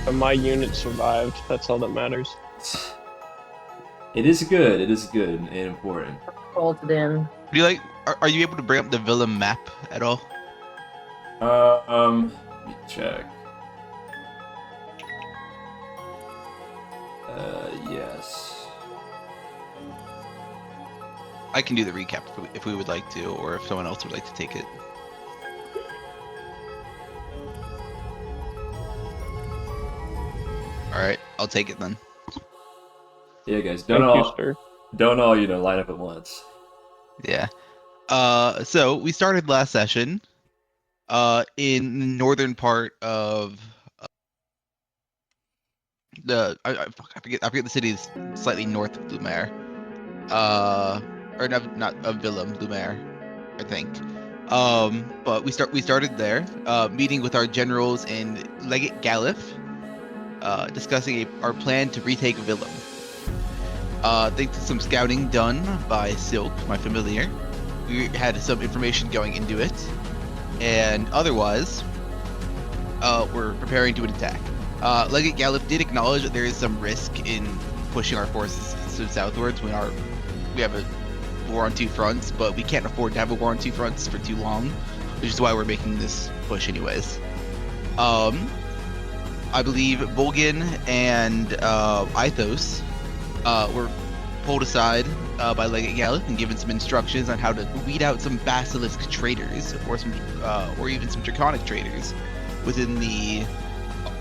But my unit survived. That's all that matters. It is good. It is good and important. Bolted in. Do you are you able to bring up the villa map at all? Let me check. Yes. I can do the recap if we would like to, or if someone else would like to take it. Alright, I'll take it then. Yeah, guys, Thank you, sir. don't all line up at once. Yeah. So we started last session in the northern part of I forget the city is slightly north of Lumer. Or not of Willem, Lumer, I think. But we started there, meeting with our generals in Legate Gallif, discussing our plan to retake Willem. Thanks to some scouting done by Silk, my familiar, we had some information going into it, and otherwise, we're preparing to attack. Legate Gallif did acknowledge that there is some risk in pushing our forces southwards when we have a war on two fronts, but we can't afford to have a war on two fronts for too long, which is why we're making this push anyways. I believe Vulgan and Ithos were pulled aside by Legate Gallif and given some instructions on how to weed out some basilisk traitors or even some draconic traitors within the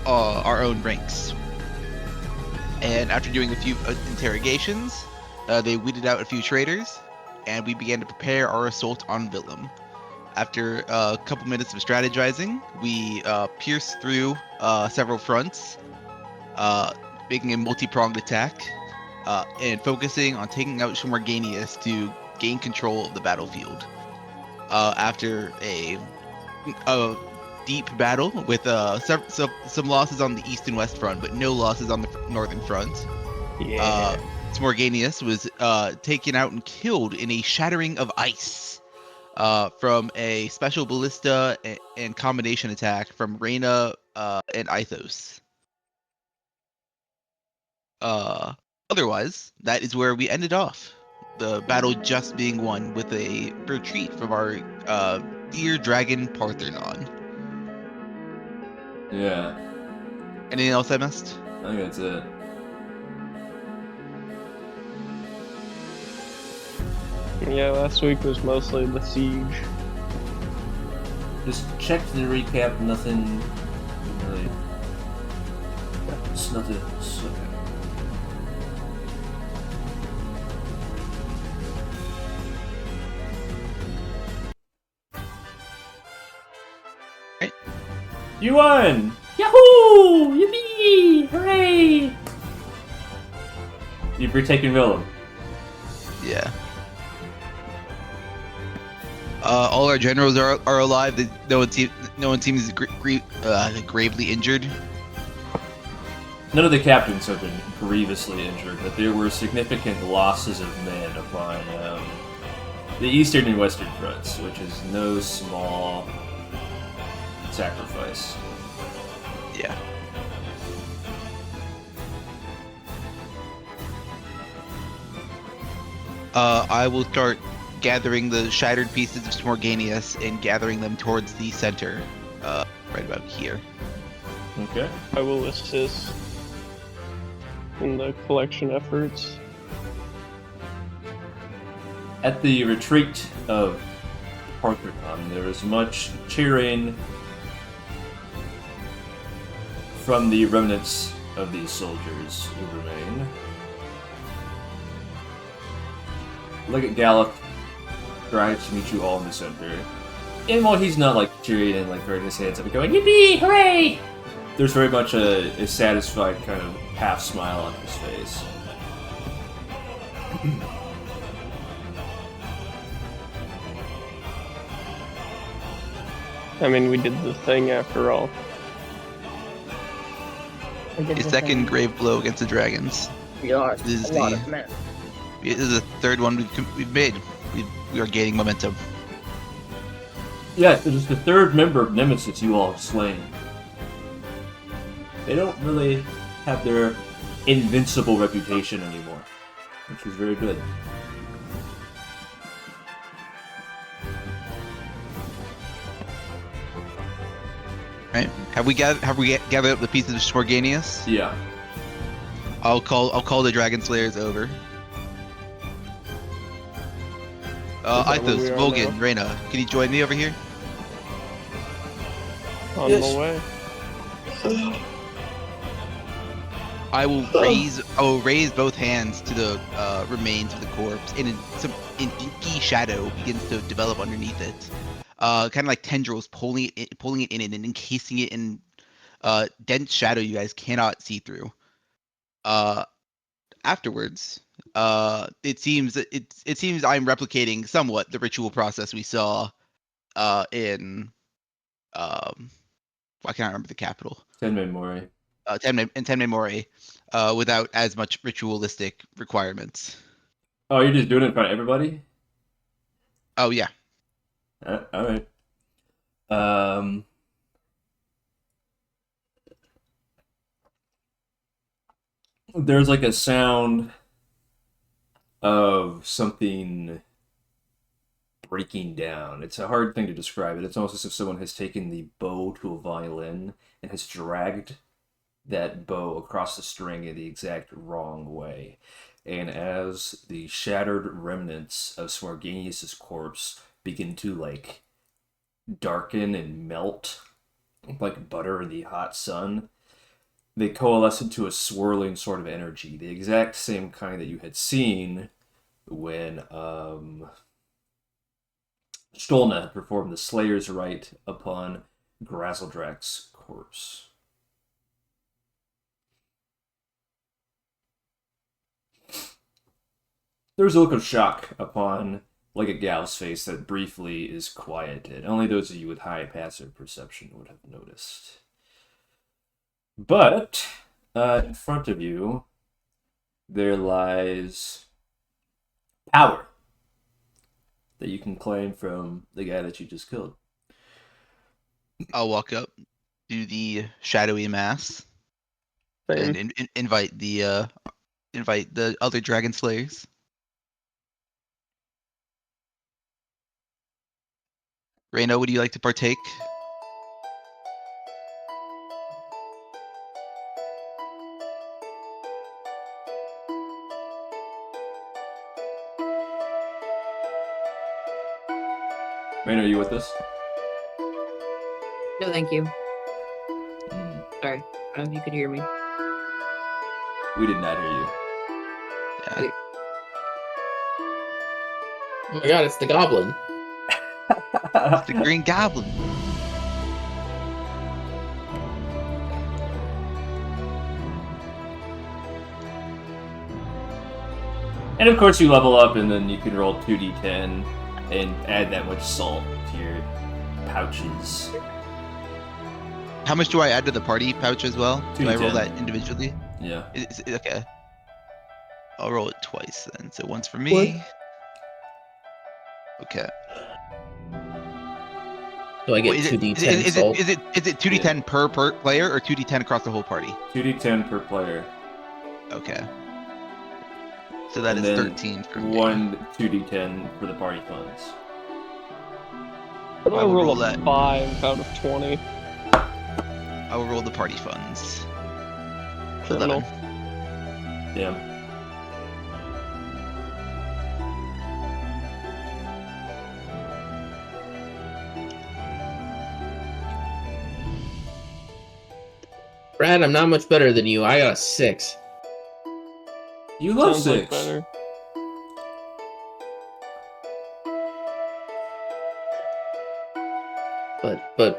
our own ranks. And after doing a few interrogations, they weeded out a few traitors, and we began to prepare our assault on Willem. After a couple minutes of strategizing, we pierced through several fronts, making a multi-pronged attack, and focusing on taking out Smorganeous to gain control of the battlefield. After a deep battle with some losses on the east and west front, but no losses on the northern front. Yeah. Smorganeous was taken out and killed in a shattering of ice from a special ballista and combination attack from Reigna and Ithos. Otherwise, that is where we ended off. The battle just being won with a retreat from our dear dragon Parthenon. Yeah. Anything else I missed? I think that's it. Yeah, last week was mostly the siege. Just checked the recap, nothing really. It's nothing. Right. You won! Yahoo! Yippee! Hooray! You've retaken Willem. Yeah. All our generals are alive. No one seems gravely injured. None of the captains have been grievously injured, but there were significant losses of men upon the eastern and western fronts, which is no small sacrifice. Yeah. I will start gathering the shattered pieces of Smorganeous and gathering them towards the center, right about here. Okay. I will assist in the collection efforts. At the retreat of Parthenon, there is much cheering from the remnants of these soldiers who remain. Legate Gallif tries to meet you all in the center. And while he's not cheering and throwing his hands up and going, "Yippee! Hooray!" there's very much a satisfied kind of half smile on his face. I mean, we did the thing after all. A second grave blow against the dragons. We are This is a lot of men. This is the third one we've made. We are gaining momentum. Yeah, it is the third member of Nemesis you all have slain. They don't really have their invincible reputation anymore, which is very good. Right? Have we gathered up the pieces of Smorganeous? Yeah. I'll call the Dragon Slayers over. that where Ithos, we are Vulgan, now? Reigna, can you join me over here? On Yes. the way. I will raise both hands to the remains of the corpse, and an inky shadow begins to develop underneath it. Kind of like tendrils pulling it in and encasing it in dense shadow you guys cannot see through. Afterwards, it seems I'm replicating somewhat the ritual process we saw in why can't I remember the capital? Tenmen Mori. Tenme Mori, without as much ritualistic requirements. Oh, you're just doing it in front of everybody? Oh yeah. Alright. There's like a sound of something breaking down. It's a hard thing to describe it. It's almost as if someone has taken the bow to a violin and has dragged that bow across the string in the exact wrong way. And as the shattered remnants of Smorganeous' corpse begin to like darken and melt like butter in the hot sun, they coalesce into a swirling sort of energy, the exact same kind that you had seen when Stolna performed the Slayer's Rite upon Grazeldrak's corpse. There's a look of shock upon Legate Gallif's face that briefly is quieted. Only those of you with high passive perception would have noticed. But in front of you, there lies power that you can claim from the guy that you just killed. I'll walk up to the shadowy mass Same. and invite the other Dragon Slayers. Reigna, would you like to partake? Rain, are you with us? No, thank you. Sorry. I don't know if you could hear me. We did not hear you. Yeah. Oh my god, it's the goblin. It's the Green Goblin. And of course you level up and then you can roll 2d10 and add that much salt to your pouches. How much do I add to the party pouch as well? Do I roll 2d10. that individually? Yeah. Okay. I'll roll it twice then. So once for me. Okay. Do I get Wait, is 2d10 it salt? is it 2d10 per player or 2d10 across the whole party? 2d10 per player. Okay. So that And is then 13 for me. one 2d10 for the party funds. How do I I will roll roll a that. 5 out of 20? I will roll the party funds. Criminal. 11. Yeah. Brad, I'm not much better than you. I got a 6. You love Sounds like 6. better.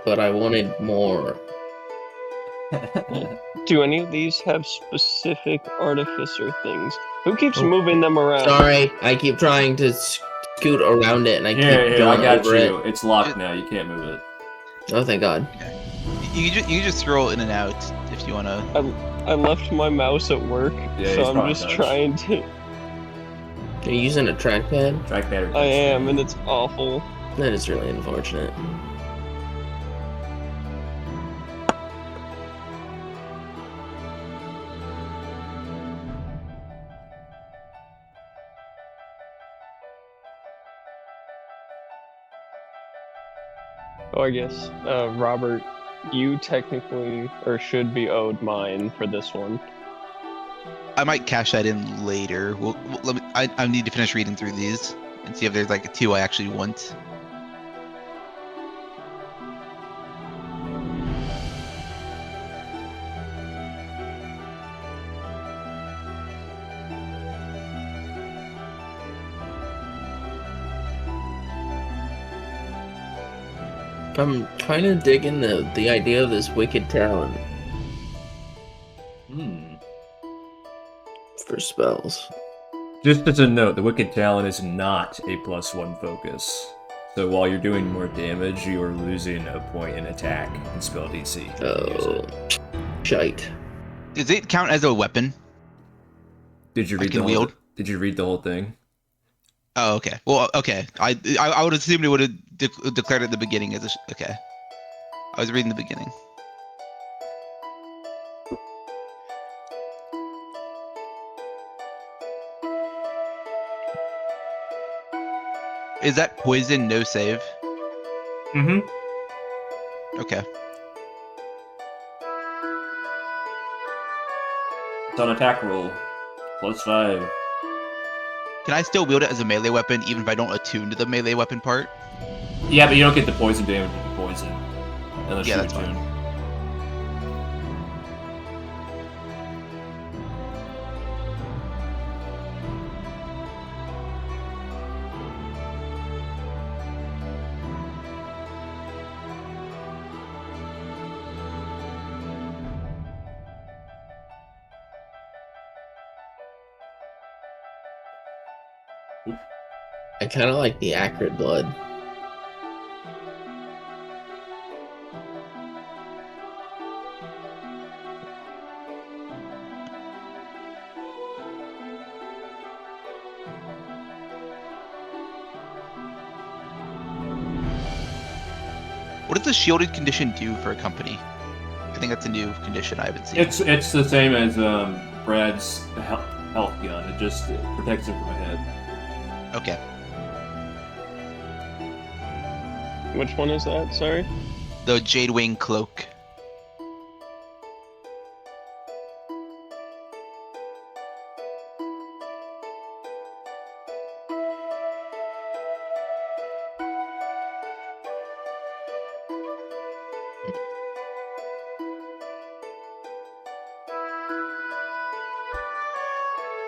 But I wanted more. Do any of these have specific artificer things? Who keeps Oh. moving them around? Sorry, I keep trying to scoot around it and I Here, keep I going got over you. it. It's locked now. You can't move it. Oh, thank God. You can just scroll in and out if you wanna. I left my mouse at work, Yeah, he's so I'm probably just touched. trying to. Are you using a trackpad? Trackpad. I am, and it's awful. That is really unfortunate. Oh, I guess, Robert, you technically, or should be owed mine for this one. I might cash that in later. Let me, I need to finish reading through these and see if there's like two I actually want. I'm kind of digging the idea of this Wicked Talon for spells. Just as a note, the Wicked Talon is not a +1 focus. So while you're doing more damage, you are losing a point in attack and spell DC. Oh, shite. Does it count as a weapon? Did you read can the wield? Did you read the whole thing? Oh, okay. Well, okay. I would assume it would have declared at the beginning as a. Okay. I was reading the beginning. Is that poison no save? Mm-hmm. Okay. It's on attack roll. +5. Can I still wield it as a melee weapon even if I don't attune to the melee weapon part? Yeah, but you don't get the poison damage with the poison. Unless Yeah, you that's fine. attune. I kind of like the acrid blood. What does the shielded condition do for a company? I think that's a new condition I haven't seen. It's the same as Brad's health gun. It just protects him from a hit. Okay. Which one is that? Sorry. The Jade Wing Cloak.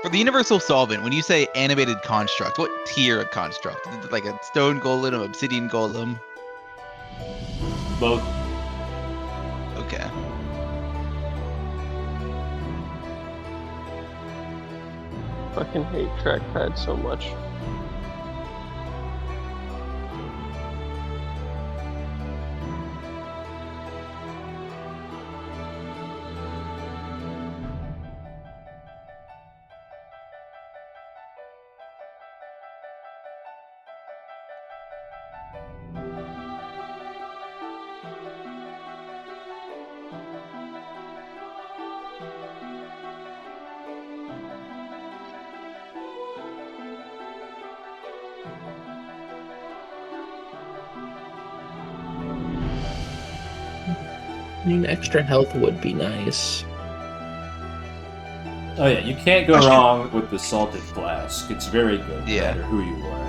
For the Universal Solvent, when you say animated construct, what tier of construct? Is it like a stone golem, an obsidian golem? Both. Okay. Fucking hate trackpad so much. I mean, extra health would be nice. Oh yeah, you can't go wrong with the Salted Flask. It's very good, no Yeah. matter who you are.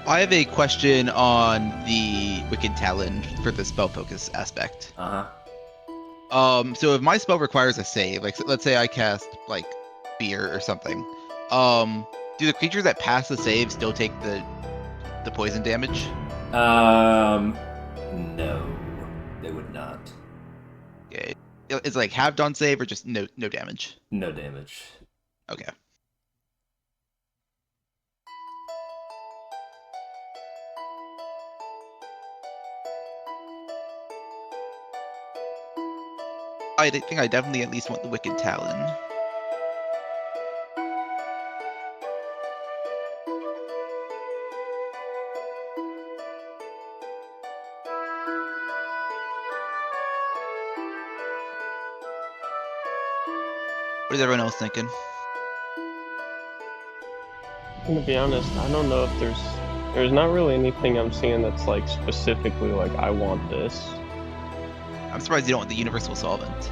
I have a question on the Wicked Talon for the spell focus aspect. So if my spell requires a save, like let's say I cast like Fear or something, do the creatures that pass the save still take the poison damage? No, they would not. Okay. Is it like halved on save or just no damage? No damage. Okay. I think I definitely at least want the Wicked Talon. What is everyone else thinking? I'm gonna be honest, I don't know if there's There's not really anything I'm seeing that's like specifically like I want this. I'm surprised you don't want the universal solvent.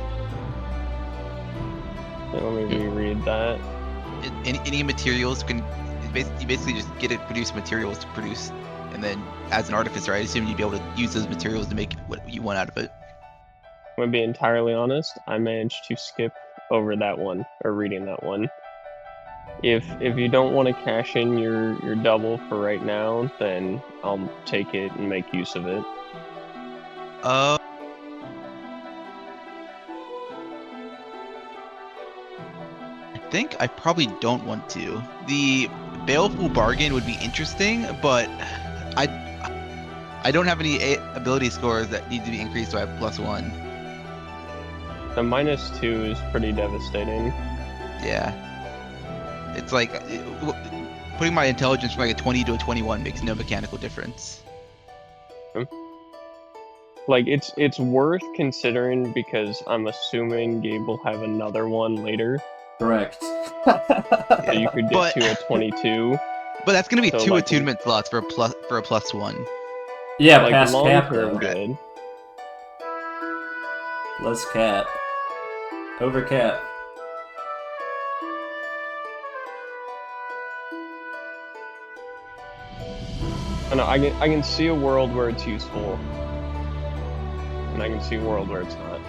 Yeah, let me reread that. Any materials can you basically just get it produce materials to produce, and then as an artificer, I assume you'd be able to use those materials to make what you want out of it. I'm gonna be entirely honest. I managed to skip over that one or reading that one. If you don't want to cash in your double for right now, then I'll take it and make use of it. I think I probably don't want to. The baleful bargain would be interesting, but I don't have any ability scores that need to be increased, so I have +1. The -2 is pretty devastating. Yeah. It's like putting my intelligence from like a 20 to a 21 makes no mechanical difference. Like it's worth considering because I'm assuming Gabe will have another one later. Correct. So you could get to a 22. But that's gonna be So, 2 like, attunement slots for a +1. Yeah, Like past long cap term though. good. Less cap. Over cap. I know I can see a world where it's useful. And I can see a world where it's not.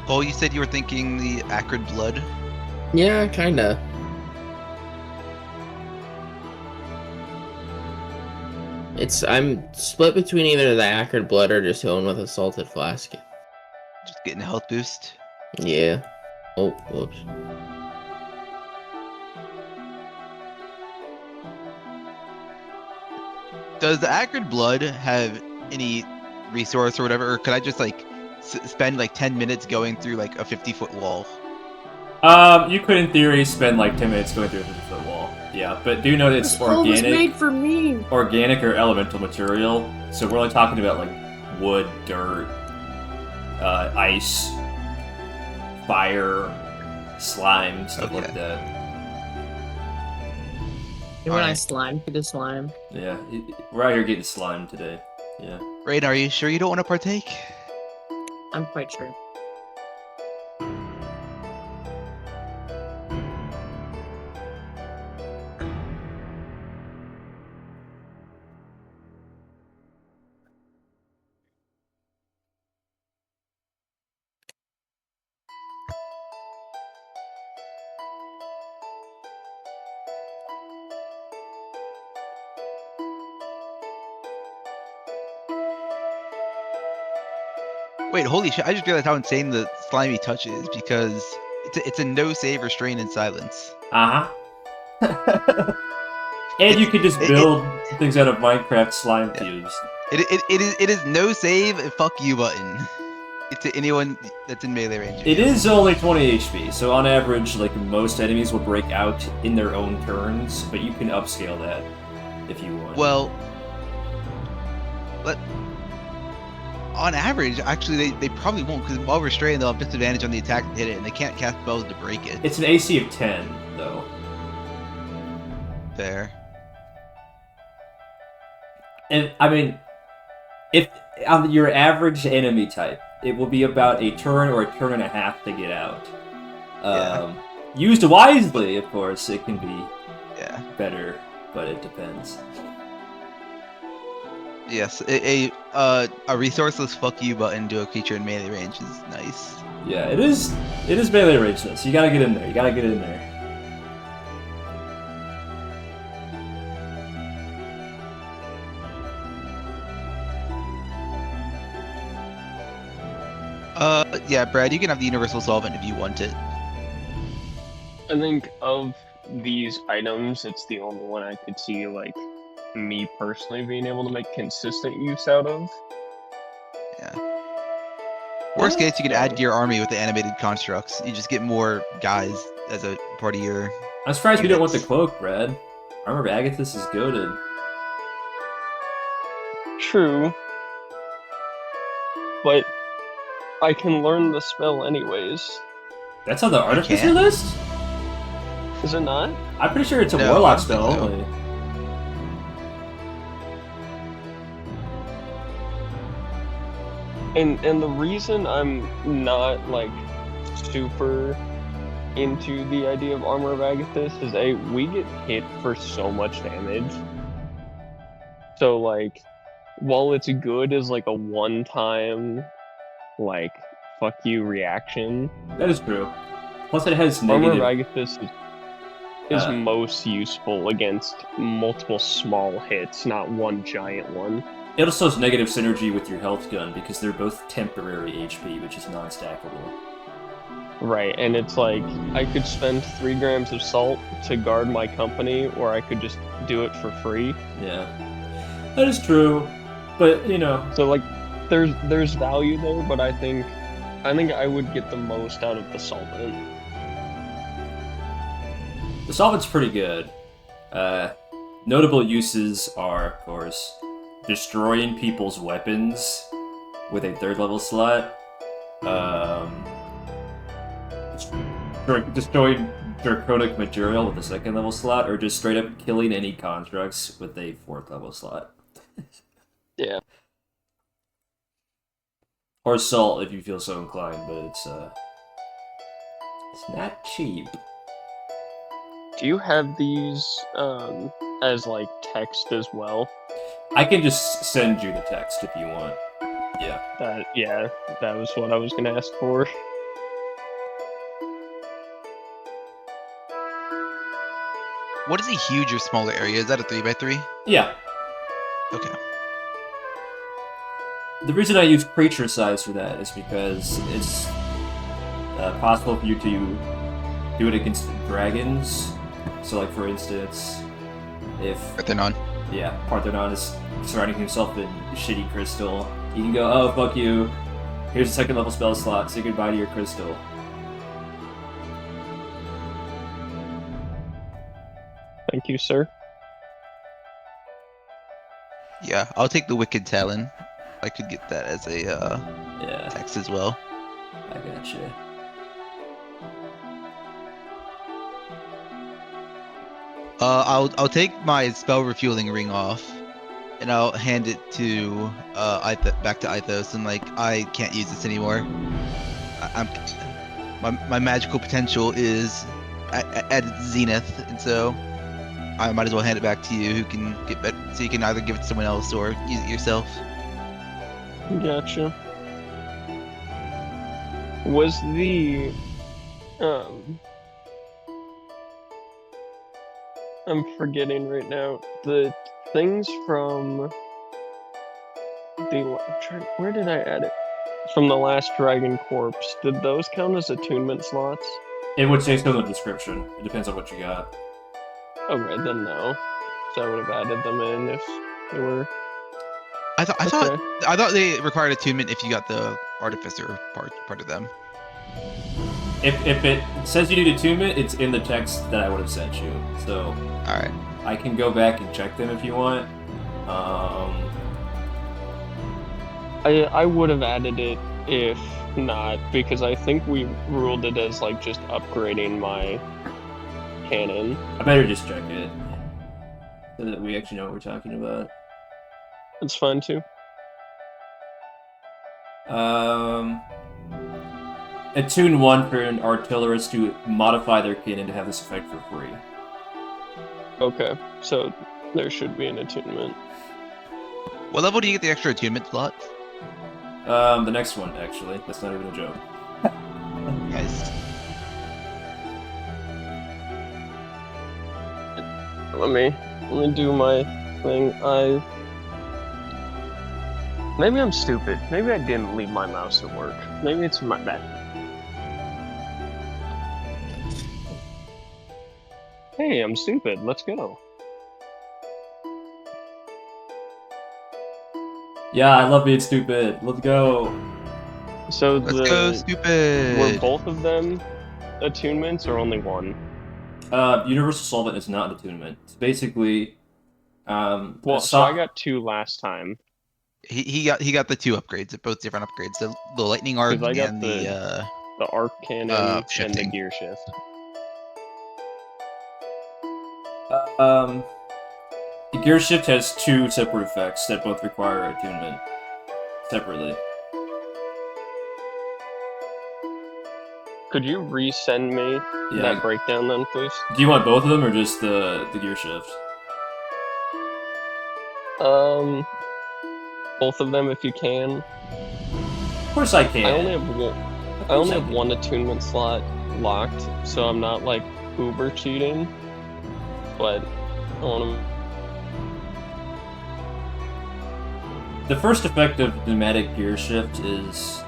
Cole, you said you were thinking the acrid blood. Yeah, kinda. I'm split between either the acrid blood or just going with a salted flask. Just getting a health boost. Yeah. Oh, whoops. Does the acrid blood have any resource or whatever, or could I just like spend like 10 minutes going through like a 50-foot wall? You could in theory spend like 10 minutes going through a 50-foot wall. Yeah, but do know that it's This hole was organic. made for me. Organic or elemental material, so we're only talking about like wood, dirt, ice, fire, slime, stuff like that. You want a slime for the slime? Yeah, we're out here getting slime today. Yeah. Rain, are you sure you don't want to partake? I'm quite sure. Wait, holy shit! I just realized how insane the slimy touch is because it's a no save restrain in silence. And you could just build things out of Minecraft slime cubes. It is no save fuck you button. To anyone that's in melee range. It is only 20 HP, so on average, like most enemies will break out in their own turns, but you can upscale that if you want. Well, on average, actually, they probably won't, because while restrained, they'll have disadvantage on the attack to hit it, and they can't cast spells to break it. It's an AC of 10, though. Fair. And, I mean, if on your average enemy type, it will be about a turn or a turn and a half to get out. Used wisely, of course, it can be better, but it depends. Yes, a resourceless fuck you button to a creature in melee range is nice. Yeah, it is melee range though, so you gotta get in there. You gotta get in there. Yeah, Brad, you can have the universal solvent if you want it. I think of these items, it's the only one I could see like me personally being able to make consistent use out of. Yeah. Worst case, you can add to your army with the animated constructs. You just get more guys as a part of your. I'm surprised we don't want the cloak, Brad. Armor of Agathis is goated. True. But I can learn the spell anyways. That's on the artificer can? list? Is it not? I'm pretty sure it's a No, warlock I don't think spell so. only. And the reason I'm not like super into the idea of Armor of Agathis is we get hit for so much damage. So like, while it's good as like a one-time like fuck you reaction, That is true. Plus, it has Armor of negative. Agathis is most useful against multiple small hits, not one giant one. It also has negative synergy with your health gun because they're both temporary HP, which is non-stackable. Right, and it's like, I could spend 3 grams of salt to guard my company, or I could just do it for free. Yeah, that is true. But you know, So like, there's value there, but I think I would get the most out of the solvent. the solvent's pretty good. Notable uses are, of course, destroying people's weapons with a 3rd level slot. Destroying draconic material with a 2nd level slot, or just straight up killing any constructs with a 4th level slot. Yeah. Or salt if you feel so inclined, but it's not cheap. Do you have these as like text as well? I can just send you the text if you want. Yeah. That was what I was gonna ask for. What is a huge or smaller area? Is that a 3x3? Yeah. Okay. The reason I use creature size for that is because it's possible for you to do it against dragons. So, like, for instance, if Parthenon. Parthenon is surrounding himself in shitty crystal, you can go, oh, fuck you, here's a 2nd level spell slot, say goodbye to your crystal. Thank you, sir. Yeah, I'll take the Wicked Talon. I could get that as a Yeah, text as well. I gotcha. I'll take my spell refueling ring off, and I'll hand it to back to Ithos, and like I can't use this anymore. My magical potential is at its zenith, and so I might as well hand it back to you, who can get better, so you can either give it to someone else or use it yourself. Gotcha. Was the I'm forgetting right now. The things from where did I add it? From the last Dragon Corpse, did those count as attunement slots? It would say so in the description. It depends on what you got. Okay, then no. So I would have added them in if they were. I Okay. thought they required attunement if you got the artificer part of them. If it says you need attunement, it's in the text that I would have sent you. So All right. I can go back and check them if you want. I would have added it if not, because I think we ruled it as like just upgrading my cannon. I better just check it so that we actually know what we're talking about. It's fun too. Attune 1 for an artillerist to modify their cannon to have this effect for free. Okay, so there should be an attunement. What level do you get the extra attunement slot? The next one, actually. That's not even a joke. Nice. Let me do my thing. Maybe I'm stupid. Maybe I didn't leave my mouse at work. Maybe it's my bad. Hey, I'm stupid. Let's go. Yeah, I love being stupid. Let's go. So Let's go, stupid. were both of them attunements or only one? Universal Solvent is not an attunement. It's basically, Well, so I got 2 last time. He got the 2 upgrades, both different upgrades. The lightning arc 'Cause I got and the arc cannon and the shifting. gear shift. The gear shift has 2 separate effects that both require attunement separately. Could you resend me that breakdown then, please? Do you want both of them or just the gear shift? Both of them if you can. Of course I can. I only have one attunement slot locked, so I'm not like uber cheating. But I want to. The first effect of pneumatic gear shift is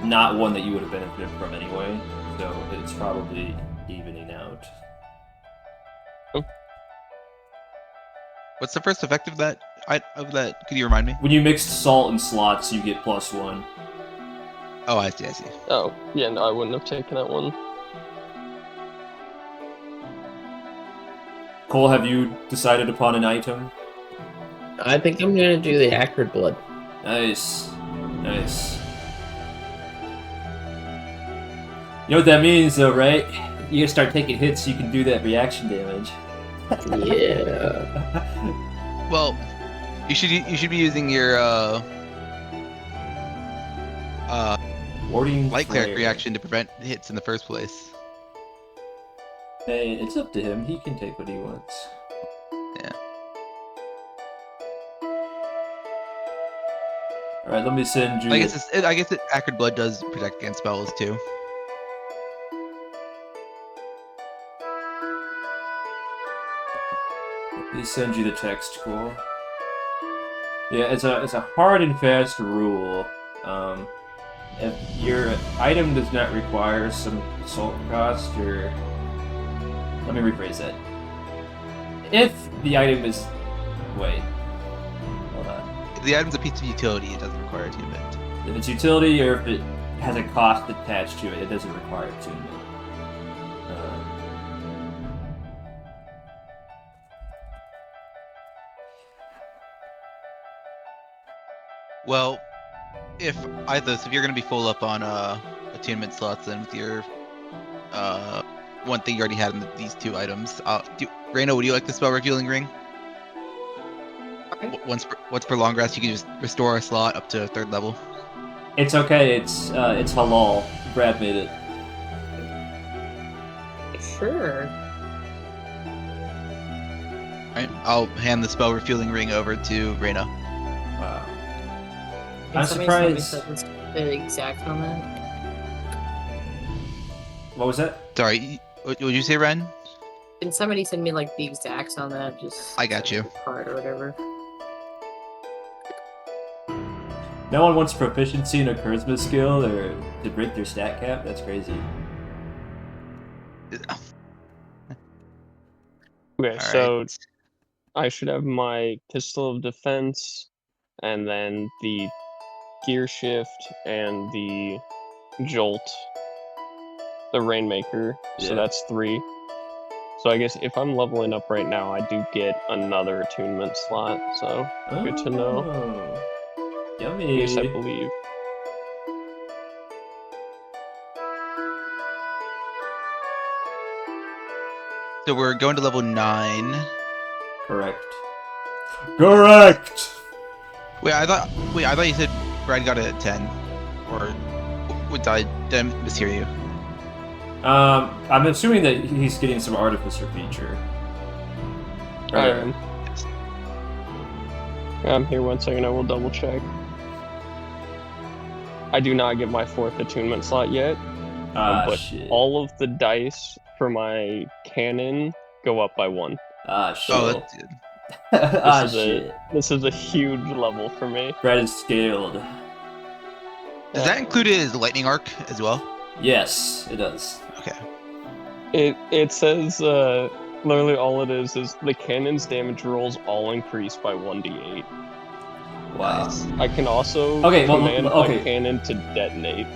not one that you would have benefited from anyway, so it's probably evening out. What's the first effect of that? Could you remind me? When you mix salt and slots, you get +1. Oh, I see. Oh, yeah, no, I wouldn't have taken that one. Cole, have you decided upon an item? I think I'm gonna do the acrid blood. Nice. You know what that means, though, right? You gotta start taking hits so you can do that reaction damage. Yeah. Well, you should be using your Warding light cleric flare. reaction to prevent hits in the first place. Hey, it's up to him. He can take what he wants. Yeah. Alright, let me send you... I guess acrid blood does protect against spells too. Let me send you the text, Cole. Yeah, it's a hard and fast rule. If your item does not require some salt cost, or... Let me rephrase that. If the item is... Wait. Hold on. If the item's a piece of utility, it doesn't require attunement. If it's utility, or if it has a cost attached to it, it doesn't require attunement. Well, if you're gonna be full up on attunement slots, then with your one thing you already had in these 2 items, Reina, would you like the spell revealing ring? Okay. Once per long rest, you can just restore a slot up to 3rd level. It's okay, it's halal. Brad made it. Sure. Alright, I'll hand the spell refueling ring over to Reina. Wow. Can I'm somebody surprised. send me the exact on that? What was that? Sorry, what would you say, Ren? Can somebody send me like the exacts on that? Just I got you. card or whatever. No one wants proficiency in a charisma skill or to break their stat cap? That's crazy. Okay, so I should have my Pistol of Defense, and then the Gear Shift, and the Jolt, the Rainmaker, so Yeah. that's 3. So I guess if I'm leveling up right now, I do get another attunement slot, so good to know. Oh, At yummy. least I believe. So we're going to level 9. Correct. Wait, I thought you said Brad got it at 10. Or did I mishear you? I'm assuming that he's getting some artificer feature. I am. I'm here 1 second, I will double check. I do not get my 4th attunement slot yet, but Shit. all of the dice for my cannon go up by 1. Shit. Oh, that's good. Shit. This is a huge level for me. Brad is scaled. Does that include his lightning arc as well? Yes, it does. Okay. It says literally all it is the cannon's damage rolls all increase by 1d8. Wow. Nice. I can also command my cannon to detonate.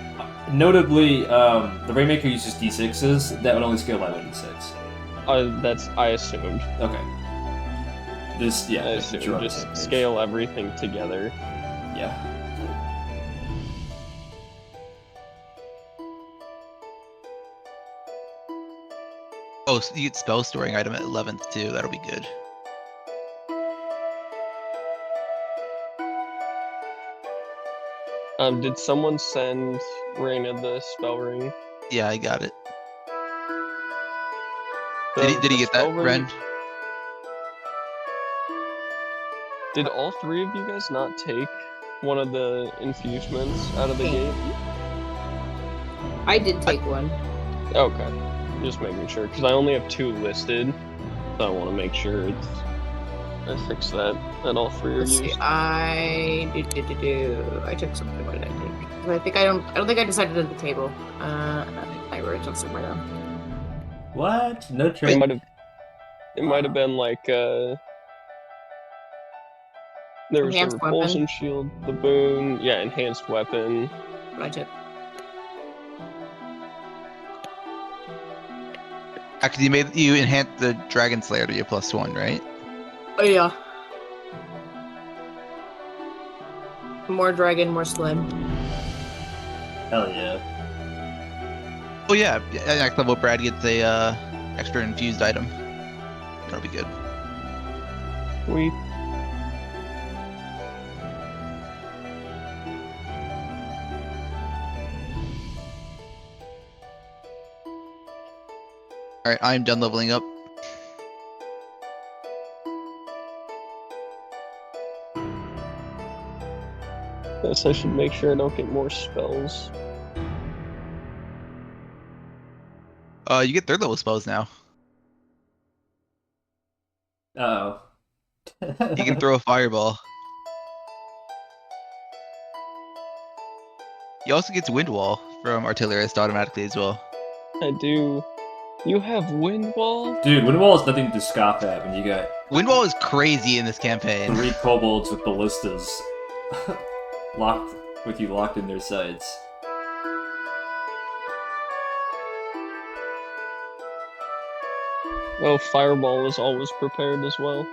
Notably, the Rainmaker uses d6s. That would only scale by 1d6. I assumed. Okay. I assumed just scale everything together. Yeah. Oh, so you get spell storing item at 11th too. That'll be good. Did someone send Reigna the spell ring? Yeah, I got it. The Did he get that, spell ring- Ren? Did all three of you guys not take one of the infusements out of the gate? I did take one. Okay, just making sure, because I only have 2 listed, so I want to make sure I fix that all 3 are Let's used. see. I took something. What did I take? I don't think I decided at the table. I wrote it down somewhere now. What? No It trade. might have been like there was the Enhanced repulsion weapon. shield, the boon, yeah, enhanced weapon. What I took. Actually, you enhance the Dragon Slayer to your +1, right? Oh yeah. More dragon, more slim. Hell yeah. Oh yeah, at next level Brad gets a extra infused item. That'll be good. Sweet. Alright, I'm done leveling up. Guess I should make sure I don't get more spells. You get 3rd level spells now. Uh-oh. You can throw a fireball. He also gets Wind Wall from Artillerist automatically as well. I do. You have wind wall? Dude, Windwall is nothing to scoff at when you got Wind Wall is crazy in this campaign. 3 kobolds with ballistas locked in their sights. Oh, fireball is always prepared as well.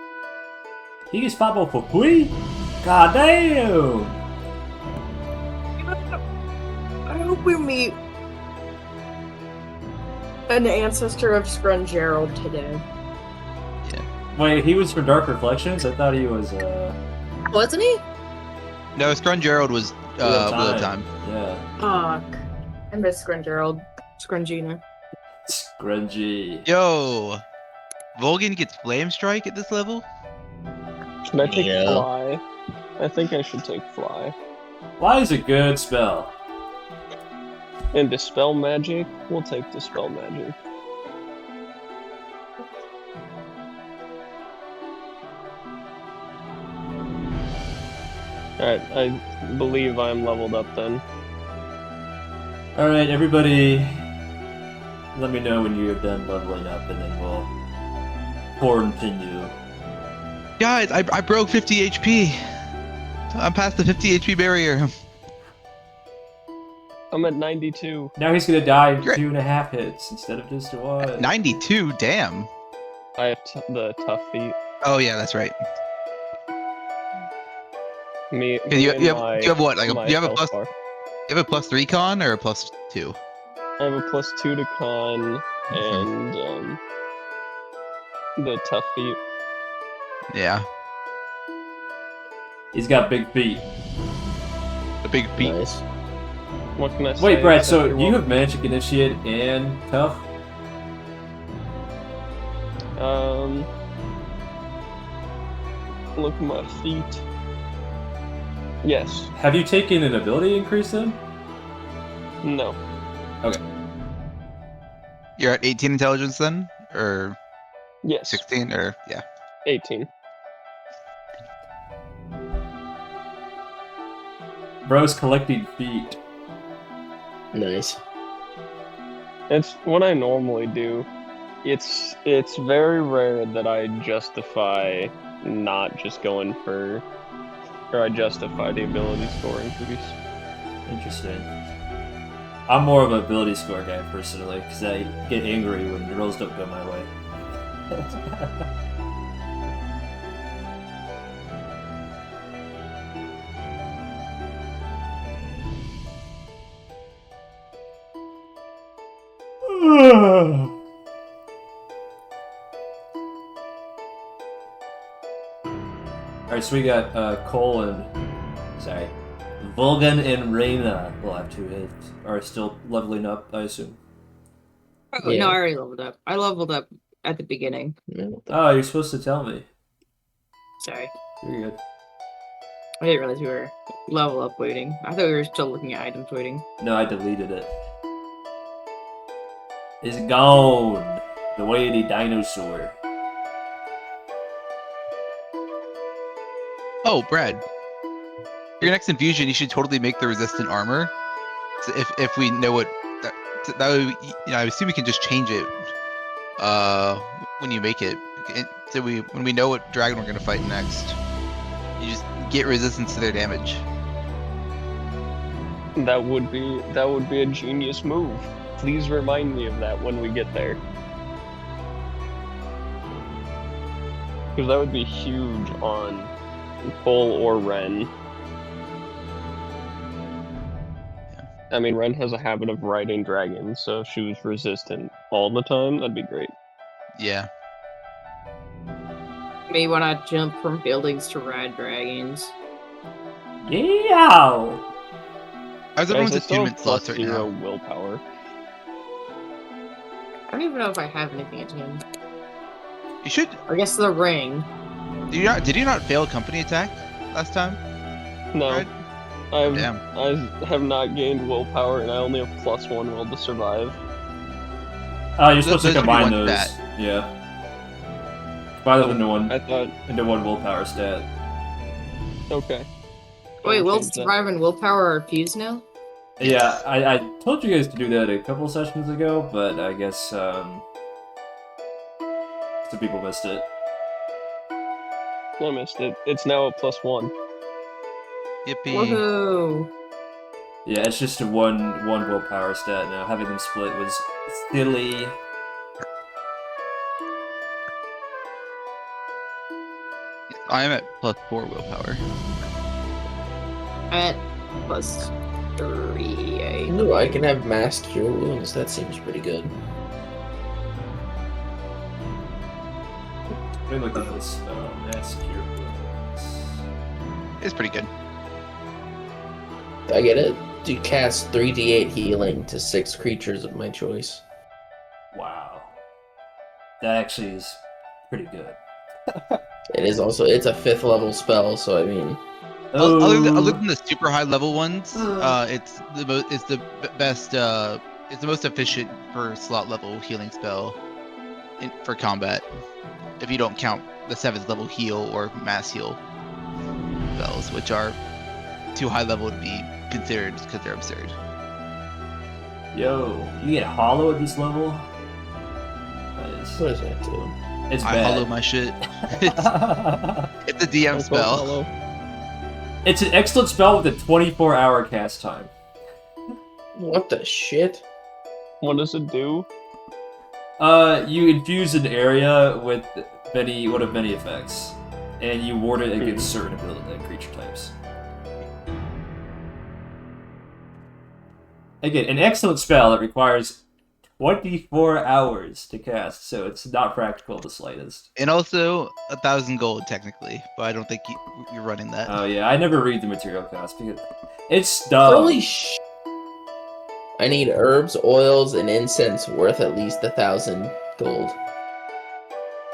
He gets fireball for free? God damn! I hope we meet an ancestor of Scrungerald today. Wait, he was for Dark Reflections? I thought he was, Wasn't he? No, Scrungerald was Wheel of Time. Yeah. Fuck. I miss Scrungerald. Scrungina. Scrungy. Yo! Vulgan gets Flame Strike at this level? Should I take Yeah. fly? I think I should take fly. Why is a good spell? And dispel magic? We'll take dispel magic. Alright, I believe I'm leveled up then. Alright, everybody, let me know when you're done leveling up, and then we'll continue. Guys, I broke 50 HP! I'm past the 50 HP barrier. I'm at 92. Now he's gonna die in Great. 2.5 hits instead of just 1. 92, damn. I have the tough feet. Oh yeah, that's right. Me, You and have what? my You have a health plus? bar. You have a +3 con or a +2? I have a +2 to con and the tough feet. Yeah, He's got big feet. the big feet. Nice. What can I say? Wait, Brad, except so you're you welcome? have Magic Initiate and Tough? Look at my feet. Yes. Have you taken an ability increase then? No. You're at 18 intelligence then? Or Yes. 16? Or, yeah. 18. Bro's collecting feet. Nice. It's what I normally do. It's very rare that I justify not just going for, or I justify the ability score increase. Interesting. I'm more of an ability score guy personally, because I get angry when the rolls don't go my way. Alright, so we got Vulgan and Reigna will have 2 hits. Are still leveling up, I assume. Oh, Yeah. no, I already leveled up. I leveled up at the beginning. Oh, you're supposed to tell me. Sorry. You're good. I didn't realize we were level up waiting. I thought we were still looking at items waiting. No, I deleted it. It's gone! The weighty dinosaur. Oh, Brad. Your next infusion, you should totally make the resistant armor. So if we know what that would, I assume we can just change it. When you make it, so when we know what dragon we're gonna fight next, you just get resistance to their damage. That would be a genius move. Please remind me of that when we get there. Because that would be huge on Cole or Ren. I mean, Ren has a habit of riding dragons, so if she was resistant all the time, that'd be great. Yeah. May wanna jump from buildings to ride dragons. Yeah! How's everyone's attunement slots right +0 now? willpower. I don't even know if I have anything attuned. You should. I guess the ring. Did you not fail company attack last time? No, Right. Damn. I have not gained willpower, and I only have +1 will to survive. Oh, you're supposed to Those should be combine one those. stat. Yeah. Combine them into one I thought, willpower stat. okay. Wait, I'll will change that. survive and willpower are fused now? Yeah, I told you guys to do that a couple sessions ago, but I guess some people missed it. I missed it. It's now a +1. Yippee. Woohoo! Yeah, it's just a one willpower stat now. Having them split was silly. I am at +4 willpower. At +3. Ooh, I can have mass cure wounds. That seems pretty good. Let me look at this mass cure. It's pretty good. I get it. To cast 3d8 healing to 6 creatures of my choice. Wow. That actually is pretty good. It is also, it's a 5th level spell, so I mean, Other than the super high level ones, it's the best. It's the most efficient for slot level healing spell for combat. If you don't count the 7th level heal or mass heal spells, which are too high level to be considered because they're absurd. Yo, you get hollow at this level? Nice. what does that do? It's I bad. hollow my shit. It's a DM Don't go spell. hollow. It's an excellent spell with a 24-hour cast time. What the shit? What does it do? You infuse an area with one of many effects, and you ward it against certain creature types. Again, an excellent spell that requires 24 hours to cast, so it's not practical the slightest. And also 1,000 gold technically, but I don't think you're running that. Oh yeah, I never read the material cost because it's dumb. Holy sh! I need herbs, oils, and incense worth at least 1,000 gold.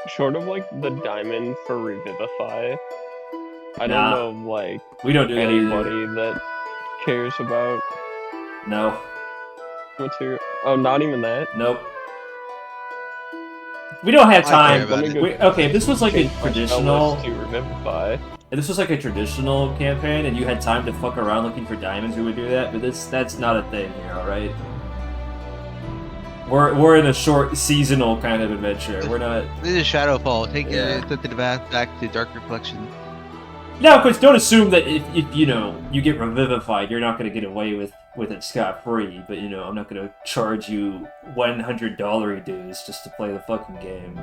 Short of like the diamond for Revivify, I Nah. don't know like We don't do that either. anybody that cares about No. material. Oh, not even that. Nope. We don't have I care time. about it. Okay, if this was like a Change my spell traditional, list to Revivify. if this was like a traditional campaign and you had time to fuck around looking for diamonds, we would do that. But that's not a thing here, all right? We're in a short seasonal kind of adventure. We're not. This is Shadowfall. Take Yeah. your sensitive ass back to Dark Reflection. No, because don't assume that if you get revivified, you're not gonna get away with it scot free. But I'm not gonna charge you $100 dues just to play the fucking game.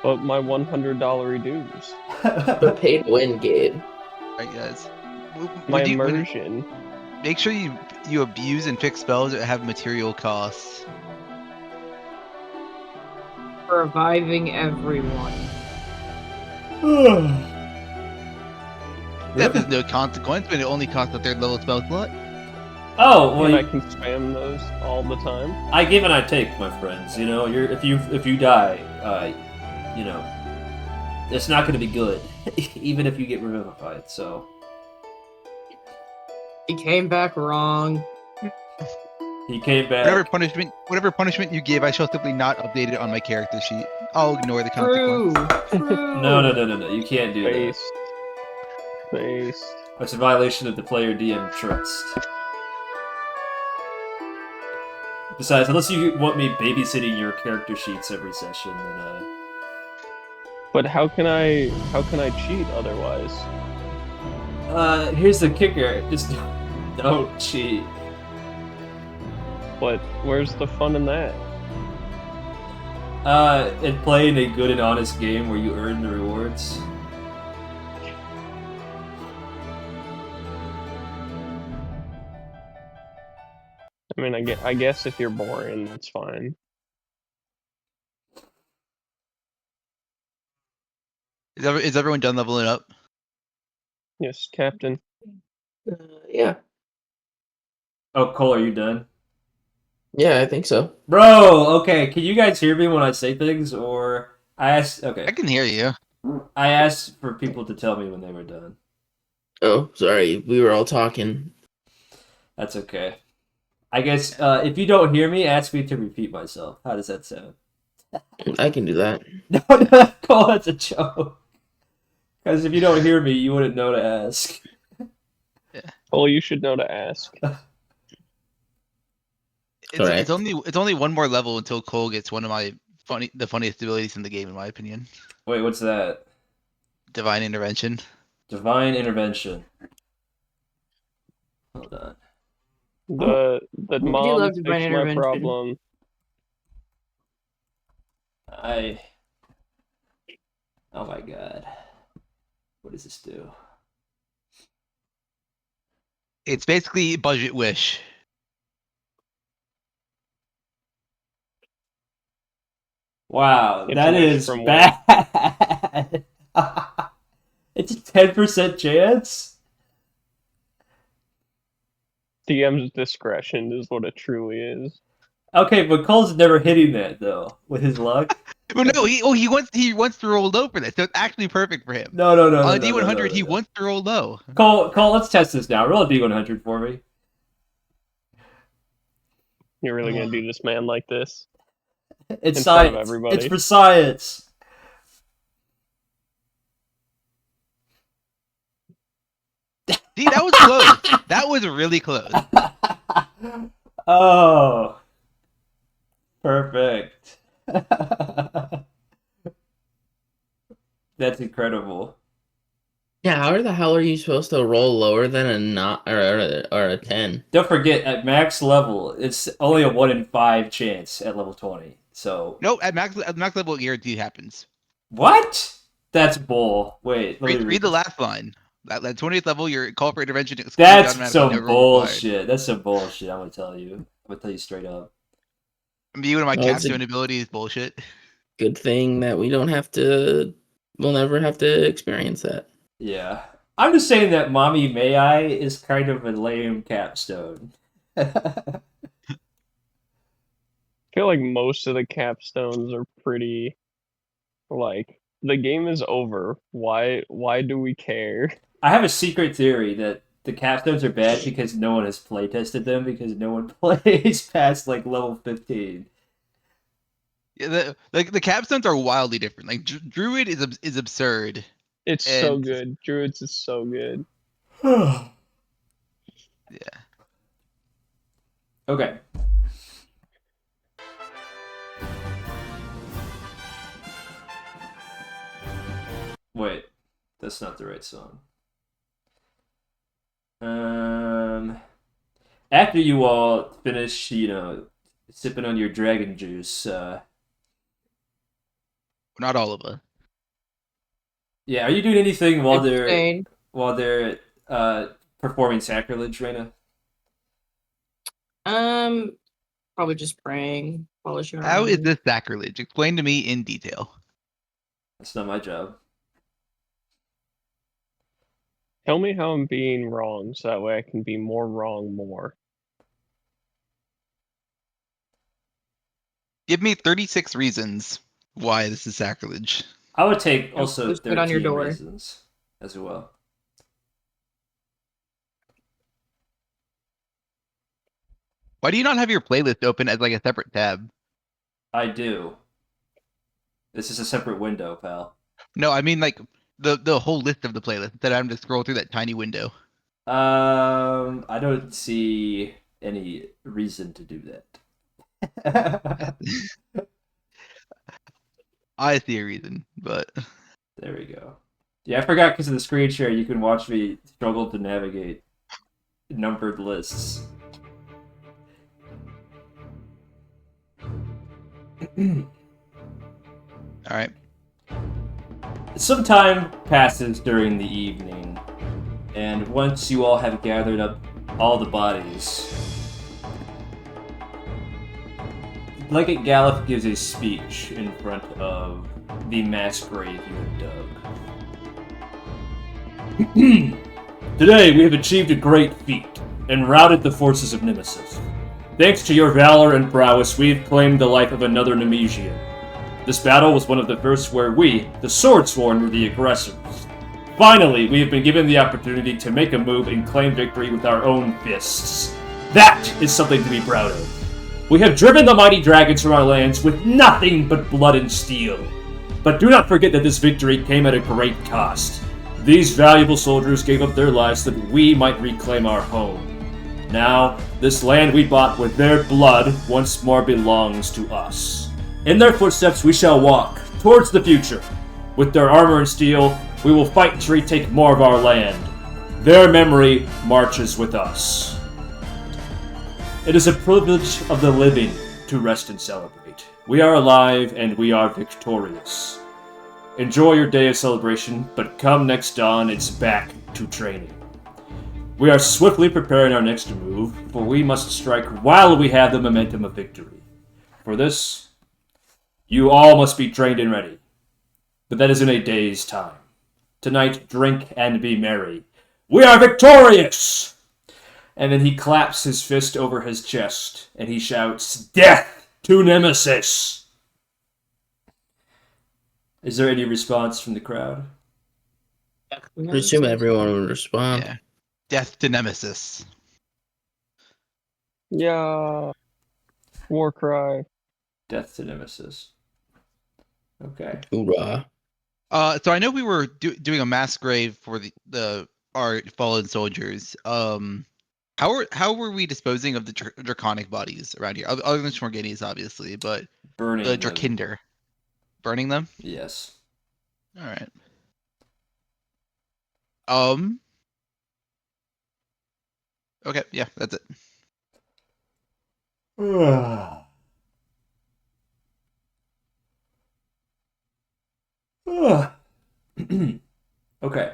But my $100 dues. The pay to win, Gabe. Right, guys. My When you- immersion. Make sure you abuse and pick spells that have material costs. Reviving everyone. That is no consequence, but it only costs a third level spell slot. Oh, well, And I can spam those all the time. I give and I take, my friends. You know, if you die, you know, it's not going to be good, even if you get revivified. So He came back wrong. he came back. Whatever punishment you give, I shall simply not update it on my character sheet. I'll ignore the True. consequence. True. No. You can't do Based. that. Based. That's a violation of the player DM trust. Besides, unless you want me babysitting your character sheets every session, then But how can I cheat otherwise? here's the kicker: just don't cheat. But where's the fun in that? In playing a good and honest game where you earn the rewards. I mean, I guess if you're boring, that's fine. Is everyone done leveling up? Yes, Captain. Yeah. Oh, Cole, are you done? Yeah, I think so. Bro, okay, can you guys hear me when I say things, or I asked? Okay, I can hear you. I asked for people to tell me when they were done. Oh, sorry. We were all talking. That's okay. I guess if you don't hear me, ask me to repeat myself. How does that sound? I can do that. No, Cole, that's a joke. Because if you don't hear me, you wouldn't know to ask. Well, you should know to ask. Correct. It's only one more level until Cole gets one of the funniest abilities in the game, in my opinion. Wait, what's that? Divine Intervention. Divine Intervention. Hold on. The do mom love fixed divine my intervention. problem. Oh my god. What does this do? It's basically Budget Wish. Wow, It's that a wish is from bad. It's a 10% chance? DM's discretion is what it truly is. Okay, but Cole's never hitting that though, with his luck. Well, no, he wants to roll low for this, so it's actually perfect for him. No. On a D100, he wants to roll low. Cole, let's test this now. Roll a D100 for me. You're really gonna do this man like this? It's In front of science. everybody. It's for science. See, that was close. That was really close. Oh. Perfect. That's incredible. Yeah, how the hell are you supposed to roll lower than a not or a 10? Don't forget, at max level, it's only a 1 in 5 chance at level 20. So Nope, at max level, it guaranteed happens. what? That's bull. Wait, let me Read the last line. At 20th level, your call for intervention excludes That's automatically some no roll required. bullshit. That's some bullshit. I'm gonna tell you. I'm gonna tell you straight up. Me, one of my Well, it's capstone abilities is bullshit. Good thing that we don't have to. We'll never have to experience that. Yeah, I'm just saying that Mommy May I is kind of a lame capstone. I feel like most of the capstones are pretty, like, the game is over. Why do we care? I have a secret theory that the capstones are bad because no one has playtested them because no one plays past like level 15. Yeah, the capstones are wildly different. Like Druid is absurd. It's so And- good. Druids is so good. Yeah. Okay. Wait, that's not the right song. After you all finish, sipping on your dragon juice, Not all of us. yeah, are you doing anything while Insane. they're performing sacrilege, Reina? Probably just praying, polishing. How is around. this sacrilege? Explain to me in detail. That's not my job. Tell me how I'm being wrong, so that way I can be more wrong more. Give me 36 reasons why this is sacrilege. I would take also Who's good on your 13 door? reasons as well. Why do you not have your playlist open as like a separate tab? I do. This is a separate window, pal. No, I mean like the whole list of the playlist. That I'm to scroll through that tiny window. I don't see any reason to do that. I see a reason, but There we go. Yeah, I forgot because of the screen share, you can watch me struggle to navigate numbered lists. alright. Some time passes during the evening, and once you all have gathered up all the bodies, Legate Gallif gives a speech in front of the mass grave you have dug. Today we have achieved a great feat and routed the forces of Nemesis. Thanks to your valor and prowess, we have claimed the life of another Nemesian. This battle was one of the first where we, the Swordsworn, were the aggressors. Finally, we have been given the opportunity to make a move and claim victory with our own fists. That is something to be proud of. We have driven the mighty dragons from our lands with nothing but blood and steel. But do not forget that this victory came at a great cost. These valuable soldiers gave up their lives so that we might reclaim our home. Now, this land we bought with their blood once more belongs to us. In their footsteps we shall walk, towards the future. With their armor and steel, we will fight to retake more of our land. Their memory marches with us. It is a privilege of the living to rest and celebrate. We are alive and we are victorious. Enjoy your day of celebration, but come next dawn, it's back to training. We are swiftly preparing our next move, for we must strike while we have the momentum of victory. For this, you all must be trained and ready. But that is in a day's time. Tonight, drink and be merry. We are victorious! And then he claps his fist over his chest, and he shouts, "Death to Nemesis!" Is there any response from the crowd? I assume everyone would respond. Yeah. Death to Nemesis. Yeah. War cry. Death to Nemesis. Okay. Hoorah. So I know we were doing a mass grave for our fallen soldiers. How were we disposing of the draconic bodies around here? Other than Smorganeous, obviously, but Burning the them. Drakinder. Burning them? Yes. Alright. Okay, yeah, that's it. Okay.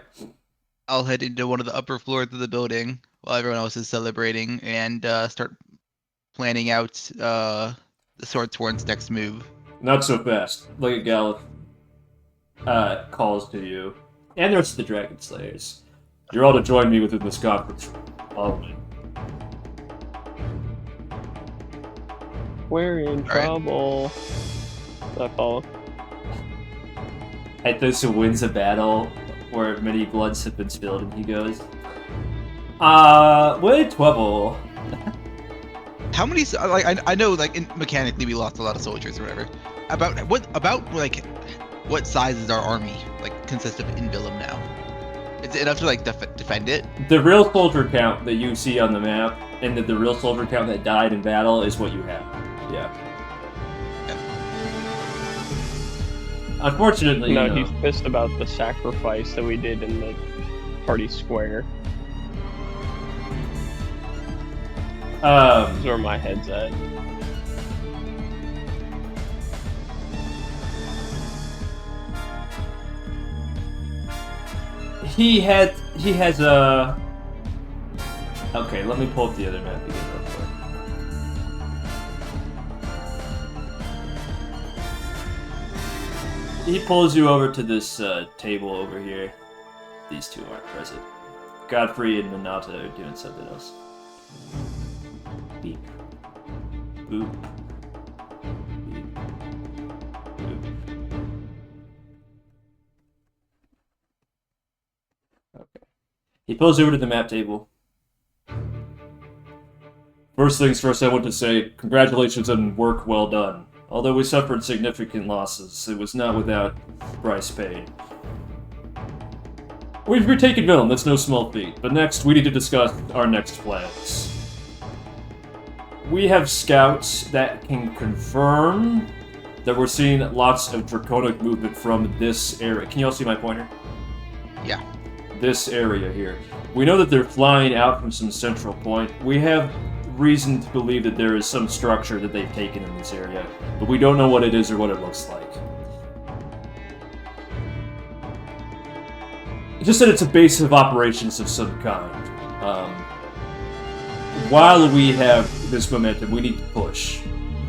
I'll head into one of the upper floors of the building while everyone else is celebrating and start planning out the Swordsworn's next move. Not so fast. Legate Gallif calls to you, and the rest of the Dragon Slayers. You're all to join me within this conference room. All of you. We're in trouble. I follow. Ithos wins a battle where many bloods have been spilled, and he goes, we're in trouble. How many? Like I know, like mechanically, we lost a lot of soldiers or whatever. What size is our army consist of in Willem now? Is it enough to defend it? The real soldier count that you see on the map, and the real soldier count that died in battle is what you have. Yeah. Unfortunately, No, you know, he's pissed about the sacrifice that we did in the party square. That's where my head's at. He has a. Okay, let me pull up the other map again real quick. He pulls you over to this table over here. These two aren't present. Godfrey and Monata are doing something else. Beep. Boop. Beep. Boop. Okay. He pulls over to the map table. First things first, I want to say congratulations on work well done. Although we suffered significant losses, it was not without price paid. We've retaken Vilm, that's no small feat, but next we need to discuss our next plans. We have scouts that can confirm that we're seeing lots of draconic movement from this area. Can you all see my pointer? Yeah. This area here. We know that they're flying out from some central point. We have reason to believe that there is some structure that they've taken in this area, but we don't know what it is or what it looks like. Just that it's a base of operations of some kind. While we have this momentum, we need to push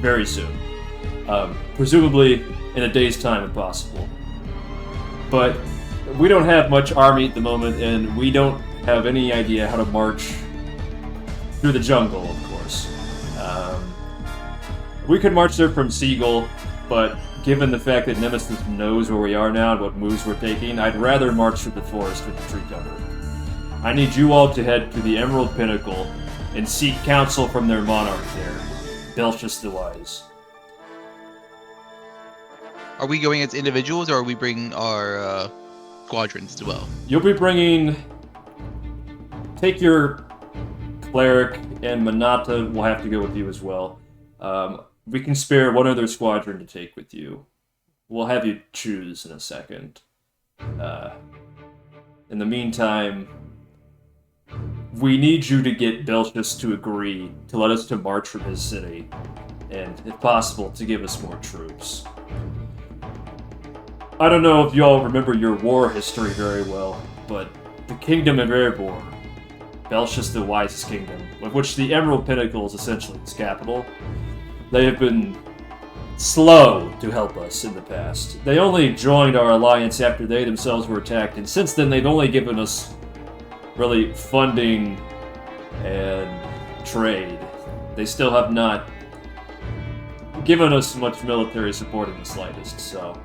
very soon. Presumably in a day's time if possible. But we don't have much army at the moment, and we don't have any idea how to march through the jungle, of course. We could march there from Seagull, but given the fact that Nemesis knows where we are now and what moves we're taking, I'd rather march through the forest with the tree cover. I need you all to head to the Emerald Pinnacle and seek counsel from their monarch there, Belshus the Wise. Are we going as individuals, or are we bringing our squadrons as well? You'll be bringing... Take your cleric, and Monata will have to go with you as well. We can spare one other squadron to take with you. We'll have you choose in a second. In the meantime, we need you to get Belshus to agree to let us to march from his city, and, if possible, to give us more troops. I don't know if you all remember your war history very well, but the Kingdom of Erebor, Belshus the Wise's kingdom, of which the Emerald Pinnacle is essentially its capital, they have been slow to help us in the past. They only joined our alliance after they themselves were attacked, and since then they've only given us really funding and trade. They still have not given us much military support in the slightest, so...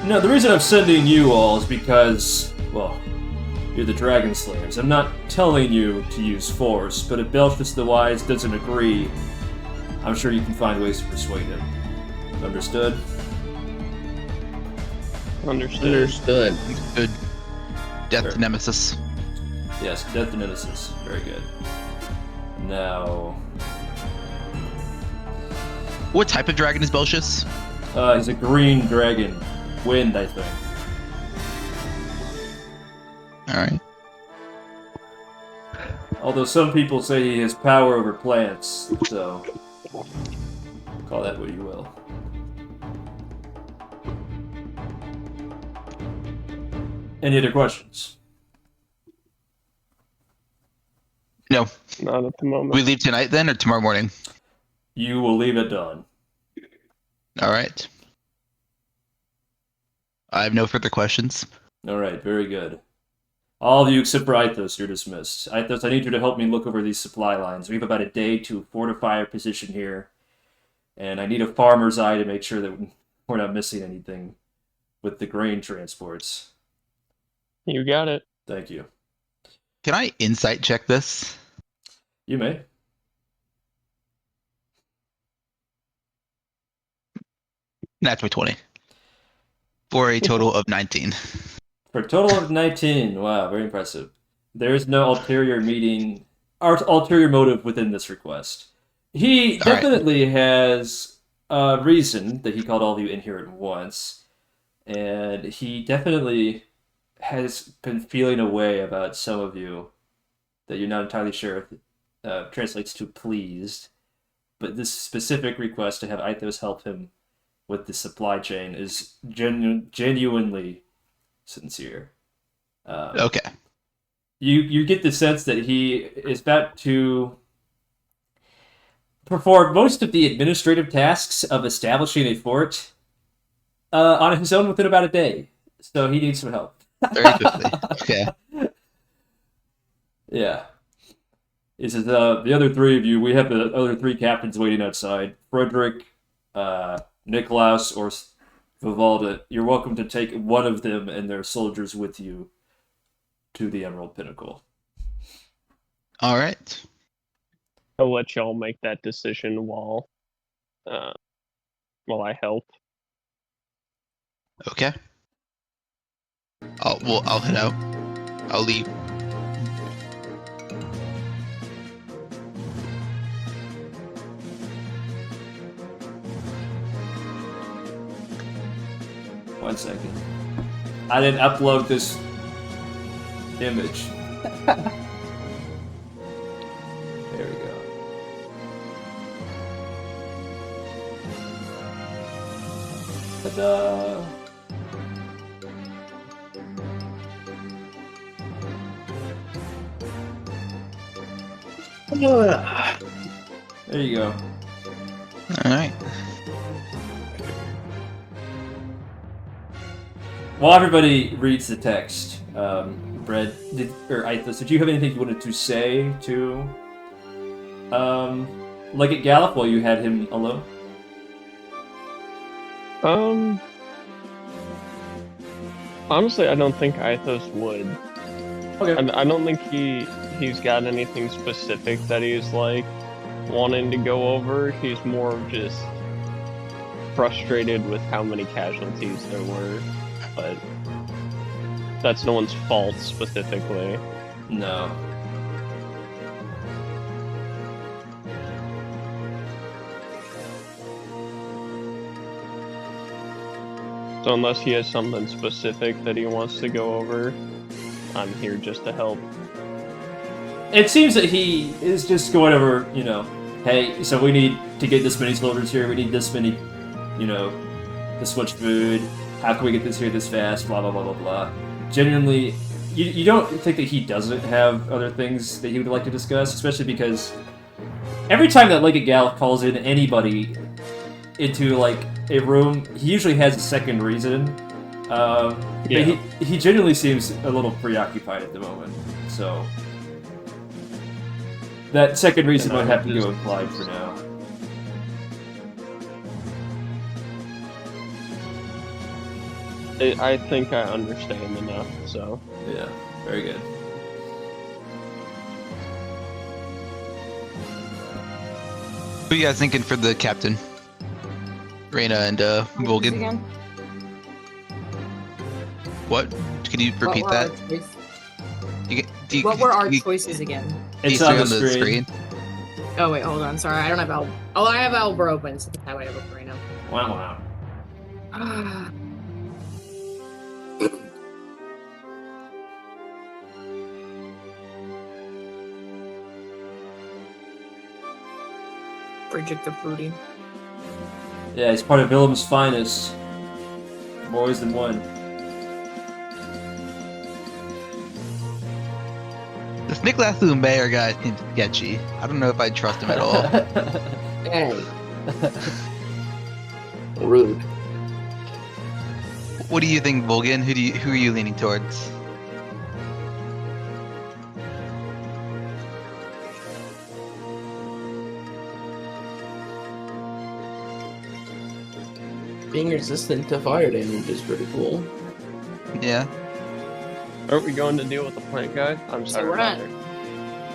No, the reason I'm sending you all is because, well, you're the Dragon Slayers. I'm not telling you to use force, but if Belshus the Wise doesn't agree, I'm sure you can find ways to persuade him. Understood? Understood. Good. Death Sure. to Nemesis. Yes, death to Nemesis. Very good. Now... What type of dragon is Belshus? He's a green dragon. Wind, I think. Alright. Although some people say he has power over plants, so... Call that what you will. Any other questions? No. Not at the moment. We leave tonight then, or tomorrow morning? You will leave at dawn. Alright. I have no further questions. Alright, very good. All of you except for Ithos, you're dismissed. Ithos, I need you to help me look over these supply lines. We have about a day to fortify our position here. And I need a farmer's eye to make sure that we're not missing anything with the grain transports. You got it. Thank you. Can I insight check this? You may. That's my 20. For a total of 19. For a total of 19. Wow, very impressive. There is no ulterior ulterior motive within this request. He definitely has a reason that he called all of you in here at once. And he definitely has been feeling a way about some of you that you're not entirely sure if translates to pleased. But this specific request to have Ithos help him with the supply chain is genuinely sincere. Okay. You get the sense that he is about to perform most of the administrative tasks of establishing a fort on his own within about a day. So he needs some help. Very quickly. Okay. Yeah. He says, the other three of you, we have the other three captains waiting outside. Frederick, Niklaus, or Vivalda. You're welcome to take one of them and their soldiers with you to the Emerald Pinnacle. All right. I'll let y'all make that decision while I help. Okay. I'll head out. I'll leave. One second. I didn't upload this image. There we go. Ta-da! There you go. All right. While everybody reads the text, Brett, or Ithos, did you have anything you wanted to say to Legate Gallif while you had him alone? Honestly, I don't think Ithos would. Okay. I don't think he's got anything specific that he's like wanting to go over. He's more of just frustrated with how many casualties there were, but that's no one's fault specifically. No. So unless he has something specific that he wants to go over, I'm here just to help. It seems that he is just going over, hey, so we need to get this many soldiers here, we need this many, this much food, how can we get this here this fast, blah, blah, blah, blah, blah. Genuinely, you don't think that he doesn't have other things that he would like to discuss, especially because every time that Legate Gallif calls in anybody into, like, a room, he usually has a second reason. But he genuinely seems a little preoccupied at the moment, so that second reason might have to go implied for now. I think I understand enough, so. Yeah, very good. Who are you guys thinking for the captain? Reigna and Vulgan. Again? What? Can you repeat that? What were our choices again? It's on on the screen. Oh wait, hold on. Sorry, I don't have I have Alber open, so I might have open right now. Wow. Bridget the Fruity. Yeah, he's part of Willem's finest. Boys than one. This Niklaus Mayor guy seems sketchy. I don't know if I'd trust him at all. Hey. Rude. What do you think, Vulgan? Who are you leaning towards? Being resistant to fire damage is pretty cool. Yeah. Aren't we going to deal with the plant guy? I'm sorry. we're not-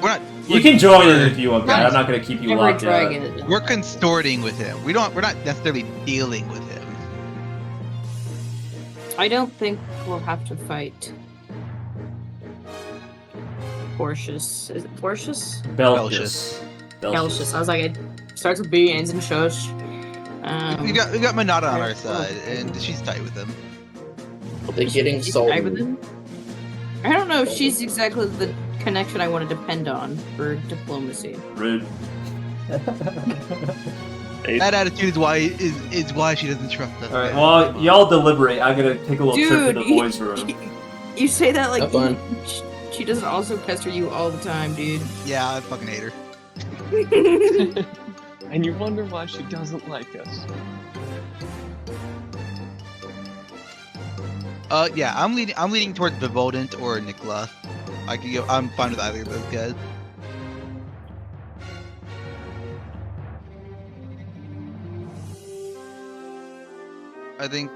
We're not. You can join in if you want, man. I'm not gonna keep you Every locked out. dragon. We're consorting with him. We're not necessarily dealing with him. I don't think we'll have to fight. Portius. Is it Portius? Belshus. Belshus. I was like, it starts with B, ends in Shosh. We got Monata on our side, and she's tight with him. Are they getting She's tight with salty? him? I don't know if she's exactly the connection I want to depend on for diplomacy. Rude. That attitude is why she doesn't trust us. Alright, well, y'all deliberate. I'm gonna take a little trip to the boys' room. You say that like Have fun. she doesn't also pester you all the time, dude. Yeah, I fucking hate her. And you wonder why she doesn't like us. Yeah, I'm leaning towards Vivoldant or Niklas. I could go. I'm fine with either of those guys. I think,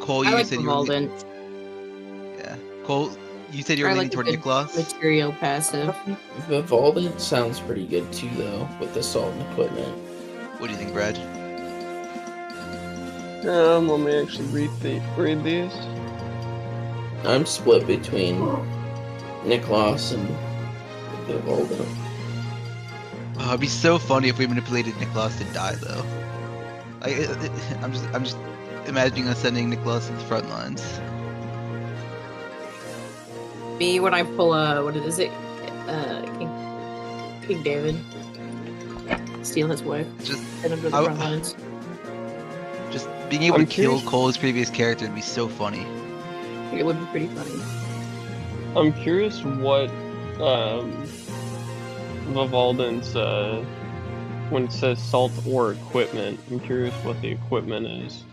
Cole, I you like said Revolvent. yeah, Cole, you said you were I leaning like a toward good Niklas. material passive. Vivaldi sounds pretty good too, though, with the salt and equipment. What do you think, Brad? Let me actually read these. I'm split between Niklas and Vivaldi. Oh, it'd be so funny if we manipulated Niklas to die, though. I'm just imagining us sending Niklas to the front lines. Me when I pull what is it? King David. Steal his wife. Just Send him to the front lines. Just being able I'm to kill curious- Cole's previous character would be so funny. It would be pretty funny. I'm curious what Vivaldant's when it says salt or equipment. I'm curious what the equipment is.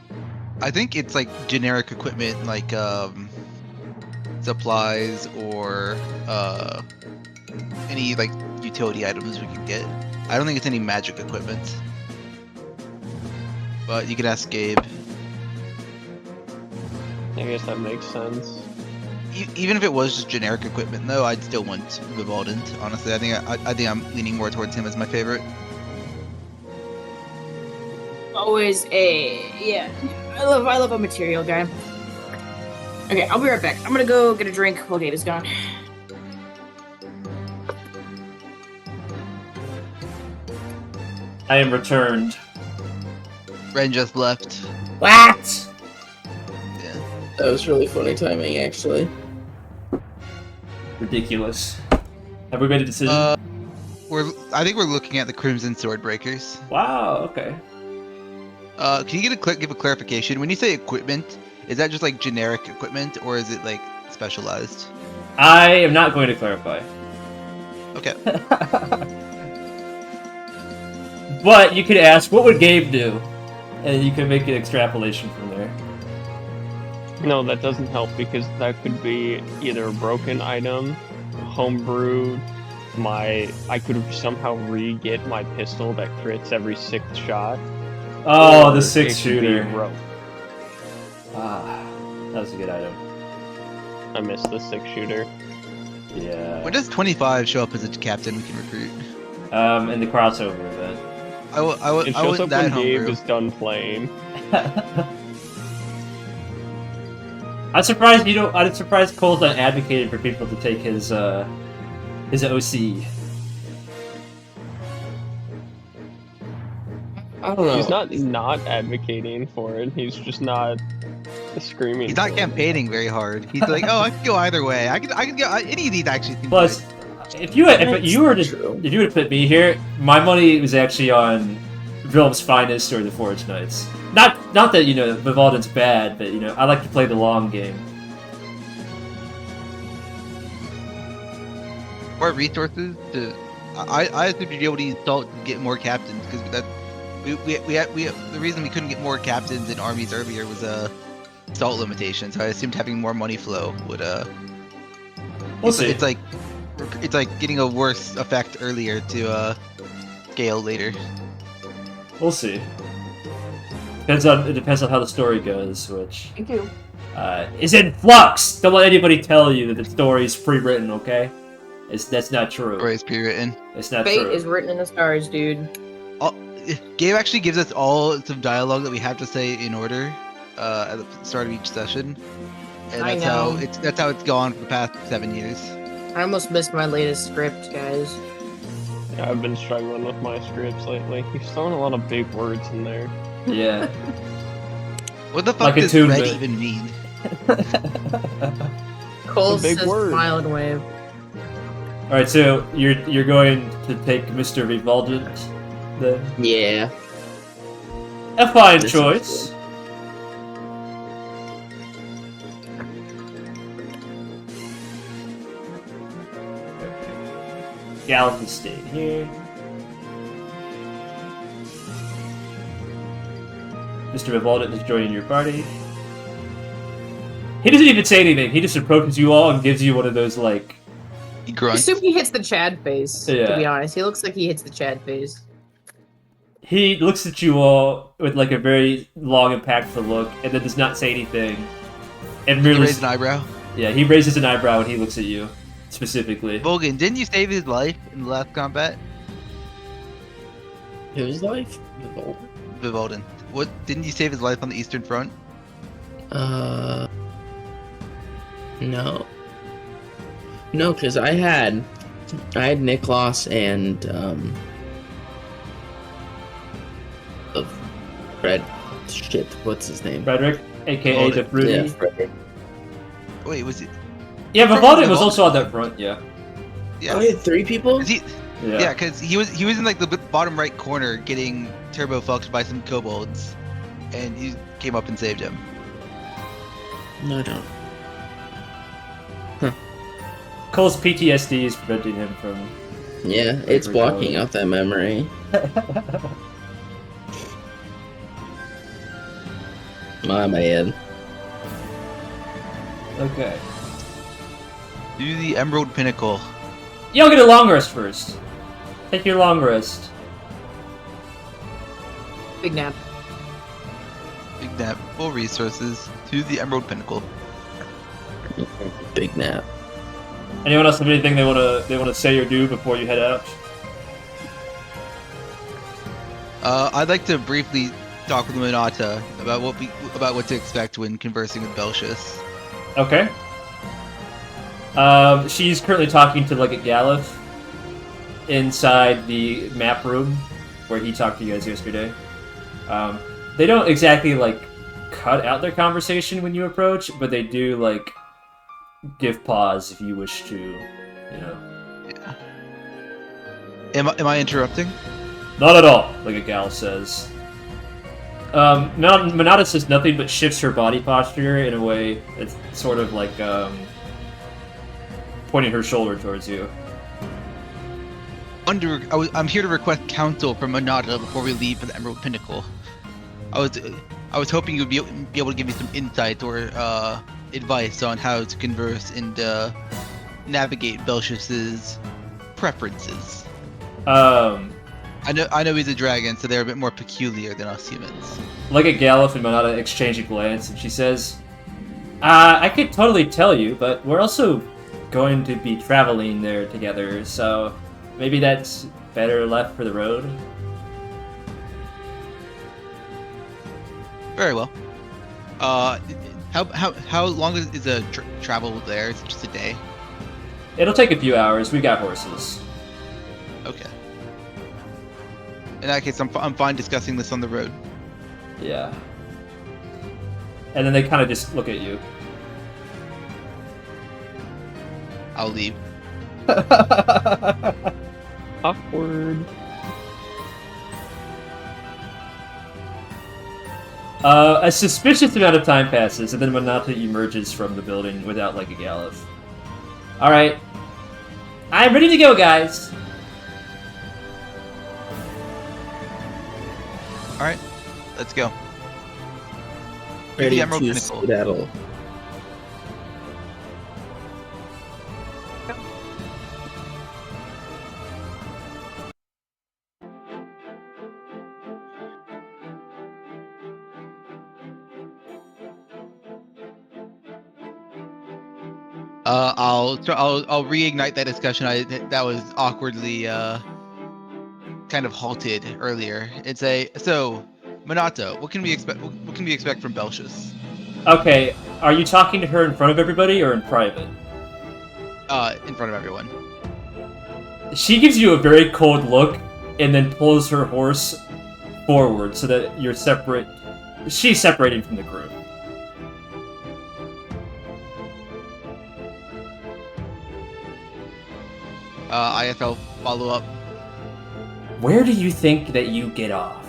I think it's like generic equipment, like supplies or any like utility items we can get. I don't think it's any magic equipment, but you could ask Gabe. I guess that makes sense. Even if it was just generic equipment, though, I'd still want Vivaldant. Honestly, I think I'm leaning more towards him as my favorite. Always yeah. I love a material guy. Okay, I'll be right back. I'm gonna go get a drink while Gabe is gone. I am returned. Ren just left. What? Yeah. That was really funny timing, actually. Ridiculous. Have we made a decision? I think we're looking at the Crimson Swordbreakers. Wow. Okay. Can you give a clarification? When you say equipment, is that just like generic equipment, or is it like specialized? I am not going to clarify. Okay. But you could ask, what would Gabe do? And you can make an extrapolation from there. No, that doesn't help because that could be either a broken item, homebrewed, I could somehow re-get my pistol that crits every 6th shot. Oh, or the it 6 could be shooter. rope. Ah, that was a good item. I missed the 6 shooter. Yeah. When does 25 show up as a captain we can recruit? In the crossover event. It I shows want up that when Gabe homebrew. is done playing. I'm surprised Cole's not advocating for people to take his OC. I don't know. He's not advocating for it. He's just not screaming. He's not for it. campaigning very hard. He's like, oh, I can go either way. I can go any of these actually. Seem Plus, good. if you were to put me here, my money was actually on Vilm's Finest or the Forge Knights. Not that Vivaldant's bad, but I like to play the long game. More resources to. I assume you'd be able to use salt to get more captains because that the reason we couldn't get more captains in armies earlier was salt limitation. So I assumed having more money flow would We'll see. It's like getting a worse effect earlier to scale later. We'll see. It depends on how the story goes, which Thank you. is in flux. Don't let anybody tell you that the story's pre-written. Okay, that's not true. Or is pre-written. It's not Fate true. is written in the stars, dude. Gabe actually gives us all some dialogue that we have to say in order at the start of each session, and I that's how it's gone for the past 7 years. I almost missed my latest script, guys. Yeah, I've been struggling with my scripts lately. He's throwing a lot of big words in there. Yeah. What the Like fuck a does tune red bit. even mean? Cole It's a big says word. smile and wave. All right, so you're going to take Mr. Vivaldant, then? Yeah. A fine This is choice. Gallif is staying here. Mr. Vivaldant is joining your party. He doesn't even say anything. He just approaches you all and gives you one of those, like... He I grunts. assume he hits the Chad phase, Yeah. to be honest. He looks like he hits the Chad phase. He looks at you all with, like, a very long, impactful look, and then does not say anything. And He merely... raised an eyebrow. Yeah, he raises an eyebrow when he looks at you, specifically. Vulgan, didn't you save his life in the last combat? Whose life? Vivalden. What? Didn't you save his life on the Eastern Front? No. No, because I had Niklas and the Fred shit. What's his name? Frederick, a.k.a. the Fruity. Yeah, Frederick. Wait, was it? Yeah, Vivaldi was also on that front, yeah. Yeah. Oh, he had 3 people? Is he, yeah, because he was in like the bottom right corner getting turbo fucked by some kobolds, and you came up and saved him. No, I don't. Cole's PTSD is preventing him from... Yeah, it's blocking out that memory. My man. Okay. Do the Emerald Pinnacle. Y'all get a long rest first. Take your long rest. Big nap. Big nap. Full resources. To the Emerald Pinnacle. Big nap. Anyone else have anything they wanna say or do before you head out? I'd like to briefly talk with Monata about what to expect when conversing with Belshus. Okay. She's currently talking to Legate Gallif inside the map room where he talked to you guys yesterday. They don't exactly like cut out their conversation when you approach, but they do like give pause if you wish to, you know. Yeah. Am I interrupting? Not at all, Legate Gallif says. Monata says nothing but shifts her body posture in a way that's sort of like pointing her shoulder towards you. I'm here to request counsel from Monata before we leave for the Emerald Pinnacle. I was hoping you would be able to give me some insight or advice on how to converse and navigate Belshus's preferences. I know he's a dragon, so they're a bit more peculiar than us humans. Legate Gallif and Monata exchange a glance, and she says, I could totally tell you, but we're also going to be traveling there together, so maybe that's better left for the road. Very well. How long is the travel there? Is it just a day? It'll take a few hours. We got horses. Okay. In that case, I'm fine discussing this on the road. Yeah. And then they kind of just look at you. I'll leave. Awkward. A suspicious amount of time passes, and then Monata emerges from the building without Legate Gallif. Alright. I'm ready to go, guys! Alright, let's go. Ready the Emerald to Pinnacle. skedaddle. I'll reignite that discussion that was awkwardly kind of halted earlier. So Monata, what can we expect from Belshus? Okay, are you talking to her in front of everybody or in private? In front of everyone. She gives you a very cold look and then pulls her horse forward so that you're separate. She's separating from the group. IFL follow up. Where do you think that you get off?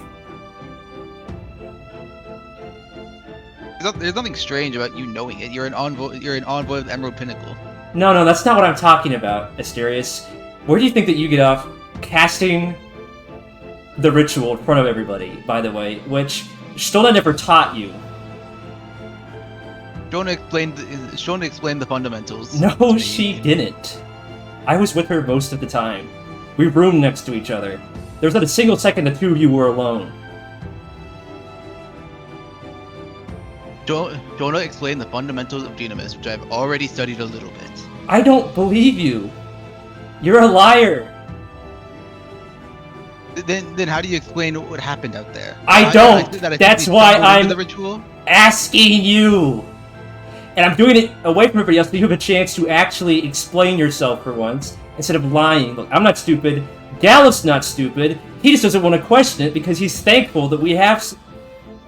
There's nothing strange about you knowing it. You're an envoy of the Emerald Pinnacle. No, that's not what I'm talking about, Asterius. Where do you think that you get off casting the ritual in front of everybody, by the way, which Stola never taught you? Shona explained the fundamentals. to No, me. she didn't. I was with her most of the time. We roomed next to each other. There was not a single second the two of you were alone. Shona explained the fundamentals of Nemesis, which I've already studied a little bit. I don't believe you. You're a liar. Then how do you explain what happened out there? I don't. said that I That's simply why stumbled into I'm the ritual. asking you. And I'm doing it away from everybody else so you have a chance to actually explain yourself for once, instead of lying. Look, I'm not stupid. Gallif's not stupid. He just doesn't want to question it because he's thankful that we have...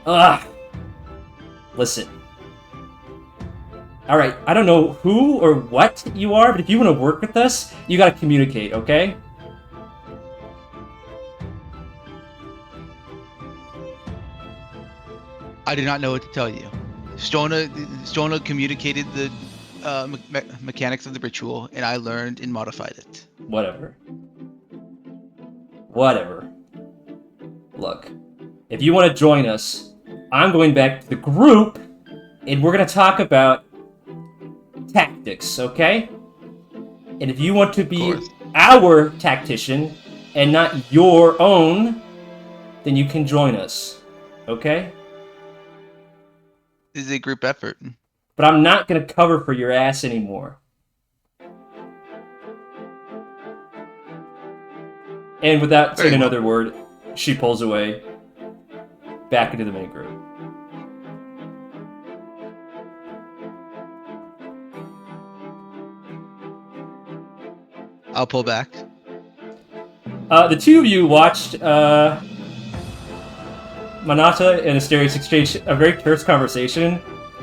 Ugh. Listen. Alright, I don't know who or what you are, but if you want to work with us, you gotta communicate, okay? I do not know what to tell you. Shona communicated the mechanics of the ritual, and I learned and modified it. Whatever. Whatever. Look, if you want to join us, I'm going back to the group, and we're going to talk about tactics, okay? And if you want to be our tactician, and not your own, then you can join us, okay? This is a group effort. But I'm not going to cover for your ass anymore. And without saying another word, she pulls away, back into the main group. I'll pull back. The two of you watched Monata and Asterius exchange a very terse conversation,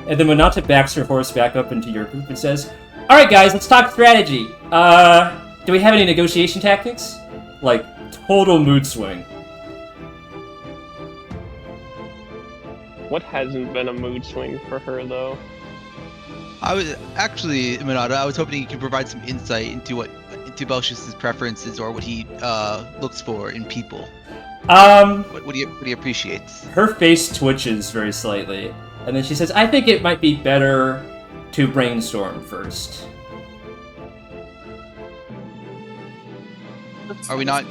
and then Monata backs her horse back up into your group and says, "Alright guys, let's talk strategy. Do we have any negotiation tactics?" Like, total mood swing. What hasn't been a mood swing for her, though? I was actually, Monata, I was hoping you could provide some insight into Belshus' preferences or what he looks for in people. What do you appreciate? Her face twitches very slightly, and then she says, "I think it might be better to brainstorm first." Are we not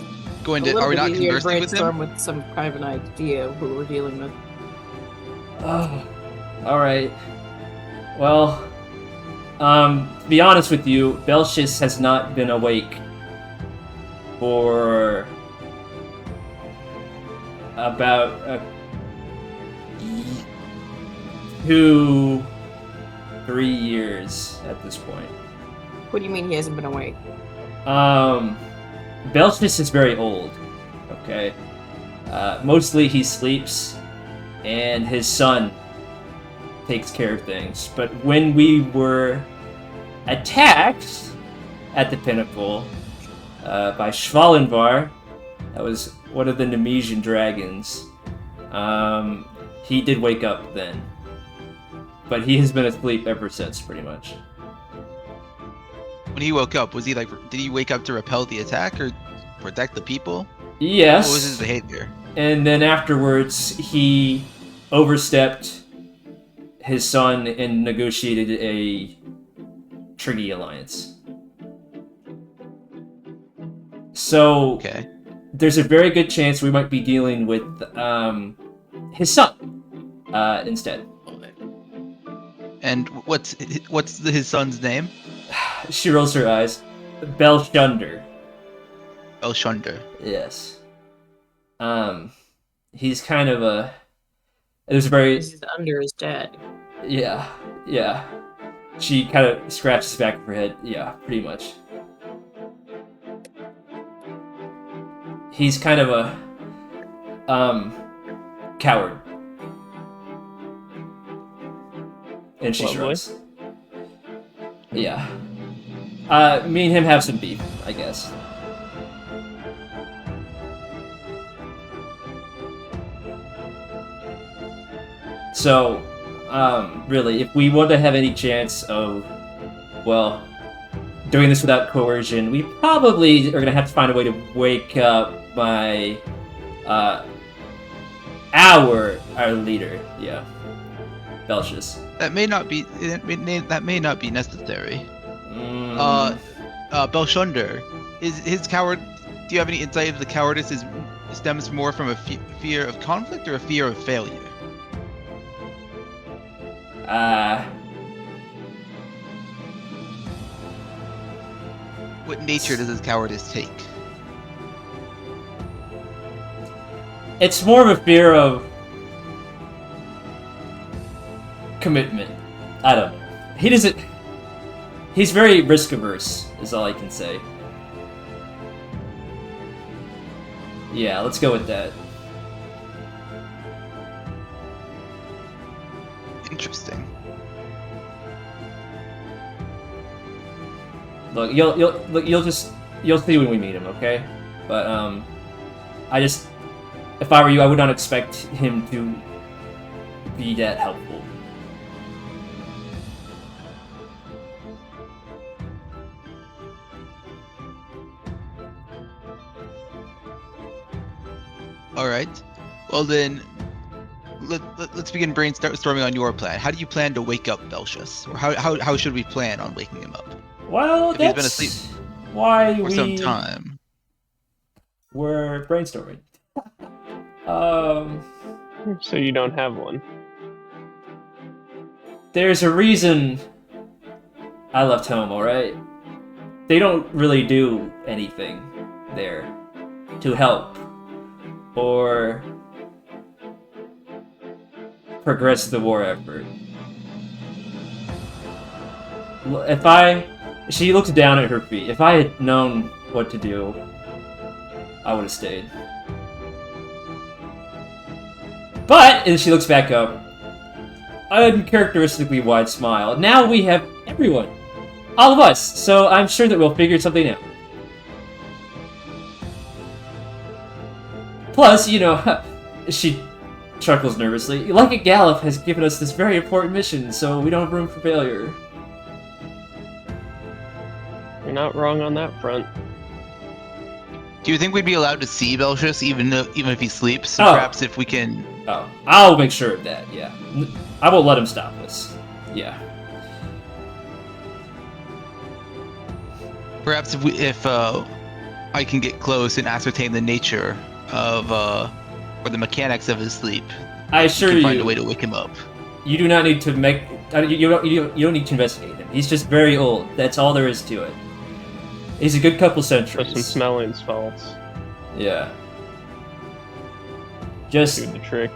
going A to? little Are we bit not easier to conversing with brainstorm them? with some kind of an idea of who we're dealing with. Oh, alright. Well, to be honest with you, Belshus has not been awake for about 2-3 years at this point. What do you mean he hasn't been awake? Belshus is very old, okay? Mostly he sleeps, and his son takes care of things. But when we were attacked at the Pinnacle by Schwalenvar, that was one of the Nemesian dragons, he did wake up then. But he has been asleep ever since, pretty much. When he woke up, was he like? Did he wake up to repel the attack or protect the people? Yes. What was his behavior? And then afterwards, he overstepped his son and negotiated a treaty alliance. So, Okay. there's a very good chance we might be dealing with his son instead. And what's his son's name? She rolls her eyes. Belshunder. Belshunder. Yes. He's kind of a... There's a very... He's under his dad. Yeah. She kind of scratches the back of her head. Yeah, pretty much. He's kind of a... coward. And she Lovely. shrugs. Yeah. Me and him have some beef, I guess. So, really, if we want to have any chance of, well, doing this without coercion, we probably are going to have to find a way to wake up our leader, yeah. Belshus. That may not be. That may not be necessary. Mm. Belshunder, is his coward? Do you have any insight if the cowardice stems more from a fear of conflict or a fear of failure? What nature does his cowardice take? It's more of a fear of commitment. I don't know. He doesn't. He's very risk averse, is all I can say. Yeah, let's go with that. Interesting. Look, you'll see when we meet him, okay? But if I were you, I would not expect him to be that helpful. All right. Well then, let's begin brainstorming on your plan. How do you plan to wake up Belshus, or how should we plan on waking him up? Well, If he's that's been asleep why for some time. we're brainstorming. So you don't have one. There's a reason I left home, alright? They don't really do anything there to help or progress the war effort. She looks down at her feet. If I had known what to do, I would have stayed. But, and she looks back up, uncharacteristically wide smile. Now we have everyone. All of us. So I'm sure that we'll figure something out. Plus, you know, she chuckles nervously. Legate Gallif has given us this very important mission, so we don't have room for failure. You're not wrong on that front. Do you think we'd be allowed to see Belshus even if he sleeps? Oh. Perhaps if we can. Oh, I'll make sure of that, yeah. I won't let him stop us. Yeah. Perhaps if I can get close and ascertain the nature of or the mechanics of his sleep, I assure we you, can find a way to wake him up. you do not need to make. You don't need to investigate him. He's just very old. That's all there is to it. He's a good couple For some centuries. smelling salts. Yeah. Just Do the trick.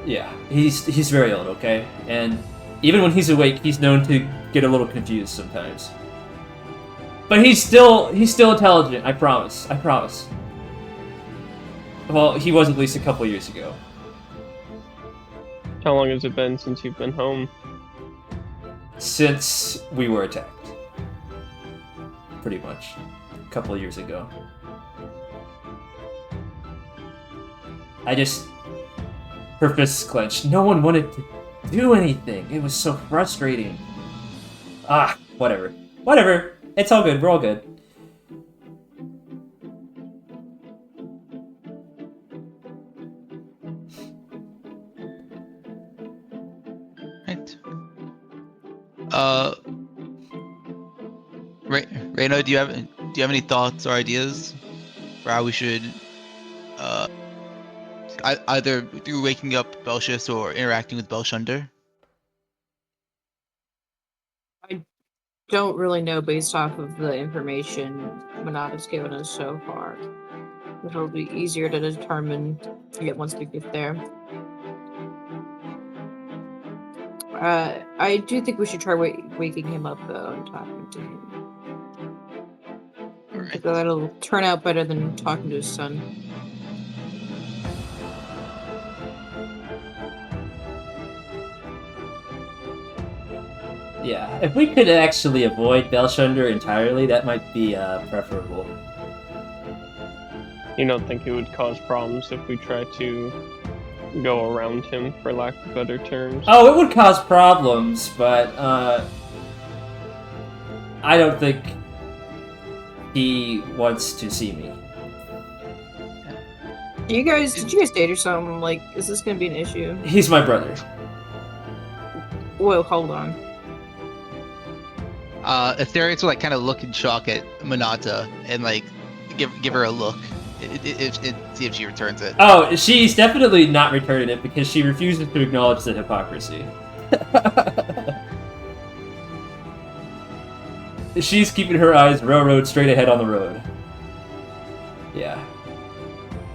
yeah, he's very old, okay? And even when he's awake, he's known to get a little confused sometimes. But he's still intelligent, I promise. I promise. Well, he was at least a couple years ago. How long has it been since you've been home? Since we were attacked. Pretty much. A couple of years ago. Her fists clenched. No one wanted to do anything. It was so frustrating. Ah, whatever. Whatever. It's all good. We're all good. Right. Reigna, do you have any thoughts or ideas for how we should either through waking up Belshus or interacting with Belshunder? Don't really know based off of the information Monata's given us so far. It'll be easier to determine once we get there. I do think we should try waking him up though and talking to him. I think that'll turn out better than talking to his son. Yeah, if we could actually avoid Belshunder entirely, that might be preferable. You don't think it would cause problems if we try to go around him, for lack of better terms? Oh, it would cause problems, but I don't think he wants to see me. Did you guys date or something? Like, is this gonna be an issue? He's my brother. Whoa, hold on. Asterius will like kind of look in shock at Monata and like give her a look, see if she returns it. Oh, she's definitely not returning it because she refuses to acknowledge the hypocrisy. She's keeping her eyes railroad straight ahead on the road. Yeah.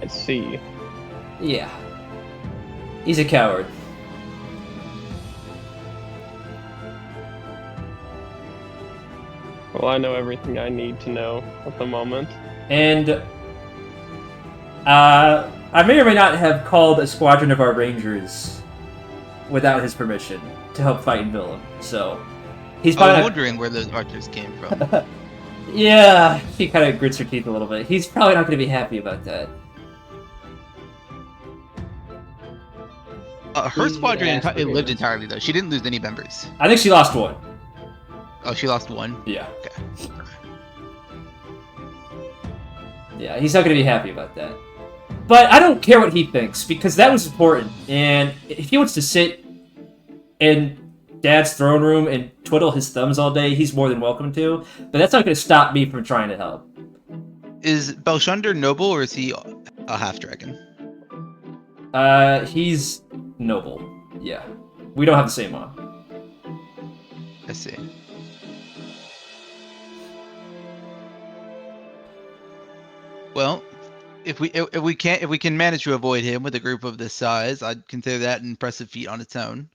I see. Yeah. He's a coward. Well, I know everything I need to know at the moment. And I may or may not have called a squadron of our rangers without his permission to help fight in Willem. So he's I probably was not... wondering where those archers came from. Yeah, she kind of grits her teeth a little bit. He's probably not going to be happy about that. Her squadron Yeah, it lived entirely though. She didn't lose any members. I think she lost one. Oh, she lost one. Yeah. Okay. Yeah, he's not going to be happy about that. But I don't care what he thinks, because that was important. And if he wants to sit in Dad's throne room and twiddle his thumbs all day, he's more than welcome to. But that's not going to stop me from trying to help. Is Belshunder noble or is he a half dragon? He's noble. Yeah. We don't have the same on. I see. Well, if we can manage to avoid him with a group of this size, I'd consider that an impressive feat on its own.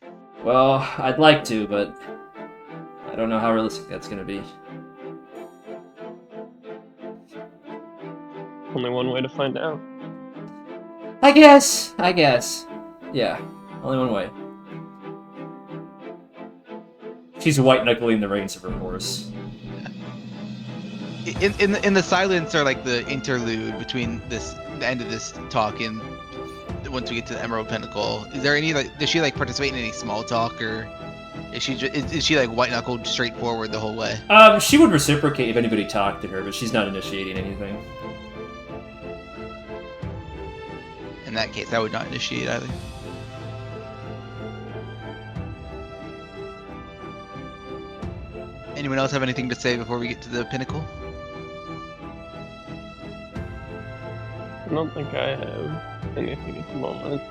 Well, I'd like to, but I don't know how realistic that's going to be. Only one way to find out. I guess. Yeah, only one way. She's white-knuckling the reins of her horse. In the silence or like the interlude between the end of this talk and once we get to the Emerald Pinnacle, is there any like does she like participate in any small talk or is she like white knuckled straightforward the whole way? She would reciprocate if anybody talked to her, but she's not initiating anything. In that case, I would not initiate either. Anyone else have anything to say before we get to the pinnacle? I don't think I have anything at the moment.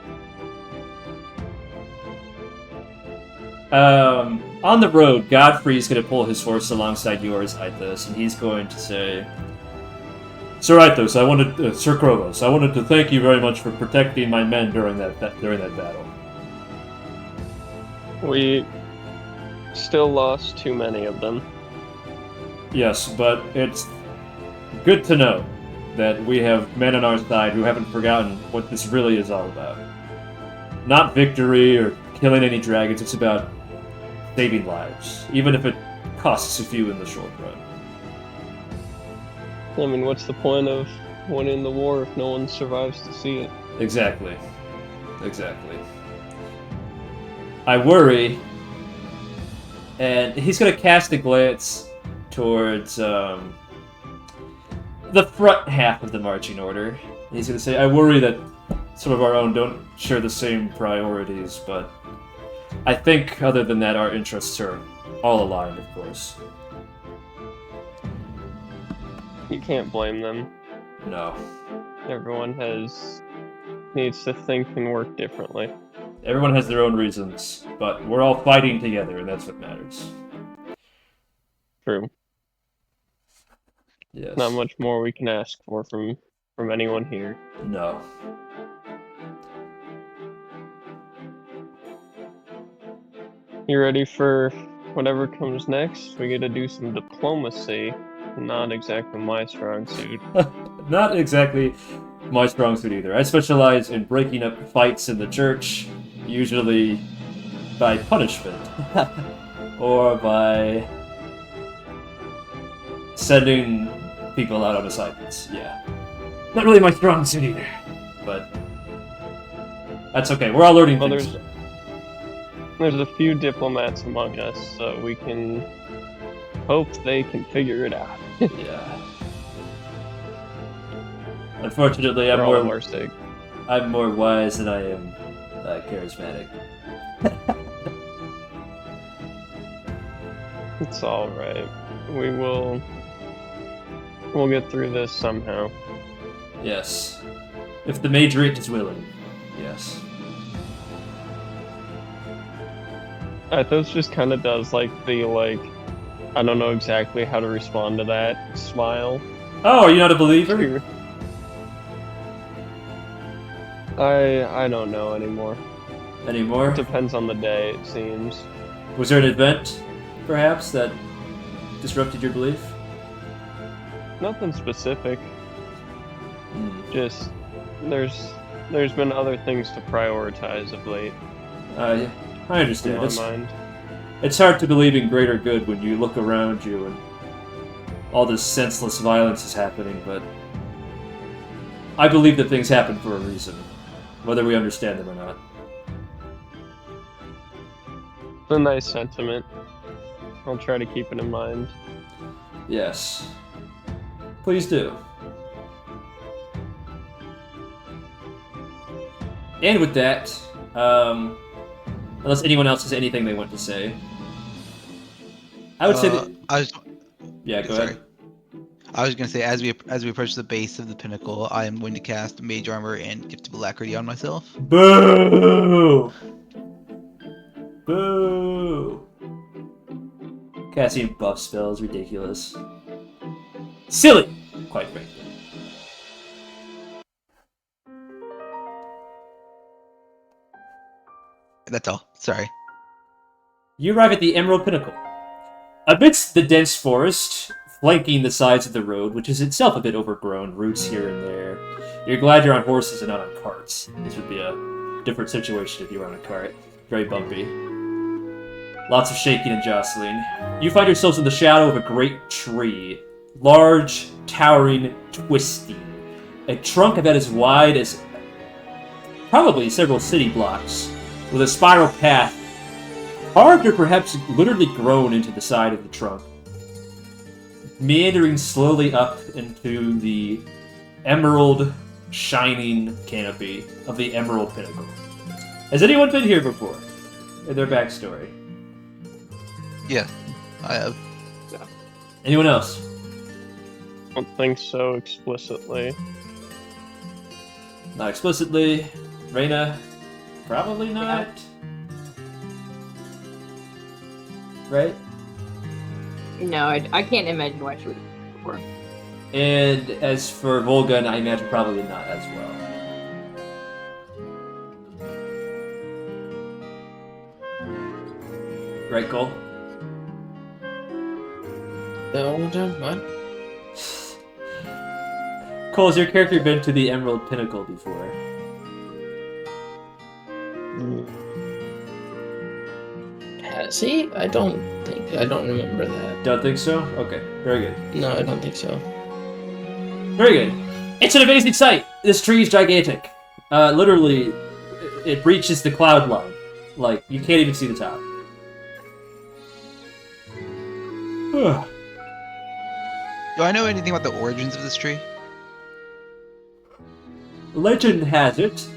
On the road, Godfrey's going to pull his horse alongside yours, Ithos, and he's going to say, Sir Ithos, Sir Krovos, I wanted to thank you very much for protecting my men during that battle. We still lost too many of them. Yes, but it's good to know that we have men on our side who haven't forgotten what this really is all about. Not victory or killing any dragons, it's about saving lives, even if it costs a few in the short run. I mean, what's the point of winning the war if no one survives to see it? Exactly. I worry, and he's going to cast a glance towards the front half of the marching order. He's going to say, I worry that some of our own don't share the same priorities, but I think other than that, our interests are all aligned, of course. You can't blame them. No. Everyone needs to think and work differently. Everyone has their own reasons, but we're all fighting together, and that's what matters. True. Yes. Not much more we can ask for from anyone here. No. You ready for whatever comes next? We get to do some diplomacy. Not exactly my strong suit. Not exactly my strong suit either. I specialize in breaking up fights in the church, usually by punishment. Or by sending people out on assignments, yeah. Not really my strong suit either. But that's okay, we're all learning Well, things. there's a few diplomats among us, so we can hope they can figure it out. Yeah. Unfortunately, For all of our sake. I'm more wise than I am charismatic. It's all right. We'll get through this somehow. Yes. If the Majorate is willing. Yes. Ithos just kind of does like the I don't know exactly how to respond to that smile. Oh, are you not a believer? I don't know anymore. Anymore? It depends on the day, it seems. Was there an event, perhaps, that disrupted your belief? Nothing specific. Hmm. Just there's been other things to prioritize of late. I understand. In my mind. It's hard to believe in greater good when you look around you and all this senseless violence is happening, but I believe that things happen for a reason, whether we understand them or not. It's a nice sentiment. I'll try to keep it in mind. Yes. Please do. And with that, unless anyone else has anything they want to say, I would say that... Yeah, go ahead. I was going to say, as we approach the base of the pinnacle, I am going to cast Mage Armor and Gift of Alacrity on myself. Boo! Boo! Casting buff spells, ridiculous. Silly! Quite frankly. That's all. Sorry. You arrive at the Emerald Pinnacle. Amidst the dense forest, flanking the sides of the road, which is itself a bit overgrown, roots here and there, you're glad you're on horses and not on carts. This would be a different situation if you were on a cart. Very bumpy. Lots of shaking and jostling. You find yourselves in the shadow of a great tree. Large, towering, twisting. A trunk about as wide as probably several city blocks, with a spiral path carved or perhaps literally grown into the side of the trunk, meandering slowly up into the emerald shining canopy of the Emerald Pinnacle. Has anyone been here before? In their backstory? Yeah, I have. Anyone else? I don't think so explicitly. Not explicitly. Reigna? Probably not. Right? No, I can't imagine why she would before. And as for Vulgan, I imagine probably not as well. Right, Cole? What? Cole, has your character been to the Emerald Pinnacle before? Has he? I don't remember that. Don't think so? Okay, very good. No, I don't think so. Very good. It's an amazing sight! This tree is gigantic. Literally, it reaches the cloud line. Like, you can't even see the top. Do I know anything about the origins of this tree? Legend has it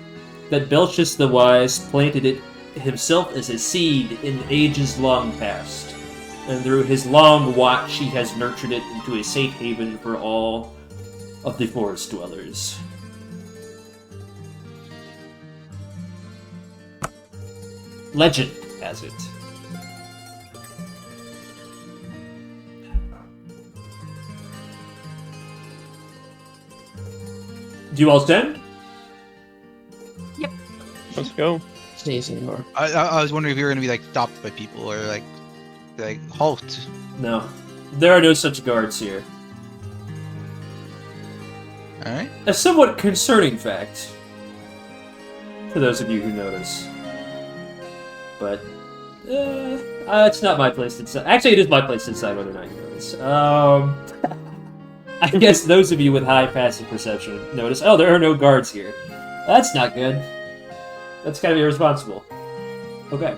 that Belshus the Wise planted it himself as a seed in ages long past, and through his long watch he has nurtured it into a safe haven for all of the forest dwellers. Legend has it. Do you all stand? Let's go. Sneezing more. I was wondering if you were going to be like stopped by people or like halt. No. There are no such guards here. Alright. A somewhat concerning fact, for those of you who notice. But, it's not my place to decide. Actually, it is my place to decide whether or not you notice. I guess those of you with high passive perception notice, oh, there are no guards here. That's not good. That's kind of irresponsible. Okay.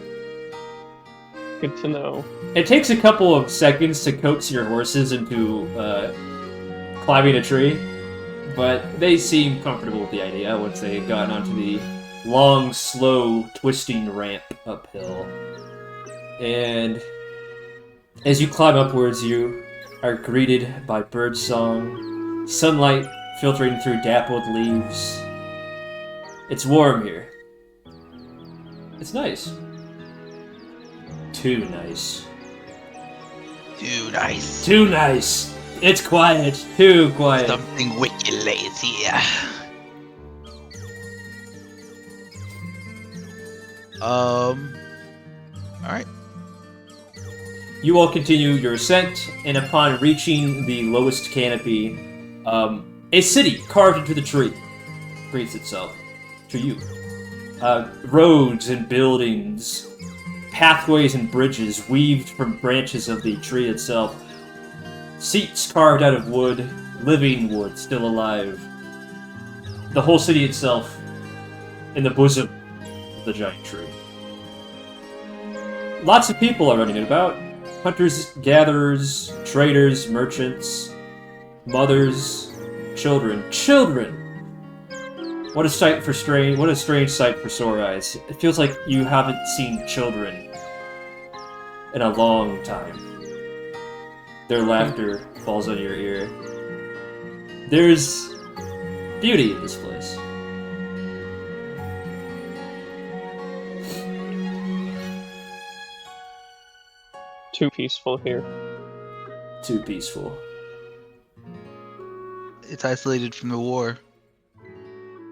Good to know. It takes a couple of seconds to coax your horses into climbing a tree, but they seem comfortable with the idea once they've gotten onto the long, slow, twisting ramp uphill. And As you climb upwards, you are greeted by birdsong, sunlight filtering through dappled leaves. It's warm here. It's nice. Too nice. Too nice. Too nice. It's quiet. Too quiet. Something wicked lazy. Alright. You all continue your ascent, and upon reaching the lowest canopy, a city carved into the tree greets itself to you. Roads and buildings, pathways and bridges weaved from branches of the tree itself. Seats carved out of wood, living wood, still alive. The whole city itself in the bosom of the giant tree. Lots of people are running about. Hunters, gatherers, traders, merchants, mothers, children. Children! What a sight for strange! What a strange sight for sore eyes. It feels like you haven't seen children in a long time. Their laughter falls on your ear. There's beauty in this place. Too peaceful here. Too peaceful. It's isolated from the war.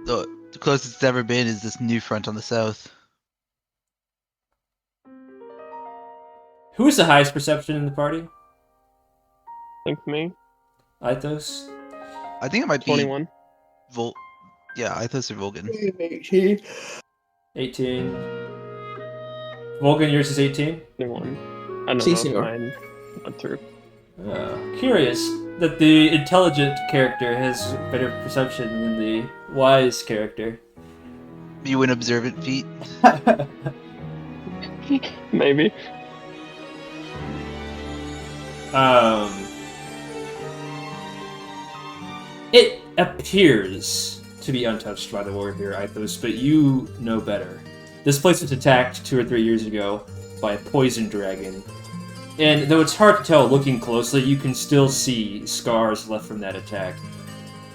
The closest it's ever been is this new front on the south. Who is the highest perception in the party? Think me. Ithos? I think it might be 21. Yeah, Ithos or Vulgan. 18. 18. Vulgan, yours is 18? 21. I don't Si, know if senor. mine went through. Curious that the intelligent character has better perception than the wise character. You win observant feat. Maybe. It appears to be untouched by the war here, Ithos, but you know better. This place was attacked 2 or 3 years ago by a poison dragon. And though it's hard to tell looking closely, you can still see scars left from that attack.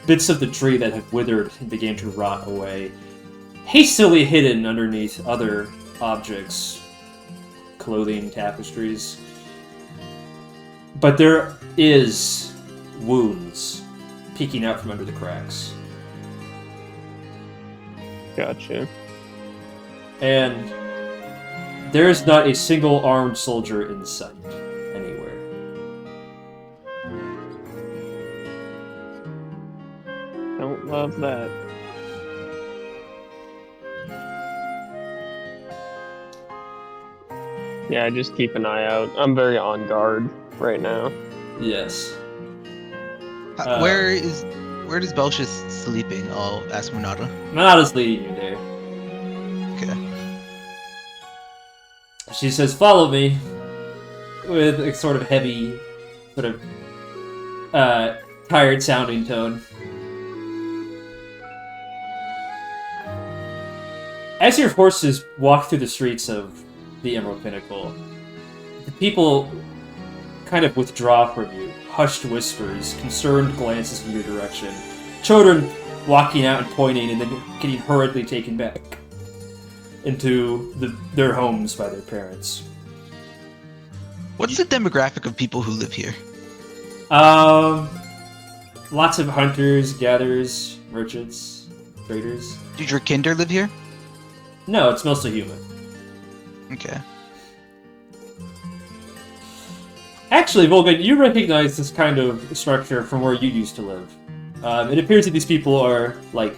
Bits of the tree that have withered and began to rot away. Hastily hidden underneath other objects. Clothing, tapestries. But there is wounds peeking out from under the cracks. Gotcha. And there is not a single armed soldier in sight anywhere. Don't love that. Yeah, just keep an eye out. I'm very on guard right now. Yes. Where does Belshus sleeping? I'll ask Monata. Monata's leading you there. Okay. She says, "Follow me," with a sort of heavy, sort of tired-sounding tone. As your horses walk through the streets of the Emerald Pinnacle, the people kind of withdraw from you. Hushed whispers, concerned glances in your direction. Children walking out and pointing and then getting hurriedly taken back into their homes by their parents. What's the demographic of people who live here? Lots of hunters, gatherers, merchants, traders. Do Drakinder live here? No, it's mostly human. Okay. Actually, Vulgan, you recognize this kind of structure from where you used to live. It appears that these people are, like,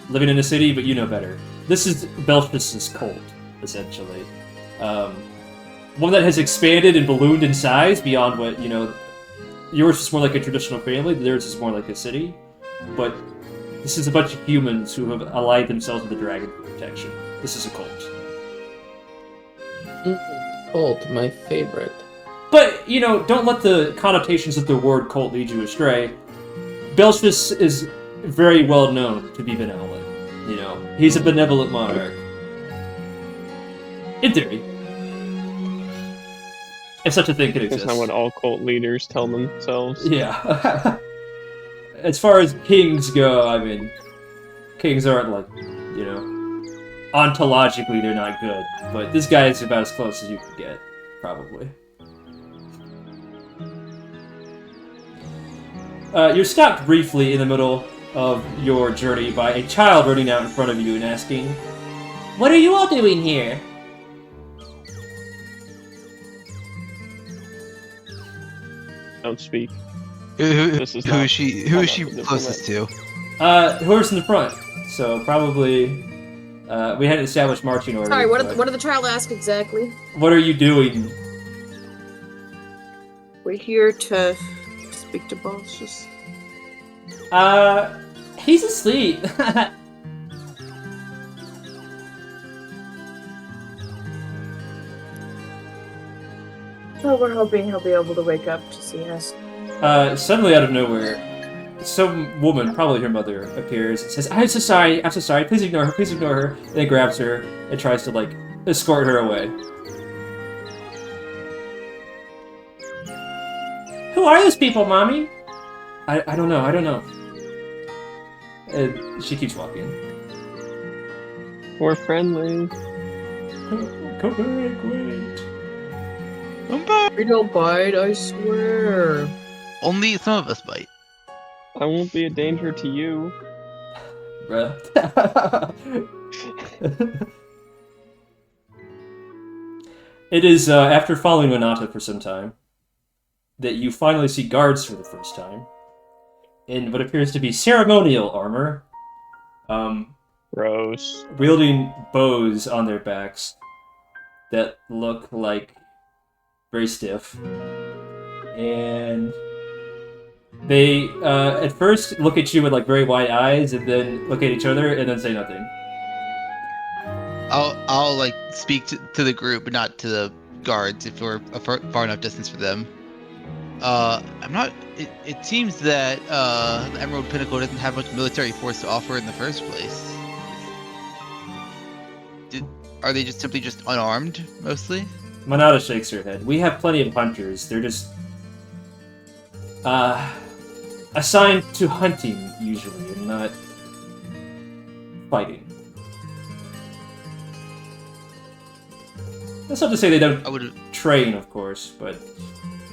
living in a city, but you know better. This is Belshus' cult, essentially. One that has expanded and ballooned in size beyond what, you know... Yours is more like a traditional family, theirs is more like a city. But this is a bunch of humans who have allied themselves with the dragon for protection. This is a cult. Cult, my favorite. But, you know, don't let the connotations of the word cult lead you astray. Belshus is very well known to be benevolent. You know, he's a benevolent monarch. In theory. If such a thing could exist. That's not what all cult leaders tell themselves. Yeah. As far as kings go, I mean, kings aren't like, ontologically they're not good. But this guy is about as close as you can get, probably. You're stopped briefly in the middle of your journey by a child running out in front of you and asking, "What are you all doing here?" Don't speak. Who This is not- is she closest to? Whoever's in the front. So probably, we hadn't established marching order. Sorry, what but did the child ask exactly? what are you doing? We're here to speak to Belshus. He's asleep. So we're hoping he'll be able to wake up to see us. Suddenly out of nowhere, some woman, probably her mother, appears and says, I'm so sorry, please ignore her, and then grabs her and tries to, like, escort her away. Who are those people, Mommy? I don't know. And she keeps walking. We're friendly. Come back, wait. We don't bite, I swear. Only some of us bite. I won't be a danger to you. Bruh. It is after following Monata for some time that you finally see guards for the first time in what appears to be ceremonial armor, Gross. wielding bows on their backs that look like very stiff, and they at first look at you with like very wide eyes, and then look at each other, and then say nothing. I'll like speak to the group, but not to the guards if we're a far enough distance for them. I'm not. It seems that the Emerald Pinnacle doesn't have much military force to offer in the first place. Are they just simply unarmed mostly? Monata shakes her head. We have plenty of hunters. They're just assigned to hunting usually, and not fighting. That's not to say they don't train, of course, but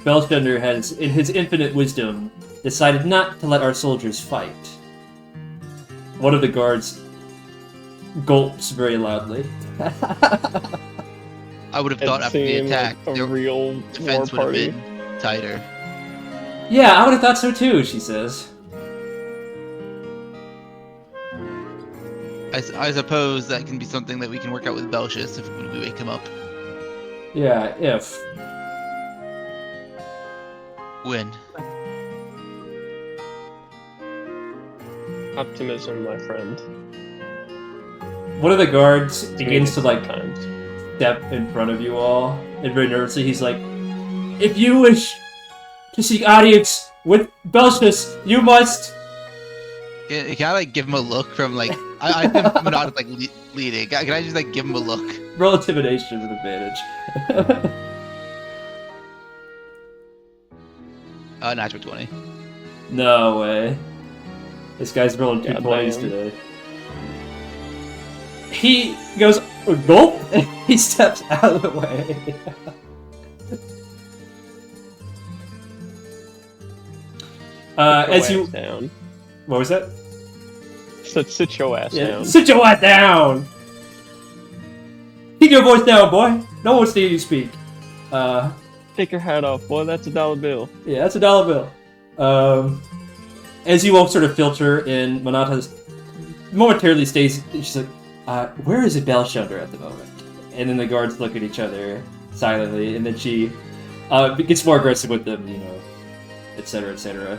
Belshunder has, in his infinite wisdom, decided not to let our soldiers fight. One of the guards gulps very loudly. I would have thought after the attack, like a their real defense war would have party. been tighter. Yeah, I would have thought so too, she says. I suppose that can be something that we can work out with Belshus if we wake him up. Yeah, if. When? Optimism, my friend. One of the guards begins to, like, times. step in front of you all, and very nervously he's like, if you wish to seek audience with Belshus, you must... Can I, like, give him a look from, like... I think Monata's, like, leading. Can I just, like, give him a look? Roll intimidation with advantage. Natural 20. No way. This guy's rolling 2 God 20s damn. today. He goes, gulp, and he steps out of the way. As you... down. What was that? Sit your ass down. Sit your ass down! Keep your voice down, boy! No one wants to hear you speak. Take your hat off, boy. That's $1 bill. Yeah, that's $1 bill. As you all sort of filter in, Monata momentarily stays. She's like, "Where is it Belshunder at the moment?" And then the guards look at each other silently, and then she gets more aggressive with them, etc., etc.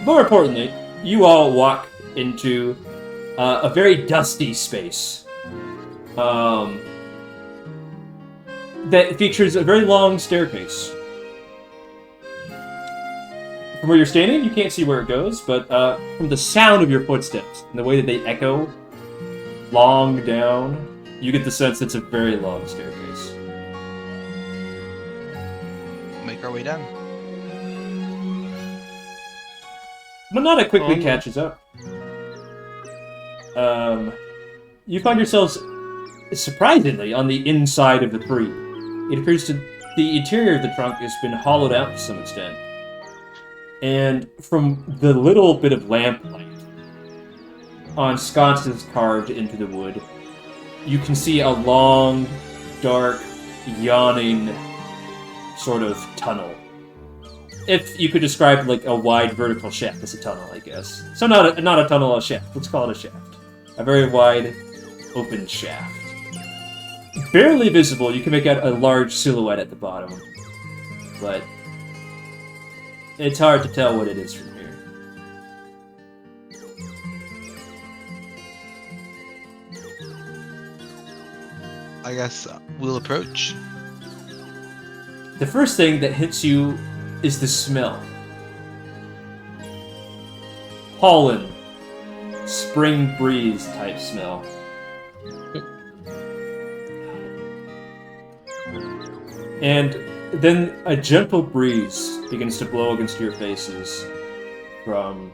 More importantly, you all walk into a very dusty space. That features a very long staircase. From where you're standing, you can't see where it goes, but from the sound of your footsteps and the way that they echo long down, you get the sense it's a very long staircase. make our way down. Monata quickly catches up. You find yourselves surprisingly on the inside of the tree. It appears the interior of the trunk has been hollowed out to some extent. And from the little bit of lamplight on sconces carved into the wood, you can see a long, dark, yawning sort of tunnel. If you could describe like a wide vertical shaft as a tunnel, I guess. So not a tunnel, a shaft. Let's call it a shaft. A very wide, open shaft. Barely visible, you can make out a large silhouette at the bottom. But it's hard to tell what it is from here. I guess we'll approach. The first thing that hits you is the smell. Pollen. Spring breeze type smell. And then a gentle breeze begins to blow against your faces from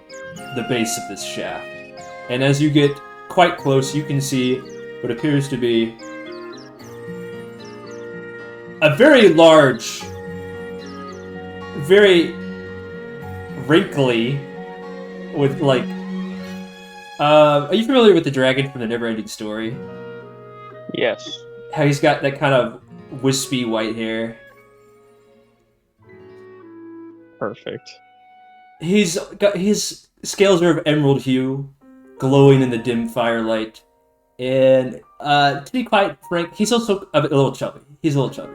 the base of this shaft. And as you get quite close, you can see what appears to be a very large, very wrinkly, with like... are you familiar with the dragon from the Neverending Story? Yes. How he's got that kind of wispy white hair. Perfect. He's got his scales are of emerald hue, glowing in the dim firelight. And to be quite frank, he's also a little chubby. He's a little chubby.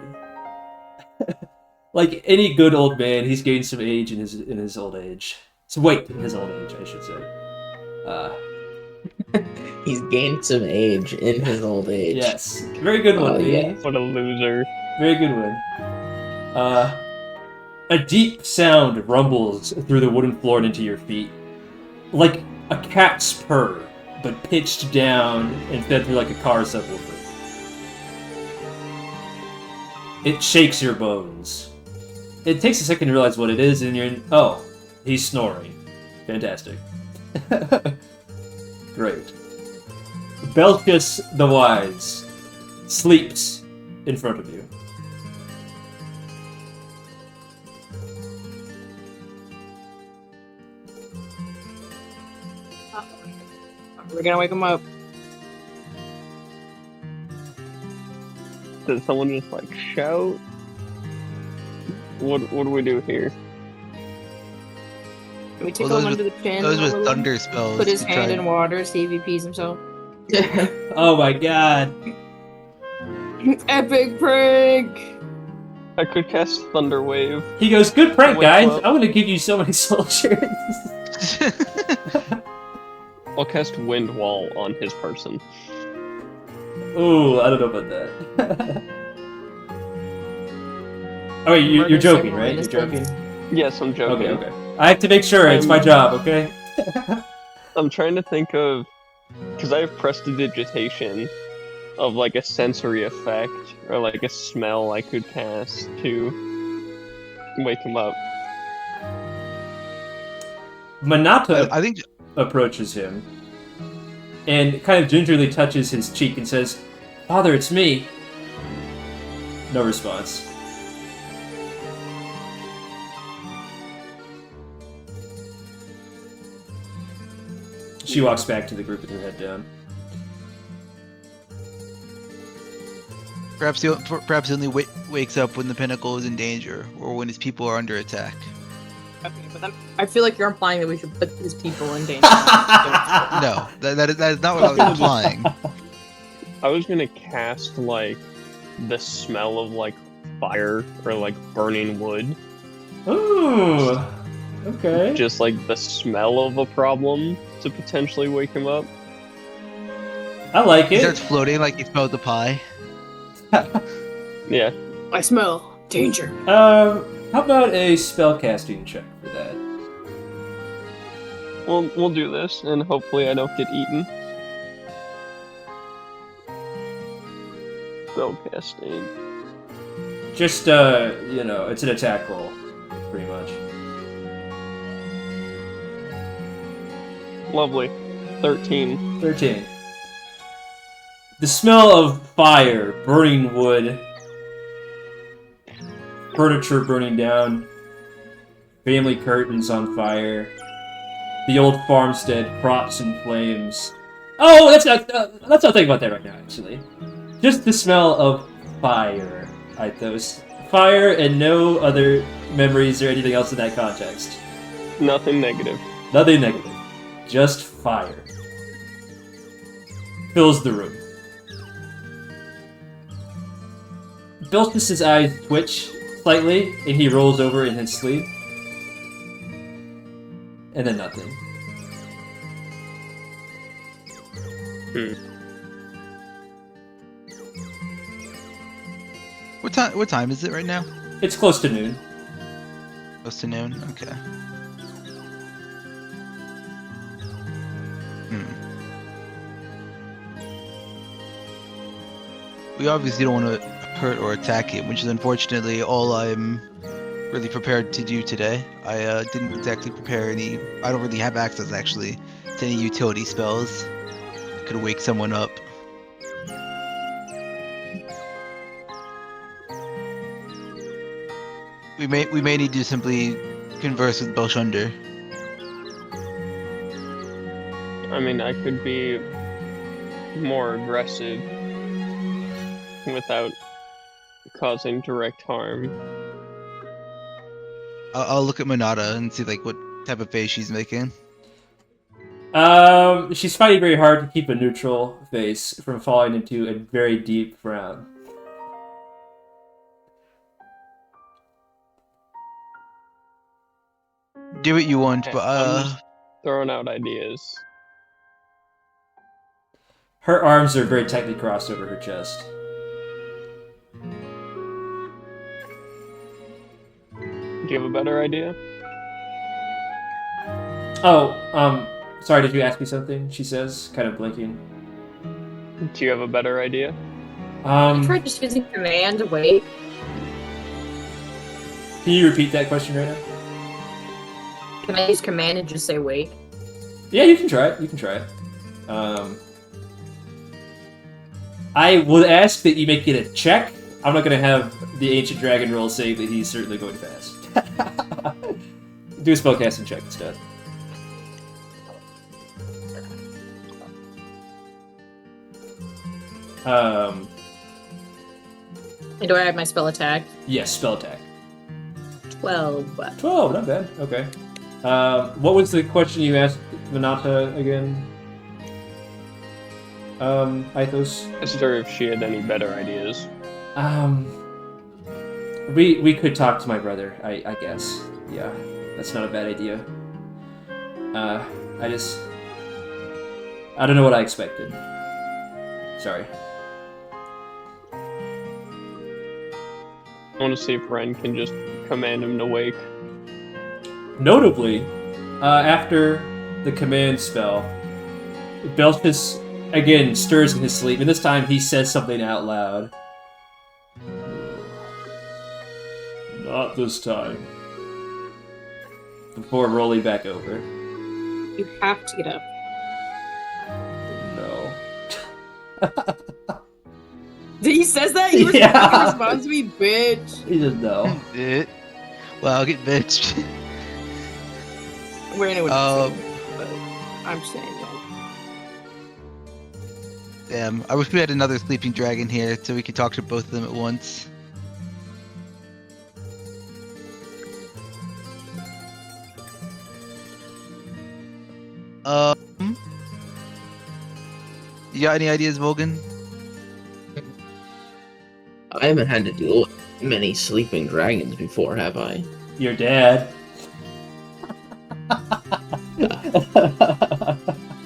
Like any good old man, he's gained some age in his old age. Some weight in his old age, I should say. He's gained some age in his old age. Yes, very good one. Yeah. What a loser. Very good one. A deep sound rumbles through the wooden floor and into your feet, like a cat's purr, but pitched down and fed through like a car subwoofer. It shakes your bones. It takes a second to realize what it is, and you're in... Oh, he's snoring. Fantastic. Great. Belshus the Wise sleeps in front of you. We're gonna wake him up. Did someone just like shout? What do we do here? Can we tickle Well, him under the chin? Those a with little? thunder spells. Put his to hand try- in water, see if he pees himself. Oh my god. Epic prank! I could cast Thunder Wave. He goes, good prank, Wake guys. up. I'm gonna give you so many soldiers. I'll cast Wind Wall on his person. Ooh, I don't know about that. Oh, wait, you're joking, right? You're joking? Yes, I'm joking. Okay. I have to make sure it's my job, okay? I'm trying to think of... Because I have prestidigitation of like a sensory effect or like a smell I could cast to wake him up. Monata I think approaches him and kind of gingerly touches his cheek and says, "Father, it's me." No response. She walks back to the group with her head down. perhaps he only wakes up when the Pinnacle is in danger or when his people are under attack. Okay, but then I feel like you're implying that we should put his people in danger. No, that is not what I was implying. I was gonna cast like the smell of like fire or like burning wood. Ooh, okay. Just like the smell of a problem to potentially wake him up. I like He it. starts floating like he smelled the pie. Yeah. I smell danger. How about a spellcasting check for that? We'll do this and hopefully I don't get eaten. Spellcasting. Just, you know, it's an attack roll, pretty much. Lovely. 13. 13. The smell of fire, burning wood, furniture burning down, family curtains on fire, the old farmstead, crops in flames. Oh, let's not think about that right now, actually. Just the smell of fire, Ithos. Fire and no other memories or anything else in that context. Nothing negative. Nothing negative. Just fire. Fills the room. Belshus' eyes twitch slightly, and he rolls over in his sleep. And then nothing. What time is it right now? It's close to noon. Close to noon? Okay. We obviously don't want to hurt or attack him, which is unfortunately all I'm really prepared to do today. I didn't exactly prepare any... I don't really have access, actually, to any utility spells that could wake someone up. We may need to simply converse with Belshunder. I mean, I could be more aggressive without causing direct harm. I'll look at Monata and see like what type of face she's making. She's fighting very hard to keep a neutral face from falling into a very deep frown. Do what you want, but I'm just throwing out ideas. Her arms are very tightly crossed over her chest. Do you have a better idea? Oh, sorry, did you ask me something? She says, kind of blinking. Do you have a better idea? I tried just using command to wait. Can you repeat that question right now? Can I use command and just say wait? Yeah, you can try it. You can try it. I will ask that you make it a check. I'm not going to have the Ancient Dragon roll say that he's certainly going fast. Do a spellcasting check instead. And do I have my spell attack? Yes, spell attack. 12. 12, not bad. Okay. What was the question you asked Monata again? Ithos? I asked her if she had any better ideas. We could talk to my brother, I guess. Yeah, that's not a bad idea. I don't know what I expected. Sorry. I want to see if Ren can just command him to wake. Notably, after the command spell, Belshus again stirs in his sleep, and this time he says something out loud. Not this time. Before rolling back over. You have to get up. No. He says that? He responds to me, bitch. He just no. Well, I'll get bitched. We're in it with but I'm saying no. Damn, I wish we had another sleeping dragon here so we could talk to both of them at once. You got any ideas, Vulgan? I haven't had to deal with many sleeping dragons before, have I? Your dad.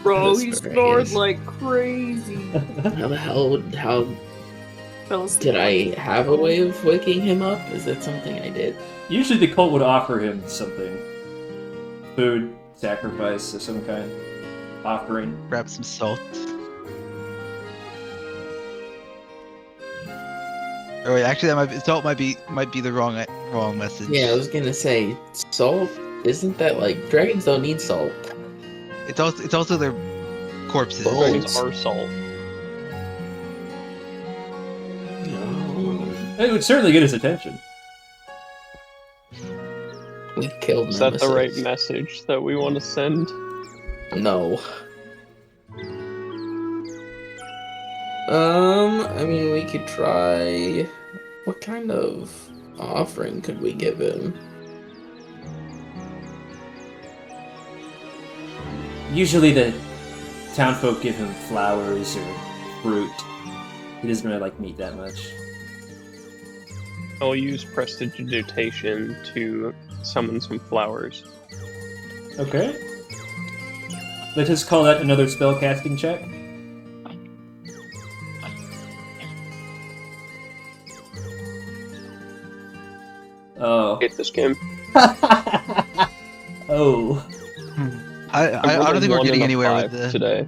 Bro, This he very snored is. like crazy. How the hell? How Fell asleep. did I have a way of waking him up? Is that something I did? Usually the cult would offer him something. Food, sacrifice of some kind. Offering. Grab some salt. Or wait, actually, salt might be the wrong message. Yeah, I was gonna say salt. Isn't that like dragons don't need salt? It's also their corpses. Oh. Dragons are salt. No. It would certainly get his attention. We killed Is that Nemesis. the right message that we want to send? No. I mean, we could try. What kind of offering could we give him? Usually the townfolk give him flowers or fruit. He doesn't really like meat that much. I'll use prestidigitation to summon some flowers. Okay. Let's just call that another spellcasting check. Oh. Hate this game. Oh. I don't think we're getting anywhere with the. today.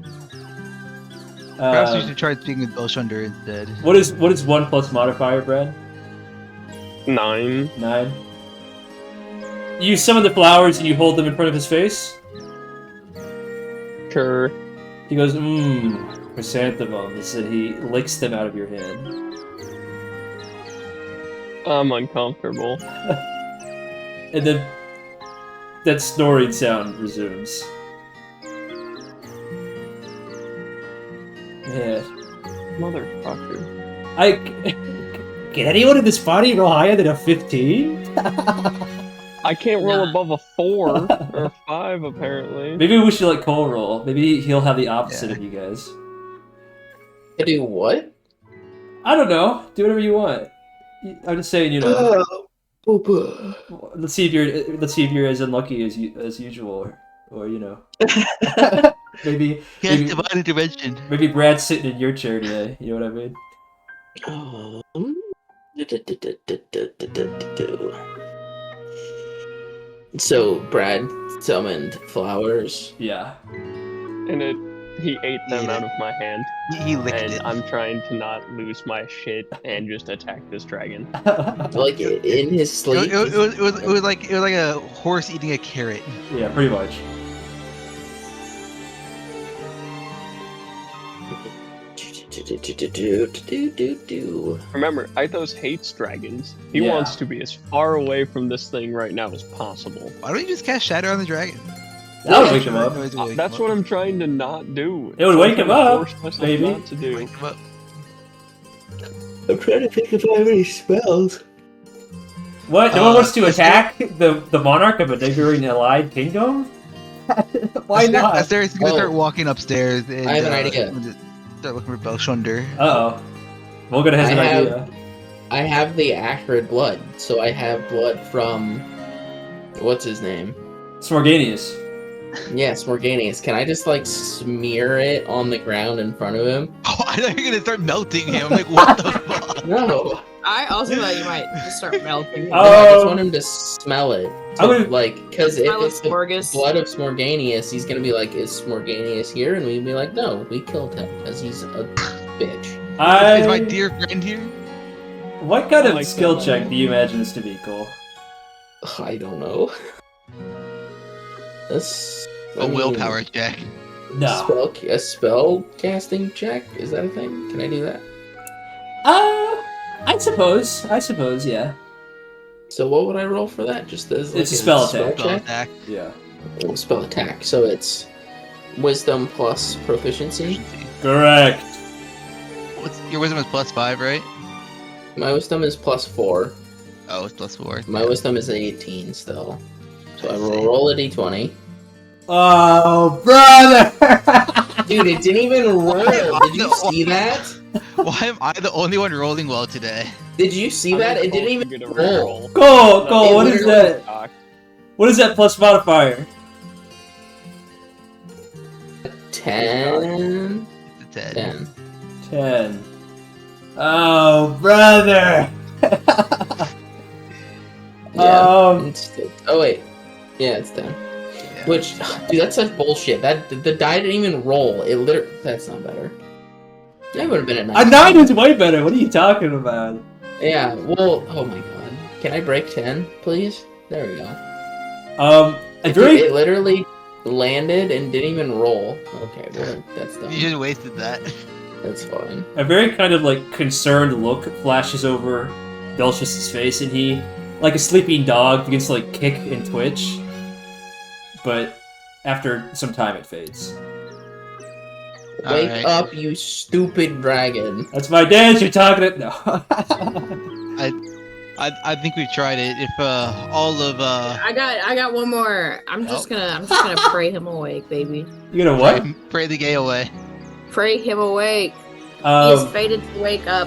Perhaps we should try speaking with Belshunder instead. What is 1 plus modifier, Brad? 9. 9. You summon the flowers and you hold them in front of his face. Sure. He goes, chrysanthemums, and he licks them out of your hand. I'm uncomfortable. And then that snoring sound resumes. Yeah. Motherfucker. Can anyone in this party roll higher than a 15? I can't roll Nah. above a 4 or a 5, apparently. Maybe we should let Cole roll. Maybe he'll have the opposite of you guys. To do what? I don't know. Do whatever you want. I'm just saying, you know. Poopa. Let's see if you're as unlucky as usual, or you know. maybe He has maybe, divine intervention. maybe Brad's sitting in your chair today. You know what I mean? So Brad summoned flowers. Yeah. And he ate them Yeah. out of my hand. He licked And it. I'm trying to not lose my shit and just attack this dragon. Like in his sleep. It was like a horse eating a carrot. Yeah, pretty much. Remember, Ithos hates dragons. He Yeah. wants to be as far away from this thing right now as possible. Why don't you just cast Shadow on the dragon? That would wake him up. That's what I'm trying to not do. It would wake him up, Force myself maybe. not to do. Wake him up. I'm trying to think if I have any spells. What? No one wants to attack the monarch of a neighboring allied kingdom? Why not? Asterius is gonna Oh. start walking upstairs. And, I have an idea. Start looking for Belshunder. Uh-oh. Vulgan has an I have- idea. I have the acrid blood, so I have blood from what's his name? Smorganeous. Yeah, Smorganeous. Can I just like smear it on the ground in front of him? Oh, I thought you were gonna start melting him. I'm like, what the fuck? No. I also thought you might just start melting. No, I just Oh. want him to smell it. I would- Because if Smell of it's the Smorgas. blood of Smorganeous, he's gonna be like, "Is Smorganeous here?" And we'd be like, "No, we killed him because he's a bitch." Is my dear friend here? What kind I of like skill that. check do you imagine this to be, Cole? I don't know. That's A willpower check. No. A spell casting check? Is that a thing? Can I do that? I suppose, yeah. So what would I roll for that? Just as It's a spell attack. Spell attack. Yeah. Spell attack. So it's wisdom plus proficiency. Correct. Your wisdom is +5, right? My wisdom is plus 4. Oh, it's +4. My wisdom is 18 still. So I I will see. roll a d20. Oh, brother! Dude, it didn't even roll. Did you see that? Why am I the only one rolling well today? Did you see that? It didn't even roll. Cole, It what is literally- that? What is that plus modifier? 10. It's a 10. 10. 10. Oh, brother! Yeah. Oh wait. Yeah, it's 10. Yeah. Which, dude, that's such bullshit. That the die didn't even roll. It literally. That's not better. That would have been a 9. A 9 is way better. What are you talking about? Yeah, well, oh my god. Can I break 10, please? There we go. It literally landed and didn't even roll. Okay, well, that's done. You just wasted that. That's fine. A very kind of like concerned look flashes over Belshus' face, and he, like a sleeping dog, begins to like kick and twitch. But after some time, it fades. Wake Alright. up, you stupid dragon. That's my dance. You're talking it. No. I think we've tried it. If all of I got one more. I'm just gonna pray him awake, baby. You gonna what? pray the gay away. Pray him awake. He is fated to wake up.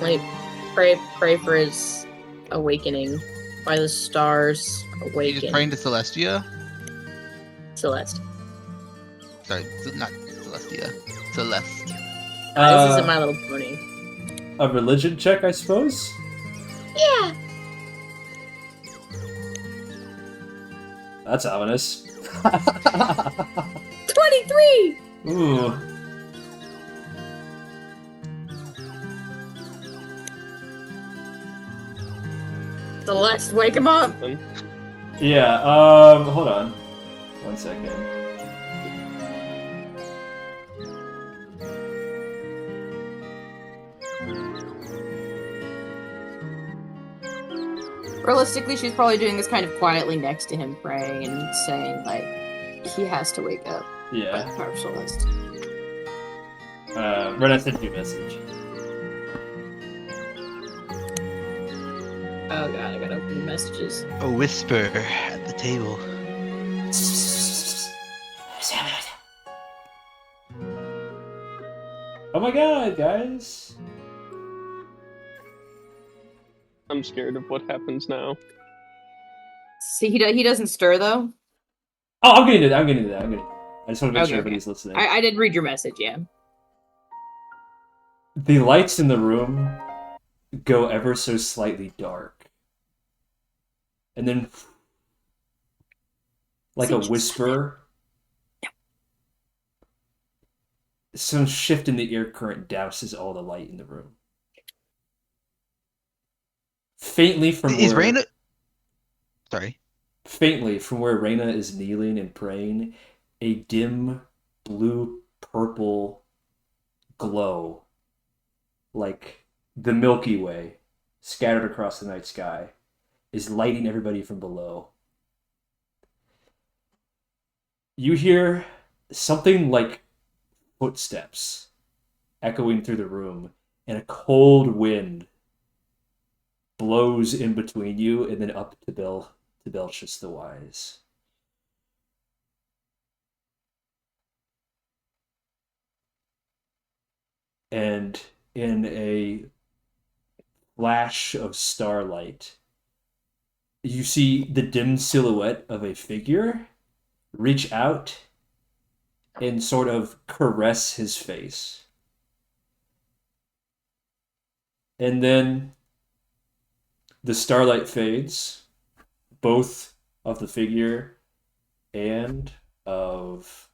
Like, pray for his awakening by the stars. You just Awaken. praying to Celestia? Celeste. Sorry, not Celestia. Celeste. This is My Little Pony. A religion check, I suppose? Yeah. That's ominous. 23. Ooh. Celeste, wake him up. Yeah, hold on. 1 second. Realistically, she's probably doing this kind of quietly next to him, praying and saying, like, he has to wake up. Yeah. But power Celeste. Ren, I sent you a message. Oh god, I gotta open the messages. A whisper at the table. Oh my god, guys! I'm scared of what happens now. See, he doesn't stir, though. Oh, I'm getting to that. I just want to make Okay, sure everybody's listening. I did read your message, yeah. The lights in the room go ever so slightly dark. And then, like a whisper, some shift in the air current douses all the light in the room. Faintly from Is where... Reigna... Sorry. Faintly from where Reigna is kneeling and praying, a dim blue-purple glow, like the Milky Way, scattered across the night sky, is lighting everybody from below. You hear something like footsteps echoing through the room, and a cold wind blows in between you and then up to Belshus the Wise. And in a flash of starlight, you see the dim silhouette of a figure reach out and sort of caress his face. And then the starlight fades, both of the figure and of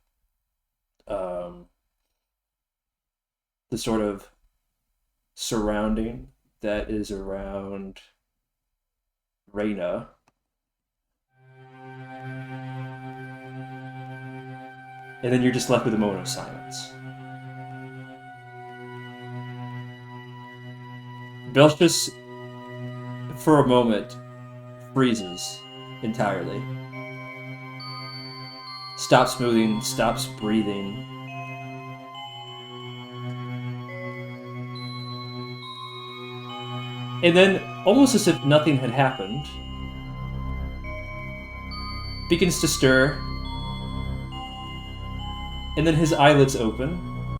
the sort of surrounding that is around Reigna. And then you're just left with a moment of silence. Belshus, for a moment, freezes entirely. Stops moving, stops breathing. And then, almost as if nothing had happened, begins to stir, and then his eyelids open,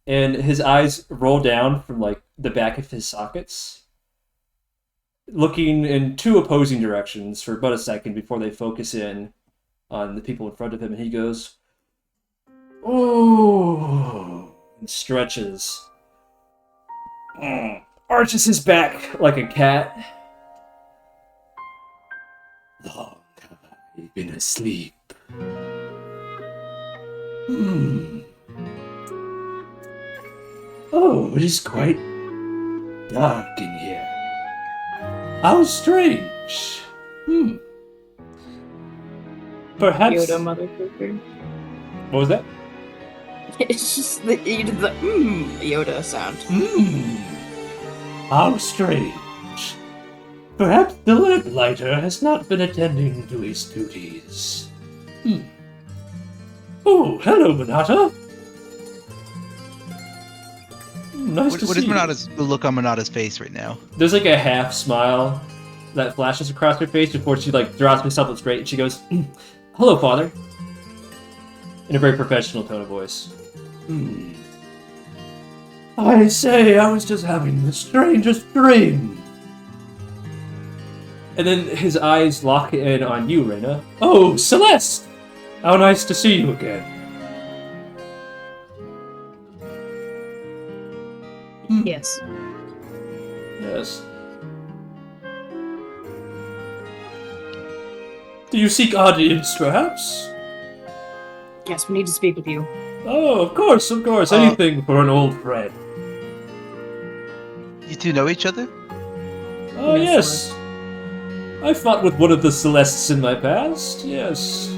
and his eyes roll down from like the back of his sockets, looking in two opposing directions for about a second before they focus in on the people in front of him, and he goes, "Oh," and stretches. Arches his back like a cat. Long have I been asleep. Oh, Oh, it is quite dark in here. How strange. Perhaps... Yoda motherfucker. What was that? It's just the you did the Yoda sound. How strange. Perhaps the lamplighter has not been attending to his duties. Oh, hello, Monata. Nice to What see is you. the look on Monata's face right now? There's like a half smile that flashes across her face before she like draws herself up straight and she goes, "Hello, Father," in a very professional tone of voice. I say, I was just having the strangest dream. And then his eyes lock in on you, Reina. Oh, Celeste! How nice to see you again. Yes. Yes. Do you seek audience, perhaps? Yes, we need to speak with you. Oh, of course. Anything for an old friend. You two know each other? Oh, yes. I fought with one of the Celestes in my past, yes.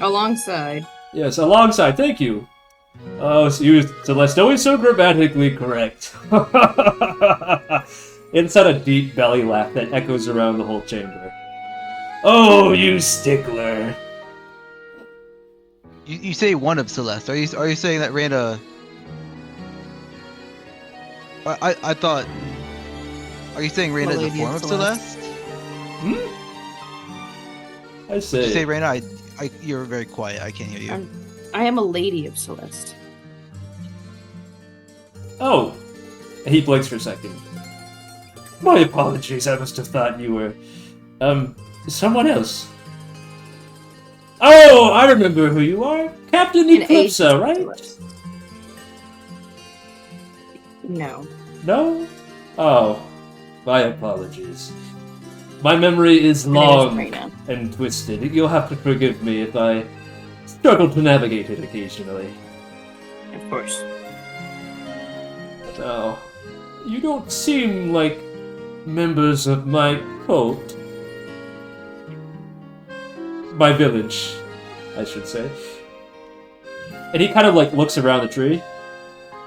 Alongside. Yes, alongside, thank you. Oh, so you, Celeste, always so grammatically correct. Inside a deep belly laugh that echoes around the whole chamber. Oh, you stickler. You say one of Celeste. Are you saying that Reina? I thought. Are you saying Reina is a form of Celeste? I say. Did you say Reina? You're very quiet. I can't hear you. I am a lady of Celeste. Oh, he blinks for a second. My apologies. I must have thought you were, someone else. Oh, I remember who you are. Captain Eclipsa, right? Celeste. No. No? Oh, my apologies. My memory is My name is long Reina. and twisted. You'll have to forgive me if I struggle to navigate it occasionally. Of course. Now, you don't seem like members of my cult. My village, I should say. And he kind of like looks around the tree.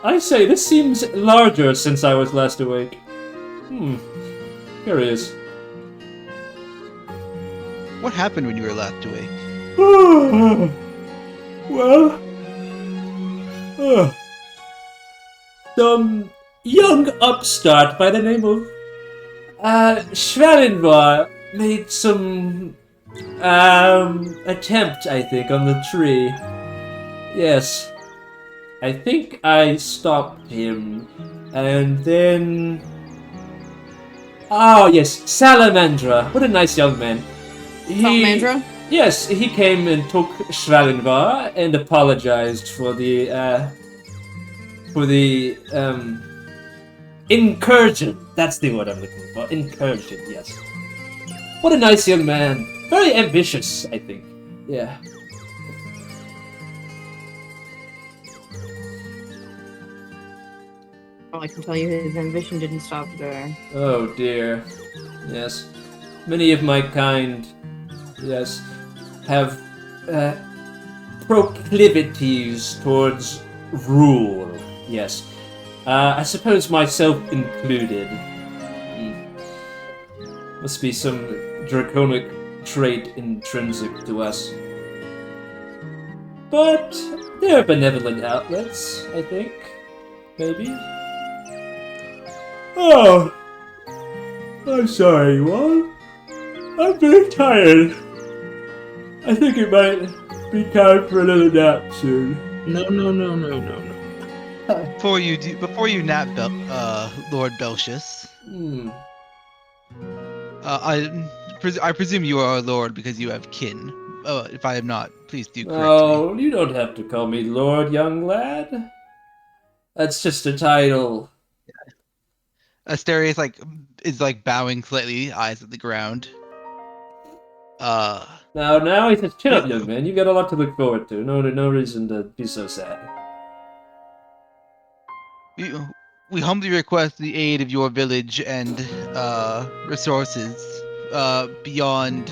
I say, this seems larger since I was last awake. Here he is. What happened when you were last awake? Well, some young upstart by the name of Schwalenvar made some attempt, I think, on the tree. Yes. I think I stopped him, and then... Oh, yes, Salamandra. What a nice young man. Salamandra? Yes, he came and took Schwalenvar and apologized for the incursion. That's the word I'm looking for. Incursion, yes. What a nice young man. Very ambitious, I think. Yeah. Well, I can tell you his ambition didn't stop there. Oh dear. Yes. Many of my kind, yes, have proclivities towards rule. Yes. I suppose myself included. Must be some draconic trait intrinsic to us. But there are benevolent outlets, I think. Maybe. Oh, I'm sorry, you all. I'm very tired. I think it might be time for a little nap soon. No. Before you nap, Lord Belshus. I presume you are a lord because you have kin. If I am not, please do correct me. Oh, you don't have to call me Lord, young lad. That's just a title. Asterius is bowing slightly, eyes at the ground. Now he says, chin up, young man. You got a lot to look forward to. No reason to be so sad. We humbly request the aid of your village and resources beyond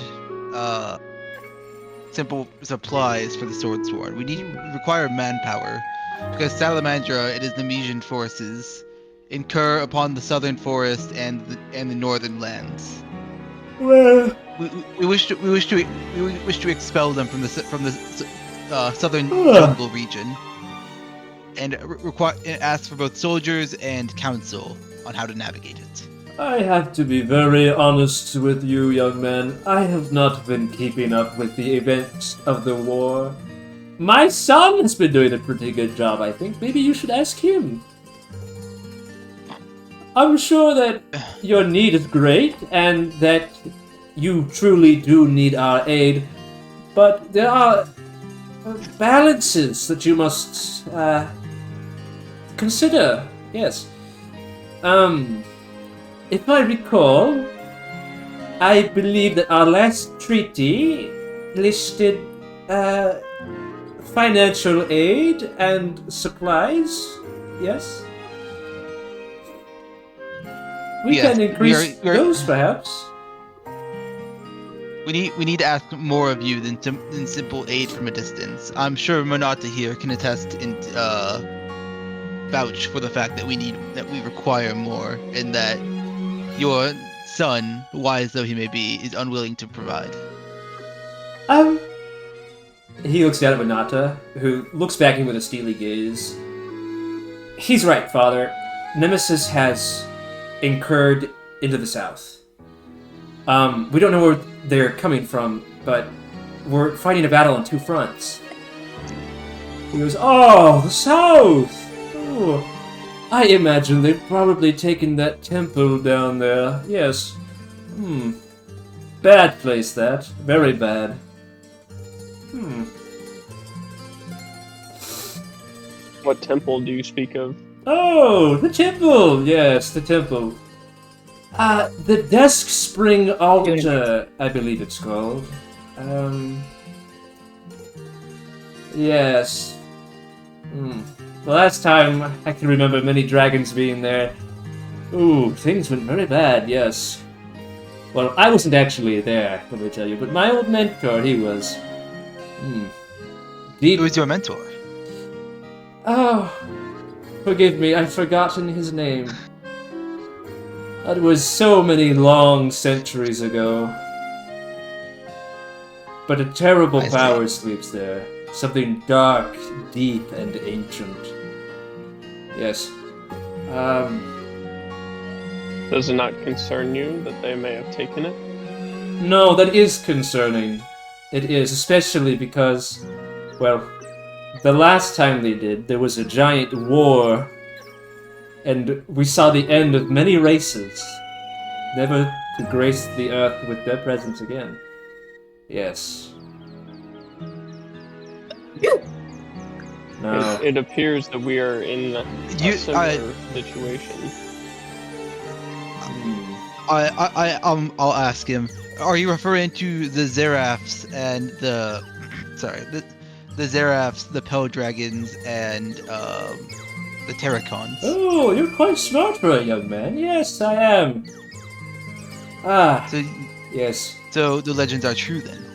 simple supplies for the Swordsworn. We require manpower because Salamandra and his Nemesian forces incur upon the southern forest and the northern lands. Well, We wish to expel them from the southern jungle region, and ask for both soldiers and counsel on how to navigate it. I have to be very honest with you, young man. I have not been keeping up with the events of the war. My son has been doing a pretty good job, I think. Maybe you should ask him. I'm sure that your need is great and that you truly do need our aid, but there are balances that you must consider. Yes. If I recall, I believe that our last treaty listed financial aid and supplies. Yes? We Yes, can increase we are- those, perhaps. We need to ask more of you than simple aid from a distance. I'm sure Monata here can attest and vouch for the fact that we require more, and that your son, wise though he may be, is unwilling to provide. He looks down at Monata, who looks back at him with a steely gaze. He's right, father. Nemesis has incurred into the south. We don't know where they're coming from, but we're fighting a battle on two fronts. He goes, "Oh, the south! Oh, I imagine they've probably taken that temple down there. Yes. Bad place, that. Very bad. What temple do you speak of? Oh, the temple! Yes, the temple. The Duskspring Altar, I believe it's called. Yes. The last time I can remember many dragons being there. Ooh, things went very bad, yes. Well, I wasn't actually there, let me tell you, but my old mentor, he was. Deep. Who is your mentor? Oh, forgive me, I've forgotten his name. That was so many long centuries ago. But a terrible I see. power sleeps there. Something dark, deep, and ancient. Yes. Does it not concern you that they may have taken it? No, that is concerning. It is, especially because, well, the last time they did, there was a giant war, and we saw the end of many races, never to grace the earth with their presence again. Yes. No. It appears that we are in a similar situation. I'll ask him. Are you referring to the Zeraphs and the Zeraphs, the Pell Dragons, and the Terracons? Oh, you're quite smart for a young man. Yes, I am. Ah, So, yes. so the legends are true then.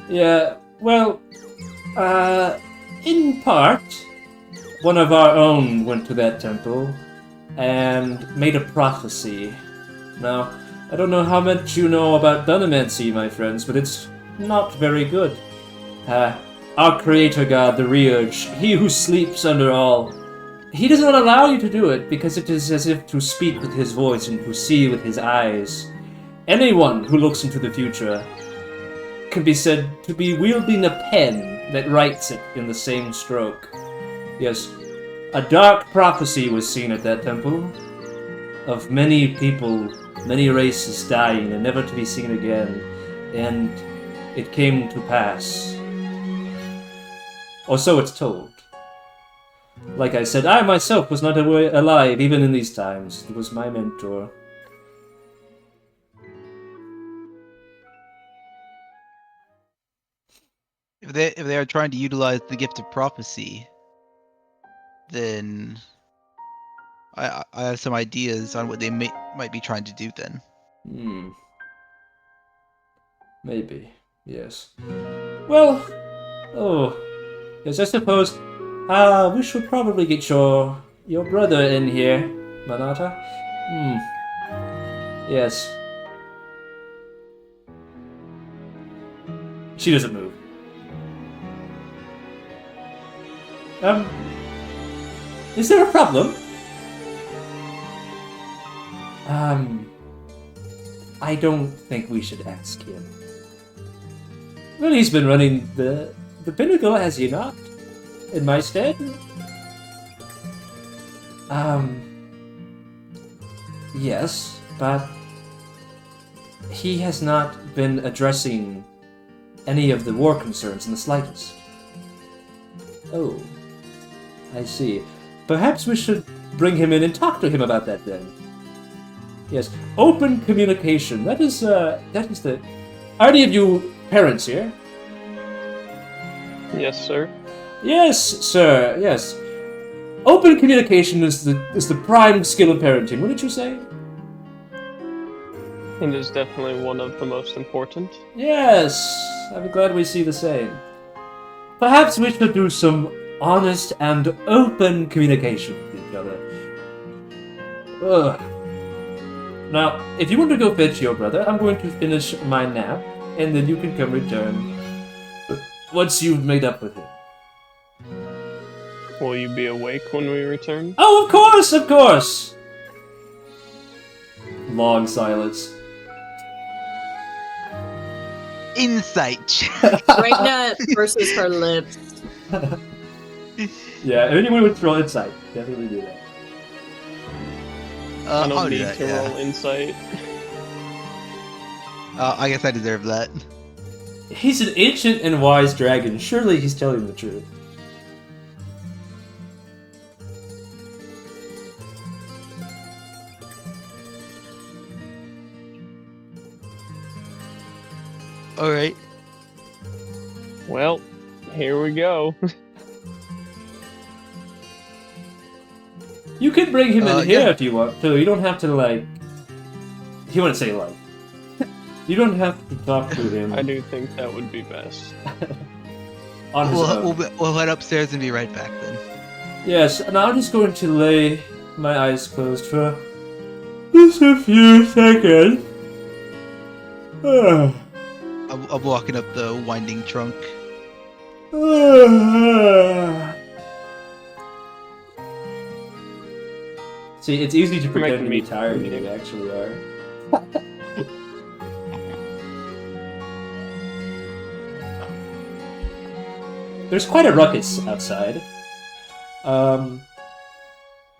Yeah, well, in part, one of our own went to that temple and made a prophecy. Now, I don't know how much you know about Dunamancy, my friends, but it's not very good. Our creator god, the Reurge, he who sleeps under all, he does not allow you to do it because it is as if to speak with his voice and to see with his eyes. Anyone who looks into the future can be said to be wielding a pen that writes it in the same stroke. Yes, a dark prophecy was seen at that temple, of many people, many races dying and never to be seen again, and it came to pass. Or so it's told. Like I said, I myself was not alive even in these times. He was my mentor. If they are trying to utilize the gift of prophecy, then I have some ideas on what they might be trying to do then. Maybe. Yes. Well. Oh. Yes, I suppose. We should probably get your brother in here, Monata. Yes. She doesn't move. Is there a problem? I don't think we should ask him. Well, he's been running the Pinnacle, has he not? In my stead? Yes, but he has not been addressing any of the war concerns in the slightest. Oh, I see. Perhaps we should bring him in and talk to him about that then. Yes, open communication. That is the... Are any of you parents here? Yes, sir. Yes, sir, yes. Open communication is the prime skill of parenting, wouldn't you say? It is definitely one of the most important. Yes, I'm glad we see the same. Perhaps we should do some honest and open communication with each other. Ugh. Now, if you want to go fetch your brother, I'm going to finish my nap, and then you can come return once you've made up with him. Will you be awake when we return? Oh, of course, of course! Long silence. Insight. Reigna purses her lips. Yeah, anyone would throw insight. Definitely do that. I don't I'll do need that, to yeah. roll insight. I guess I deserve that. He's an ancient and wise dragon. Surely he's telling the truth. Alright. Well, here we go. You can bring him in here yeah. if you want to. You don't have to, like... He wouldn't say, like... You don't have to talk to him I do think that would be best. on his own. We'll head upstairs and be right back then. Yes, and I'm just going to lay my eyes closed for just a few seconds. I'm walking up the winding trunk. See, it's easy to pretend Making to me be tired when you actually are. There's quite a ruckus outside.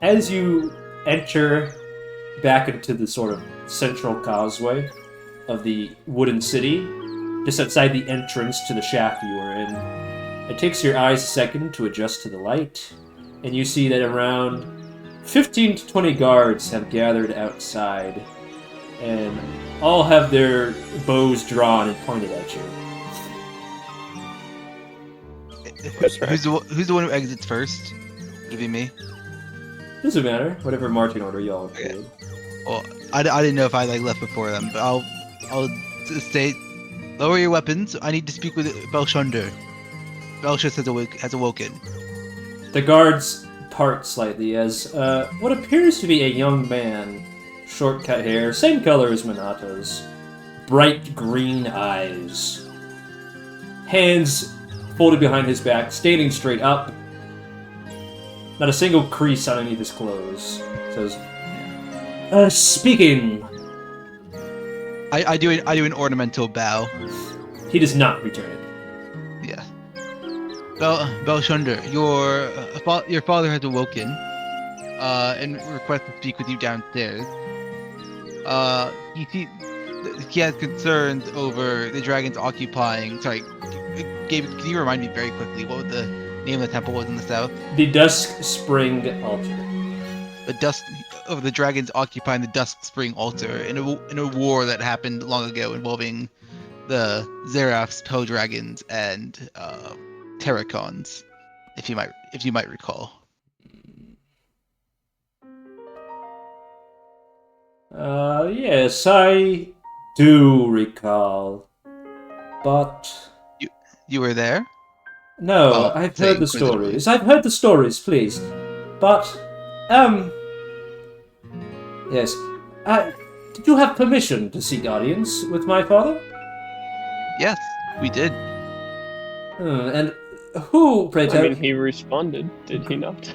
As you enter back into the sort of central causeway of the wooden city, just outside the entrance to the shaft you are in, it takes your eyes a second to adjust to the light, and you see that around 15 to 20 guards have gathered outside, and all have their bows drawn and pointed at you. Who's the one who exits first? Would it be me? Doesn't matter. Whatever marching order y'all have Okay. played. Well, I didn't know if I left before them, but I'll say, lower your weapons. I need to speak with Belshunder. Belshus has awoken. The guards part slightly as what appears to be a young man, short cut hair, same color as Monata's, bright green eyes, hands folded behind his back, standing straight up, not a single crease on any of his clothes. Says, speaking. I do an ornamental bow. He does not return it. Yeah. Belshunder, your father has awoken, and requests to speak with you downstairs. He has concerns over the dragons occupying. Sorry, can you remind me very quickly what the name of the temple was in the south? The Duskspring Altar. The dragons occupying the Duskspring Altar in a war that happened long ago involving the Zeraphs, Poe dragons, and Terracons, if you might recall. Yes, I do recall. But You were there? no, Oh, I've say heard the inquisitively. stories. I've heard the stories, please. But, yes. Did you have permission to seek audience with my father? Yes, we did. And who, pray I tell? mean, he responded, did he not?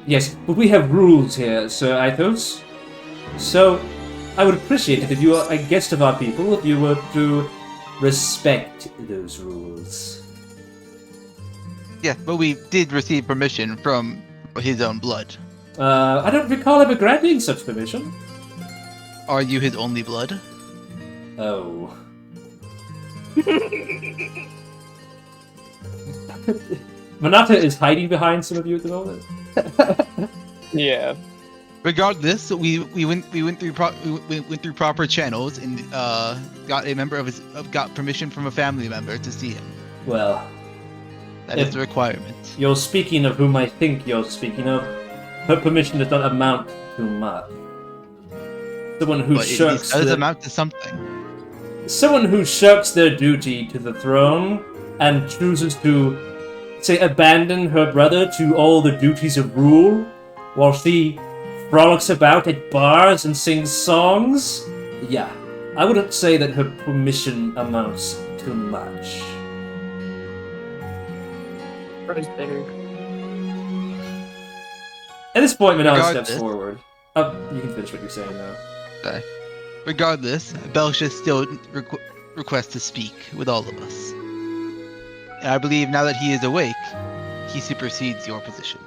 Yes, but we have rules here, Sir Ithos. So, I would appreciate it if you are a guest of our people, if you were to respect those rules. Yes, but we did receive permission from his own blood. I don't recall ever granting such permission. Are you his only blood? Oh. Monata is hiding behind some of you at the moment. Yeah. Regardless, we went through proper channels and got permission from a family member to see him. Well, That is the requirement. you're speaking of whom I think you're speaking of. Her permission does not amount to much. Someone who But it shirks does their, amount to something. someone who shirks their duty to the throne and chooses to, say, abandon her brother to all the duties of rule, while she frolics about at bars and sings songs. Yeah, I wouldn't say that her permission amounts to much. Bro's bitter. At this point, Manala Regardless- steps forward. You can finish what you're saying now. Okay. Regardless, Belshus still requests to speak with all of us. And I believe now that he is awake, he supersedes your position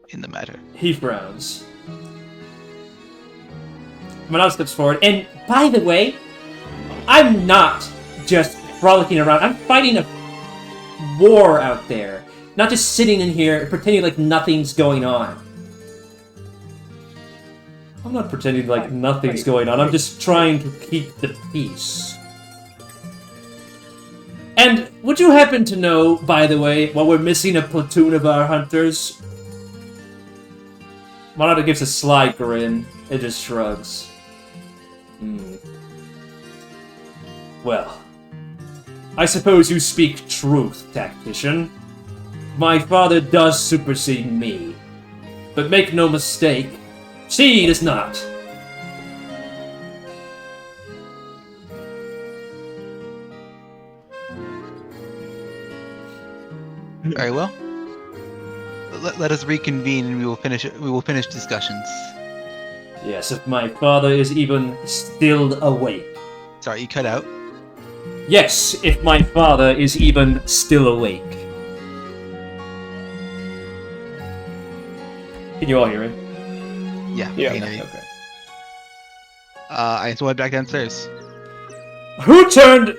in the matter. He frowns. Manal steps forward, and by the way, I'm not just frolicking around. I'm fighting a war out there. Not just sitting in here pretending like nothing's going on. I'm not pretending like nothing's going on. I'm just trying to keep the peace. And would you happen to know, by the way, while we're missing a platoon of our hunters? Monata gives a sly grin and just shrugs. Well, I suppose you speak truth, tactician. My father does supersede me. But make no mistake, she does not. Very well. Let us reconvene and we will finish discussions. Yes, if my father is even still awake. Sorry, you cut out. Yes, if my father is even still awake. Can you all hear him? Yeah. Yeah. I can hear you. Okay. I just went back downstairs. Who turned...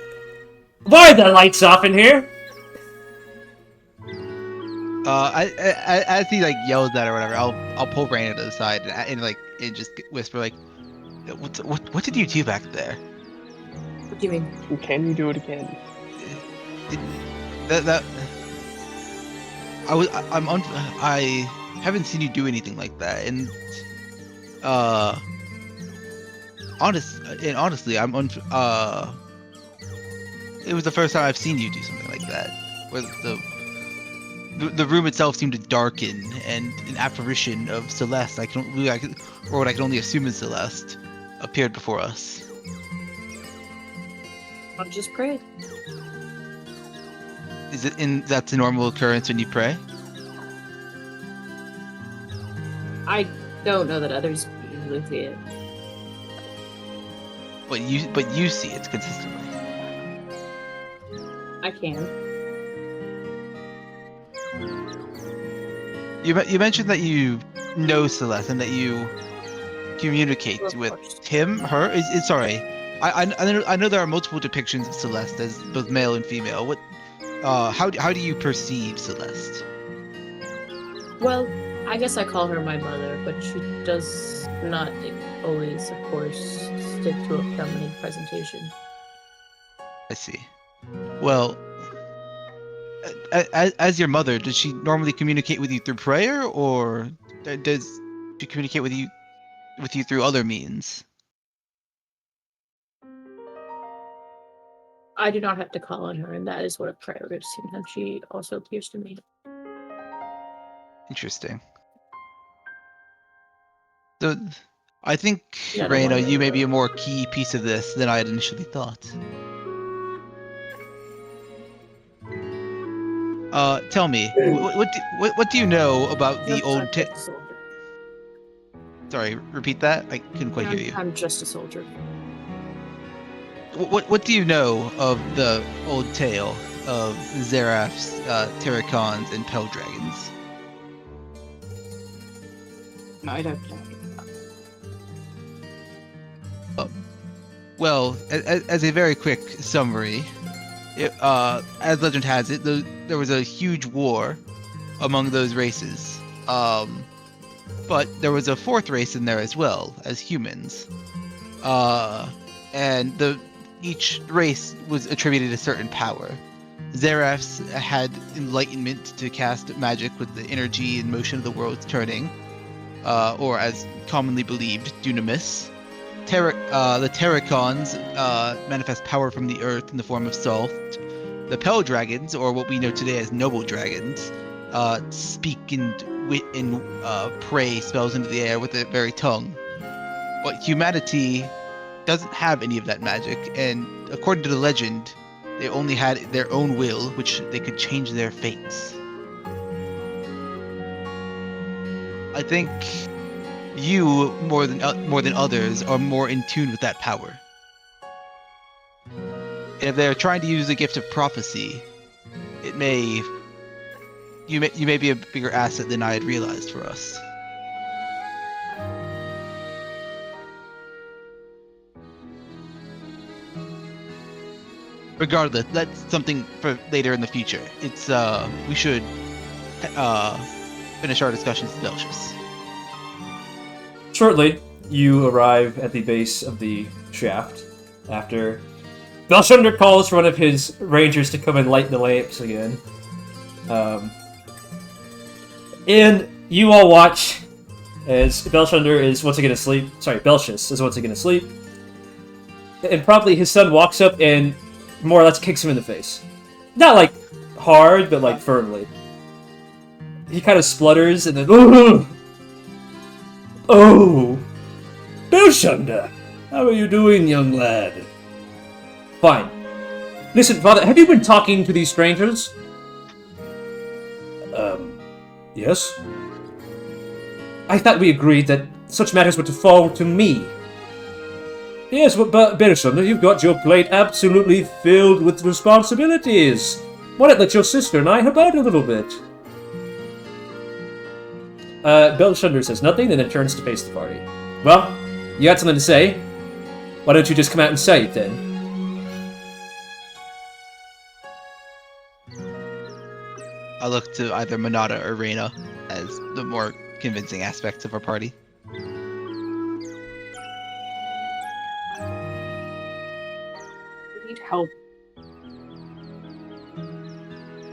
Why are the lights off in here? As he like yells that or whatever, I'll pull Reigna to the side and just whisper like, what did you do back there? What do you mean? Can you do it again? I haven't seen you do anything like that, and honestly, it was the first time I've seen you do something like that, where the room itself seemed to darken, and an apparition of Celeste, or what I can only assume is Celeste, appeared before us. I just prayed. That's a normal occurrence when you pray? I don't know that others usually see it. But you see it consistently. I can. You mentioned that you know Celeste and that you communicate Of with course. him, her. Sorry, I know there are multiple depictions of Celeste as both male and female. How do you perceive Celeste? Well, I guess I call her my mother, but she does not always, of course, stick to a feminine presentation. I see. Well, as your mother, does she normally communicate with you through prayer, or does she communicate with you with you through other means. I do not have to call on her, and that is what a prayer is. Sometimes she also appears to me. Interesting. So, I think, Yeah, don't Reina, worry. you may be a more key piece of this than I had initially thought. Tell me, what do you know about the I'm old? just a soldier. Sorry, repeat that. I couldn't quite hear you. I'm just a soldier. What do you know of the old tale of Zeraphs, Terracons, and Pell Dragons? No, I don't know. Well, as a very quick summary, as legend has it, there was a huge war among those races. But there was a fourth race in there as well, as humans. And each race was attributed a certain power. Zeraphs had enlightenment to cast magic with the energy and motion of the world's turning, or as commonly believed, dunamis. The Terracons manifest power from the earth in the form of salt. The Pell Dragons, or what we know today as noble dragons, speak and pray spells into the air with their very tongue. But humanity doesn't have any of that magic, and according to the legend, they only had their own will, which they could change their fates. I think you, more than others, are more in tune with that power. If they're trying to use the gift of prophecy, you may be a bigger asset than I had realized for us. Regardless, that's something for later in the future. It's we should finish our discussions with Belshus. Shortly, you arrive at the base of the shaft after Belshunder calls for one of his rangers to come and light the lamps again. And you all watch as Belshunder is once again asleep. Sorry, Belshus is once again asleep. And probably his son walks up and more or less kicks him in the face. Not like hard, but like firmly. He kind of splutters and then, Oh! Belshunder! How are you doing, young lad? Fine. Listen, father, have you been talking to these strangers? Yes? I thought we agreed that such matters were to fall to me. Yes, but Belshunder, you've got your plate absolutely filled with responsibilities. Why not let your sister and I help out a little bit? Belshunder says nothing and then turns to face the party. Well, you got something to say? Why don't you just come out and say it then? I look to either Monata or Reina as the more convincing aspects of our party. We need help.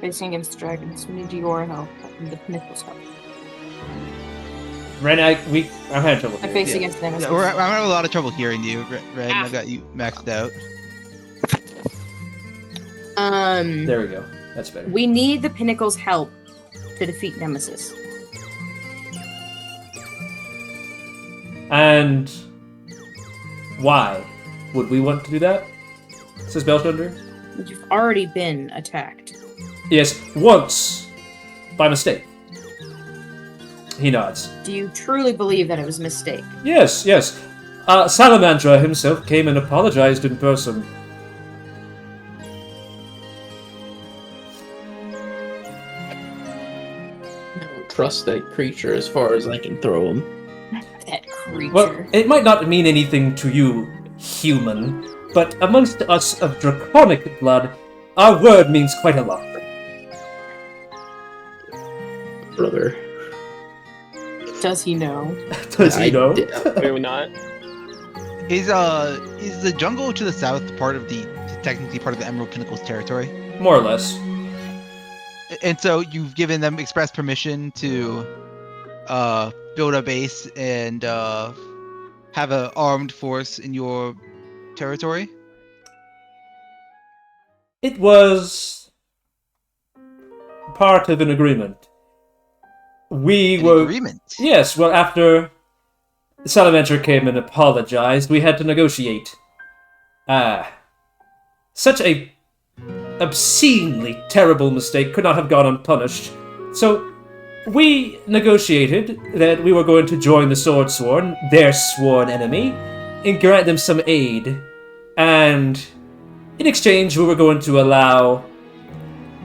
Facing against dragons. We need your help and the Pinnacle's help. Ren, I'm having trouble I here. face against Nemesis. I'm having a lot of trouble hearing you, Ren. I've got you maxed out. There we go. That's better. We need the Pinnacle's help to defeat Nemesis. And why would we want to do that? Says Belshunder. You've already been attacked. Yes, once. By mistake. He nods. Do you truly believe that it was a mistake? Yes. Salamandra himself came and apologized in person. I don't trust that creature as far as I can throw him. That creature. Well, it might not mean anything to you, human, but amongst us of draconic blood, our word means quite a lot. Brother. Does he know? Does he know? Maybe not. Is the jungle to the south technically part of the Emerald Pinnacle's territory? More or less. And so you've given them express permission to build a base and have an armed force in your territory? It was part of an agreement. We An were agreement? Yes, well, after Salamander came and apologized, we had to negotiate. Such a obscenely terrible mistake could not have gone unpunished. So, we negotiated that we were going to join the Swordsworn, their sworn enemy, and grant them some aid. And in exchange, we were going to allow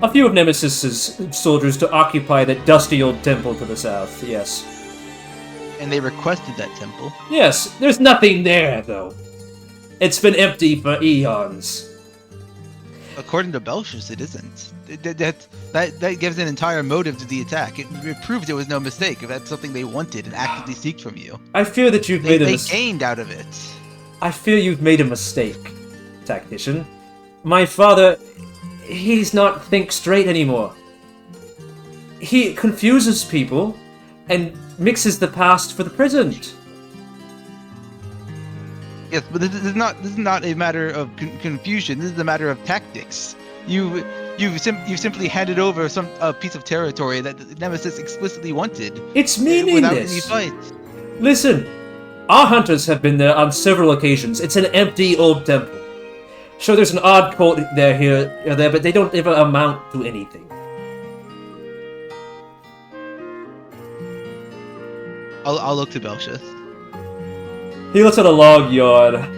a few of Nemesis's soldiers to occupy that dusty old temple to the south, yes. And they requested that temple. Yes, there's nothing there, though. It's been empty for eons. According to Belshus, it isn't. That gives an entire motive to the attack. It proved it was no mistake if that's something they wanted and actively seek from you. I fear that you've They made a mistake. gained out of it. I fear you've made a mistake, tactician. My father, he's not think straight anymore. He confuses people and mixes the past for the present. Yes, but this is not a matter of confusion. This is a matter of tactics. You've simply handed over a piece of territory that the Nemesis explicitly wanted. It's without any meaningless. fight. Listen, our hunters have been there on several occasions. It's an empty old temple. Sure, there's an odd cult there, here, or there, but they don't ever amount to anything. I'll look to Belshus. He lets out a long yawn.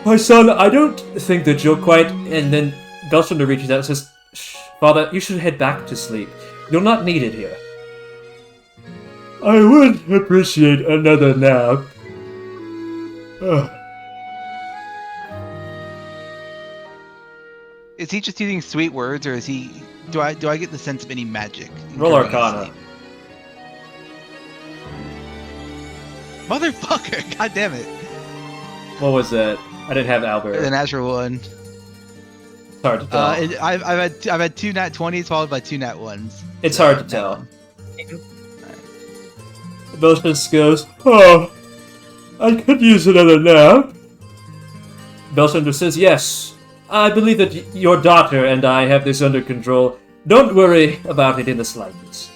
My son, I don't think that you're quite... And then Belshunder reaches out and says, "Shh, Father, you should head back to sleep. You're not needed here." I would appreciate another nap. Is he just using sweet words, or is he? Do I get the sense of any magic? Roll during his Arcana. sleep? Motherfucker! God damn it! What was that? I didn't have Albert. The natural one. It's hard to tell. I've had two nat 20s followed by two nat 1s. It's So, hard to nat tell. one. Belshus goes, "Oh, I could use another nap." Belshunder says, "Yes, I believe that your daughter and I have this under control. Don't worry about it in the slightest."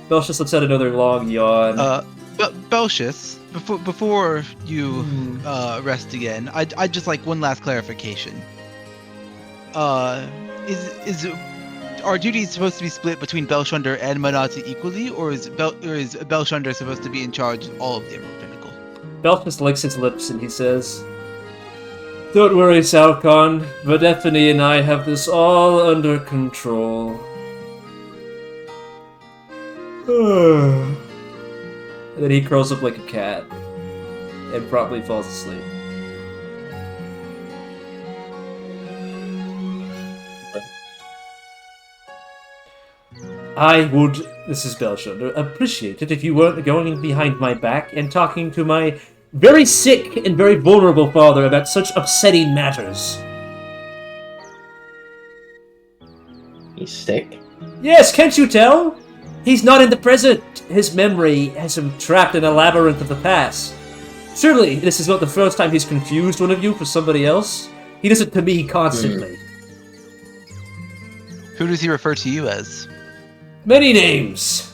Belshus lets out another long yawn. But Belshus, before you rest again, I'd just like one last clarification. Is our duties supposed to be split between Belshunder and Monata equally, or is Belshunder supposed to be in charge of all of the Emerald Pinnacle? Belshus licks his lips and he says, "Don't worry, Salcon. Vadephany and I have this all under control." And then he curls up like a cat and probably falls asleep. I would, this is Belshunder, appreciate it if you weren't going behind my back and talking to my very sick and very vulnerable father about such upsetting matters. He's sick. Yes, can't you tell? He's not in the present. His memory has him trapped in a labyrinth of the past. Surely, this is not the first time he's confused one of you for somebody else. He does it to me constantly. Who does he refer to you as? Many names.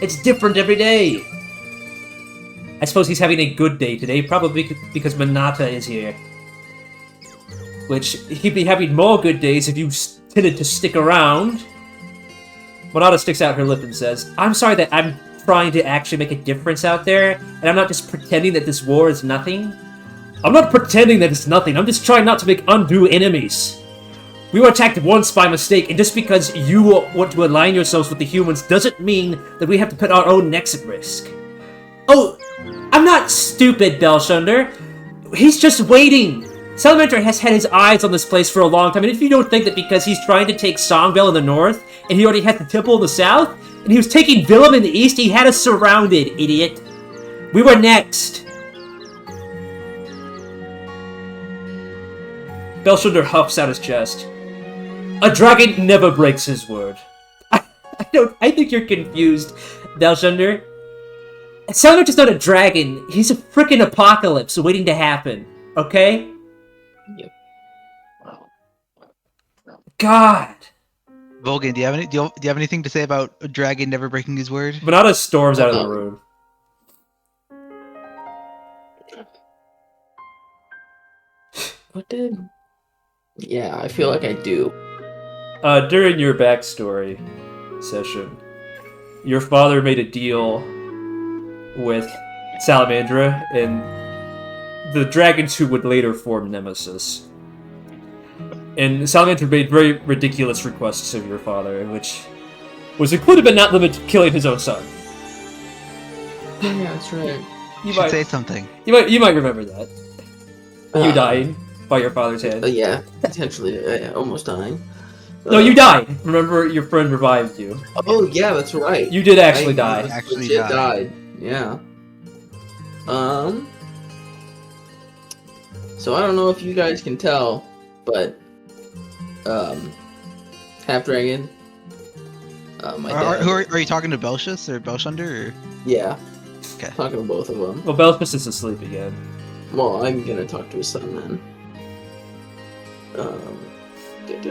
It's different every day. I suppose he's having a good day today, probably because Monata is here. Which, he'd be having more good days if you tended to stick around. Monata sticks out her lip and says, "I'm sorry that I'm trying to actually make a difference out there, and I'm not just pretending that this war is nothing. I'm not pretending that it's nothing, I'm just trying not to make undue enemies. We were attacked once by mistake, and just because you want to align yourselves with the humans doesn't mean that we have to put our own necks at risk." Oh, I'm not stupid, Belshunder. He's just waiting. Salamander has had his eyes on this place for a long time, and if you don't think that because he's trying to take Songvale in the north, and he already has the temple in the south, and he was taking Willem in the east, he had us surrounded, idiot. We were next. Belshunder huffs out his chest. A dragon never breaks his word. I I think you're confused, Belshunder. Salamander is not a dragon. He's a freaking apocalypse waiting to happen. Okay? Yep. God. Vulgan, do you have anything to say about a dragon never breaking his word? Monata storms out of the room. What did? Yeah, I feel like I do. During your backstory session, your father made a deal with Salamandra and the dragons who would later form Nemesis. And Salamandra made very ridiculous requests of your father, which was included but not limited to killing his own son. Yeah, that's right. You should say something. You might remember that. You dying by your father's hand. Yeah, potentially almost dying. No, you died. Remember, your friend revived you. Oh yeah, that's right. You did actually die. Actually legit died. Yeah. So I don't know if you guys can tell, but half dragon. My dad. Are you talking to Belshus or Belshunder? Or? Yeah. Okay. Talking to both of them. Well, Belshus is asleep again. Well, I'm gonna talk to his son then. Give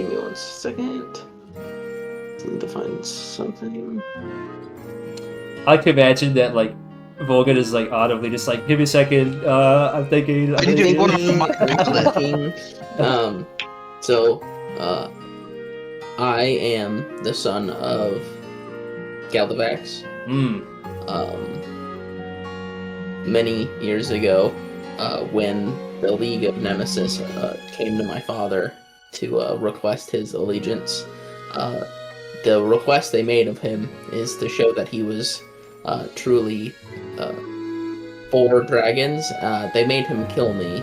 me 1 second. Need to find something. I can imagine that, like, Vulgan is, like, audibly just like, give me a second, I'm thinking... I need to go on my So, I am the son of Gallivax. Many years ago, when the League of Nemesis came to my father to request his allegiance, the request they made of him is to show that he was truly for dragons. They made him kill me,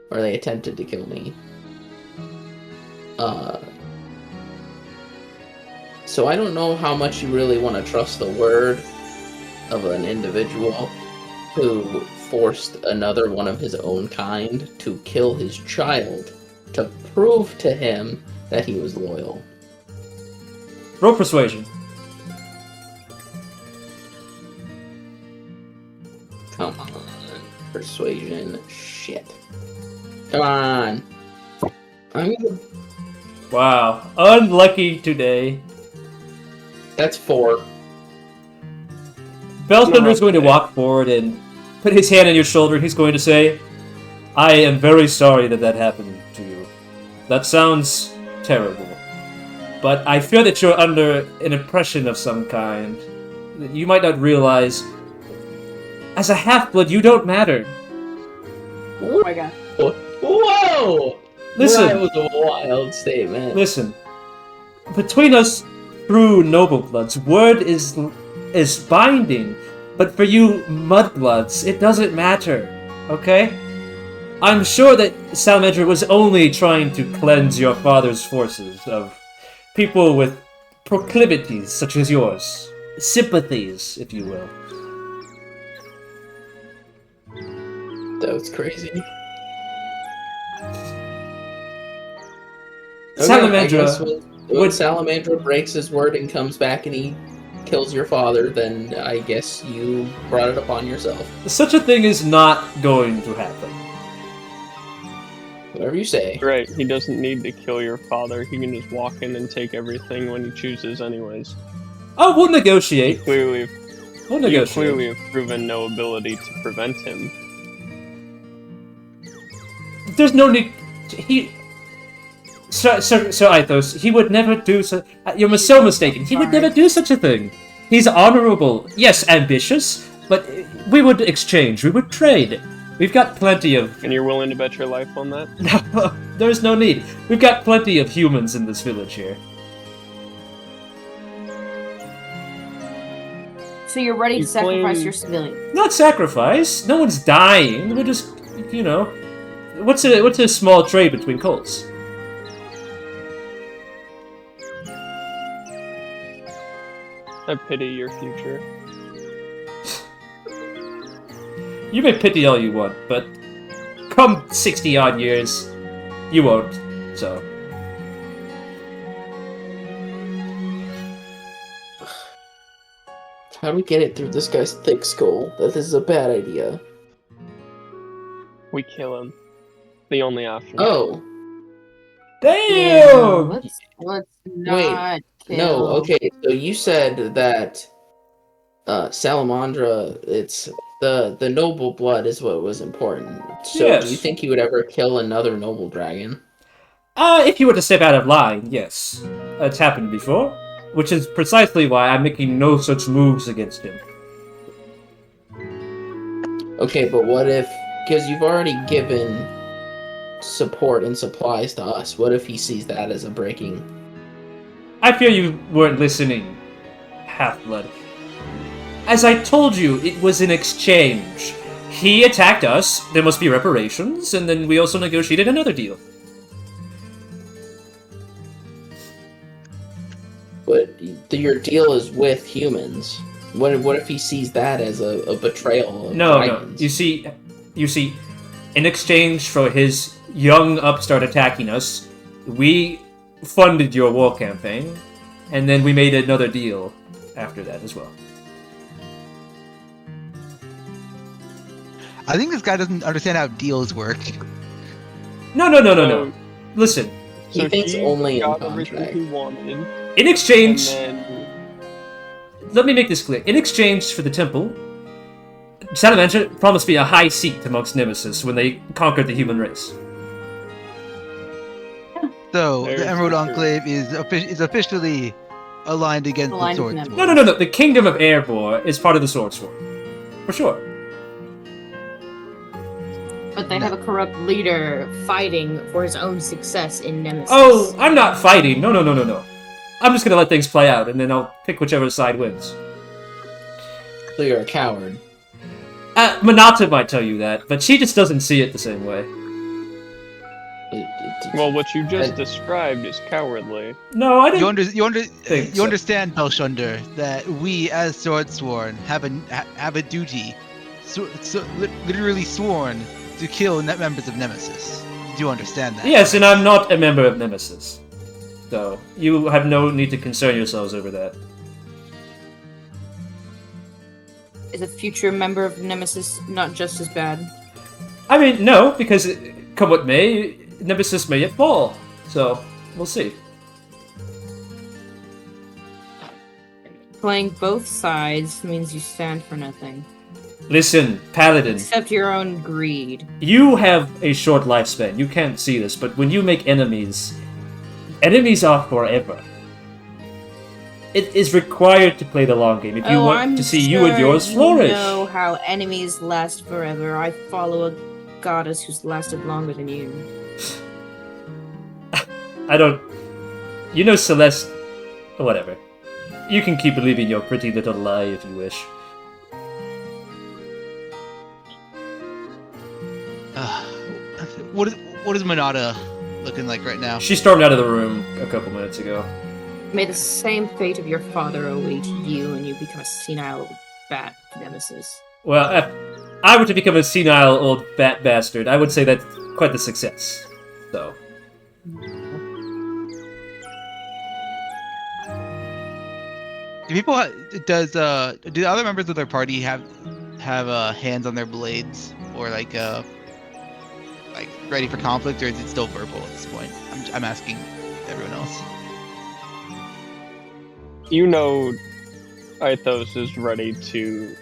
or they attempted to kill me. So I don't know how much you really want to trust the word of an individual who forced another one of his own kind to kill his child to prove to him that he was loyal. Roll persuasion. Come on. Persuasion. Shit. Come on. I'm gonna... Wow. Unlucky today. That's 4. Belshunder is going to walk forward and put his hand on your shoulder, and he's going to say, I am very sorry that that happened to you. That sounds terrible. But I fear that you're under an impression of some kind that you might not realize. As a half-blood, you don't matter. Oh my god. Whoa! Listen. That was a wild statement. Listen. Between us true noble-bloods, word is binding. But for you mudbloods, it doesn't matter. Okay? I'm sure that Salamandra was only trying to cleanse your father's forces of people with proclivities such as yours. Sympathies, if you will. That was crazy. Salamandra when Salamandra breaks his word and comes back and he kills your father, then I guess you brought it upon yourself. Such a thing is not going to happen. Whatever you say. Right, he doesn't need to kill your father. He can just walk in and take everything when he chooses anyways. Oh, we'll negotiate. You We'll negotiate. clearly have proven no ability to prevent him. There's no need. So Ithos, he would never do so. You're so mistaken. He would never do such a thing. He's honorable, yes, ambitious, but we would exchange. We would trade. We've got plenty of. And you're willing to bet your life on that? No, there's no need. We've got plenty of humans in this village here. So you're ready to You sacrifice claim- your civilian? Not sacrifice. No one's dying. We're just, you know, what's a small trade between cults? I pity your future. You may pity all you want, but come 60-odd years, you won't, so... How do we get it through this guy's thick skull that this is a bad idea? We kill him. The only option. Oh, Damn! Let's not kill. no, okay, so you said that Salamandra, it's the noble blood is what was important. So Yes. do you think you would ever kill another noble dragon? If you were to step out of line, yes. It's happened before, which is precisely why I'm making no such moves against him. Okay, but what if, because you've already given support and supplies to us, what if he sees that as a breaking? I fear you weren't listening, Half-Blood. As I told you, it was an exchange. He attacked us, there must be reparations, and then we also negotiated another deal. But your deal is with humans. What if he sees that as a betrayal of No. dragons? You see, in exchange for his young upstart attacking us, we funded your war campaign, and then we made another deal after that as well. I think this guy doesn't understand how deals work. No. Listen, He thinks only in got everything contract. he wanted, in and exchange, then let me make this clear. In exchange for the temple, Salamandra promised me a high seat amongst Nemesis when they conquered the human race. So Very the Emerald true. Enclave is officially aligned against Aligned the with Swordsworn. Nemesis. No. The Kingdom of Erebor is part of the Swordsworn. For sure. But they have a corrupt leader fighting for his own success in Nemesis. Oh, I'm not fighting. No. I'm just gonna let things play out, and then I'll pick whichever side wins. So you're a coward. Monata might tell you that, but she just doesn't see it the same way. well, what you just I- described is cowardly. No, I didn't. You so. understand, Belshunder, that we as Swordsworn have a duty, literally sworn to kill members of Nemesis. Do you understand that? Yes, and I'm not a member of Nemesis. So, you have no need to concern yourselves over that. Is a future member of Nemesis not just as bad? I mean, no, because come what may, Nemesis may yet fall. So, we'll see. Playing both sides means you stand for nothing. Listen, Paladin, Except your own greed. you have a short lifespan. You can't see this, but when you make enemies, enemies are forever. It is required to play the long game if you want I'm to see you and yours sure flourish. You know how enemies last forever. I follow a goddess who's lasted longer than you. I don't... You know Celeste... Whatever. You can keep believing your pretty little lie if you wish. What is Monata looking like right now? She stormed out of the room a couple minutes ago. May the same fate of your father await you and you become a senile bat Nemesis. Well, if I were to become a senile old fat bastard, I would say that's quite the success. So... Do people do other members of their party have hands on their blades or like ready for conflict, or is it still verbal at this point? I'm asking everyone else. You know, Ithos is ready to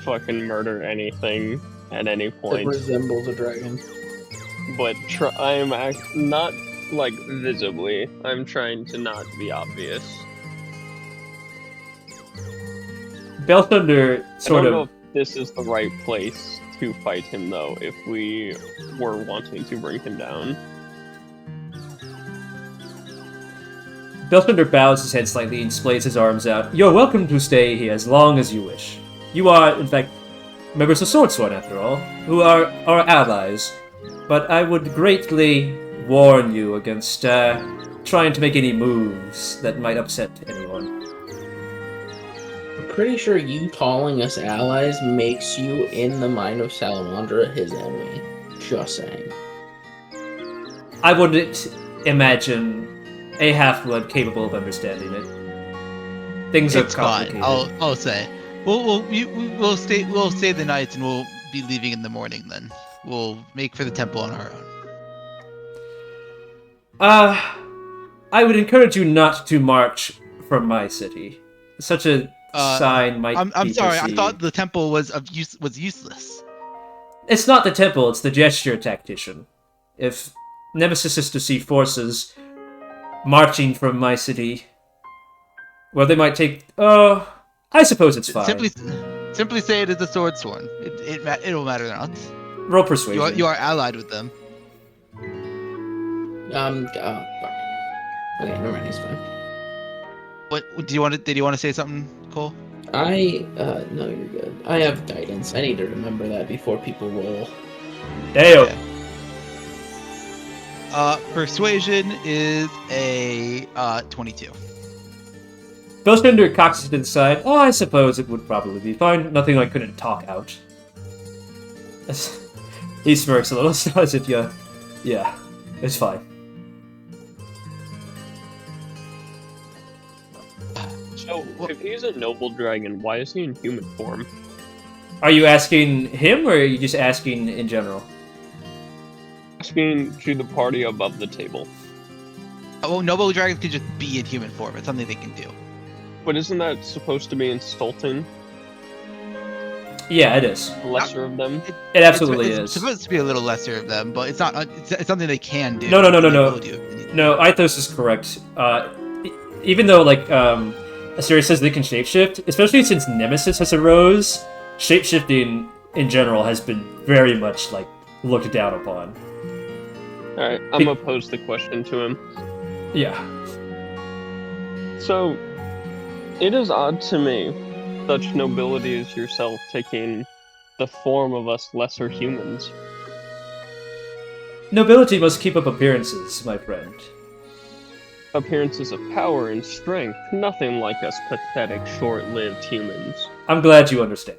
fucking murder anything at any It point, resembles a dragon. but I'm not like visibly. I'm trying to not be obvious. Belshunder I sort don't know of... if this is the right place to fight him, though, if we were wanting to bring him down. Belshunder bows his head slightly and splays his arms out. You're welcome to stay here as long as you wish. You are, in fact, members of Swordsworn, after all, who are our allies. But I would greatly warn you against trying to make any moves that might upset anyone. I'm pretty sure you calling us allies makes you, in the mind of Salamandra, his enemy. Just saying. I wouldn't imagine a half-blood capable of understanding it. Things are It's fine. complicated. I'll say. We'll stay the night and we'll be leaving in the morning. Then we'll make for the temple on our own. I would encourage you not to march from my city. Such a sign might I'm be sorry. perceived. I thought the temple was useless. It's not the temple, it's the gesture tactician. If Nemesis is to see forces marching from my city, well, they might take... I suppose it's fine. Simply say it is the Swordsworn. It'll matter not. Roll persuasion. You are allied with them. Fuck. Okay, never mind, he's fine. What did you want to say something, Cole? No, you're good. I have guidance. I need to remember that before people roll. Damn. Okay. Persuasion is a 22. Belshunder cocks it to the side. Oh, I suppose it would probably be fine. Nothing I couldn't talk out. He smirks a little, as if yeah, it's fine. So, if he's a noble dragon, why is he in human form? Are you asking him, or are you just asking in general? Asking to the party above the table. Well, noble dragons can just be in human form. It's something they can do. But isn't that supposed to be insulting? Yeah, it is. The lesser of them? It absolutely it's is. supposed to be a little lesser of them, but it's not. It's something they can do. No. They will do. No, Ithos is correct. Even though, Asterius says they can shapeshift, especially since Nemesis has arose, shapeshifting in general has been very much, looked down upon. Alright, I'm gonna pose the question to him. Yeah. So, it is odd to me, such nobility as yourself taking the form of us lesser humans. Nobility must keep up appearances, my friend. Appearances of power and strength, nothing like us pathetic, short-lived humans. I'm glad you understand.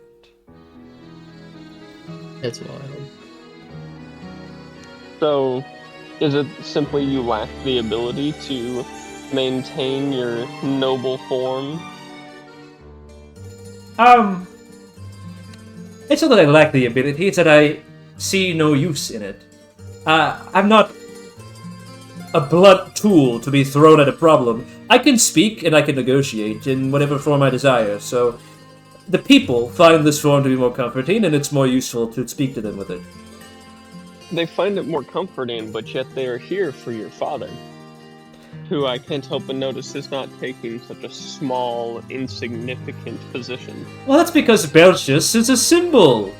It's wild. So, is it simply you lack the ability to maintain your noble form? It's not that I lack the ability, it's that I see no use in it. I'm not a blunt tool to be thrown at a problem. I can speak and I can negotiate in whatever form I desire, so the people find this form to be more comforting, and it's more useful to speak to them with it. They find it more comforting, but yet they are here for your father, who I can't help but notice is not taking such a small, insignificant position. Well, that's because Belshus is a symbol.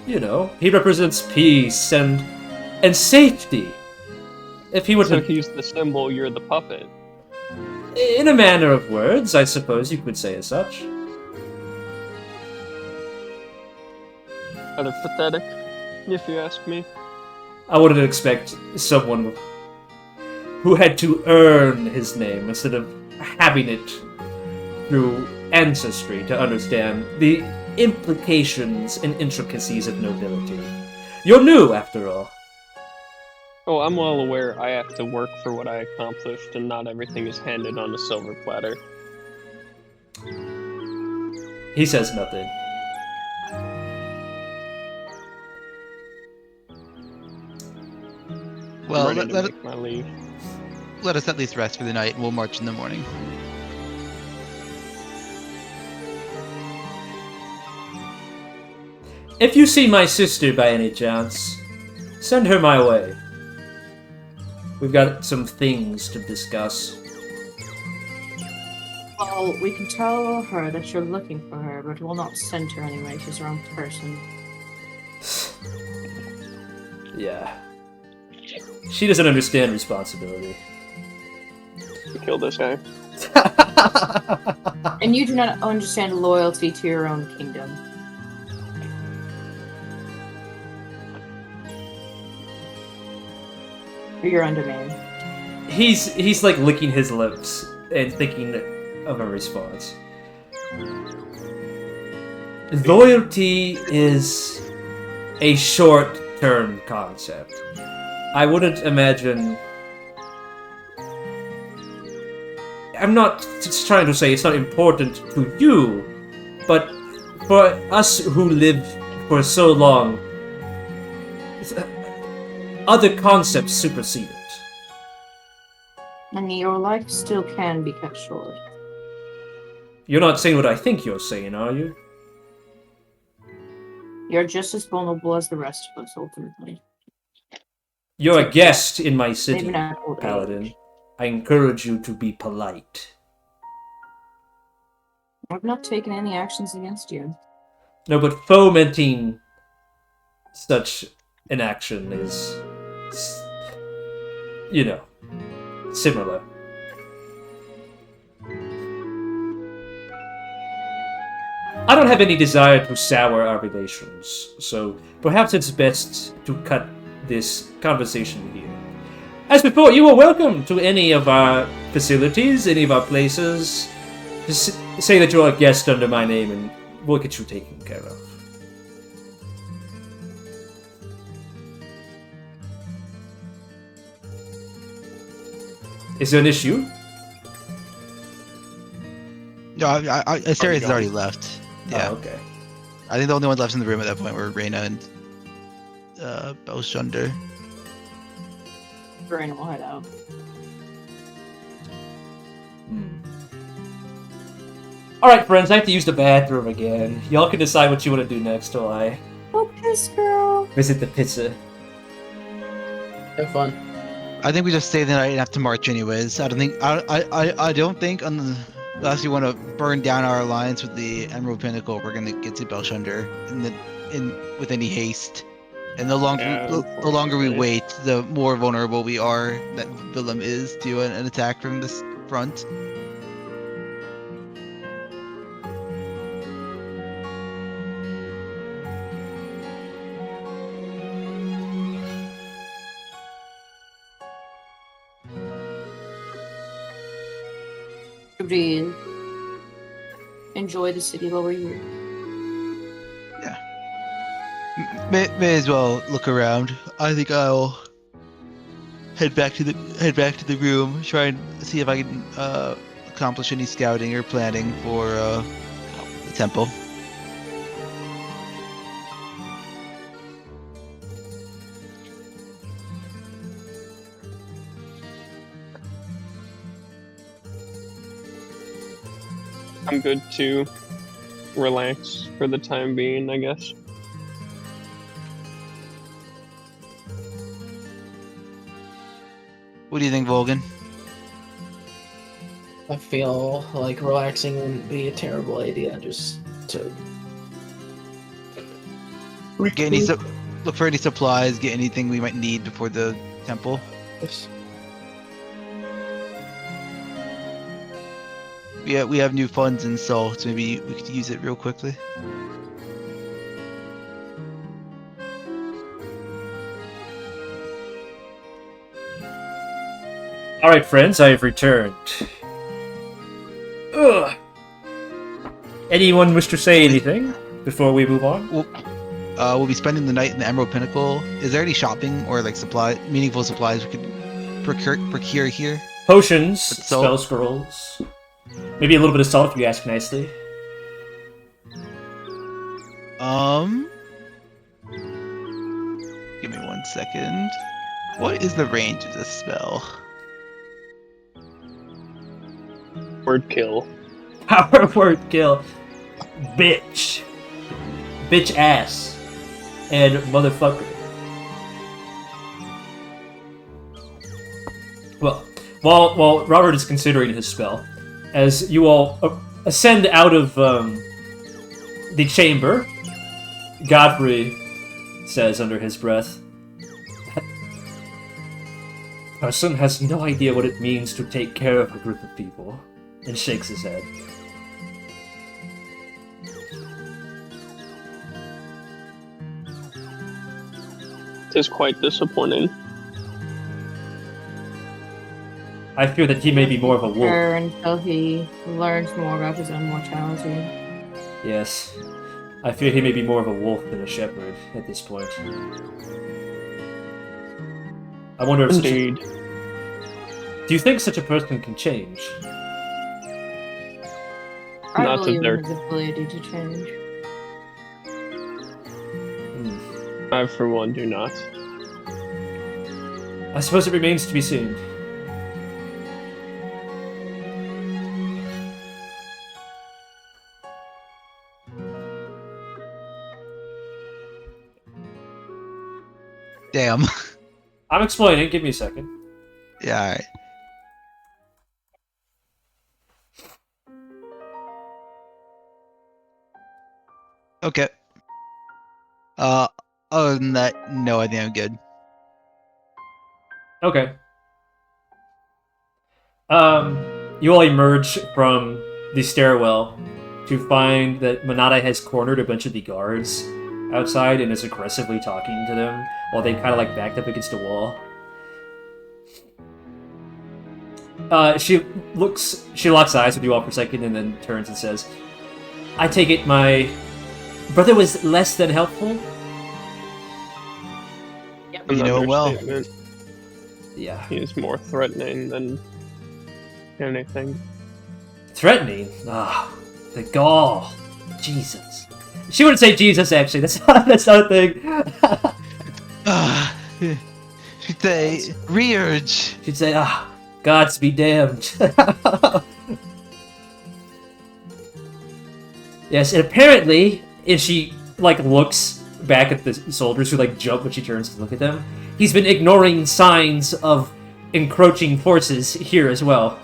You know, he represents peace and safety. If he were So to... he's the symbol, you're the puppet. In a manner of words, I suppose you could say as such. Kind of pathetic, if you ask me. I wouldn't expect someone who had to earn his name instead of having it through ancestry to understand the implications and intricacies of nobility. You're new, after all. Oh, I'm well aware I have to work for what I accomplished, and not everything is handed on a silver platter. He says nothing. Well, I'm ready to make my leave. let us at least rest for the night, and we'll march in the morning. If you see my sister by any chance, send her my way. We've got some things to discuss. Well, we can tell her that you're looking for her, but we'll not send her anyway. She's her own person. Yeah. She doesn't understand responsibility. Kill this guy. And you do not understand loyalty to your own kingdom. You're undermanned. He's like licking his lips and thinking of a response. Loyalty is a short-term concept. I wouldn't imagine... I'm not just trying to say it's not important to you, but for us who live for so long, other concepts supersede it. And your life still can be cut short. You're not saying what I think you're saying, are you? You're just as vulnerable as the rest of us, ultimately. You're a guest in my Maybe city, not old Paladin. age. I encourage you to be polite. I've not taken any actions against you. No, but fomenting such an action is, you know, similar. I don't have any desire to sour our relations, so perhaps it's best to cut this conversation here. As before, you are welcome to any of our facilities, any of our places. Just say that you're a guest under my name and we'll get you taken care of. Is there an issue? No, Asterius has already left. Yeah. Oh, okay. I think the only ones left in the room at that point were Reigna and Belshunder. Brain will head out. Alright, friends, I have to use the bathroom again. Y'all can decide what you want to do next while I Oh, piss girl. visit the pizza. Have fun. I think we just stay the night and have to march anyways. I don't think unless you want to burn down our alliance with the Emerald Pinnacle, we're gonna get to Belshunder with any haste. And the longer we wait, the more vulnerable we are that Willem is to an attack from this front. Gabriel, enjoy the city while we're here. May as well look around. I think I'll head back to the room, try and see if I can accomplish any scouting or planning for the temple. I'm good to relax for the time being, I guess. What do you think, Vulgan? I feel like relaxing wouldn't be a terrible idea. Just to Look for any supplies, get anything we might need before the temple. Yes. We have new funds in salt. Maybe we could use it real quickly. Alright, friends, I have returned. Ugh. Anyone wish to say anything before we move on? We'll be spending the night in the Emerald Pinnacle. Is there any shopping or like meaningful supplies we could procure here? Potions, Salt? spell scrolls, maybe a little bit of salt if you ask nicely. Give me 1 second. What is the range of this spell? Word kill. Power word kill. Bitch. Bitch ass. And motherfucker. Well, while Robert is considering his spell, as you all ascend out of the chamber, Godfrey says under his breath, "That person has no idea what it means to take care of a group of people," and shakes his head. It is quite disappointing. I fear that he may be more of a wolf. Until he learns more about his own mortality. Yes. I fear he may be more of a wolf than a shepherd at this point. I wonder if Indeed. Do you think such a person can change? I Not that believe they're- in his ability to change. I, for one, do not. I suppose it remains to be seen. Damn. I'm explaining. Give me a second. Yeah, alright. Okay. Other than that, no, I think I'm good. Okay. You all emerge from the stairwell to find that Monata has cornered a bunch of the guards outside and is aggressively talking to them while they kind of like backed up against a wall. She locks eyes with you all for a second and then turns and says, I take it my brother was less than helpful? Yep. You know well. Understatement. Yeah. He is more threatening than anything. Threatening? Ah, the gall. Jesus. She wouldn't say Jesus, actually. That's not a thing. She'd say, re-urge. She'd say, gods be damned. Yes, and apparently, if she, like, looks back at the soldiers who, like, jump when she turns to look at them, he's been ignoring signs of encroaching forces here as well.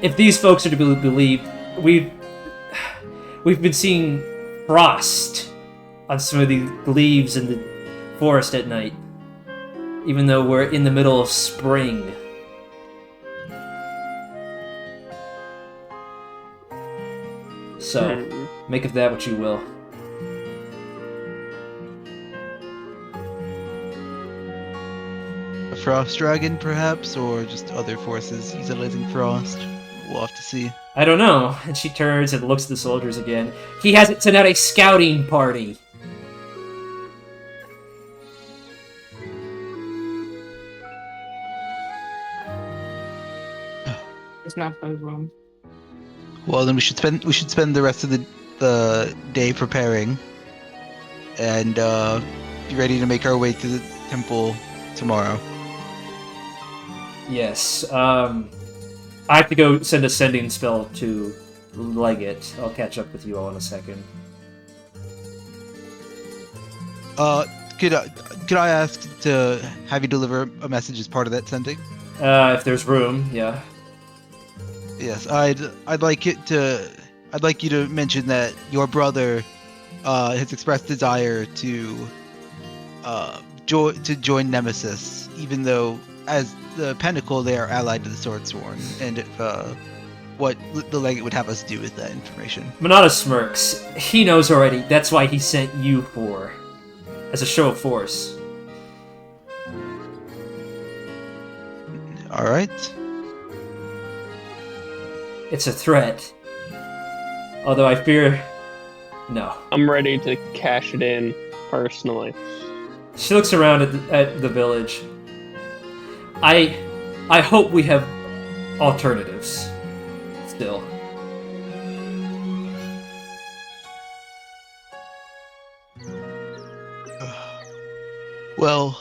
If these folks are to be believed, we've been seeing frost on some of the leaves in the forest at night, even though we're in the middle of spring. So, make of that what you will. A frost dragon, perhaps, or just other forces utilizing frost. We'll have to see. I don't know. And she turns and looks at the soldiers again. He hasn't sent out a scouting party. It's not so wrong. Well, then we should spend the rest of the day preparing, and be ready to make our way to the temple tomorrow. Yes. I have to go send a sending spell to Legate. I'll catch up with you all in a second. Could I ask to have you deliver a message as part of that sending? If there's room, yeah. Yes, I'd like you to mention that your brother has expressed desire to join Nemesis, even though as the Pinnacle they are allied to the Swordsworn, and if what the Legate would have us do with that information. Monata smirks. He knows already. That's why he sent you as a show of force. All right. It's a threat. Although I fear... No. I'm ready to cash it in, personally. She looks around at the village. I hope we have alternatives. Still. Well,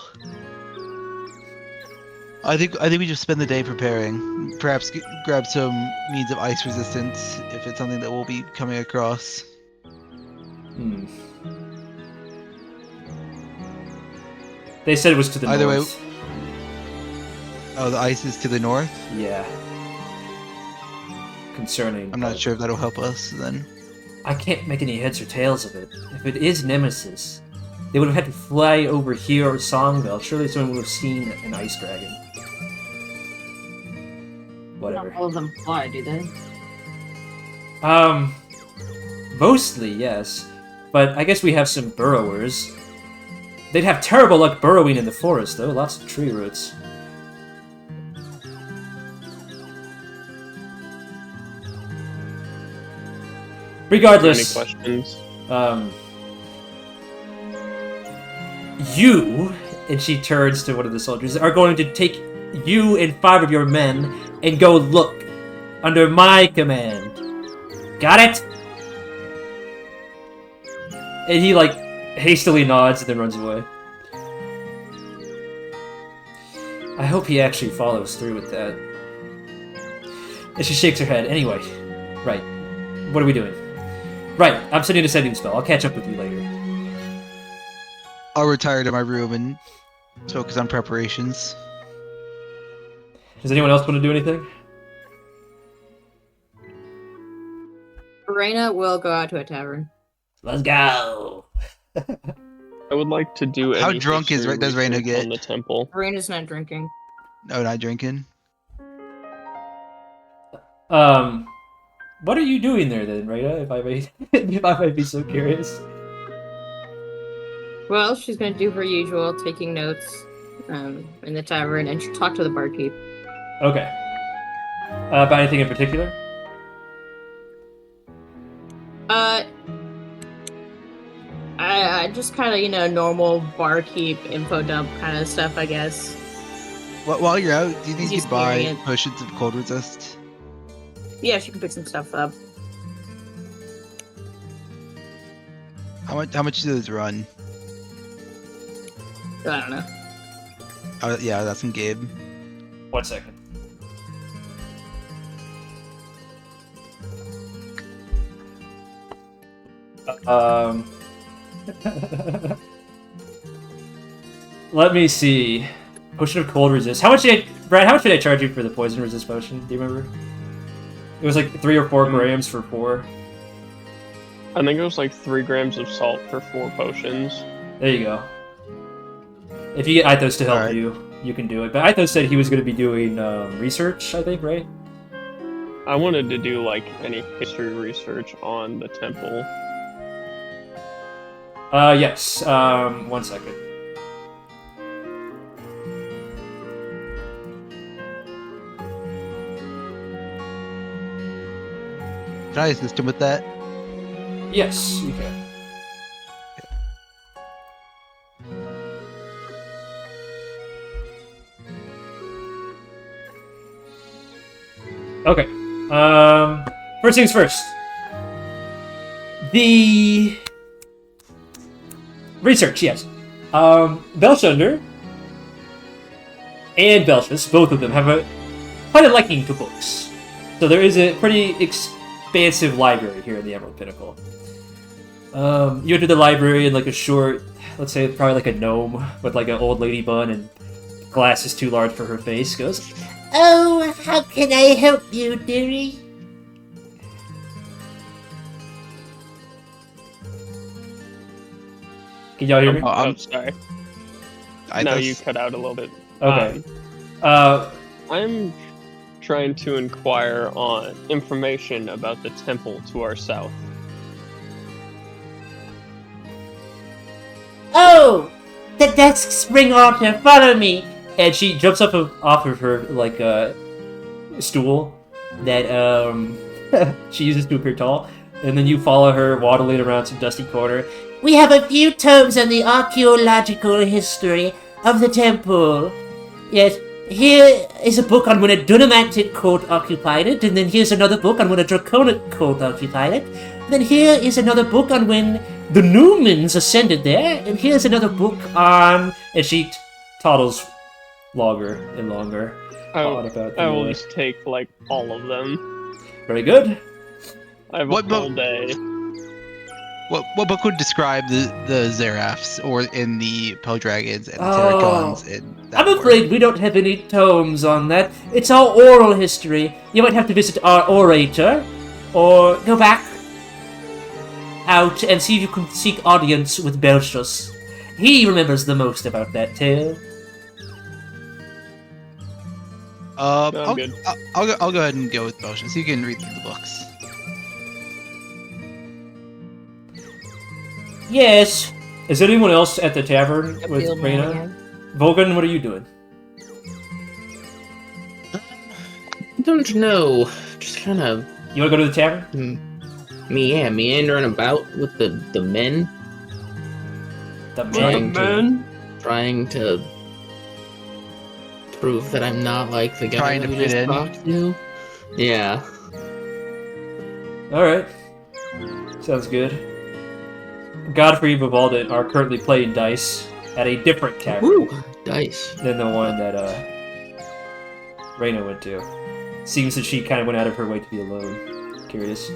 I think we just spend the day preparing. Perhaps grab some means of ice resistance if it's something that we'll be coming across. They said it was to the Either north. way. Oh, the ice is to the north? Yeah. Concerning. I'm not sure if that'll help us then. I can't make any heads or tails of it. If it is Nemesis, they would have had to fly over here or Songville. Surely someone would have seen an ice dragon. Whatever. Not all of them fly, do they? Mostly, yes. But I guess we have some burrowers. They'd have terrible luck burrowing in the forest, though. Lots of tree roots. Regardless, Any questions? You, and she turns to one of the soldiers, are going to take you and 5 of your men and go look under my command. Got it? And he, like, hastily nods and then runs away. I hope he actually follows through with that. And she shakes her head. Anyway, right. What are we doing? Right, I'm sending a sending spell. I'll catch up with you later. I'll retire to my room and focus on preparations. Does anyone else want to do anything? Reigna will go out to a tavern. Let's go! I would like to do. How any drunk does history Reigna research get? on the temple? Reigna's not drinking. No, not drinking. What are you doing there then, Rita, if I may if I might be so curious? Well, she's gonna do her usual, taking notes in the tavern, and she'll talk to the barkeep. Okay. About anything in particular? I just kind of, normal barkeep info dump kind of stuff, I guess. While you're out, do you think you He's could buy hearing it. potions of cold resist? Yeah, she can pick some stuff up. How much do those run? I don't know. Yeah, that's from Gabe. 1 second. Let me see. Potion of cold resist. Brad, how much did I charge you for the poison resist potion? Do you remember? It was like 3 or 4 grams for 4. I think it was like 3 grams of salt for 4 potions. There you go. If you get Ithos to help Alright. you can do it. But Ithos said he was going to be doing research, I think, right? I wanted to do like any history research on the temple. Yes. 1 second. Can I assist him with that? Yes, you can. Okay. First things first. The research, yes. Belshunder and Belshus, both of them, have quite a liking to books. So there is a pretty expansive library here in the Emerald Pinnacle. You enter the library in like a short, let's say probably like a gnome with like an old lady bun and glasses too large for her face, goes, Oh, how can I help you, dearie? can y'all hear me? I'm sorry. No, you cut out a little bit. Okay. I'm trying to inquire on information about the temple to our south. Oh, the Duskspring Altar, follow me. And she jumps up off of her like stool that she uses to appear tall, and then you follow her waddling around some dusty corner. We have a few tomes on the archaeological history of the temple. Yes, here is a book on when a Dunamantic cult occupied it, and then here's another book on when a Draconic cult occupied it. Then here is another book on when the Newmans ascended there, and here's another book on... And she toddles longer and longer. I on about I will the- just take like all of them. Very good. I have What a whole book- day. What book would describe the Zeraphs or in the Peldragons and the Oh. Terracons in that I'm war? afraid we don't have any tomes on that. It's all oral history. You might have to visit our orator, or go back out and see if you can seek audience with Belshus. He remembers the most about that tale. No, I'm I'll, good. I'll go ahead and go with Belshus. You can read through the books. Yes. Is anyone else at the tavern I with feel Reina? more. Vulgan, what are you doing? I don't know. Just kind of You want to go to the tavern? meandering about with the men, The Trying man. trying to prove that I'm not like the guy Trying to we fit just in. talked to. Yeah. All right. Sounds good. Godfrey and Vivaldi are currently playing dice at a different tavern Woo! Dice. than the one that Reigna went to. Seems that she kind of went out of her way to be alone. Curious.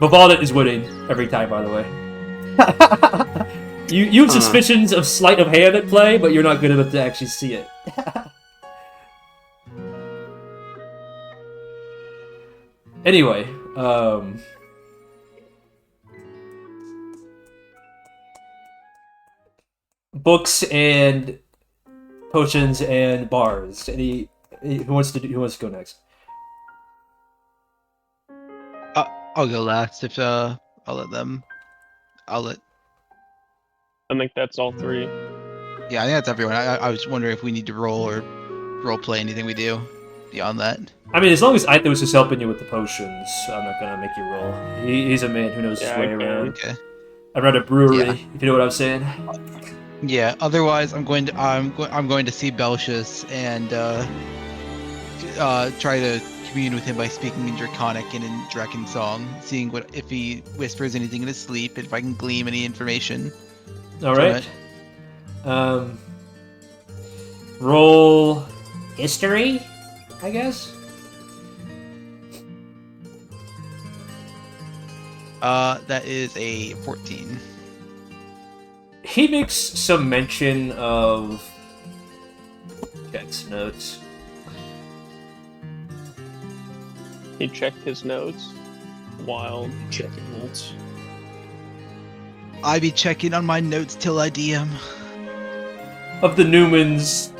Vivaldi is winning every time, by the way. you have suspicions of sleight of hand at play, but you're not good enough to actually see it. Anyway, books and potions and bars. Who wants to go next? I'll go last if I'll let. I think that's all three. Yeah, I think that's everyone. I was wondering if we need to roll or role play anything we do beyond that. I mean, as long as Ithos is helping you with the potions, I'm not gonna make you roll. He's a man who knows his way around. Okay. I run a brewery, if you know what I'm saying. Yeah. Otherwise, I'm going to see Belshus and try to commune with him by speaking in Draconic and in Draken song, seeing if he whispers anything in his sleep, if I can glean any information. All right. Roll history, I guess. That is a 14. He makes some mention of Check's notes. He checked his notes. Wild. Checking notes. I be checking on my notes till I DM. Of the Newmans,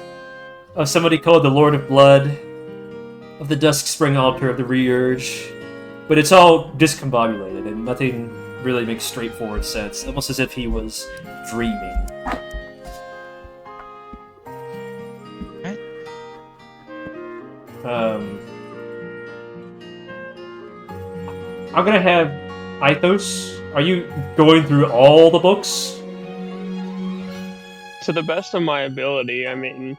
of somebody called the Lord of Blood, of the Duskspring Altar, of the Reurge, but it's all discombobulated and nothing really makes straightforward sense, almost as if he was dreaming. Right. I'm gonna have Ithos. Are you going through all the books? To the best of my ability, I mean.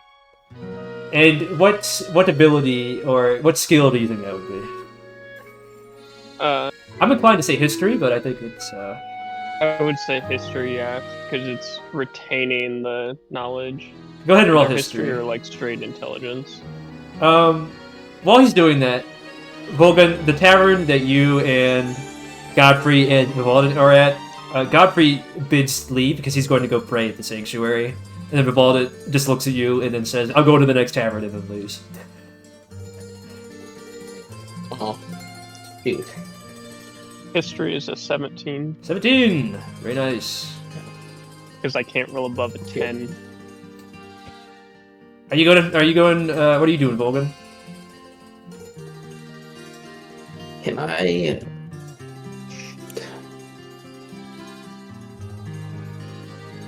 And what ability or what skill do you think that would be? I'm inclined to say history, but I think it's. I would say history, yeah, because it's retaining the knowledge. Go ahead and roll Either history. or like straight intelligence. While he's doing that, Vulgan, the tavern that you and Godfrey and Vivaldi are at, Godfrey bids leave because he's going to go pray at the sanctuary. And then Vivaldi just looks at you and then says, I'll go to the next tavern, and then leaves. Oh. Dude. History is a 17. 17! Very nice. Because I can't roll above a 10. Are you going, what are you doing, Vulgan? Can I...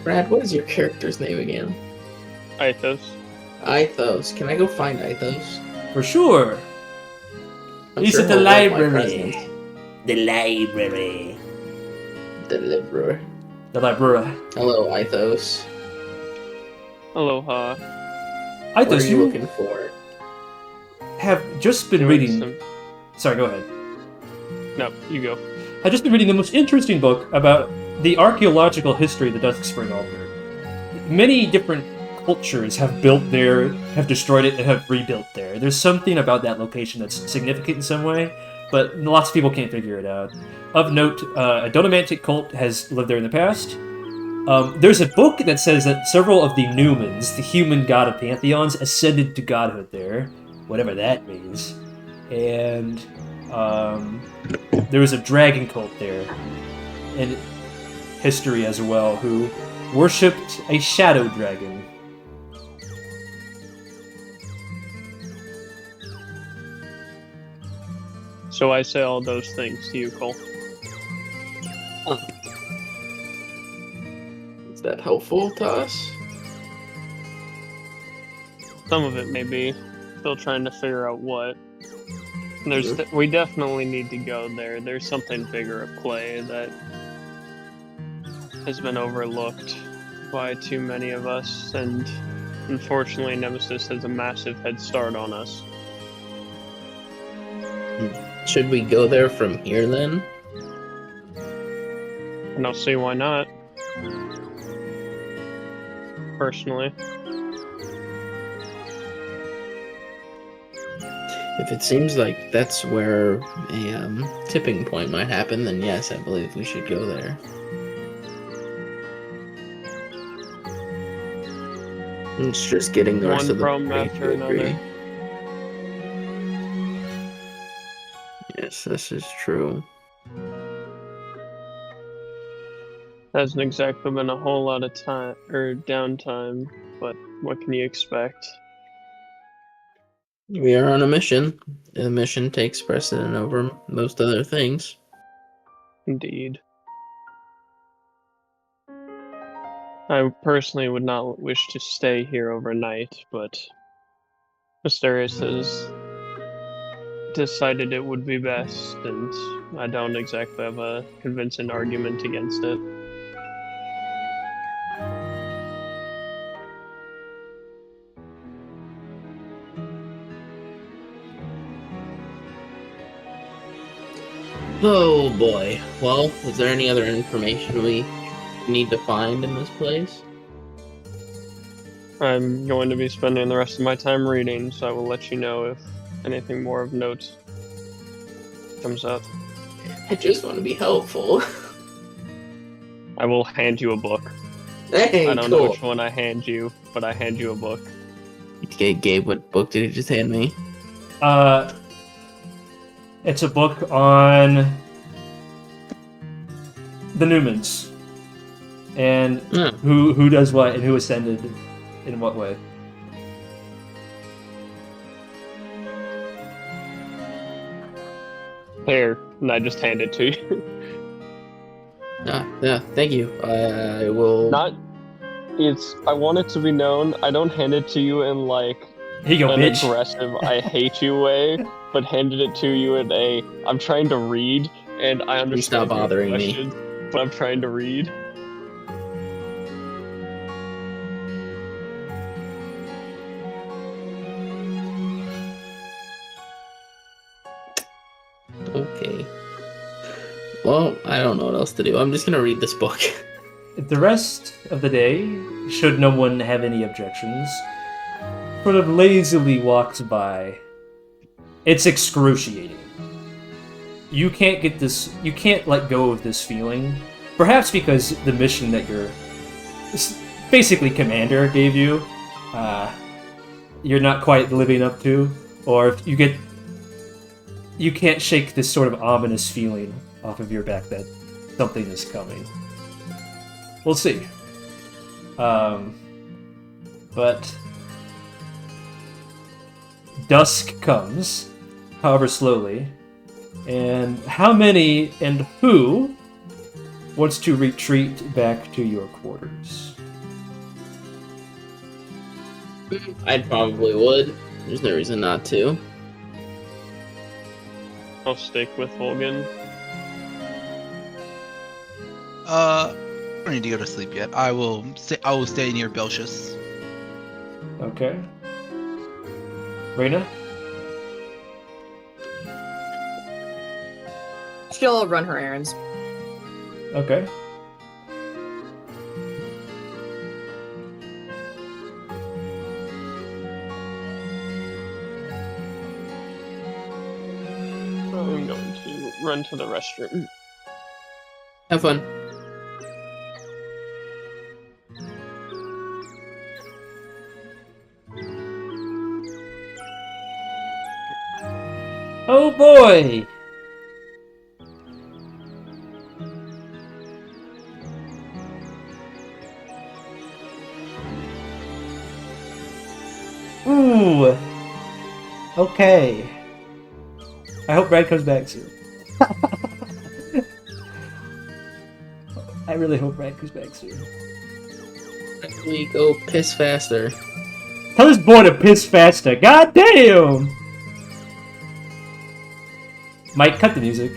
Brad, what is your character's name again? Ithos. Ithos. Can I go find Ithos? For sure. I'm He's sure at the he'll love my library. presence. The library. Deliverer. The library. Hello, Ithos. Aloha. What Ithos, are you looking for? have just been Doing reading... some- Sorry, go ahead. No, you go. I've just been reading the most interesting book about the archaeological history of the Duskspring Altar. Many different cultures have built there, have destroyed it, and have rebuilt there. There's something about that location that's significant in some way, but lots of people can't figure it out. Of note, a Donomantic cult has lived there in the past. There's a book that says that several of the Newmans, the human god of pantheons, ascended to godhood there, whatever that means. And there was a dragon cult there, and history as well, who worshipped a shadow dragon. So I say all those things to you, Cole. Is that helpful to us? Some of it may be. Still trying to figure out what. We definitely need to go there. There's something bigger at play that has been overlooked by too many of us, and unfortunately Nemesis has a massive head start on us. Should we go there from here then? I don't see why not. If it seems like that's where a tipping point might happen, then yes, I believe we should go there. It's just getting the rest One of the problem party after to agree. another. Yes, this is true. Hasn't exactly been a whole lot of time or downtime, but what can you expect? We are on a mission. The mission takes precedent over most other things. Indeed. I personally would not wish to stay here overnight, but Asterius has decided it would be best, and I don't exactly have a convincing argument against it. Oh boy. Well, is there any other information we need to find in this place? I'm going to be spending the rest of my time reading, so I will let you know if anything more of note comes up. I just want to be helpful. I will hand you a book. Hey, I don't know which one I hand you, but I hand you a book. Okay, Gabe, what book did you just hand me? It's a book on the Newmans and who does what and who ascended in what way. Here, and I just hand it to you. Yeah, thank you. I will. I want it to be known, I don't hand it to you in like Here you go, an bitch. aggressive, I hate you way, but handed it to you in a, I'm trying to read, and I understand. Please stop bothering me. But I'm trying to read. Okay. Well, I don't know what else to do. I'm just gonna read this book. The rest of the day, should no one have any objections, sort of lazily walks by. It's excruciating. You can't get this, you can't let go of this feeling. Perhaps because the mission that your basically commander gave you, you're not quite living up to, or if you can't shake this sort of ominous feeling off of your back that something is coming. We'll see. But dusk comes, however slowly, and how many and who wants to retreat back to your quarters? I probably would. There's no reason not to. I'll stick with Vulgan. I don't need to go to sleep yet. I will stay near Belshus. Okay. Reigna? She'll run her errands. Okay. I'm going to run to the restroom. Have fun. Oh boy! Ooh! Okay. I hope Brad comes back soon. I really hope Brad comes back soon. We go piss faster. Tell this boy to piss faster. God damn! Mike, cut the music.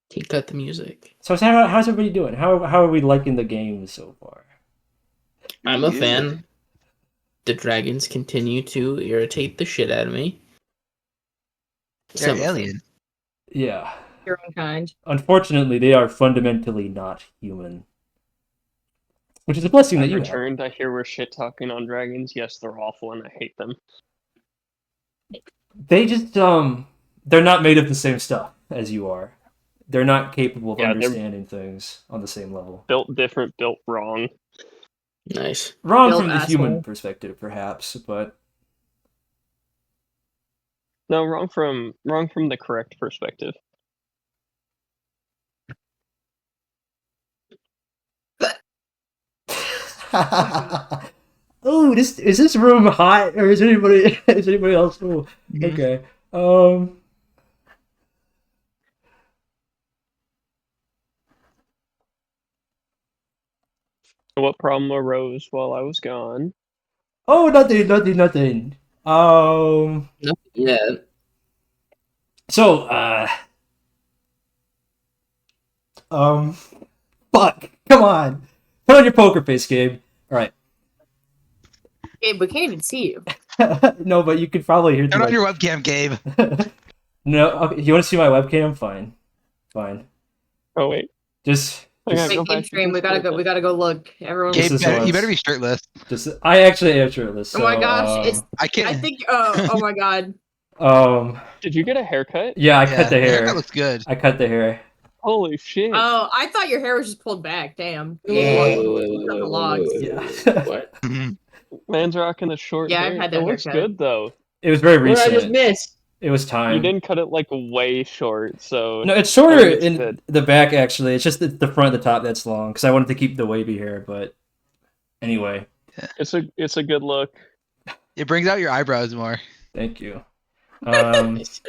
He cut the music. So how's everybody doing? How are we liking the game so far? I'm a fan. The dragons continue to irritate the shit out of me. They're alien. Yeah. Your own kind. Unfortunately, they are fundamentally not human. which is a blessing that I've you have. returned. I hear we're shit talking on dragons. Yes, they're awful, and I hate them. They just they're not made of the same stuff as you are. They're not capable of Yeah, they're- understanding things on the same level. Built different, built wrong. Nice. Wrong Built from the human asshole. perspective, perhaps, but No, wrong from the correct perspective. oh, is this room hot or is anybody else? Oh, okay. What problem arose while I was gone? Oh, nothing. Yeah. So, fuck, come on, put on your poker face, Gabe. All right. Gabe, we can't even see you. No, but you could probably hear. Turn on your webcam, Gabe. No, okay, you want to see my webcam? Fine. Oh wait, Just I gotta Wait, go game back to stream. We gotta go. Discord. We gotta go look. Everyone. This Gabe, is what you better be shirtless. I actually am shirtless. Oh my so, gosh! It's. I can't. I think. Oh my god. Did you get a haircut? Yeah, I Yeah, cut the hair. That looks good. I cut the hair. Holy shit! Oh, I thought your hair was just pulled back. Damn. Wait, The logs. Yeah. What? Man's rocking the short Yeah, I've hair. had that It looks haircut. good though. It was very What did I just recent. miss? It was You time. didn't cut it like way short, so No, it's I shorter think it's in good. the back actually. It's just the front and the top that's long because I wanted to keep the wavy hair. But anyway, It's a good look. It brings out your eyebrows more. thank you. Can Now you it's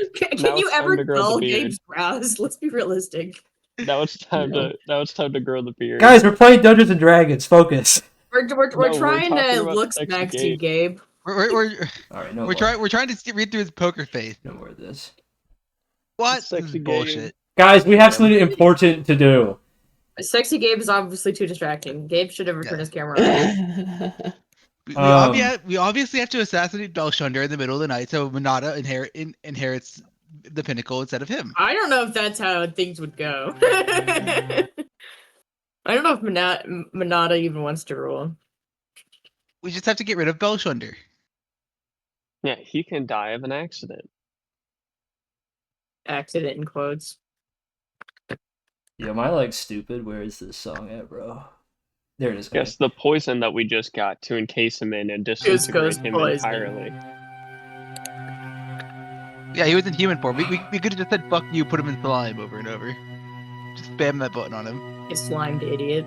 ever time to grow the dull beard. Gabe's brows? Let's be realistic. Now it's time No. to grow the beard. Guys, we're playing Dungeons and Dragons. Focus. We're No, we're trying talking to about look sexy smack to Gabe. Gabe. We're All right, no we're more. trying to read through his poker face. No more of this. What? This Sexy is Gabe. bullshit. Guys, we have Yeah. something important to do. Sexy Gabe is obviously too distracting. Gabe should have returned his camera. We obviously have to assassinate Belshunder in the middle of the night, so Monata inherits the pinnacle instead of him. I don't know if that's how things would go. I don't know if Monata even wants to rule. We just have to get rid of Belshunder. Yeah, he can die of an accident. Accident in quotes. Yeah, am I like stupid? Where is this song at, bro? There it is. Okay. Guess the poison that we just got to encase him in and disintegrate him poison. entirely. Yeah, he was in human form. We could have just said "fuck you," put him in slime over and over. Just spam that button on him. You slimed idiot.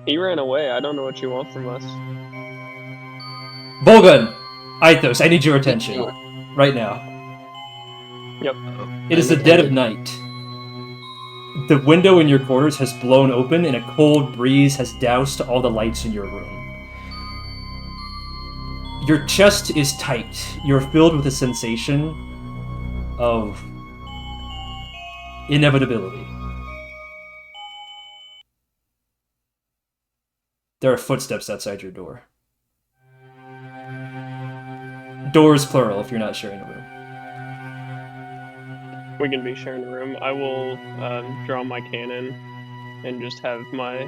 He ran away. I don't know what you want from us. Vulgan, Ithos, I need your attention right now. Yep. It is the dead of night. The window in your quarters has blown open, and a cold breeze has doused all the lights in your room. Your chest is tight. You're filled with a sensation of inevitability. There are footsteps outside your door. Doors plural if you're not sharing a room. We can be sharing a room. I will draw my cannon and just have my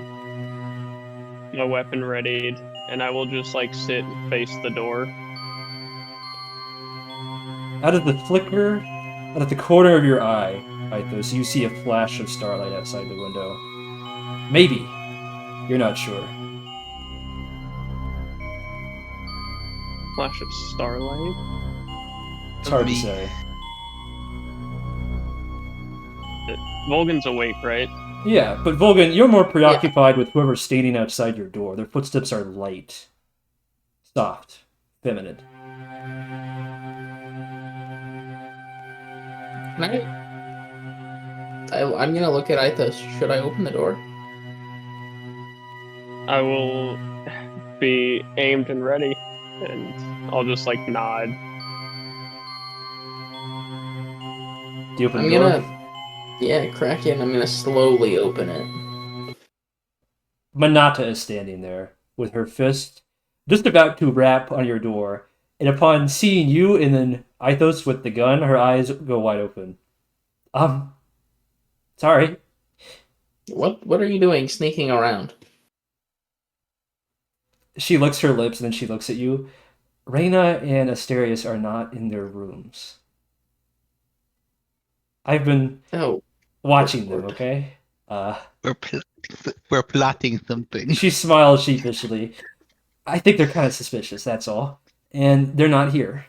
weapon readied, and I will just like sit and face the door. Out of the flicker, out of the corner of your eye, Ithos, you see a flash of starlight outside the window. Maybe. You're not sure. Flash of starlight. It's hard to Me. say. Vulgan's awake, right? Yeah, but Vulgan, you're more preoccupied with whoever's standing outside your door. Their footsteps are light, soft, feminine. I'm gonna look at Ithos. Should I open the door? I will be aimed and ready, and I'll just like nod. Do you open I'm the door? gonna, crack it. I'm gonna slowly open it. Monata is standing there, with her fist just about to rap on your door, and upon seeing you and then Ithos with the gun, her eyes go wide open. Sorry. What are you doing sneaking around? She licks her lips and then she looks at you. Reigna and Asterius are not in their rooms. I've been Oh, watching them, Lord. okay? We're plotting something. She smiles sheepishly. I think they're kind of suspicious, that's all. And they're not here.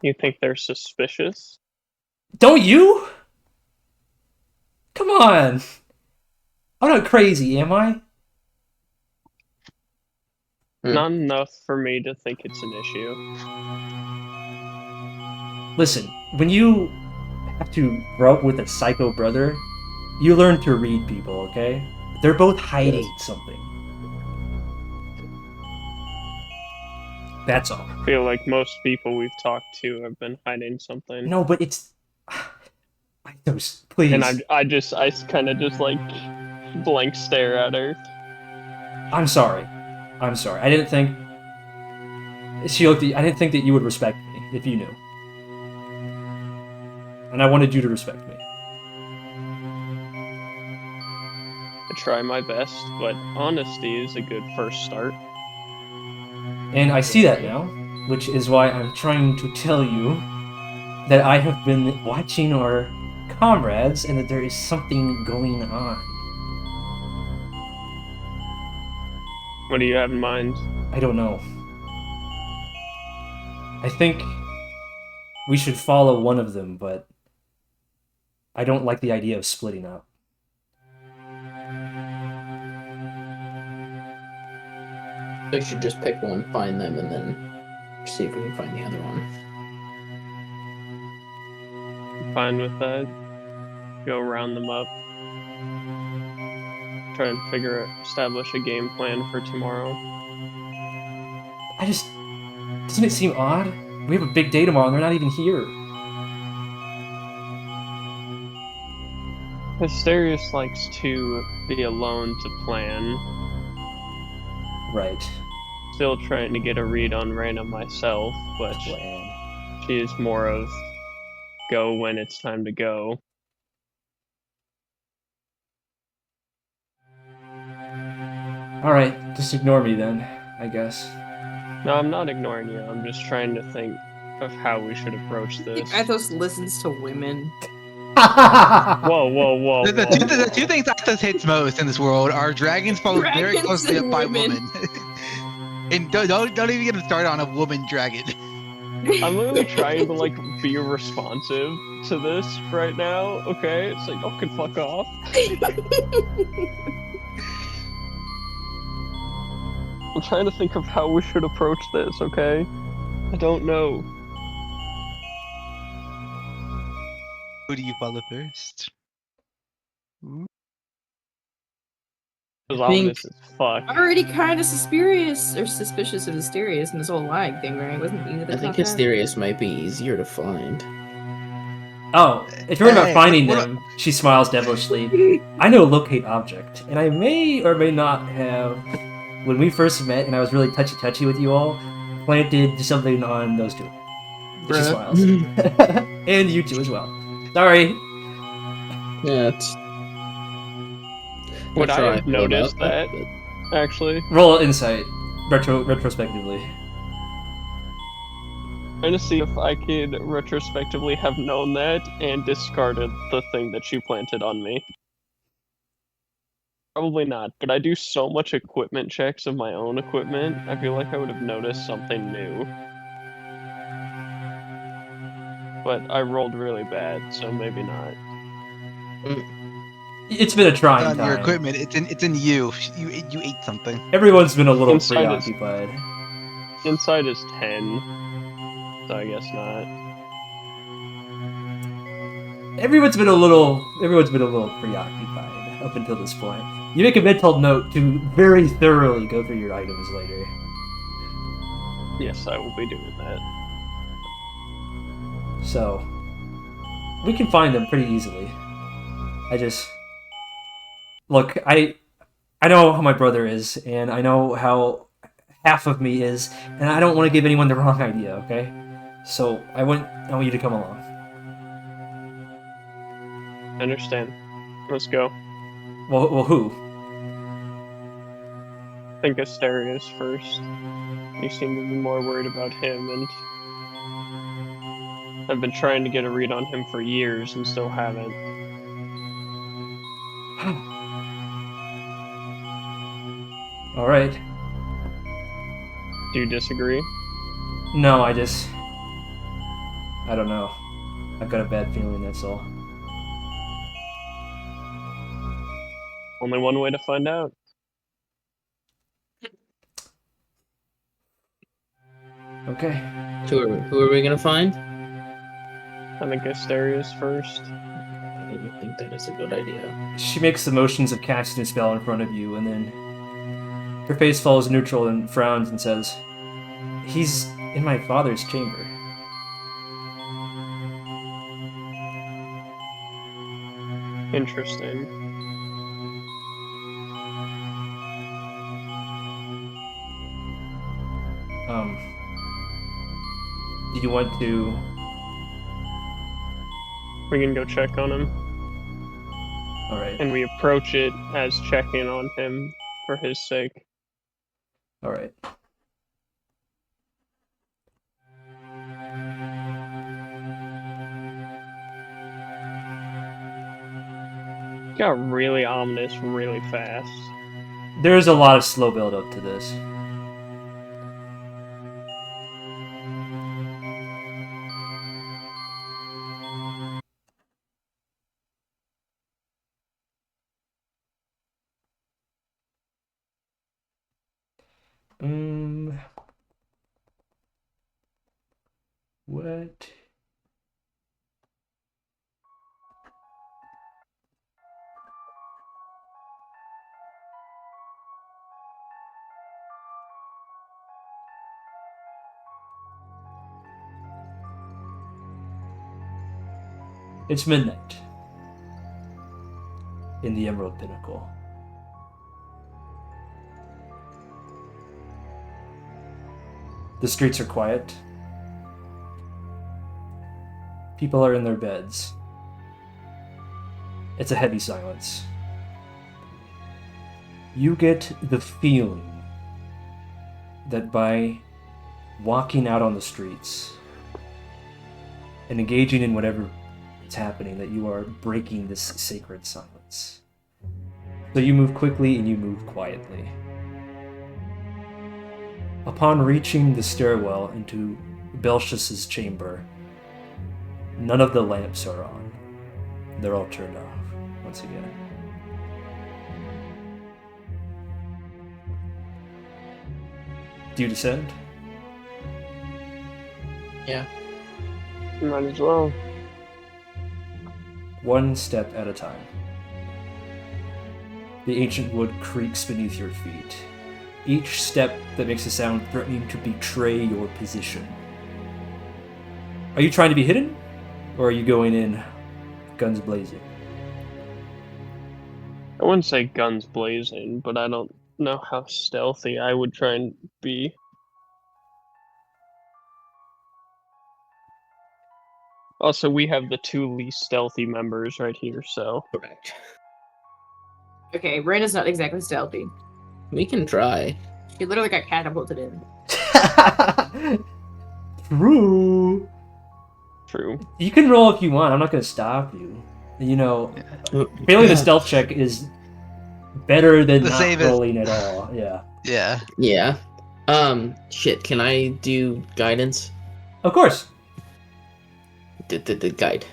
You think they're suspicious? Don't you? Come on. I'm not crazy, am I? Not enough for me to think it's an issue. Listen, when you have to grow up with a psycho brother, you learn to read people, okay? They're both hiding something. That's all. I feel like most people we've talked to have been hiding something. No, but it's... Please. And I kind of just like blank stare at her. I'm sorry. I didn't think... She looked at you. I didn't think that you would respect me if you knew. And I wanted you to respect me. I try my best, but honesty is a good first start. And I see that now, which is why I'm trying to tell you that I have been watching our comrades and that there is something going on. What do you have in mind? I don't know. I think we should follow one of them, but I don't like the idea of splitting up. We should just pick one, find them, and then see if we can find the other one. I'm fine with that. Go round them up. Try and establish a game plan for tomorrow. Doesn't it seem odd? We have a big day tomorrow and they're not even here. Asterius likes to be alone to plan. Right. Still trying to get a read on Reigna myself, but Plan. she is more of go when it's time to go. Alright, just ignore me then, I guess. No, I'm not ignoring you. I'm just trying to think of how we should approach this. Ethos listens to women. Whoa. The two things Athos hates most in this world are dragons followed very Dragons closely up and by women. women. And don't even get him started on a woman dragon. I'm literally trying to like be responsive to this right now. Okay, it's like y'all can fuck off. I'm trying to think of how we should approach this. Okay, I don't know. Who do you follow first? It's I think- obvious as fuck. Already kind of suspicious of Asterius and this whole lag thing, right? Wasn't you that I think thought that? Asterius might be easier to find. Oh, if you're worried about Hey, finding what- them, she smiles devilishly. I know locate object, and I may or may not have, when we first met and I was really touchy-touchy with you all, planted something on those two. She smiles. And you two as well. Sorry. Yeah, it's... Would I'll I try have to pull noticed up, that? but- Actually, Roll insight, retrospectively. trying to see if I could retrospectively have known that and discarded the thing that you planted on me. Probably not, but I do so much equipment checks of my own equipment, I feel like I would have noticed something new. But I rolled really bad, so maybe not. It's been a trying On your time. equipment, it's in you. You ate something. Everyone's been a little Inside is- preoccupied. Inside is 10, so I guess not. Everyone's been a little preoccupied up until this point. You make a mental note to very thoroughly go through your items later. Yes, I will be doing that. So, we can find them pretty easily. Look, I know how my brother is, and I know how half of me is, and I don't want to give anyone the wrong idea, okay? So, I want you to come along. I understand. Let's go. Well, who? think Asterius first. You seem to be more worried about him, and I've been trying to get a read on him for years and still haven't. All right. Do you disagree? No, I don't know. I've got a bad feeling, that's all. Only one way to find out. Okay. Who are we gonna find? I think Asterius first. I think that is a good idea. She makes the motions of casting a spell in front of you, and then her face falls neutral and frowns and says, "He's in my father's chamber." Interesting. Do you want to... We can go check on him. Alright. And we approach it as checking on him for his sake. Alright. Got really ominous really fast. There's a lot of slow build up to this. What? It's midnight in the Emerald Pinnacle. The streets are quiet. People are in their beds. It's a heavy silence. You get the feeling that by walking out on the streets and engaging in whatever is happening, that you are breaking this sacred silence. So you move quickly and you move quietly. Upon reaching the stairwell into Belshus's chamber, none of the lamps are on. They're all turned off once again. Do you descend? Yeah. Might as well. One step at a time. The ancient wood creaks beneath your feet. Each step that makes a sound threatening to betray your position. Are you trying to be hidden? Or are you going in guns blazing? I wouldn't say guns blazing, but I don't know how stealthy I would try and be. Also, we have the two least stealthy members right here, so... Correct. Okay, Reina's not exactly stealthy. We can try. She literally got catapulted in. True. True. You can roll if you want. I'm not going to stop you. You know, failing the stealth check is better than not rolling at all. Yeah. Yeah. Yeah. Shit, can I do guidance? Of course. The guide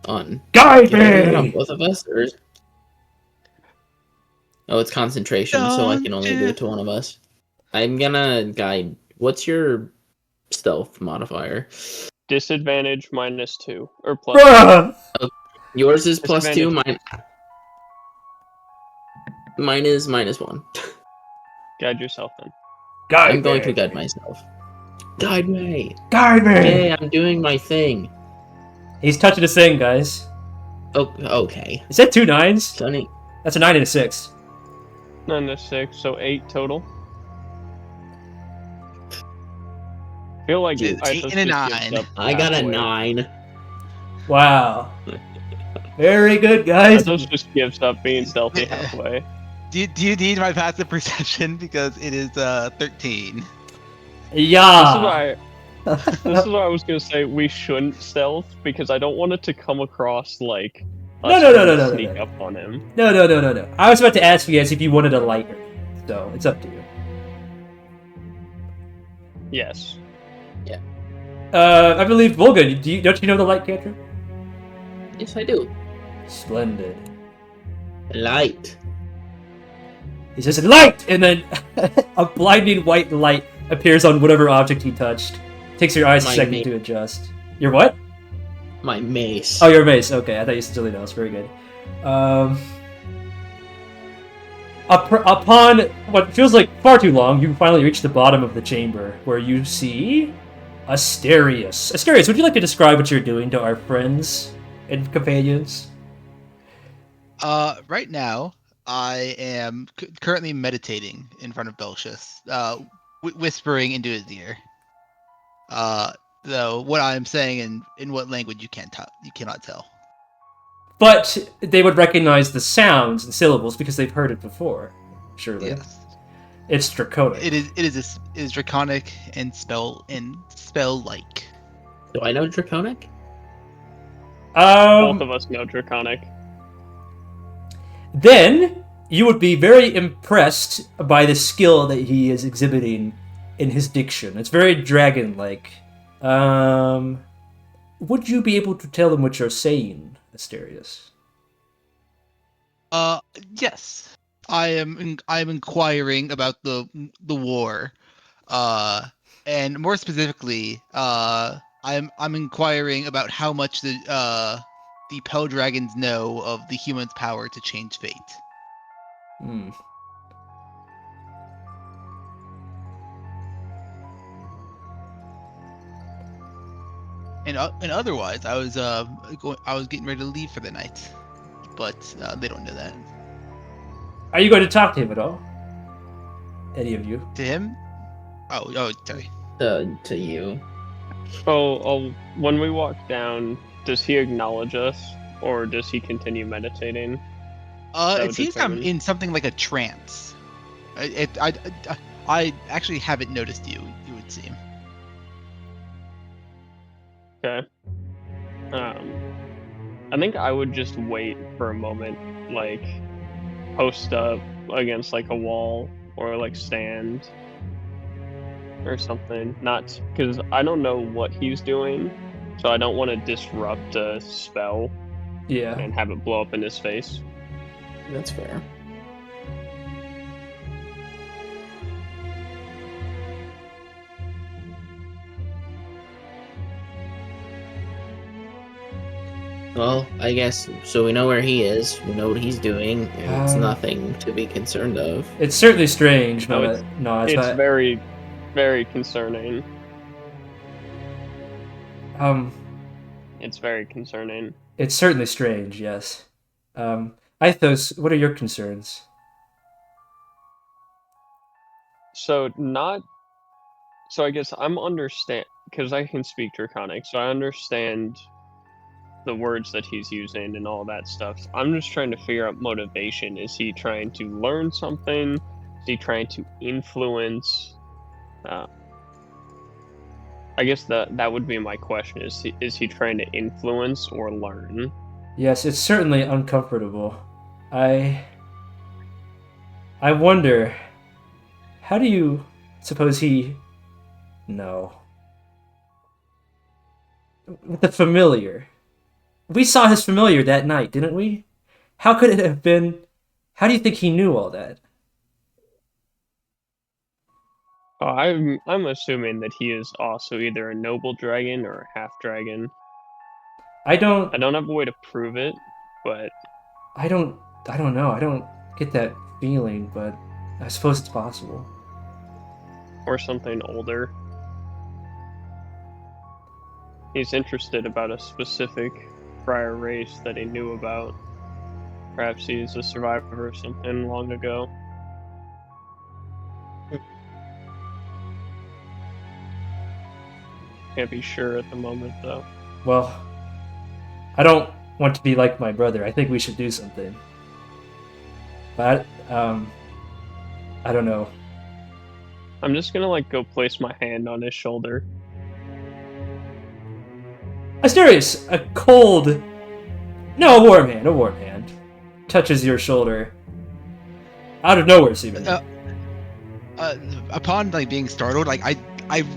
on... Guide Can I do it on me! both of us? Or... Oh, it's concentration, so I can only do it to one of us. I'm gonna guide... What's your stealth modifier? Disadvantage -2. Or plus. Bruh! Yours is +2, mine is -1. Guide yourself then. Guide I'm going me! to guide myself. Guide me! Guide me! Hey, I'm doing my thing. He's touching his thing, guys. Oh, okay. Is that 2 9s? Sonny. That's a 9 and a 6. 9 to 6, so 8 total. I feel like Dude, Ithos 8 and a just gives 9. up I got a halfway. 9. Wow. Very good, guys. Ithos just gives up being stealthy halfway. Do you need my passive perception because it is 13? Yeah. This is why I was gonna say we shouldn't stealth, because I don't want it to come across like No, us no, no, trying no, to no, no, sneak no. up on him. No. I was about to ask you guys if you wanted a light grenade, so it's up to you. Yes. I believe Vulgan. Don't you know the light cantrip? Yes, I do. Splendid. Light. He says light, and then a blinding white light appears on whatever object he touched. Takes your eyes a My second mace. to adjust. Your what? My mace. Oh, your mace. Okay, I thought you said something else. Very good. Upon what feels like far too long, you finally reach the bottom of the chamber, where you see Asterius. Asterius, would you like to describe what you're doing to our friends and companions? Right now, I am currently meditating in front of Belshus, whispering into his ear. Though what I'm saying in what language you cannot tell. But they would recognize the sounds and syllables because they've heard it before. Surely. Yes. It's draconic. It is draconic and spell like. Do I know Draconic? Both of us know Draconic. Then you would be very impressed by the skill that he is exhibiting in his diction. It's very dragon-like. Would you be able to tell them what you're saying, Asterius? Yes. I am inquiring about the war. And more specifically, I'm inquiring about how much the Pell Dragons know of the humans' power to change fate. Hmm. And otherwise, I was getting ready to leave for the night, but they don't know that. Are you going to talk to him at all? Any of you? To him? Oh, sorry. To you. Oh, when we walk down, does he acknowledge us, or does he continue meditating? It seems I'm in something like a trance. I actually haven't noticed you. It would seem. Okay. I think I would just wait for a moment, like post up against like a wall or like stand or something. Not because I don't know what he's doing, so I don't want to disrupt a spell Yeah. and have it blow up in his face. That's fair. Well, I guess so. We know where he is. We know what he's doing, and it's nothing to be concerned of. It's certainly strange. No, But it's no, it's not. very, very concerning. It's very concerning. It's certainly strange. Yes. Ithos, what are your concerns? So I guess I'm understand because I can speak Draconic, so I understand the words that he's using and all that stuff. I'm just trying to figure out motivation. Is he trying to learn something? Is he trying to influence? I guess that would be my question. Is he trying to influence or learn? Yes, it's certainly uncomfortable. I wonder, how do you suppose he... No. With the familiar. We saw his familiar that night, didn't we? How could it have been... How do you think he knew all that? Oh, I'm assuming that he is also either a noble dragon or a half dragon. I don't have a way to prove it, but I don't know. I don't get that feeling, but I suppose it's possible. or something older. He's interested about a specific prior race that he knew about. Perhaps he's a survivor of something long ago. Can't be sure at the moment, though. Well, I don't want to be like my brother. I think we should do something. But I don't know. I'm just gonna like go place my hand on his shoulder. Asterius, a cold, no, a warm hand, touches your shoulder. Out of nowhere, seemingly. Upon like being startled, like I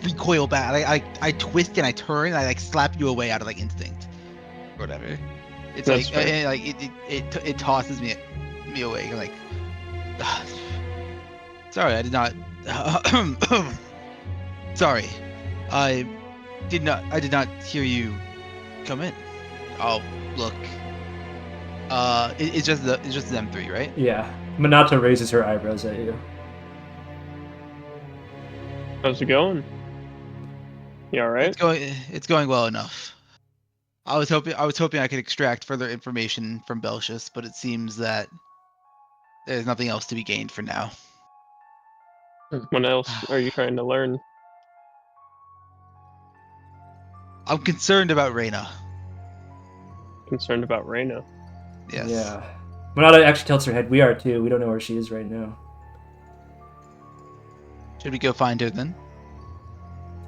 recoil back. I twist and I turn. And I like slap you away out of like instinct, or whatever. It's That's like fair. it tosses me away. Like, sorry, I did not. Sorry, I did not hear you come in. Oh, look. It's just them three, right? Yeah. Monata raises her eyebrows at you. How's it going? You alright? It's going well enough. I was hoping I could extract further information from Belshus, but it seems that there's nothing else to be gained for now. What else are you trying to learn? I'm concerned about Reigna. Concerned about Reigna. Yes. Yeah. Monata actually tilts her head. We are too. We don't know where she is right now. Should we go find her then?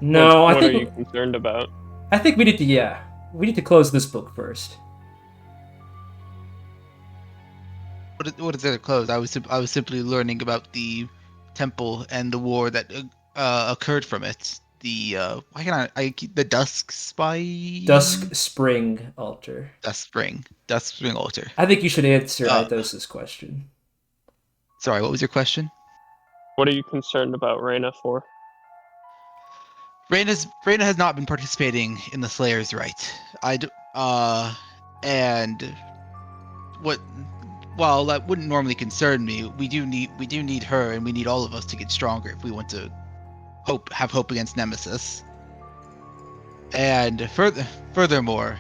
No, What I are you think concerned about? we need to. Yeah, we need to close this book first. What is there to close? I was simply learning about the temple and the war that occurred from it. The why can I keep the Duskspring Altar. Duskspring Altar. I think you should answer Ithos' question. Sorry, what was your question? What are you concerned about Reigna for? Reigna has not been participating in the Slayer's Rite. And while that wouldn't normally concern me, we do need her, and we need all of us to get stronger if we want to have hope against Nemesis. And furthermore,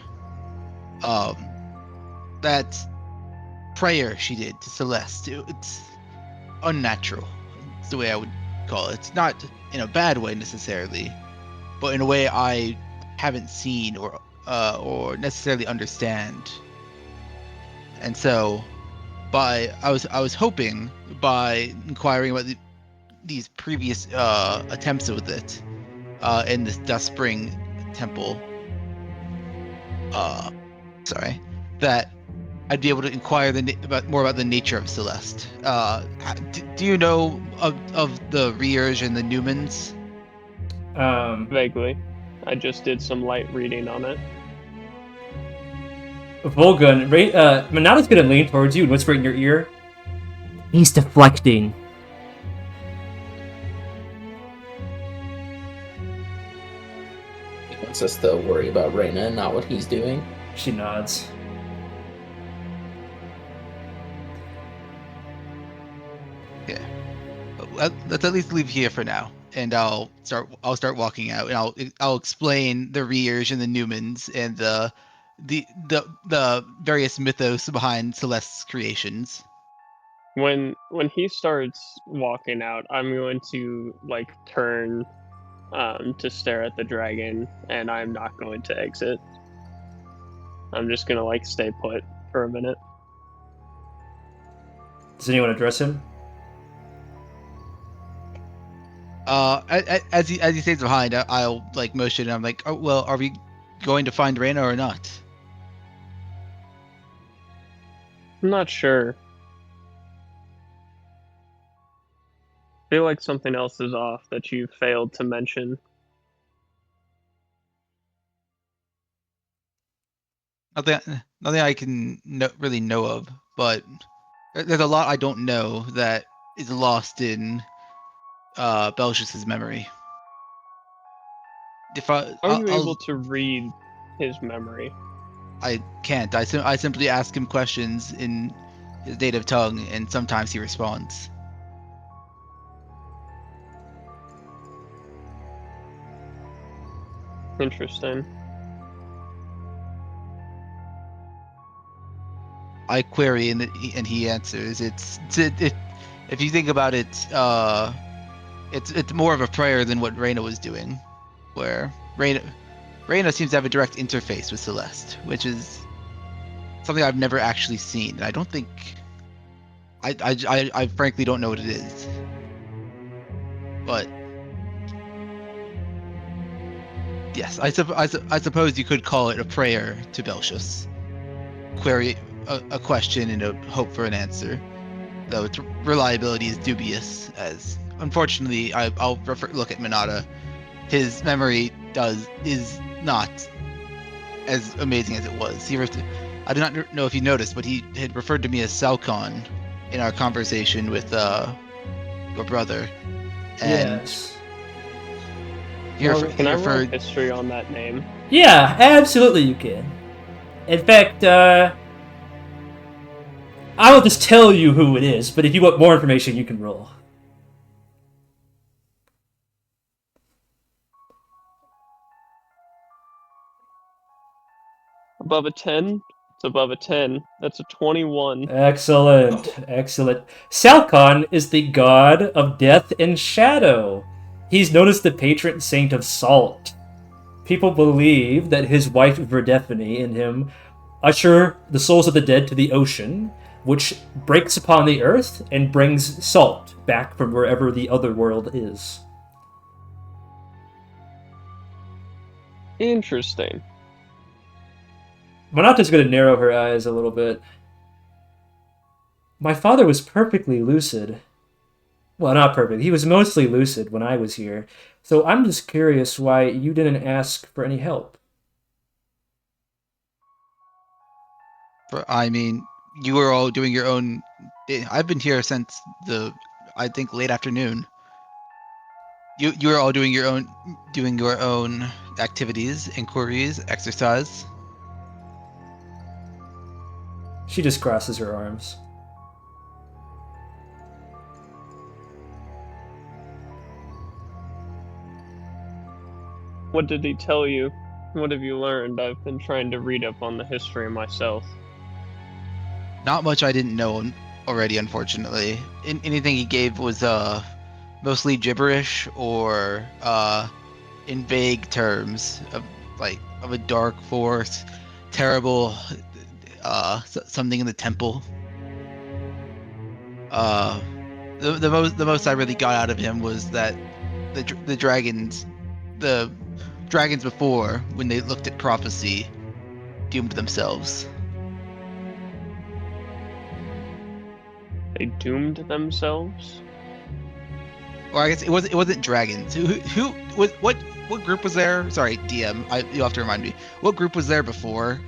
that prayer she did to Celeste, it's unnatural. It's the way I would call it. It's not in a bad way necessarily, but in a way I haven't seen or necessarily understand. And so, I was hoping by inquiring about these previous attempts with it in this Duskspring temple, that I'd be able to inquire more about the nature of Celeste. Do you know of the Reers and the Newmans? Vaguely. I just did some light reading on it. Vulgan, Monata's gonna lean towards you and whisper in your ear. He's deflecting. He wants us to worry about Reigna and not what he's doing. She nods. Yeah. Let's at least leave here for now, and I'll start walking out, and I'll explain the Reers and the Newmans and the various mythos behind Celeste's creations. When he starts walking out, I'm going to like turn to stare at the dragon, and I'm not going to exit. I'm just gonna like stay put for a minute. Does anyone address him? As he stays behind, I'll like motion, and I'm like, oh, well, are we going to find Reigna or not? I'm not sure. I feel like something else is off that you failed to mention. Nothing I can really know of, but there's a lot I don't know that is lost in Belshus' memory. Are you able to read his memory? I can't. I simply ask him questions in his native tongue, and sometimes he responds. Interesting. I query, and he answers. If you think about it, it's more of a prayer than what Reigna was doing, where Reigna seems to have a direct interface with Celeste, which is something I've never actually seen. And I don't think I frankly don't know what it is. But yes, I suppose you could call it a prayer to Belshus. Query a question and a hope for an answer, though its reliability is dubious, as unfortunately I'll look at Monata. His memory is not as amazing as it was. I do not know if you noticed, but he had referred to me as Salcon in our conversation with your brother. And Yes. Can I roll history on that name? Yeah, absolutely you can. In fact, I will just tell you who it is, but if you want more information, you can roll. Above a 10? It's above a 10. That's a 21. Excellent, excellent. Salcon is the god of death and shadow. He's known as the patron saint of salt. People believe that his wife Verdephone and him usher the souls of the dead to the ocean, which breaks upon the earth and brings salt back from wherever the other world is. Interesting. Monata's going to narrow her eyes a little bit. My father was perfectly lucid. Well, not perfect. He was mostly lucid when I was here. So I'm just curious why you didn't ask for any help. I mean, you were all doing your own. I've been here since I think late afternoon. You were all doing your own activities, inquiries, exercise. She just crosses her arms. What did he tell you? What have you learned? I've been trying to read up on the history myself. Not much I didn't know already, unfortunately. Anything he gave was mostly gibberish or in vague terms of a dark force, terrible something in the temple. The most I really got out of him was that the dragons before, when they looked at prophecy, doomed themselves. They doomed themselves? Or I guess it wasn't dragons. What group was there? Sorry, DM. You'll have to remind me. What group was there before?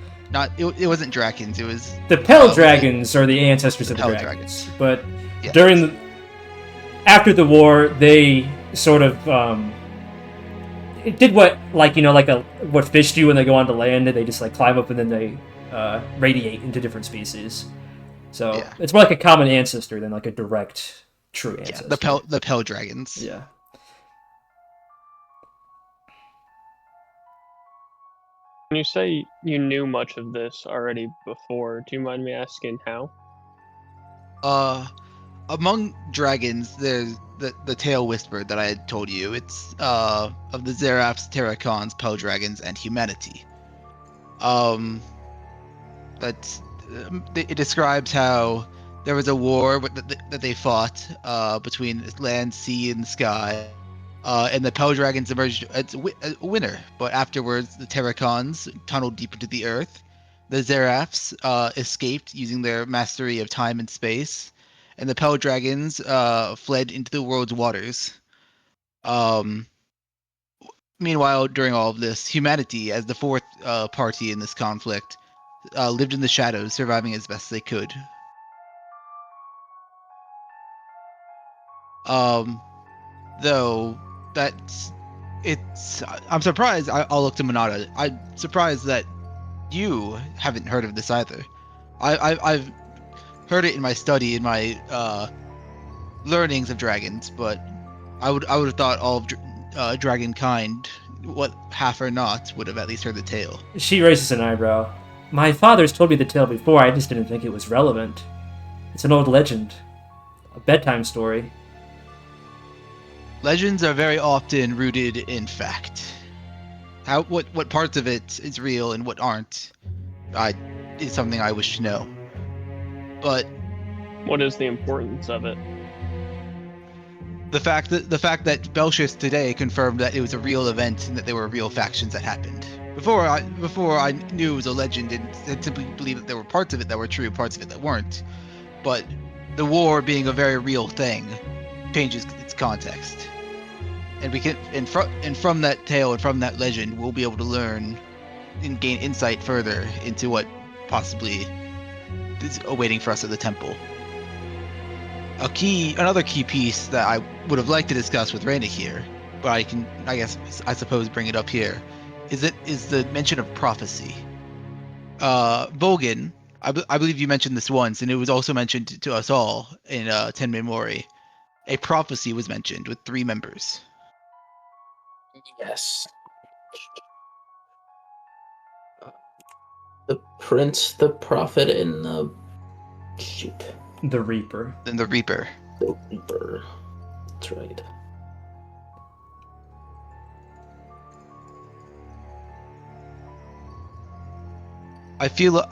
It wasn't dragons. It was the Pell Dragons are the ancestors of the dragons. But yes. After the war, they sort of it did what what fish do when they go onto land, and they just climb up and then they radiate into different species. So it's more like a common ancestor than like a direct true ancestor. Yeah, the Pell Dragons. Yeah. When you say you knew much of this already before, do you mind me asking how? Among dragons, there's the Tail Whisper that I had told you. It's of the Zeraphs, Terracons, Pell Dragons, and humanity. It describes how there was a war that they fought between land, sea, and the sky, and the Pell Dragons emerged as a winner. But afterwards, the Terracons tunneled deep into the earth. The Zeraphs escaped using their mastery of time and space, and the Pell Dragons fled into the world's waters. Meanwhile, during all of this, humanity, as the fourth party in this conflict, lived in the shadows, surviving as best they could. Though I'm surprised. I'll look to Monata. I'm surprised that you haven't heard of this either. I've heard it in my study, in my learnings of dragons, but I would have thought all of dragon kind, what half or not, would have at least heard the tale. She raises an eyebrow. My father's told me the tale before, I just didn't think it was relevant. It's an old legend. A bedtime story. Legends are very often rooted in fact. What parts of it is real and what aren't is something I wish to know. But What is the importance of it? The fact that Belshus today confirmed that it was a real event and that there were real factions that happened. Before I knew it was a legend and simply believed that there were parts of it that were true, parts of it that weren't. But the war being a very real thing changes its context. And we can and from that tale and from that legend, we'll be able to learn and gain insight further into what possibly is awaiting for us at the temple. Another key piece that I would have liked to discuss with Reigna here, but I suppose bring it up here, is the mention of prophecy. Vulgan, I believe you mentioned this once, and it was also mentioned to us all in Ten Memori. A prophecy was mentioned with 3 members. Yes. The Prince, the Prophet, and the The Reaper. Then the Reaper. The Reaper. That's right. I feel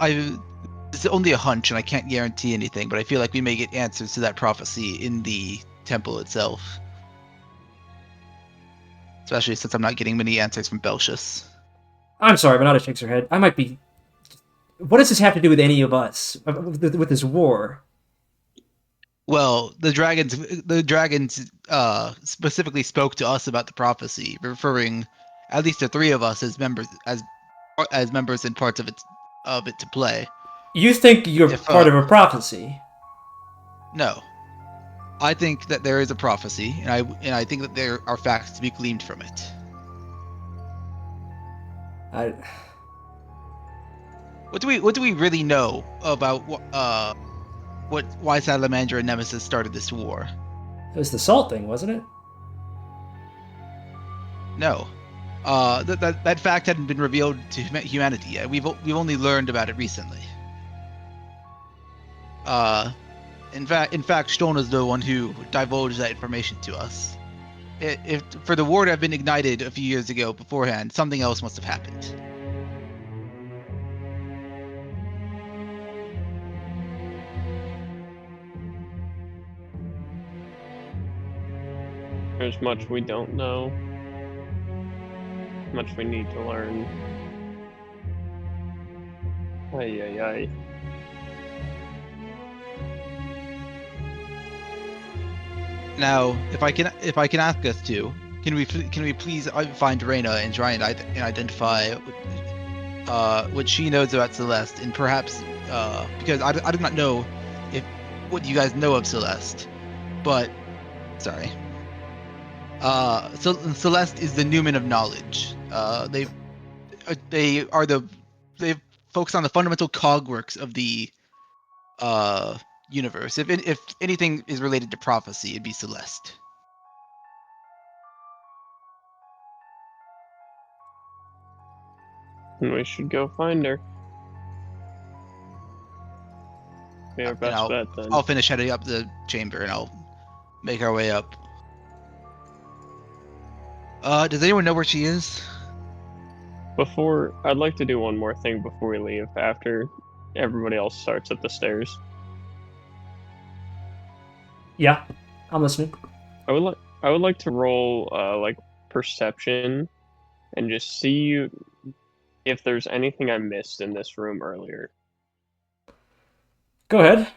it's only a hunch, and I can't guarantee anything, but I feel like we may get answers to that prophecy in the temple itself. Especially since I'm not getting many answers from Belshus. I'm sorry, Monata shakes her head. I might be... What does this have to do with any of us? With this war? Well, the dragons specifically spoke to us about the prophecy, referring at least to 3 of us as members and parts of it to play. You think you're part of a prophecy? No. I think that there is a prophecy, and I think that there are facts to be gleaned from it. What do we really know about why Salamander and Nemesis started this war? It was the salt thing, wasn't it? No. That fact hadn't been revealed to humanity yet. We've only learned about it recently. In fact, Stone is the one who divulged that information to us. If for the war to have been ignited a few years ago beforehand, something else must have happened. There's much we don't know. Much we need to learn. Ay ay ay. Now, if I can ask us to, can we please find Reigna and try and identify what she knows about Celeste, and perhaps because I do not know what you guys know of Celeste, but sorry. So Celeste is the Newman of knowledge. They focus on the fundamental cogworks of the universe. If anything is related to prophecy, it'd be Celeste. And we should go find her. Be our best bet then. I'll finish heading up the chamber and I'll make our way up. Does anyone know where she is? I'd like to do one more thing before we leave, after everybody else starts at the stairs. Yeah, I'm listening. I would like to roll like perception and just see if there's anything I missed in this room earlier. Go ahead.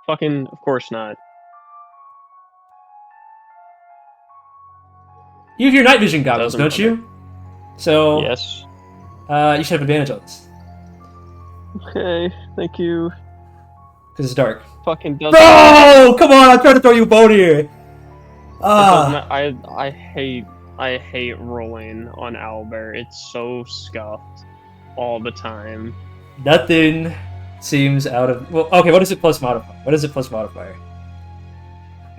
Fucking, of course not. You have your night vision goggles, Doesn't don't you? So Yes. You should have advantage on this Okay, thank you. because it's dark. Fucking doesn't. No, come on! I'm trying to throw you a bone here. I hate rolling on Owlbear. It's so scuffed all the time. Nothing seems out of. Well, okay. What is it plus modifier? What is it plus modifier?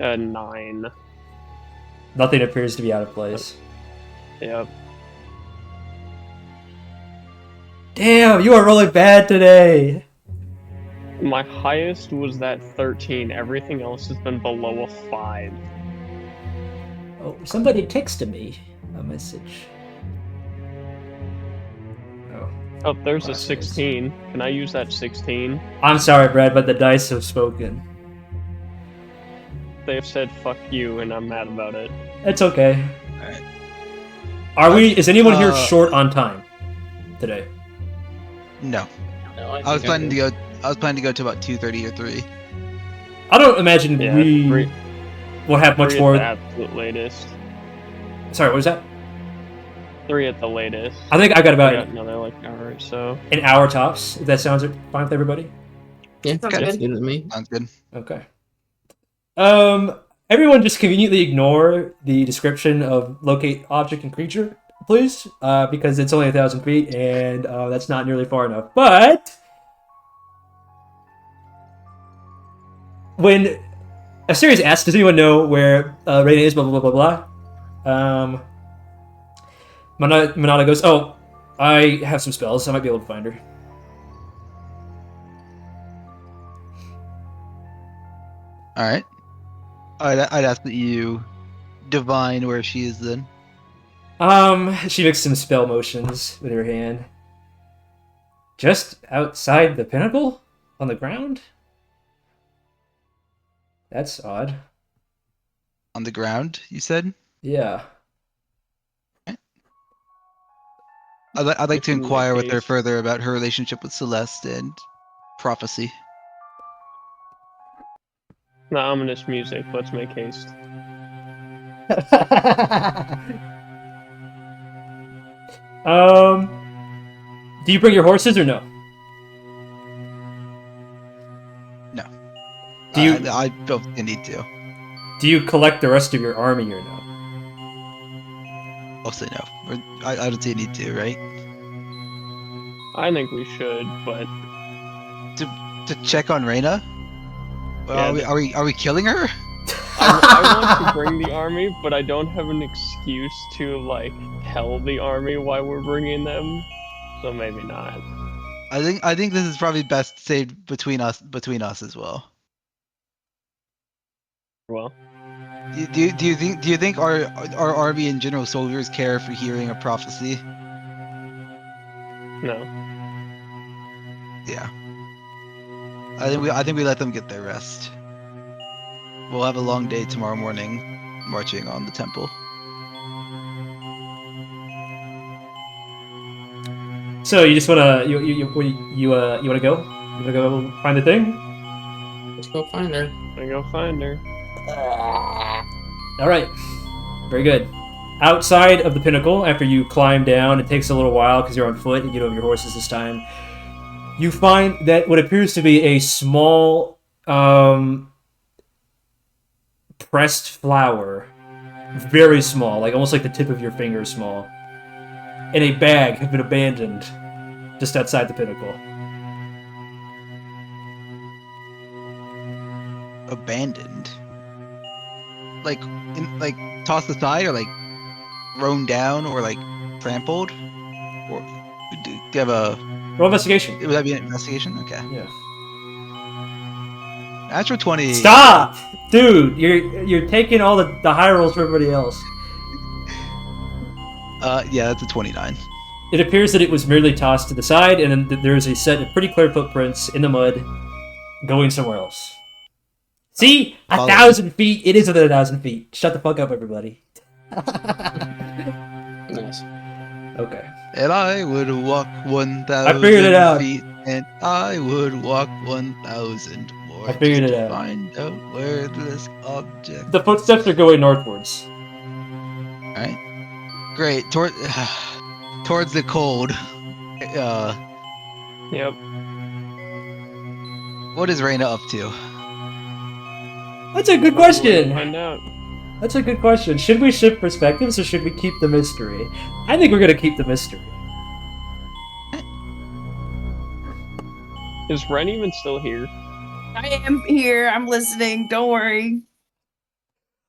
9. Nothing appears to be out of place. Yep. Damn, you are rolling bad today. My highest was that 13. Everything else has been below a 5. Oh, somebody texted me a message. Oh, there's a 16. Can I use that 16? I'm sorry, Brad, but the dice have spoken. They've said fuck you, and I'm mad about it. It's okay. Alright. Is anyone here short on time today? No. No, I was planning to go to about 2:30 or 3. I don't imagine Yeah, we three- will have much 3 more. at the absolute latest. Sorry, what was that? 3 at the latest. I think I got I about got another like hour or so. an hour tops. If that sounds fine with everybody. Yeah, Sounds that's good. good with me. Sounds good. Okay. Everyone just conveniently ignore the description of locate object and creature, please, because it's only 1,000 feet, and that's not nearly far enough. But when Asterius asks, "Does anyone know where Reigna is?" Blah blah blah blah blah. Monata goes, "Oh, I have some spells. I might be able to find her." All right. I'd ask that you divine where she is then. She makes some spell motions with her hand. Just outside the pinnacle? On the ground? That's odd. On the ground, you said? Yeah. I'd like to In my inquire with her case- further about her relationship with Celeste and prophecy. The ominous music. Let's make haste. Do you bring your horses or no? No. Do you I don't think I need to. do you collect the rest of your army or no? Mostly no. I don't see a need to, right? I think we should, but To check on Reigna? Well, Yeah, are we killing her? I want to bring the army, but I don't have an excuse to like tell the army why we're bringing them. So maybe not. I think this is probably best saved between us as well. Well, Do you think our army and general soldiers care for hearing a prophecy? no. Yeah. I think we let them get their rest. We'll have a long day tomorrow morning, marching on the temple. So you just wanna you wanna go? You wanna go find the thing? Let's go find her. I go find her. All right, very good. Outside of the pinnacle, after you climb down, it takes a little while because you're on foot and you don't have your horses this time. You find that what appears to be a small pressed flower, very small, like almost like the tip of your finger small, in a bag have been abandoned just outside the pinnacle. Abandoned. Like tossed aside, or like thrown down, or like trampled, or do you have a? Roll investigation. Would that be an investigation? Okay. Yeah. Natural 20. Stop, dude! You're taking all the high rolls for everybody else. Yeah, that's a 29. It appears that it was merely tossed to the side, and then there's a set of pretty clear footprints in the mud going somewhere else. See? Follow. 1,000 feet! It is within 1,000 feet. Shut the fuck up, everybody. Nice. Okay. And I would walk 1,000 I figured it out. feet, and I would walk 1,000 more. I figured just it to out. Find out where this object. The footsteps are going northwards. Alright. Great. Towards the cold. Yep. What is Reigna up to? That's a good We'll question. find out. That's a good question. Should we shift perspectives, or should we keep the mystery? I think we're gonna keep the mystery. Is Ren even still here? I am here. I'm listening. Don't worry.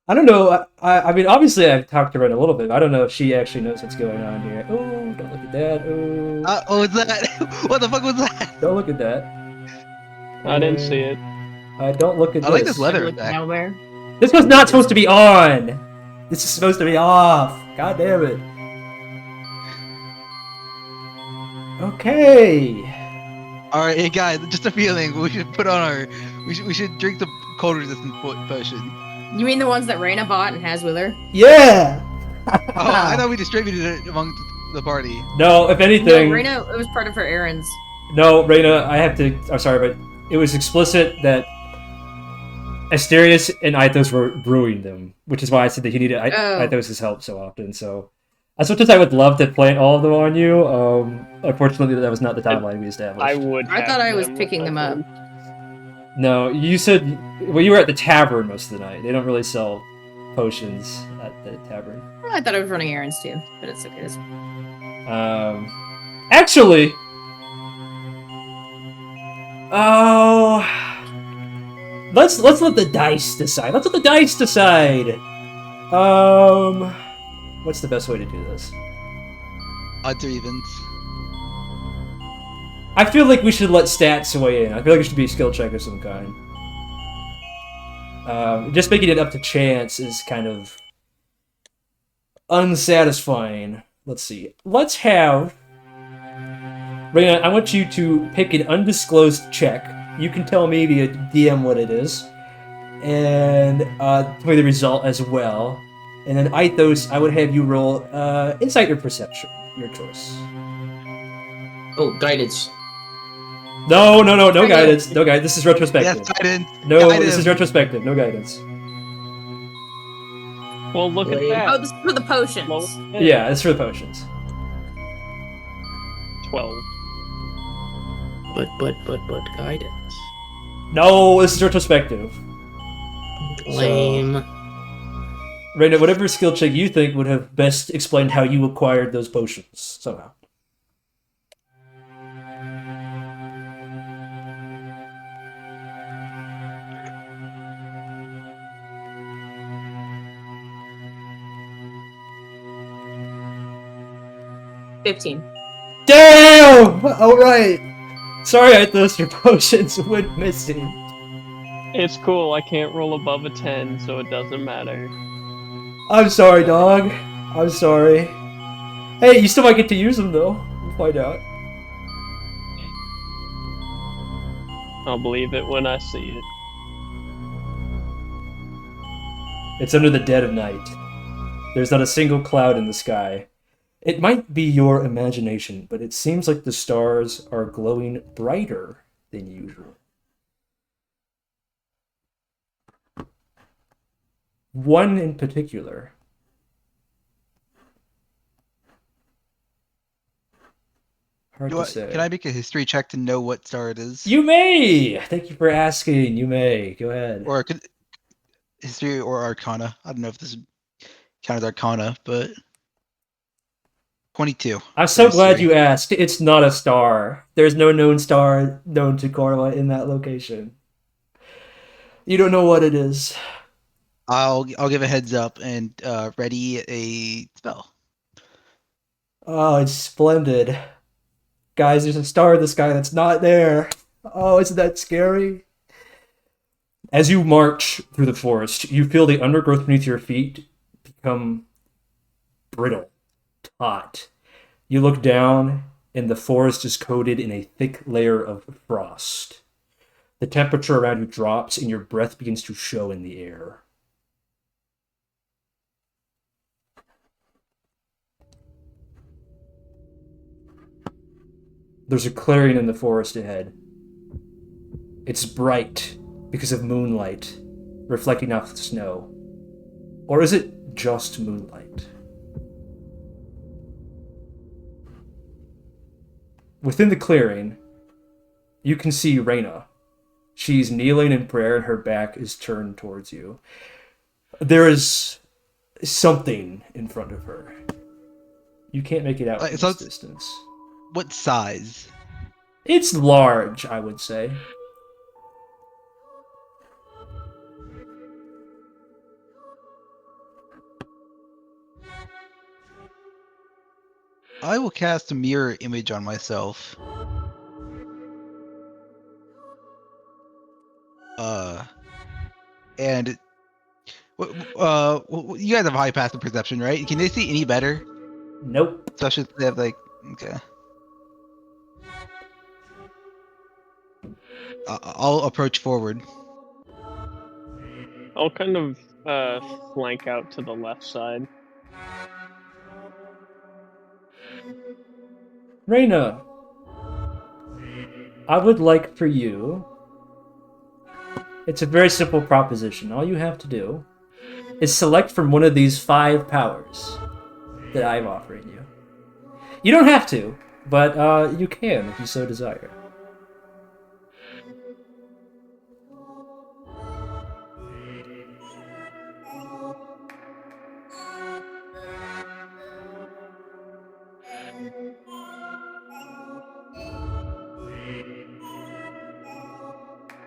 I don't know. I mean, obviously, I've talked to Ren a little bit. But I don't know if she actually knows what's going on here. Oh, don't look at that. Oh, What's that? What the fuck was that? don't look at that. I didn't see it. Don't look at I this. like this leather Look effect. nowhere. This was not supposed to be on. This is supposed to be off. God damn it. Okay. All right, hey guys, just a feeling. We should put on our. We should drink the cold resistant potion. You mean the ones that Reina bought and has with her? Yeah. Oh, I thought we distributed it among the party. No, if No, anything. Reina, it was part of her errands. No, Reina, I have to. I'm sorry, but it was explicit that Asterius and Ithos were brewing them, which is why I said that he needed Ithos' help so often. So, as much as I would love to plant all of them on you, unfortunately, that was not the timeline we established. I thought I was picking them up. No, you said you were at the tavern most of the night. They don't really sell potions at the tavern. Well, I thought I was running errands too, but it's okay. Actually, let's let the dice decide. Let's let the dice decide. What's the best way to do this? Odds or evens. I feel like we should let stats weigh in. I feel like it should be a skill check of some kind. Just making it up to chance is kind of unsatisfying. Let's see. Let's have... Reina, I want you to pick an undisclosed check. You can tell me, the DM, what it is. And tell me the result as well. And then Ithos, I would have you roll Insight or Perception. Your choice. Oh, guidance. No guidance. No guidance. This is retrospective. Yes, guidance. No, Guidance. this is retrospective. No guidance. Well, look at Wait. that. Oh, this is for the potions. Yeah, it's for the potions. 12. But guidance. No, this is retrospective. Lame. Reina, whatever skill check you think would have best explained how you acquired those potions somehow. $15. Damn! Alright. Sorry, I thought your potions went missing. It's cool, I can't roll above a 10, so it doesn't matter. I'm sorry, dog. I'm sorry. Hey, you still might get to use them, though. We'll find out. I'll believe it when I see it. It's under the dead of night. There's not a single cloud in the sky. It might be your imagination, but it seems like the stars are glowing brighter than usual. One in particular. Hard to say. Can I make a history check to know what star it is? You may! Thank you for asking. You may. Go ahead. Or history or arcana. I don't know if this counts as arcana, but 22. I'm so glad history. you asked. It's not a star. There's no known star known to Corva in that location. You don't know what it is. I'll give a heads up and ready a spell. Oh, it's splendid. Guys, there's a star in the sky that's not there. Oh, isn't that scary? As you march through the forest, you feel the undergrowth beneath your feet become brittle, taut. You look down, and the forest is coated in a thick layer of frost. The temperature around you drops, and your breath begins to show in the air. There's a clearing in the forest ahead. It's bright because of moonlight reflecting off the snow. Or is it just moonlight? Within the clearing, you can see Reina. She's kneeling in prayer and her back is turned towards you. There is something in front of her. You can't make it out from this distance. What size? It's large, I would say. I will cast a mirror image on myself. And you guys have high passive perception, right? Can they see any better? Nope. Especially if they have like, okay. I'll approach forward. I'll kind of flank out to the left side. Reigna, I would like for you... It's a very simple proposition. All you have to do is select from one of these 5 powers that I'm offering you. You don't have to, but you can if you so desire.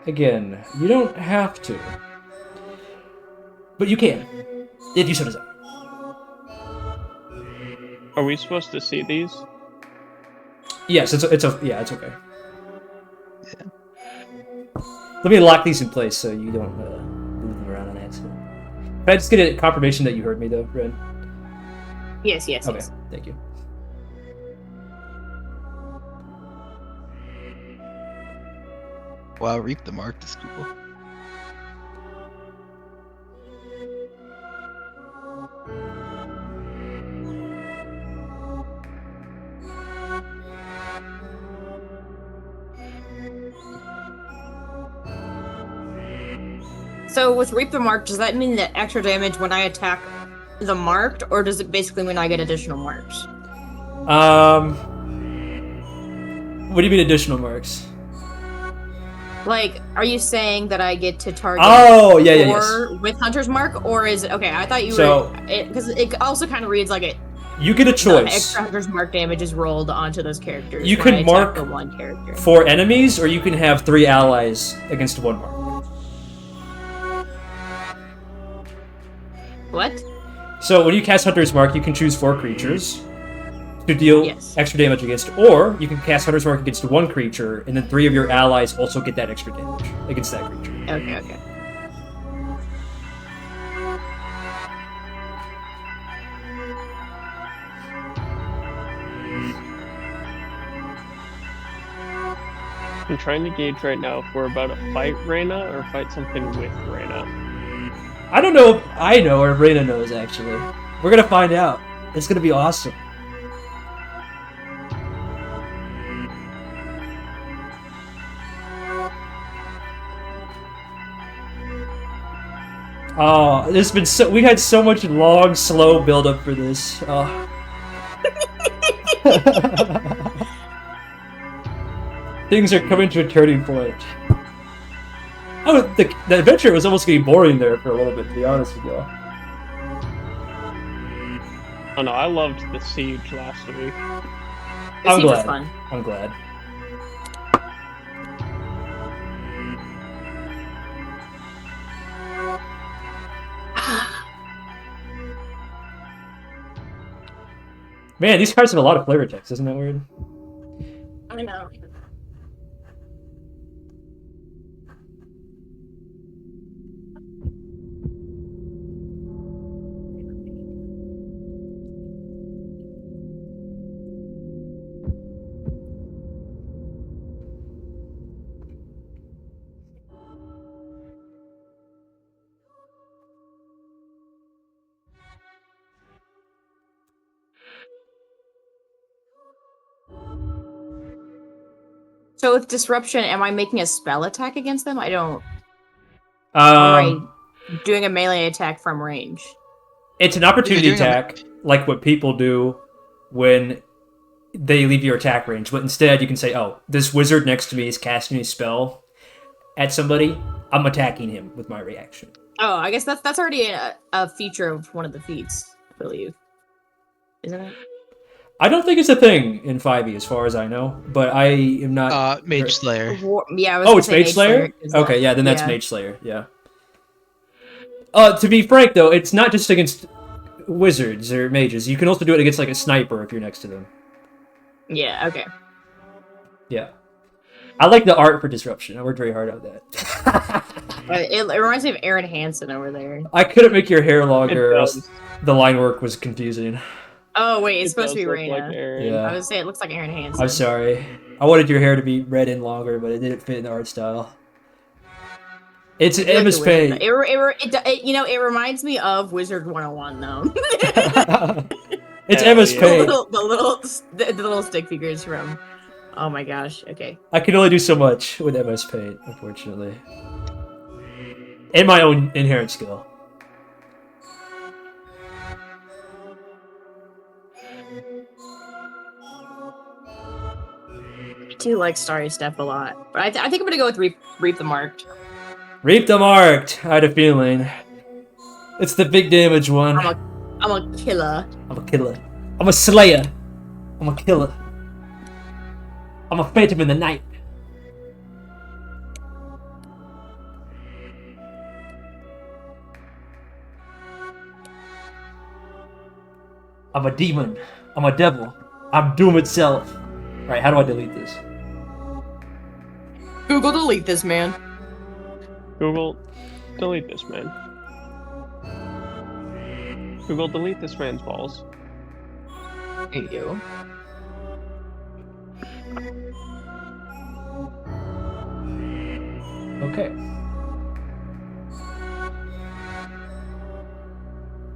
Again, you don't have to, but you can if you so desire. Are we supposed to see these? Yes, it's okay. Yeah. Let me lock these in place so you don't move them around on accident. Can I just get a confirmation that you heard me though, Ren? Yes. Okay, thank you. Wow, reap the mark is cool. So with Reap the Mark, does that mean that extra damage when I attack the marked, or does it basically mean I get additional marks? What do you mean additional marks? Like, are you saying that I get to target yes. with Hunter's Mark, or is it okay? I thought you So, were because it also kind of reads like it. You get a choice. Extra Hunter's Mark damage is rolled onto those characters. You when can I mark attack the one character. 4 enemies, or you can have 3 allies against 1 mark. What? So when you cast Hunter's Mark, you can choose 4 creatures to deal extra damage against, or you can cast Hunter's Mark against 1 creature, and then 3 of your allies also get that extra damage against that creature. Okay. I'm trying to gauge right now if we're about to fight Reigna or fight something with Reigna. I don't know if I know or if Reigna knows, actually. We're gonna find out. It's gonna be awesome. Oh, we had so much long, slow build-up for this. Oh. Things are coming to a turning point. Oh, the adventure was almost getting boring there for a little bit, to be honest with you. Oh no, I loved the siege last week. The siege was fun. I'm glad. Man, these cards have a lot of flavor text, isn't that weird? I know. So with disruption, am I making a spell attack against them? I don't. Or am I doing a melee attack from range? It's an opportunity attack, like what people do when they leave your attack range. But instead, you can say, "Oh, this wizard next to me is casting a spell at somebody. I'm attacking him with my reaction." Oh, I guess that's already a feature of one of the feats, I believe. Isn't it? I don't think it's a thing in 5e, as far as I know, but I am not... Mage Slayer. Yeah, it's Mage Slayer? Okay, yeah, then that's Mage Slayer, yeah. To be frank, though, it's not just against wizards or mages. You can also do it against, like, a sniper if you're next to them. Yeah, okay. Yeah. I like the art for Disruption. I worked very hard on that. It reminds me of Aaron Hansen over there. I couldn't make your hair longer. The line work was confusing. Oh wait, it's It supposed to does be look Reigna. like Aaron. Yeah. I was saying it looks like Aaron Hansen. I'm sorry. I wanted your hair to be red and longer, but it didn't fit in the art style. It's I do like Emma's the wizard, paint. It reminds me of Wizard 101 though. It's Hell Emma's yeah. paint. the little stick figures from. Oh my gosh. Okay. I can only do so much with Emma's paint, unfortunately. And my own inherent skill. I do like Starry Step a lot, but I think I'm gonna go with Reap the Marked. Reap the Marked! I had a feeling. It's the big damage one. I'm a killer. I'm a killer. I'm a slayer. I'm a killer. I'm a phantom in the night. I'm a demon. I'm a devil. I'm doom itself. Alright, how do I delete this? Google delete this man. Google, delete this man. Google, delete this man's balls. There you go. Okay.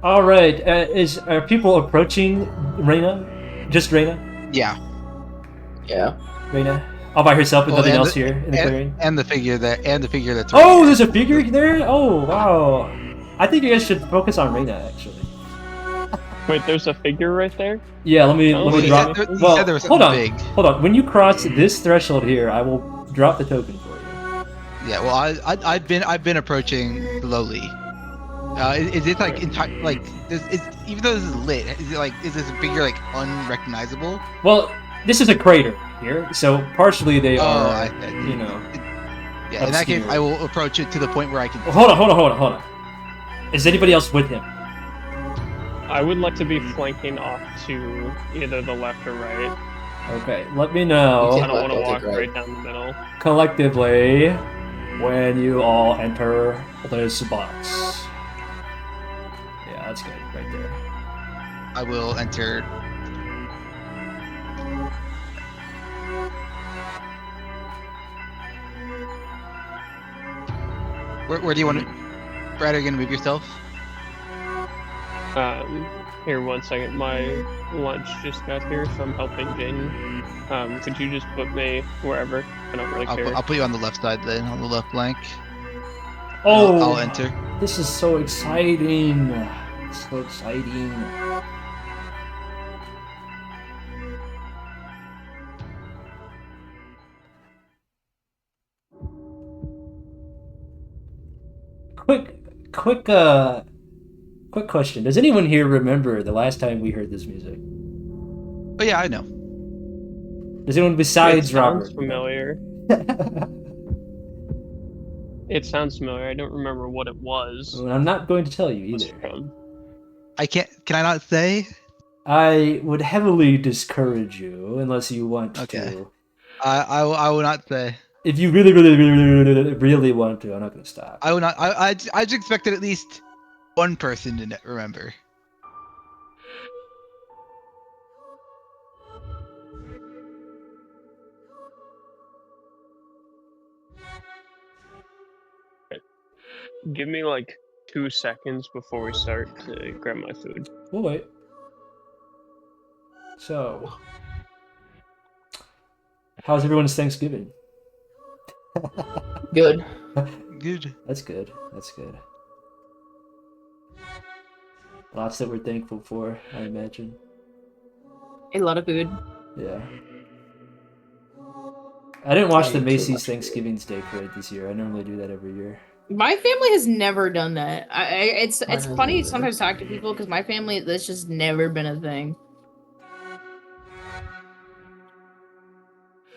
Alright, are people approaching Reigna? Just Reigna? Yeah. Yeah. Reigna? All by herself with Well, nothing and else here in the clearing? And the figure that's Oh, right there's a figure there? Oh, wow. I think you guys should focus on Reigna, actually. Wait, there's a figure right there? Yeah, let me Oh, Well, he drop. said, he Well, said there was hold something on, big. hold on. When you cross this threshold here, I will drop the token for you. Yeah, well, I've been approaching slowly. Is it like even though this is lit, is this figure like unrecognizable? Well, this is a crater here, so partially they are, see. you know. Yeah, in that case, obscure. I will approach it to the point where I can. Hold on. Is anybody else with him? I would like to be flanking off to either the left or right. Okay, let me know I Okay. don't want to I'll walk take right. right down the middle. collectively when you all enter this box. Yeah, that's good, right there. I will enter. Where do you want to? Brad, are you gonna move yourself? Here, 1 second. My lunch just got here, so I'm helping Jane. Could you just put me wherever? I don't really care. I'll put you on the left side then, on the left flank. Oh, I'll enter. This is so exciting. So exciting. Quick question. Does anyone here remember the last time we heard this music? Oh yeah, I know. Does anyone besides it Robert? sounds familiar. It sounds familiar. I don't remember what it was. Well, I'm not going to tell you It's either. from. I can't. Can I not say? I would heavily discourage you unless you want Okay. to. I will not say. If you really want to, I'm not going to stop. I will not. I just expected at least one person to remember. Give me like 2 seconds before we start to grab my food. We'll wait. So, how's everyone's Thanksgiving? Good. Good. That's good. That's good. Lots that we're thankful for, I imagine. A lot of food. Yeah. I didn't watch I the ate too Macy's much food. Thanksgiving Day Parade this year. I normally do that every year. My family has never done that. It's Mine hasn't funny either. sometimes talk to people because my family that's just never been a thing.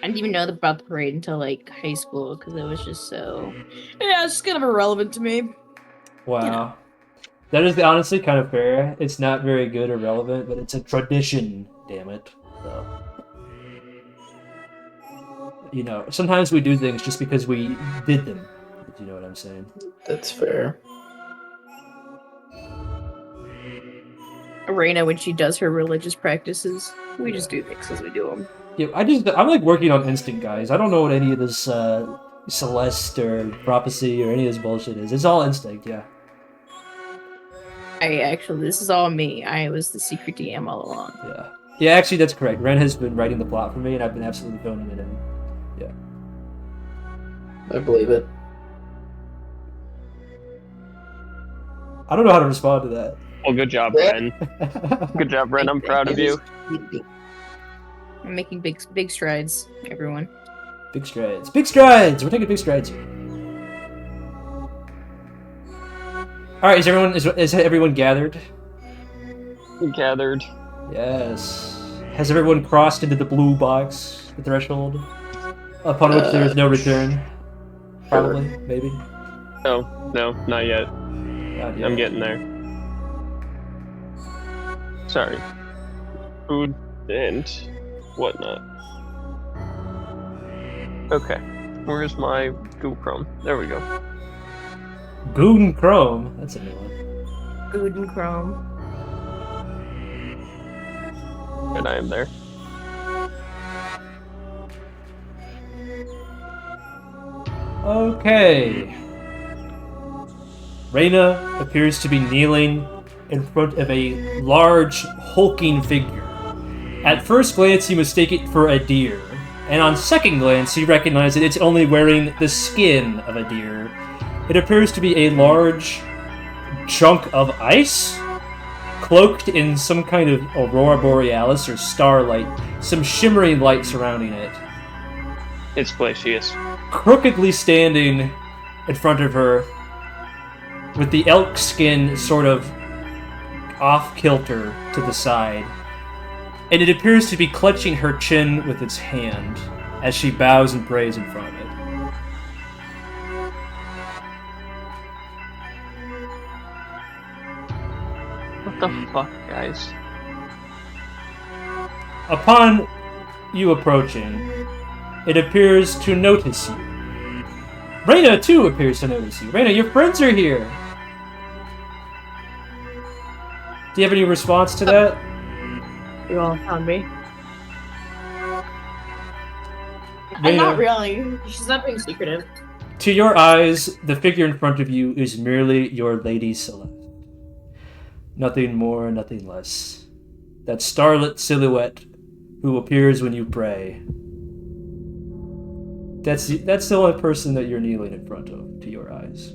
I didn't even know about the parade until like high school because it was just so. Yeah, it's just kind of irrelevant to me. Wow. That is honestly kind of fair. It's not very good or relevant, but it's a tradition, damn it. So, you know, sometimes we do things just because we did them. If you know what I'm saying. That's fair. Reigna, when she does her religious practices, we just do things as we do them. Yeah, I'm like working on instinct, guys. I don't know what any of this Celeste or prophecy or any of this bullshit is. It's all instinct, yeah. This is all me. I was the secret DM all along. Yeah. Yeah, actually, that's correct. Ren has been writing the plot for me, and I've been absolutely phoning it in. Yeah. I believe it. I don't know how to respond to that. Well, good job, Ren. Good job, Ren. I'm proud of you. I'm making big strides, everyone. Big strides. Big strides! We're taking big strides here. Alright, is everyone gathered? Gathered. Yes. Has everyone crossed into the blue box, the threshold? Upon which there is no return? Probably, maybe. No, not yet. Not yet. I'm getting there. Sorry. Food and whatnot. Okay. Where's my Google Chrome? There we go. Goon Chrome? That's a new one. Good Chrome. And I am there. Okay. Reigna appears to be kneeling in front of a large, hulking figure. At first glance, you mistake it for a deer, and on second glance, you recognize that it's only wearing the skin of a deer. It appears to be a large chunk of ice, cloaked in some kind of aurora borealis or starlight, some shimmering light surrounding it. It's Belshus. Crookedly standing in front of her, with the elk skin sort of off-kilter to the side, and it appears to be clutching her chin with its hand as she bows and prays in front of it. What the fuck, guys? Upon you approaching, it appears to notice you. Reigna, too, appears to notice you. Reigna, your friends are here! Do you have any response to that? You all found me. Reigna, Not really. She's not being secretive. to your eyes, the figure in front of you is merely your Lady Celeste. Nothing more, nothing less. That starlit silhouette who appears when you pray. That's the only person that you're kneeling in front of, to your eyes.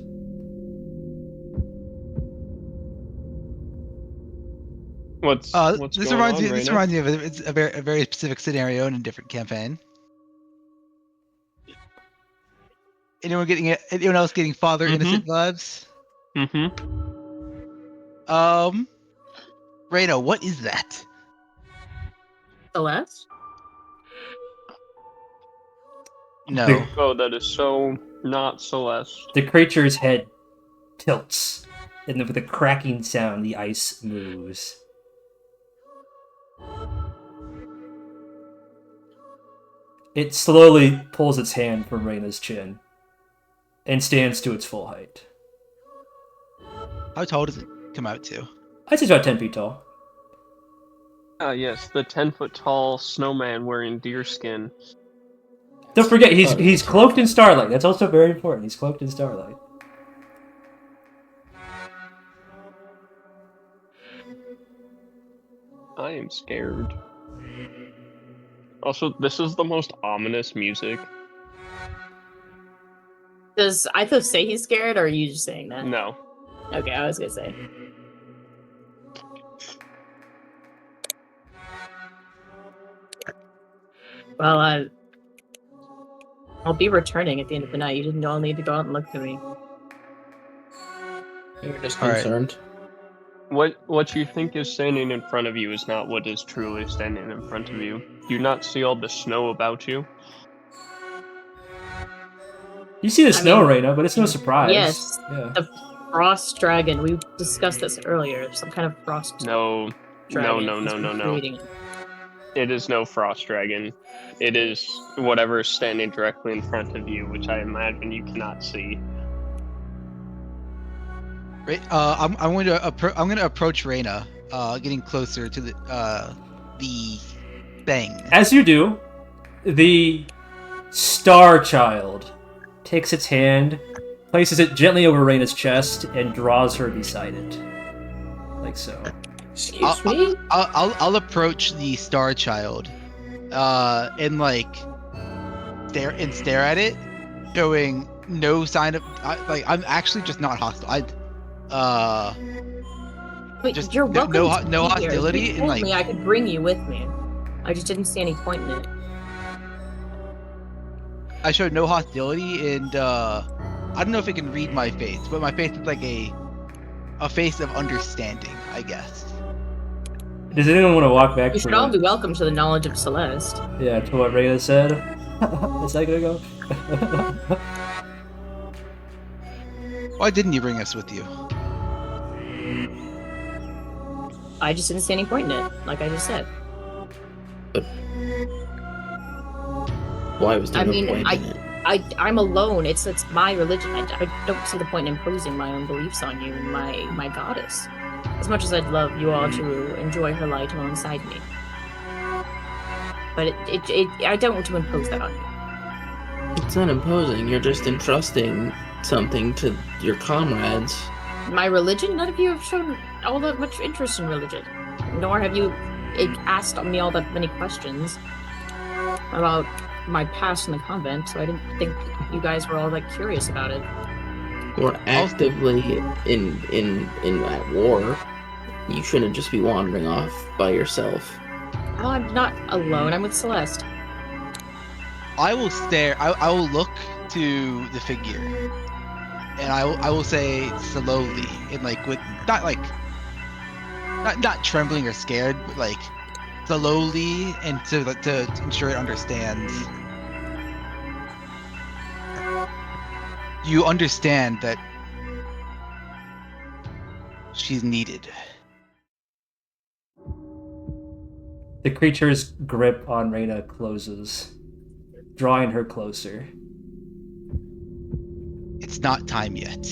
What's This going reminds on, me. This Reigna? reminds me of a very specific scenario in a different campaign. Anyone else getting Father Innocent vibes? Mm-hmm. Reina, what is that? Celeste? No. Oh, that is so not Celeste. The creature's head tilts, and with a cracking sound, the ice moves. It slowly pulls its hand from Reina's chin and stands to its full height. How tall does it come out to? I'd say it's about 10 feet tall. Ah, yes, the 10-foot-tall snowman wearing deer skin. Don't forget, he's cloaked in starlight. That's also very important. He's cloaked in starlight. I am scared. Also, this is the most ominous music. Does Ithos say he's scared, or are you just saying that? No. Okay, I was gonna say. Well, I'll be returning at the end of the night. You didn't all need to go out and look for me. You're just All right. concerned. What you think is standing in front of you is not what is truly standing in front of you. Do you not see all the snow about you? You see the I snow, mean, Reina, but it's no surprise. yes. Yeah. The frost dragon. We discussed this earlier. Some kind of frost No. dragon. No. Creating it. It is no frost dragon. It is whatever is standing directly in front of you, which I imagine you cannot see. I'm going to approach Reina getting closer to the thing. As you do, the Star Child takes its hand, places it gently over Reina's chest, and draws her beside it. Like so. Excuse me? I'll approach the Star Child, and like stare at it, showing no sign of I'm actually just not hostile. Wait, just you're welcome no to be here. hostility You and told like me I could bring you with me. I just didn't see any point in it. I showed no hostility, and I don't know if it can read my face, but my face is like a face of understanding, I guess. Does anyone want to walk back You to should all be welcome to the knowledge of Celeste. to what Reina said? Is that gonna go? Why didn't you bring us with you? I just didn't see any point in it, like I just said. Why was there I no mean, point in it? I'm alone. It's my religion. I don't see the point in imposing my own beliefs on you and my goddess. As much as I'd love you all to enjoy her light alongside me. But I don't want to impose that on you. It's not imposing. You're just entrusting something to your comrades. My religion? None of you have shown all that much interest in religion. Nor have you asked me all that many questions about my past in the convent, so I didn't think you guys were all that curious about it. We're actively in at war. You shouldn't just be wandering off by yourself. Oh, I'm not alone. I'm with Celeste. I will stare. I will look to the figure, and I will say slowly, and like with not trembling or scared, but like slowly, and to ensure it understands. You understand that she's needed. The creature's grip on Reina closes, drawing her closer. It's not time yet.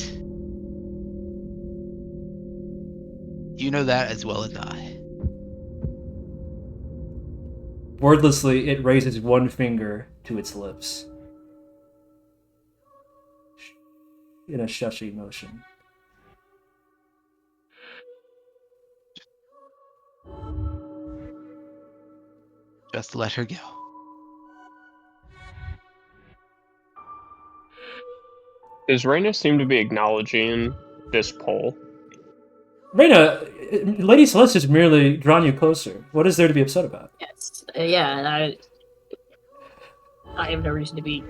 You know that as well as I. Wordlessly, it raises one finger to its lips in a shushy motion. Just let her go. Does Reina seem to be acknowledging this pull? Reina, Lady Celeste has merely drawn you closer. What is there to be upset about? Yes. Yeah, I have no reason to be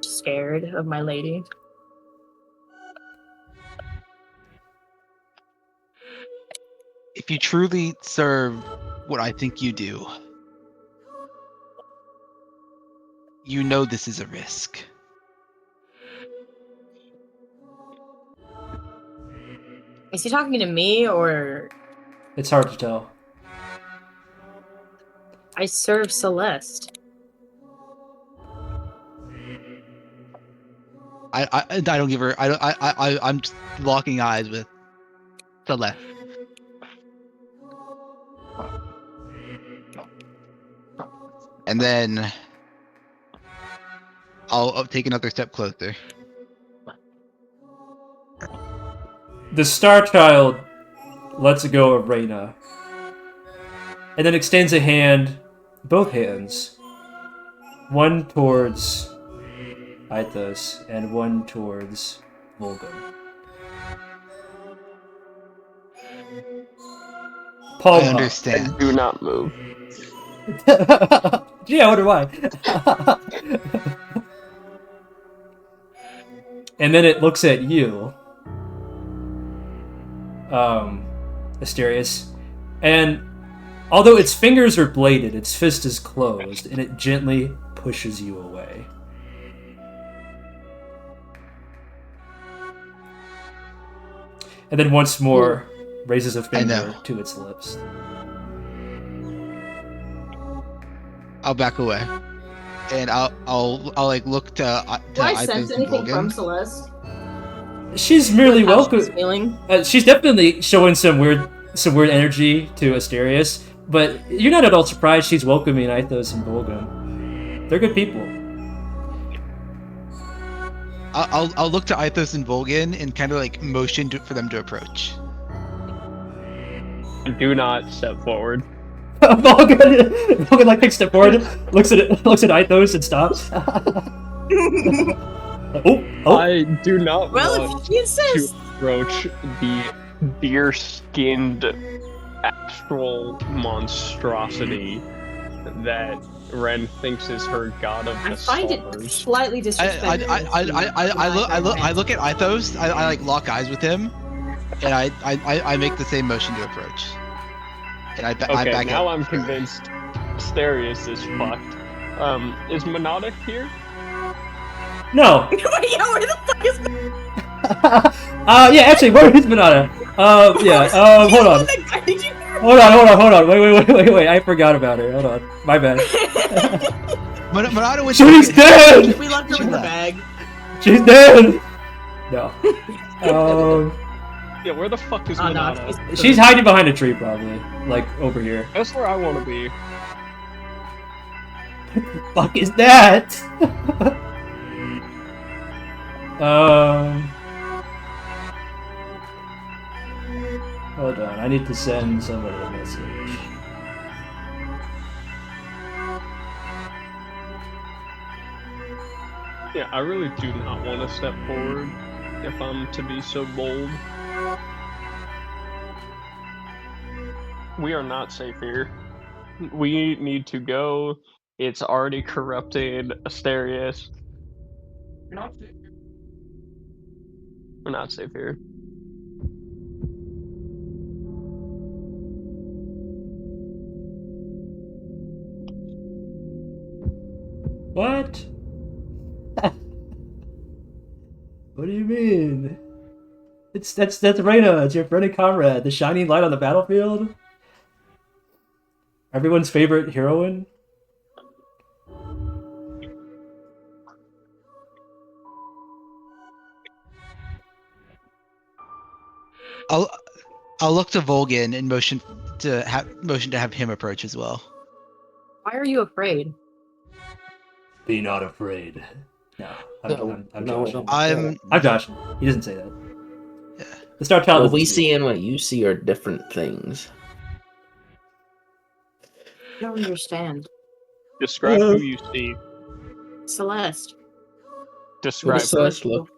scared of my lady. If you truly serve what I think you do, you know this is a risk. Is he talking to me, or... It's hard to tell. I serve Celeste. I don't give her. I'm just locking eyes with Celeste. And then I'll take another step closer. The Star Child lets go of Reina, and then extends a hand, both hands, one towards Ithos and one towards Vulgan. Palm I up. understand. Do not move. Gee, I wonder why. And then it looks at you, Asterius, and although its fingers are bladed, its fist is closed, and it gently pushes you away. And then once more raises a finger to its lips. I'll back away, and I'll like look to. Do I Ithos sense and anything Vulgan. from Celeste? She's merely How welcome. she's feeling? She's definitely showing some weird some weird energy to Asterius, but you're not at all surprised she's welcoming Ithos and Vulgan. They're good people. I'll look to Ithos and Vulgan and kind of like motion for them to approach. Do not step forward. Vulgan like takes a step forward, looks at Ithos and stops. Oh. I do not Well, want if she insists. to approach the deer-skinned astral monstrosity that Ren thinks is her god of the I find it stars. slightly disrespectful. I look at Ithos. I like lock eyes with him, and I make the same motion to approach. And I Okay, back now up. I'm convinced Asterius is fucked. Is Monata here? No. Yeah, where the fuck is Yeah, actually, where is Monata? Hold on. Did you Hold on. Wait. I forgot about her. Hold on. My bad. Monata was. She's dead! We left her with the bag. She's dead! No. Yeah, where the fuck is Oh, no, Monata? She's hiding behind a tree, probably. Like, over here. That's where I want to be. Fuck is that? Hold on, I need to send somebody a message. Yeah, I really do not want to step forward if I'm to be so bold. We are not safe here. We need to go. It's already corrupted Asterius. We're not safe here. We're not safe here. What? What do you mean? That's Reigna, it's your friendly comrade, the shining light on the battlefield. Everyone's favorite heroine. I'll look to Vulgan and motion to have him approach as well. Why are you afraid? Be not afraid. No, I'm No, joshing. I'm joshing. He doesn't say that. Yeah. The Star Child. What we doesn't see and what you see are different things. I don't understand. Describe who you see. Celeste. Describe What does Celeste look?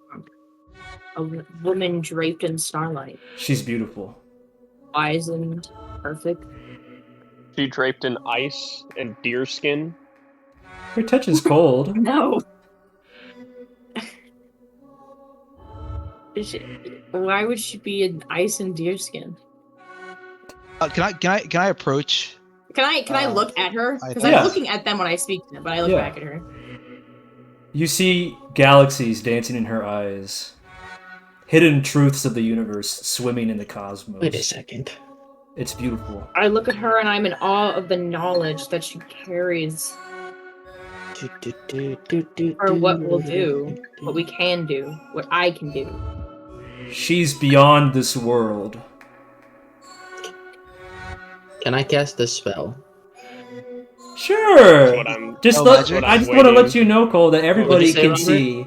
A woman draped in starlight. She's beautiful. Wise and perfect. she draped in ice and deerskin. Her touch is cold. No. Why would she be in ice and deerskin? Can I approach? Can I look at her? Because Yeah. I'm looking at them when I speak to them, but I look Yeah. back at her. You see galaxies dancing in her eyes. Hidden truths of the universe swimming in the cosmos. Wait a second. It's beautiful. I look at her and I'm in awe of the knowledge that she carries for what we'll do, what we can do, what I can do. She's beyond this world. Can I cast a spell? Sure. What I'm- Just Oh, let, magic? I just want to Waiting. let you know, Cole, that everybody say, can Robert? see.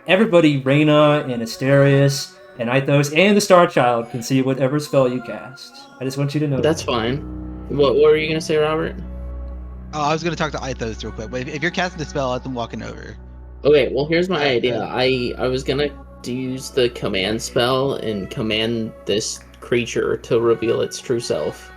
Everybody, Reigna and Asterius and Ithos and the Star Child can see whatever spell you cast. I just want you to know. That's fine. What were you gonna say, Robert? Oh, I was gonna talk to Ithos real quick, but if you're casting the spell, let them walking over. Okay, well here's my idea. I was gonna use the command spell and command this creature to reveal its true self.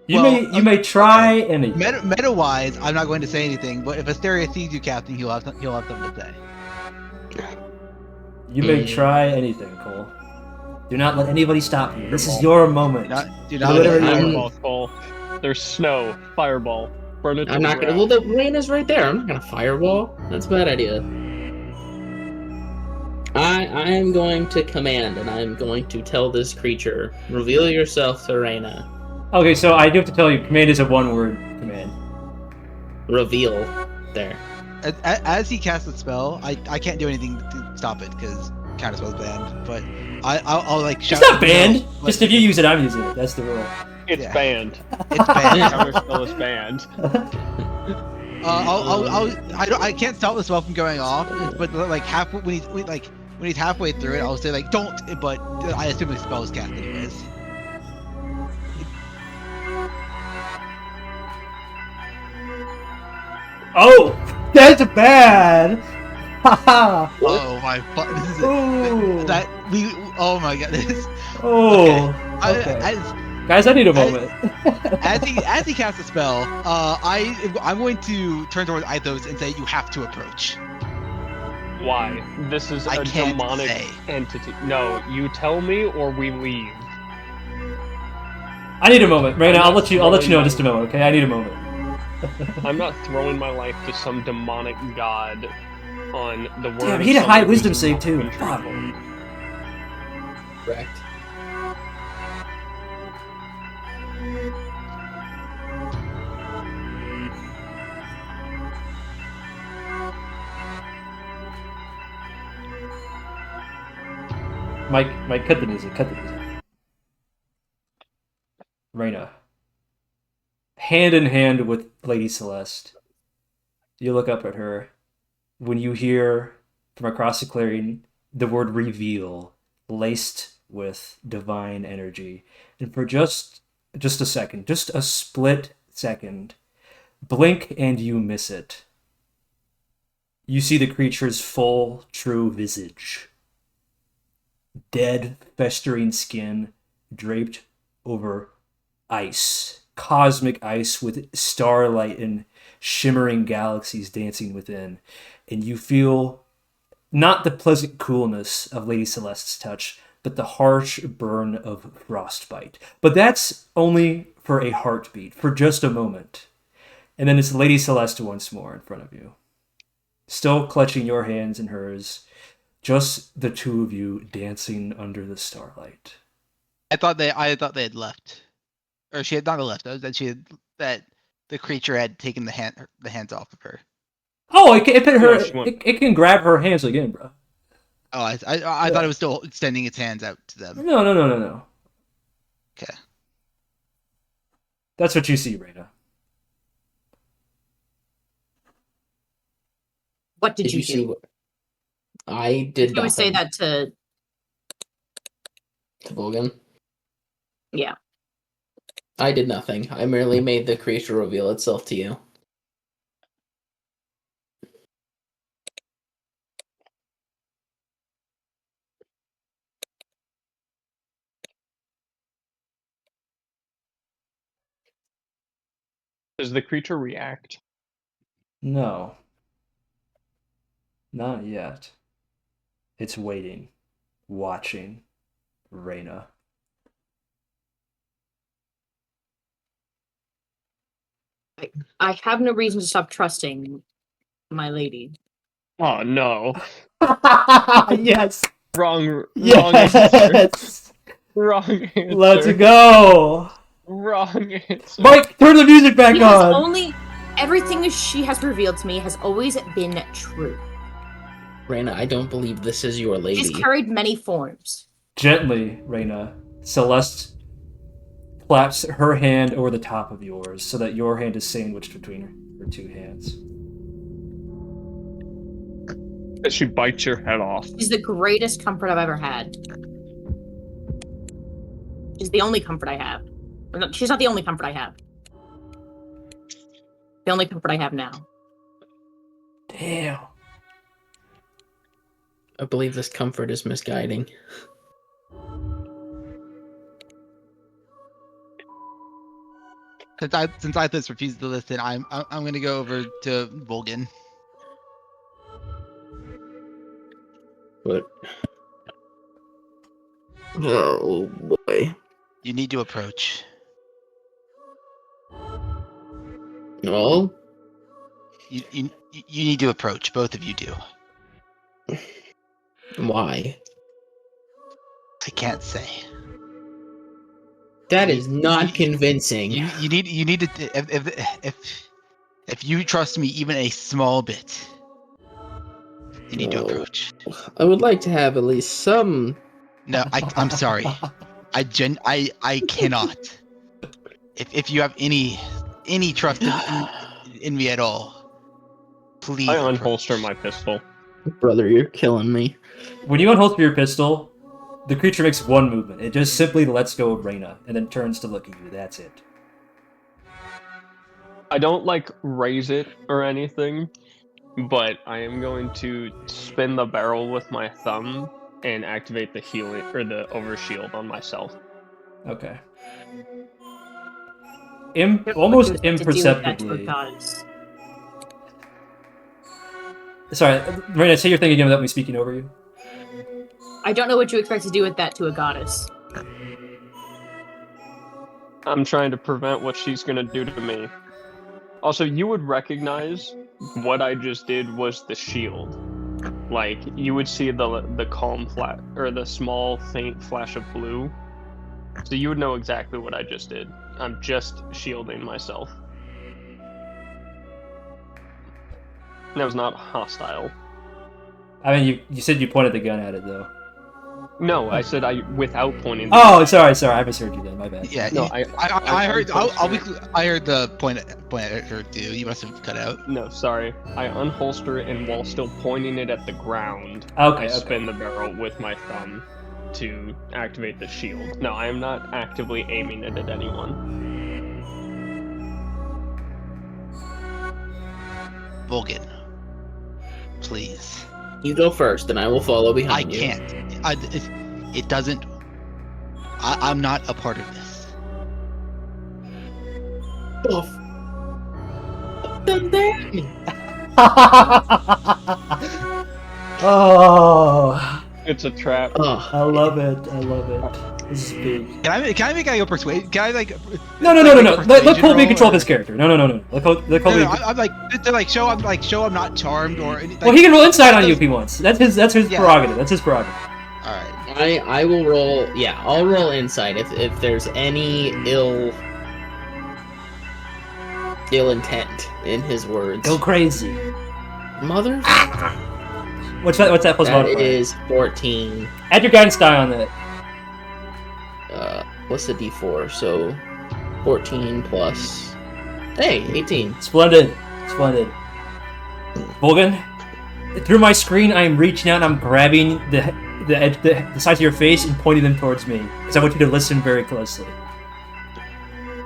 You Well, may try anything. Meta wise, I'm not going to say anything, but if Asterius sees you casting, he'll have something to say. You may try anything, Cole. Do not let anybody stop you. This is your moment. Do not. Whatever you Fireball, Cole. There's snow. Fireball. Burn it to I'm the not gonna. ground. Well, the rain is right there. I'm not gonna fireball. That's a bad idea. I am going to command, and I'm going to tell this creature, reveal yourself to Reigna. Okay, so I do have to tell you, command is a one-word command. Reveal. There. As he casts the spell, I can't do anything to stop it because counterspell is banned, but I'll like It's shout. not banned. No, Just if you use it, I'm using it. That's the rule. It's Yeah. banned. it's banned. Counterspell is banned. I can't stop the spell from going off, but like when he's halfway through it, I'll say like don't. But I assume the spell is cast anyways. Oh, that's bad. Haha. Oh my! This is Ooh. that we. Oh my god! This. Oh. Okay. Okay. Guys, I need a moment. As he casts a spell, I'm going to turn towards Ithos and say you have to approach. Why? This is I a can't demonic say. entity. No, you tell me or we leave. I need a moment. Raina, I'm I'll not let you know in throwing just a moment, okay? I need a moment. I'm not throwing my life to some demonic god on the word. Damn, of he had a high someone wisdom who's save not too. been Fuck. truthful. Correct. Mike, cut the music. Cut the music. Raina. Hand in hand with Lady Celeste, you look up at her when you hear from across the clearing the word reveal laced with divine energy. And for just a second, just a split second, blink and you miss it. You see the creature's full, true visage. Dead, festering skin draped over ice. Cosmic ice with starlight and shimmering galaxies dancing within. And you feel not the pleasant coolness of Lady Celeste's touch, but the harsh burn of frostbite. But that's only for a heartbeat, for just a moment. And then it's Lady Celeste once more in front of you. Still clutching your hands in hers, just the two of you dancing under the starlight. I thought they had left, or she had not left. That the creature had taken the hands off of her. Oh, it put her. No, she won't. It can grab her hands again, bro. Oh, I thought it was still extending its hands out to them. No. Okay. That's what you see, Raina. What did you see? do? I did. You would say nothing. that To Vulgan. Yeah. I did nothing. I merely made the creature reveal itself to you. Does the creature react? No. Not yet. It's waiting, watching, Raina. I have no reason to stop trusting my lady. Oh no! Yes. Wrong answer. Yes. Wrong answer. Let's go. Wrong answer. Mike, turn the music back She has on. only everything she has revealed to me has always been true. Raina, I don't believe this is your lady. She's carried many forms. Gently, Raina. Celeste claps her hand over the top of yours so that your hand is sandwiched between her two hands. As she bites your head off. She's the greatest comfort I've ever had. She's the only comfort I have. Or no, she's not the only comfort I have. The only comfort I have now. Damn. I believe this comfort is misguiding. Since Ithos refused to listen, I'm gonna go over to Vulgan. But oh boy. You need to approach. Well, You need to approach. Both of you do. why? I can't say. That is not convincing. You need to if you trust me even a small bit, You need to approach. I would like to have at least some. No, I'm sorry. I cannot. If you have any trust in me at all, please. I approach. unholster my pistol. Brother, you're killing me. When you unholster your pistol, the creature makes one movement. It just simply lets go of Reigna and then turns to look at you. That's it. I don't like raise it or anything, but I am going to spin the barrel with my thumb and activate the healing or the overshield on myself. Okay. Almost To do with that to a imperceptibly. goddess. Sorry, Reigna, say your thing again without me speaking over you. I don't know what you expect to do with that to a goddess. I'm trying to prevent what she's going to do to me. Also, you would recognize what I just did was the shield. Like, you would see the calm flat or the small faint flash of blue. So you would know exactly what I just did. I'm just shielding myself. That was not hostile. I mean, you said you pointed the gun at it, though. No, I said without pointing. Oh, sorry, I misheard you then. My bad. Yeah, No, I heard. I heard the point at her too. You must have cut out. No, sorry. I unholster it, and while still pointing it at the ground, Okay, I okay. spin the barrel with my thumb to activate the shield. No, I am not actively aiming it at anyone. Vulgan, please. You go first, and I will follow I behind you. can't. It doesn't. I'm not a part of this. Oh, It's a trap. I love it. I love it. This is big. Can I make a persuade? Can I like? No. Let Colby control this character. No. Let Colby. I'm like to like show I'm not charmed or anything. Well, he can roll insight on you if he wants. That's his Yeah. prerogative. That's his prerogative. All right. I will roll. Yeah, I'll roll insight if there's any ill intent in his words. Go crazy. Mother. What's that plus That modifier? is 14. Add your guidance die on that. What's the D4? So 14 plus. Hey, 18. Splendid. Vulgan, through my screen, I am reaching out and I'm grabbing the sides of your face and pointing them towards me, because I want you to listen very closely.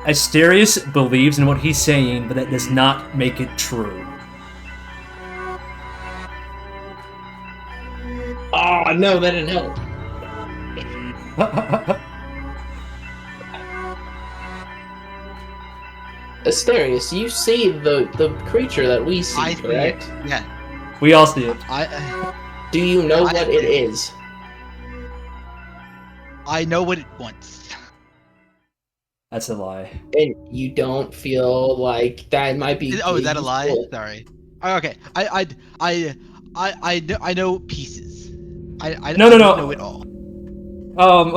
Asterius believes in what he's saying, but that does not make it true. Oh no, that didn't help. Asterius, you see the creature that we see, I see correct? it. Yeah. We all see it. Do you know what it is? I know what it wants. That's a lie. And you don't feel like that might be. Oh, is that a lie? useful? Sorry. Oh, okay. I know pieces. I No. don't know it all.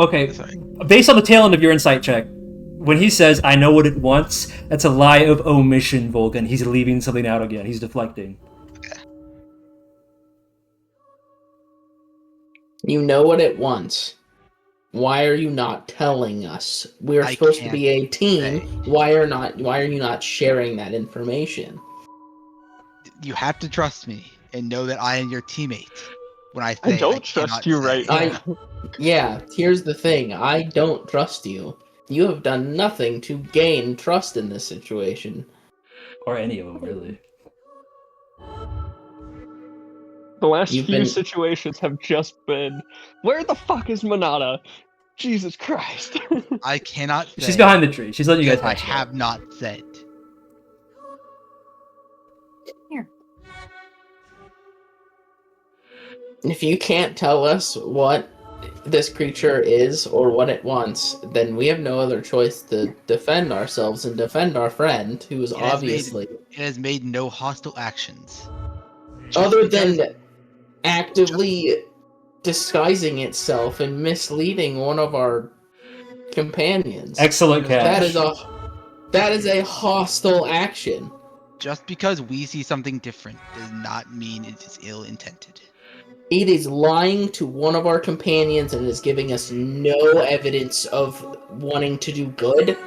Okay. Sorry. Based on the tail end of your insight check, when he says, I know what it wants, that's a lie of omission, Vulgan. He's leaving something out again. He's deflecting. You know what it wants. Why are you not telling us? We're I supposed to can't be a team. say. Why are you not sharing that information? You have to trust me and know that I am your teammate. When I say I don't cannot trust you say. right now. Yeah, here's the thing. I don't trust you. You have done nothing to gain trust in this situation. Or any of them, really. The last You've few been- situations have just been, where the fuck is Monata? Jesus Christ. I cannot say. She's behind the tree. She's letting you guys I hatch it out. have not said. If you can't tell us what this creature is or what it wants, then we have no other choice to defend ourselves and defend our friend, who is It has obviously, It has made no hostile actions. Just other because- than actively disguising itself and misleading one of our companions. Excellent catch. That is a hostile action. Just because we see something different does not mean it is ill-intended. It is lying to one of our companions and is giving us no evidence of wanting to do good.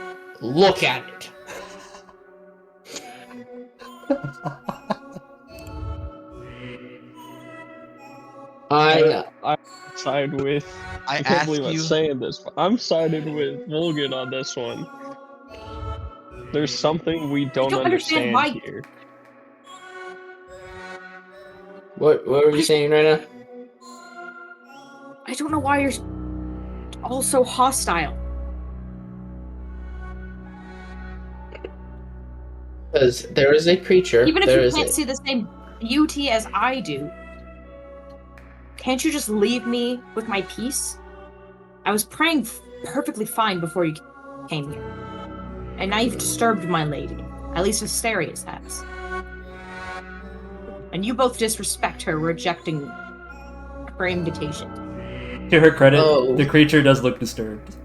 Look at it. I side with. I can't ask believe I'm you. saying this, but I'm sided with Vulgan on this one. There's something we don't understand why- here. What were you saying right now? I don't know why you're all so hostile. Because there is a creature. Even if there you is can't see the same beauty as I do, can't you just leave me with my peace? I was praying perfectly fine before you came here. And now you've disturbed my lady. At least Asterius has. And you both disrespect her, rejecting her invitation. To her credit, Oh. the creature does look disturbed.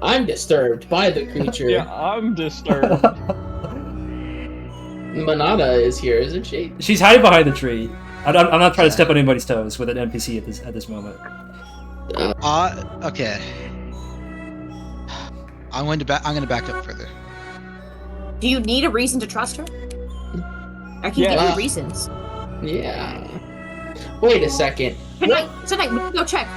I'm disturbed by the creature. Yeah, I'm disturbed. Monata is here, isn't she? She's hiding behind the tree. I'm not trying to step on anybody's toes with an NPC at this moment. Okay. I'm going to back up further. Do you need a reason to trust her? I can give you reasons. Yeah. Wait a second. Tonight, we can go check.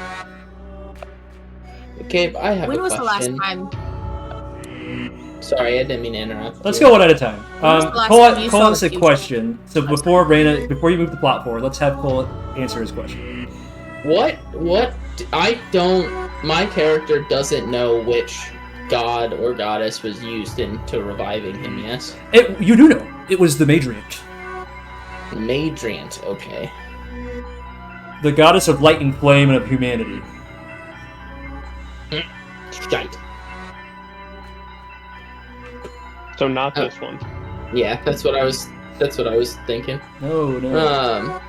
Okay, I have When a was the last question. time? Sorry, I didn't mean to interrupt. Let's you. go one at a time. was the last Cole time you Cole saw has the a future? question. So before you move the plot forward, let's have Cole answer his question. What? I don't. My character doesn't know which god or goddess was used into reviving him. Yes. You do know. It was the Madriant, Madriant. Okay. the goddess of light and flame and of humanity. Shite. So not this one. Yeah, that's what I was thinking. No.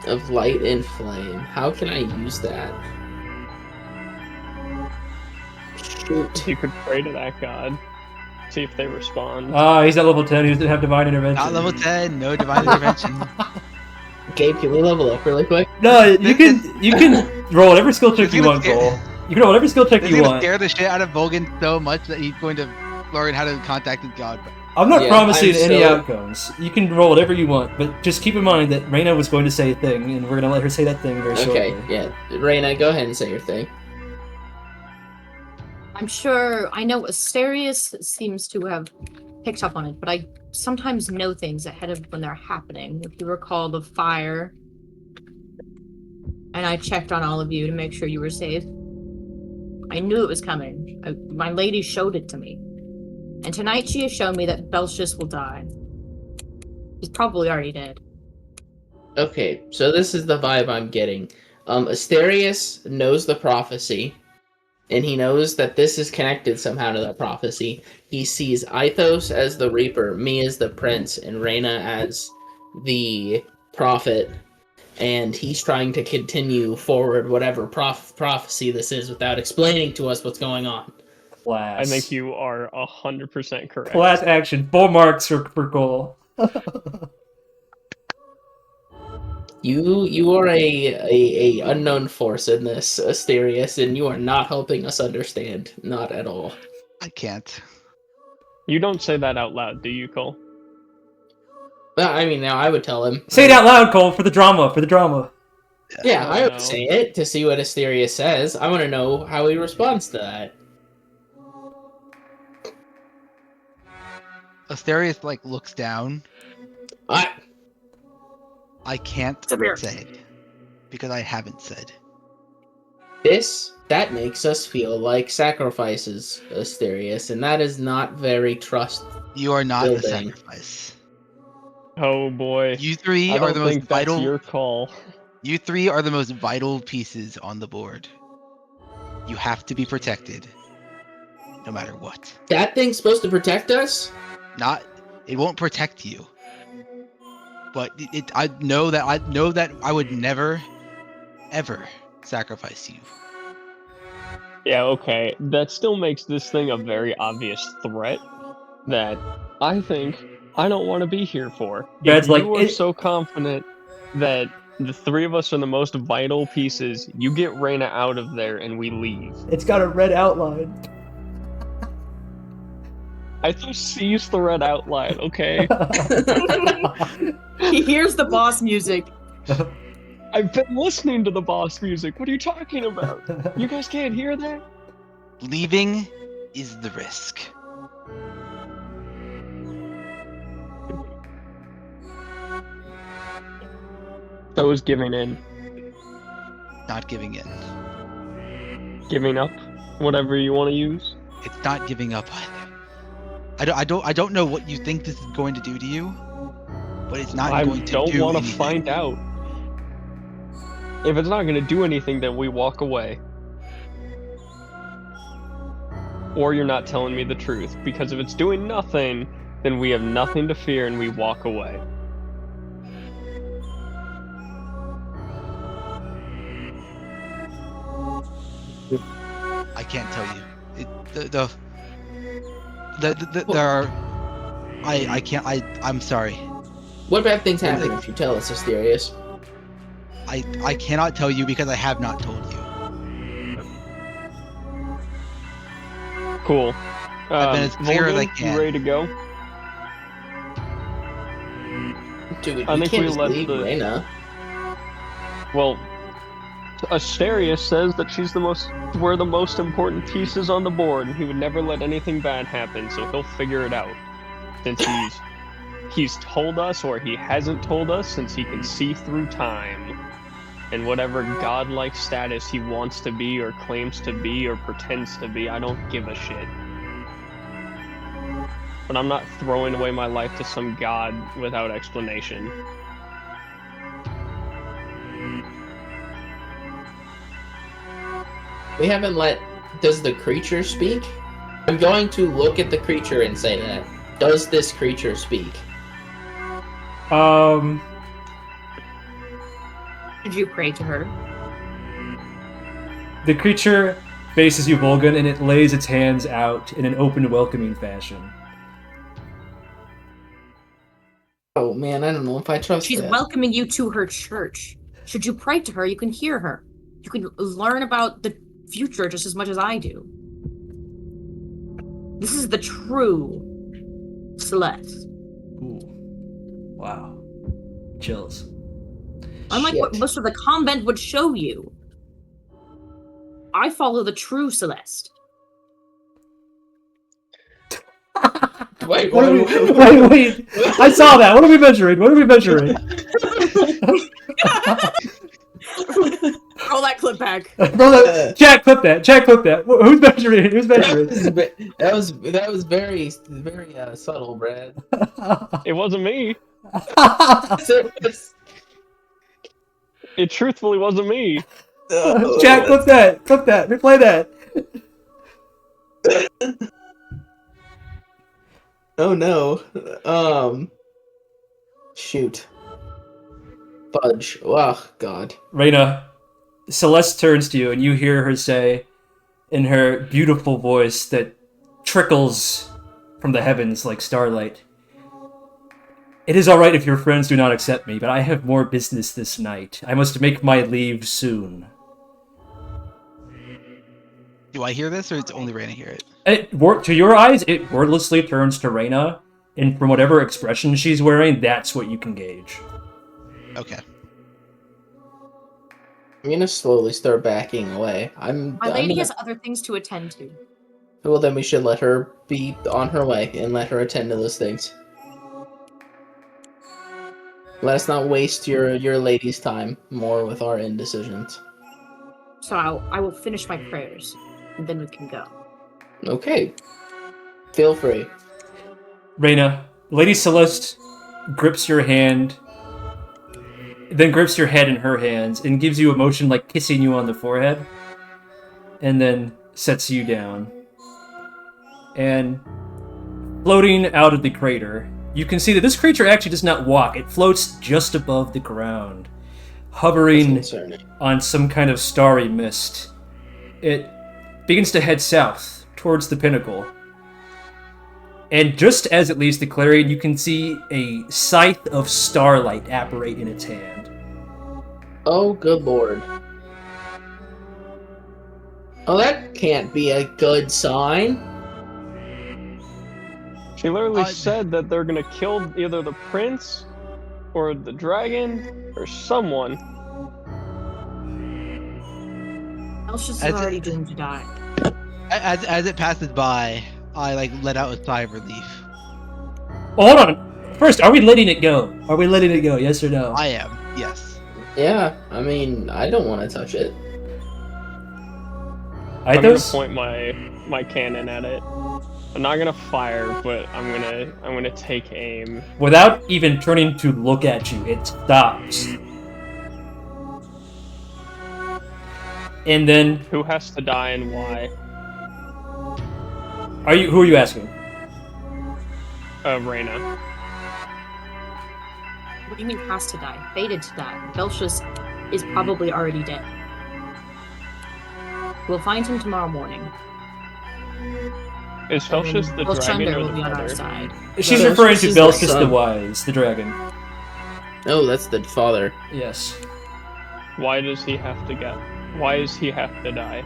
Of light and flame. How can I use that? Shoot. You could pray to that god. See if they respond. He's at level 10. He doesn't have divine intervention. Not level 10, no divine intervention. Gabe, can we level up really quick? No, you can roll whatever skill check you want, Cole. You can roll whatever skill check This you is gonna want. scare the shit out of Vulgan so much that he's going to learn how to contact his god. I'm not Yeah, promising I'm any so- outcomes. You can roll whatever you want, but just keep in mind that Reigna was going to say a thing, and we're going to let her say that thing very shortly. Okay, yeah. Reigna, go ahead and say your thing. I'm sure I know Asterius seems to have picked up on it, but I sometimes know things ahead of when they're happening. If you recall the fire, and I checked on all of you to make sure you were safe. I knew it was coming. My lady showed it to me. And tonight she has shown me that Belshus will die. He's probably already dead. Okay, so this is the vibe I'm getting. Asterius knows the prophecy, and he knows that this is connected somehow to that prophecy. He sees Ithos as the Reaper, me as the Prince, and Reigna as the Prophet, and he's trying to continue forward whatever prophecy this is without explaining to us what's going on. Class. I think you are 100% correct. Class action. 4 marks for Cole. You are a unknown force in this, Asterius, and you are not helping us understand. Not at all. I can't. You don't say that out loud, do you, Cole? Well, I mean, now I would tell him. Say it out loud, Cole, for the drama. Yeah, I no. would say it to see what Asterius says. I want to know how he responds to that. Asterius looks down. I can't Severe. say because I haven't said. that makes us feel like sacrifices, Asterius, and that is not very trust. You are not the Building. sacrifice. Oh boy. You three I are don't the most think that's vital. your call. You three are the most vital pieces on the board. You have to be protected, no matter what. That thing's supposed to protect us? It won't protect you. But I know that I would never, ever sacrifice you. Yeah, okay. That still makes this thing a very obvious threat that I think I don't want to be here for. Brad's If like, you are so confident that the three of us are the most vital pieces, you get Reigna out of there and we leave. It's got a red outline. I just sees the red outline, okay? He hears the boss music. I've been listening to the boss music. What are you talking about? You guys can't hear that? Leaving is the risk. So is giving in. Not giving in. Giving up? Whatever you want to use? It's not giving up either. I don't know what you think this is going to do to you, but it's not going to do anything. I don't want to find out. If it's not going to do anything, then we walk away. Or you're not telling me the truth. Because if it's doing nothing, then we have nothing to fear and we walk away. I can't tell you. There are. I can't. I'm sorry. What bad things happen if you tell us, Asterius? I cannot tell you because I have not told you. Cool. I've been as clear as I Vulgan, can. you ready to go? Dude, I you think can't we just let leave the- Reigna. Well, Asterius says that we're the most important pieces on the board, and he would never let anything bad happen, so he'll figure it out. Since he's told us, or he hasn't told us, since he can see through time. And whatever godlike status he wants to be, or claims to be, or pretends to be, I don't give a shit. But I'm not throwing away my life to some god without explanation. We haven't let... Does the creature speak? I'm going to look at the creature and say that. Does this creature speak? Did you pray to her? The creature faces you, Vulgan, and it lays its hands out in an open, welcoming fashion. Oh man, I don't know if I trust She's that. welcoming you to her church. Should you pray to her, you can hear her. You can learn about the future just as much as I do. This is the true Celeste. Ooh. Wow. Chills. Unlike what most of the convent would show you. I follow the true Celeste. Wait, Wait. I saw that. What are we measuring? Roll that clip back. Jack, clip that. Who's measuring? That was very subtle, Brad. It wasn't me. It truthfully wasn't me. Jack, clip that. Replay that. Oh no. Shoot. Fudge. Oh god. Reigna, Celeste turns to you and you hear her say, in her beautiful voice that trickles from the heavens like starlight, "It is alright if your friends do not accept me, but I have more business this night. I must make my leave soon." Do I hear this, or it's only Reigna hear it? To your eyes, it wordlessly turns to Reigna, and from whatever expression she's wearing, that's what you can gauge. Okay. I'm gonna slowly start backing away. My lady has other things to attend to. Well, then we should let her be on her way and let her attend to those things. Let us not waste your lady's time more with our indecisions. So I will finish my prayers, and then we can go. Okay. Feel free. Reigna, Lady Celeste grips your hand, then grips your head in her hands, and gives you a motion like kissing you on the forehead, and then sets you down. And floating out of the crater, you can see that this creature actually does not walk. It floats just above the ground, hovering on some kind of starry mist. It begins to head south towards the pinnacle. And just as it leaves the clearing, you can see a scythe of starlight apparate in its hand. Oh, good lord. Oh, that can't be a good sign. She literally said that they're gonna kill either the prince or the dragon or someone. Belshus is As already it- doomed to die. As it passes by, I like let out a sigh of relief. Well, hold on. First, are we letting it go? Are we letting it go? Yes or no? I am, yes. Yeah, I mean, I don't want to touch it. I'm gonna Ithos? point my cannon at it. I'm not gonna fire, but I'm gonna take aim. Without even turning to look at you, it stops. And then, Who has to die and why? who are you asking? Reigna. What do you mean has to die? Fated to die. Belshus is probably already dead. We'll find him tomorrow morning. Is Belshus the dragon Belshunder or will the be on our brother? side. She's No, referring to she's the Belshus the son. Wise, the dragon. Oh, that's the father. Yes. Why does he have to get? Why does he have to die?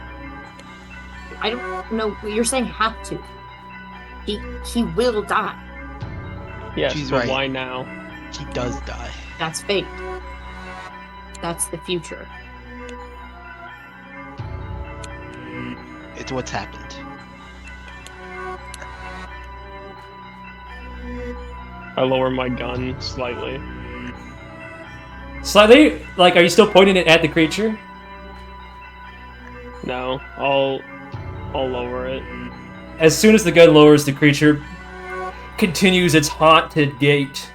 I don't know. You're saying have to. He will die. Yes, She's but right. why now? He does die. That's fate. That's the future. It's what's happened. I lower my gun slightly. Slightly? Like, are you still pointing it at the creature? No, I'll lower it. As soon as the gun lowers, the creature continues its haunted gait.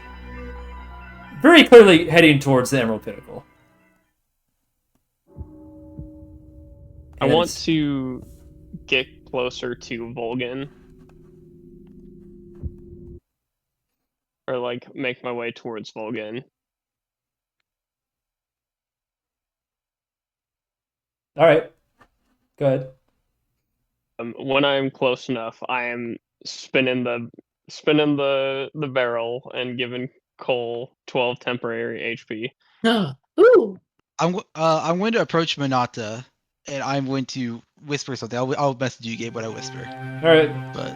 Very clearly heading towards the Emerald Pinnacle. I And want to get closer to Vulgan. Or, like, make my way towards Vulgan. Alright. Go ahead. When I'm close enough, I am spinning the barrel and giving Cole 12 temporary HP. Ooh. I'm going to approach Monata, and I'm going to whisper something. I'll message you, Gabe, when I whisper. Alright. But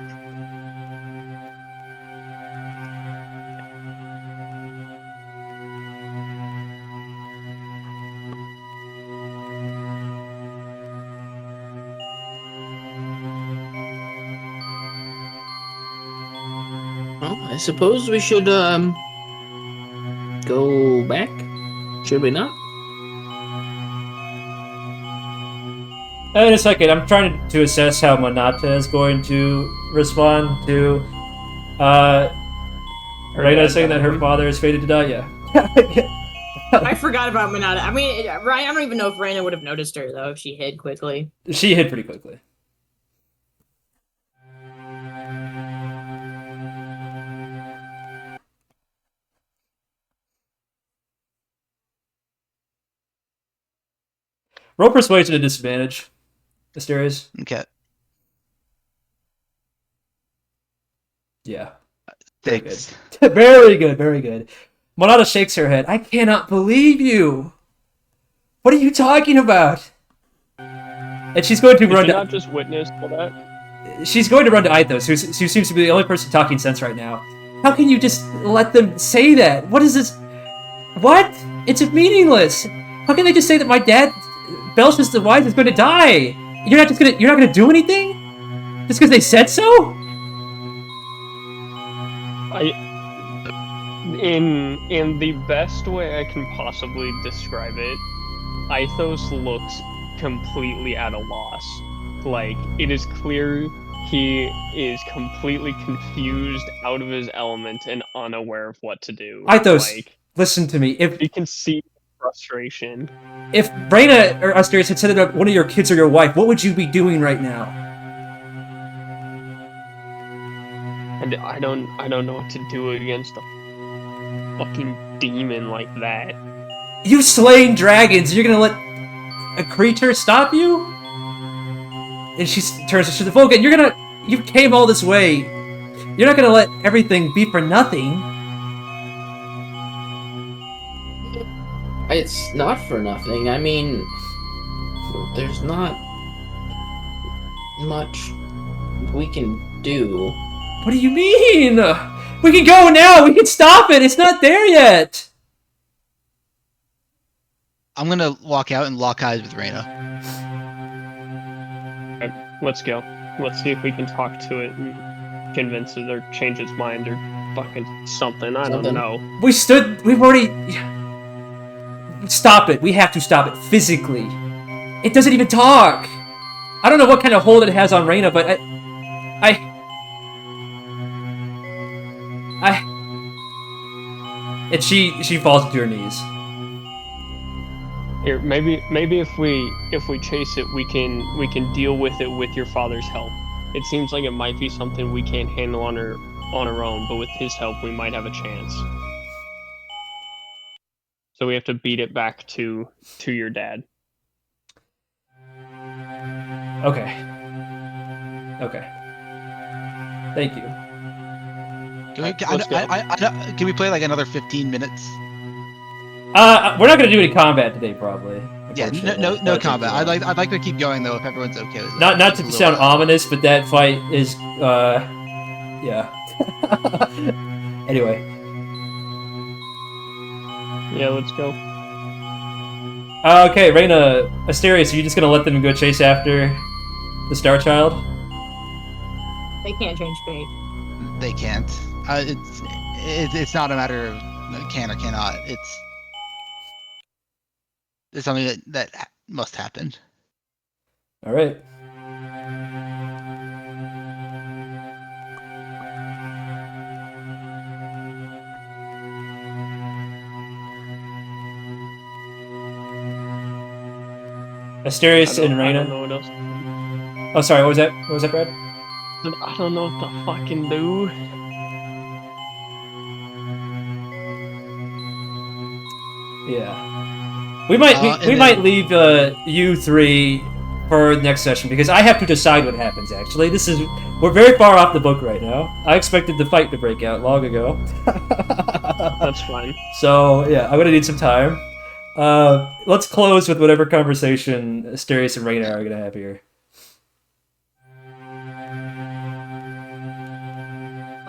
Well, I suppose we should go back. Should we not? In a second, I'm trying to assess how Monata is going to respond to Reigna saying that her father is fated to die. Yeah. I forgot about Monata. I mean, Ryan, I don't even know if Reigna would have noticed her though if she hid quickly. She hid pretty quickly. Roll persuasion at disadvantage, Asterius. okay, Yeah. Very thanks. good. Very good, very good. Monata shakes her head. I cannot believe you! What are you talking about? And she's going to Did run you to... not just witness all that? She's going to run to Ithos, who seems to be the only person talking sense right now. How can you just let them say that? What is this? What? It's meaningless. How can they just say that my dad, Belshus the Wise, is going to die? You're not gonna do anything? Just because they said so? In the best way I can possibly describe it, Ithos looks completely at a loss. Like, it is clear he is completely confused, out of his element, and unaware of what to do. Ithos, Like, listen to me. you can see frustration. If Reigna or Asterius had said that one of your kids or your wife, what would you be doing right now? And I don't know what to do against a fucking demon like that. You've slain dragons. You're gonna let a creature stop you? And she turns to the Vulcan. You came all this way You're not gonna let everything be for nothing. It's not for nothing. I mean, there's not much we can do. What do you mean? We can go now. We can stop it. It's not there yet. I'm gonna walk out and lock eyes with Reina. Let's go. Let's see if we can talk to it and convince it or change its mind or fucking something. I don't Something. know. We've already... Stop it. We have to stop it physically. It doesn't even talk. I don't know what kind of hold it has on Reina, but and she falls to her knees. Here, maybe if we chase it, we can deal with it with your father's help. It seems like it might be something we can't handle on our own, but with his help, we might have a chance. So we have to beat it back to your dad. Okay. Thank you. Can we play like another 15 minutes? We're not gonna do any combat today, probably. Yeah, no combat. I'd like to keep going though if everyone's okay with it. Not to sound ominous, but that fight is yeah. Anyway. Yeah, let's go. Okay, Reina, Asterius, are you just gonna let them go chase after the Star Child? They can't change fate. They can't. It's not a matter of can or cannot. It's something that must happen. All right. Asterius and I Reina. don't know what else. Oh, sorry. What was that? What was that, Brad? I don't know what to fucking do. Yeah. We might leave you three for the next session because I have to decide what happens. Actually, we're very far off the book right now. I expected the fight to break out long ago. That's fine. So yeah, I'm gonna need some time. Let's close with whatever conversation Asterius and Reina are gonna have here.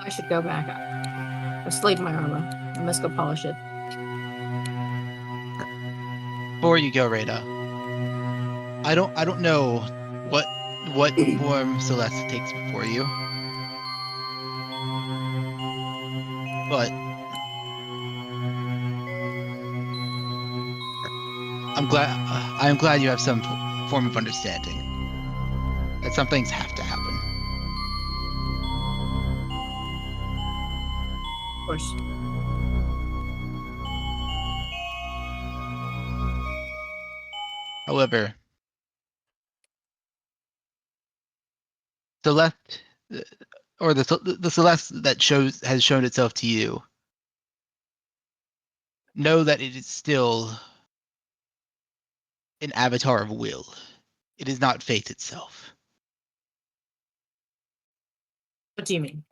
I should go back. I've slayed my armor. I must go polish it. Before you go, Reina, I don't know what form Celeste takes before you, but I'm glad you have some form of understanding that some things have to happen. Of course. However, Celeste, or the Celeste that has shown itself to you, know that it is still an avatar of will. It is not fate itself. What do you mean?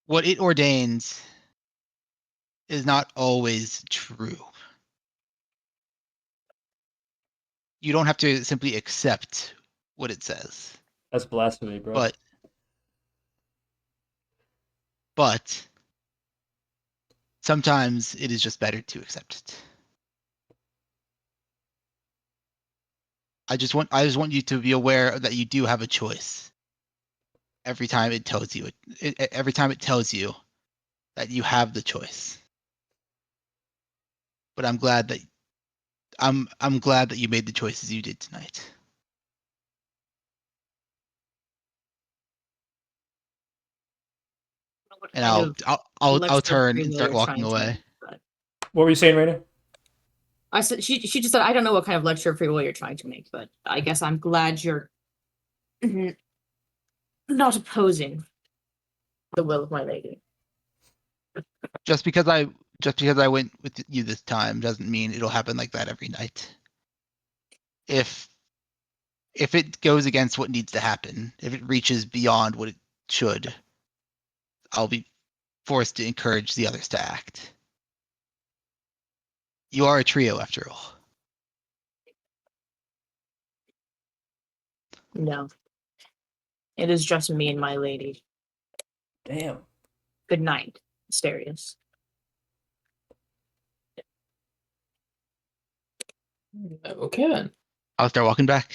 What it ordains is not always true. You don't have to simply accept what it says. That's blasphemy, bro. But sometimes it is just better to accept it. I just want you to be aware that you do have a choice. Every time it tells you that you have the choice. But I'm glad that you made the choices you did tonight. And I'll turn and start walking away. What were you saying, Raina? I said she just said I don't know what kind of lecture of free will you're trying to make, but I guess I'm glad you're not opposing the will of my lady. Just because I went with you this time doesn't mean it'll happen like that every night. If if it goes against what needs to happen, if it reaches beyond what it should, I'll be forced to encourage the others to act. You are a trio, after all. No. It is just me and my lady. Damn. Good night, Asterius. Okay then. I'll start walking back.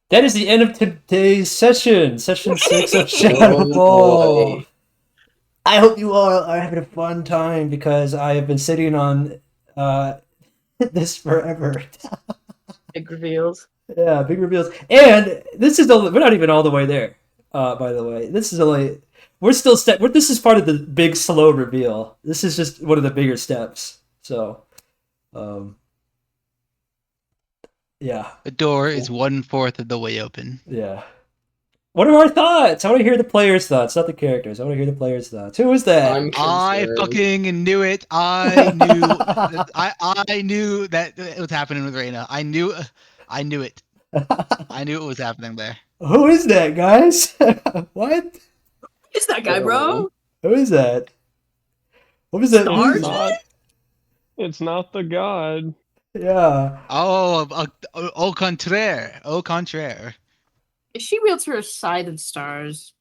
That is the end of today's session. Session 6 of Oh, Shadowfall. boy. I hope you all are having a fun time because I have been sitting on this forever. Big reveals. Yeah, big reveals. And this is we're not even all the way there. By the way, this is only we're still this is part of the big slow reveal. This is just one of the bigger steps. So, yeah. The door is 1/4 of the way open. Yeah. What are our thoughts? I want to hear the players' thoughts, not the characters. I want to hear the players' thoughts. Who was that? I concerned. fucking knew it. I knew. I knew that it was happening with Reina. I knew it. I knew it was happening there. Who is that, guys? What? Who's that guy, bro? Who is that? What was that? Stars? It's not the god. Yeah. Oh, au contraire. Au contraire. She wields her side of stars.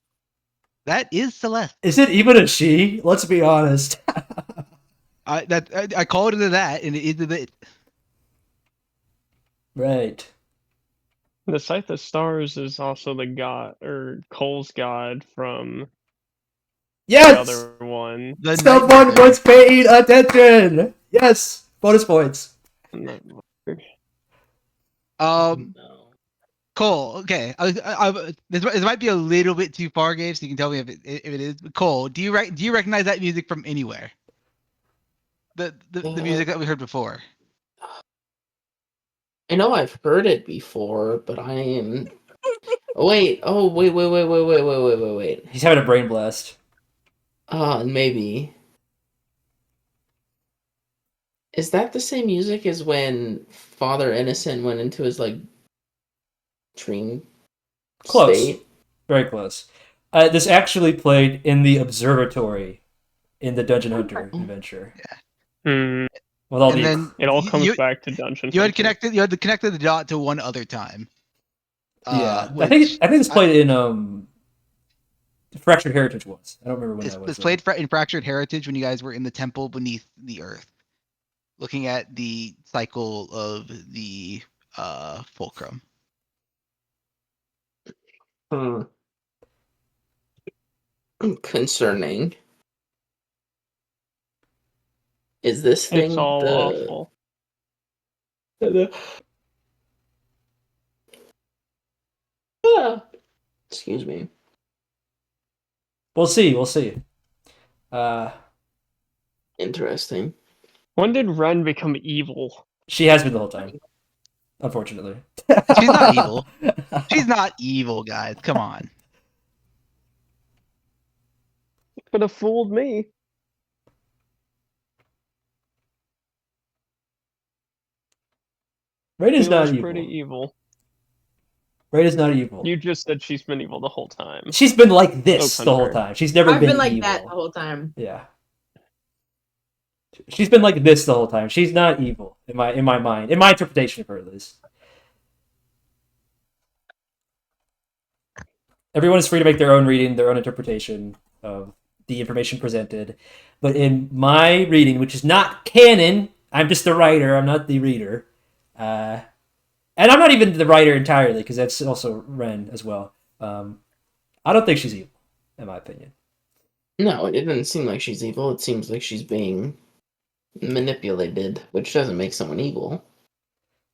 That is Celeste. Is it even a she? Let's be honest. I called it that, and it is a bit. Right. The Scythe of Stars is also the god, or Cole's god from Yes! the other one. The Someone nightmare. was paying attention! Yes! Bonus points. No. Cole. Okay, this might be a little bit too far, Gabe. So you can tell me if it is. Cole, do you recognize that music from anywhere? The music that we heard before. I know I've heard it before, but I am. Wait. Oh, wait. He's having a brain blast. Maybe. Is that the same music as when Father Innocent went into his dream Close. state? Very close. This actually played in the observatory in the Dungeon Hunter adventure. Hmm. With all And the then It all comes you, back to Dungeon You had Hunter. connected the dot to one other time. yeah, I Which think this played in Fractured Heritage once. I don't remember when that was. It's played in Fractured Heritage when you guys were in the temple beneath the earth, looking at the cycle of the fulcrum. Concerning. Is this thing It's all awful. Excuse me. We'll see. Interesting. When did Ren become evil? She has been the whole time. Unfortunately. She's not evil. She's not evil, guys. Come on. Could have fooled me. Raida's She not was evil. pretty evil. Raida's not evil. You just said she's been evil the whole time. She's been like this Oh, the whole Thunder. time. She's never I've been like evil. that the whole time. Yeah. She's been like this the whole time. She's not evil in my mind, in my interpretation of her at least. Everyone is free to make their own reading, their own interpretation of the information presented. But in my reading, which is not canon, I'm just the writer, I'm not the reader. And I'm not even the writer entirely, because that's also Ren as well. I don't think she's evil, in my opinion. No, it didn't seem like she's evil. It seems like she's being manipulated, which doesn't make someone evil.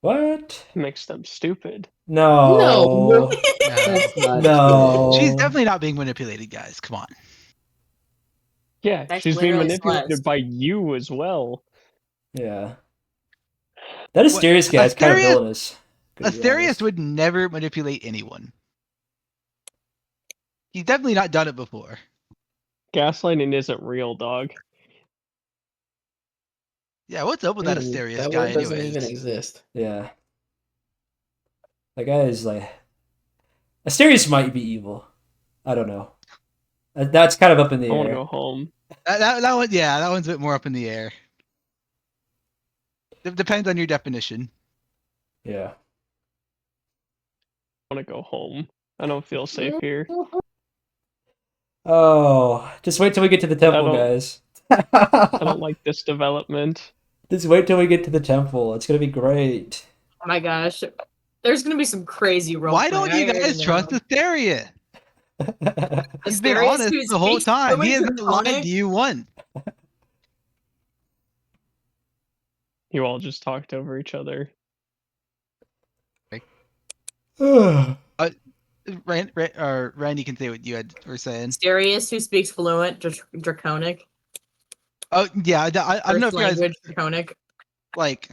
What? Makes them stupid. No. No. That's not No. true. She's definitely not being manipulated, guys. Come on. Yeah, That's she's being literally manipulated Celeste. by you as well. Yeah. That Asterius guy is kind of Asterius- villainous. to be Asterius honest. would never manipulate anyone. He's definitely not done it before. Gaslighting isn't real, dog. Yeah, what's up with that Asterius That guy word doesn't anyways? even exist. Yeah. That guy is like... Asterius might be evil. I don't know. That's kind of up in the I want to air. go home. That one, yeah, that one's a bit more up in the air. Depends on your definition. Yeah. I want to go home. I don't feel safe here. Oh, just wait till we get to the temple, don't- guys. I don't like this development. Just wait till we get to the temple. It's gonna be great. Oh my gosh. There's gonna be some crazy role. Why don't you guys trust Asterius? He's been Asterius, honest who the whole speaks time. He fluent hasn't lied Draconic? to you once. You all just talked over each other. Randy can say what you were saying. Asterius, who speaks fluent Draconic. Oh yeah, I don't know if First you guys language Draconic. like.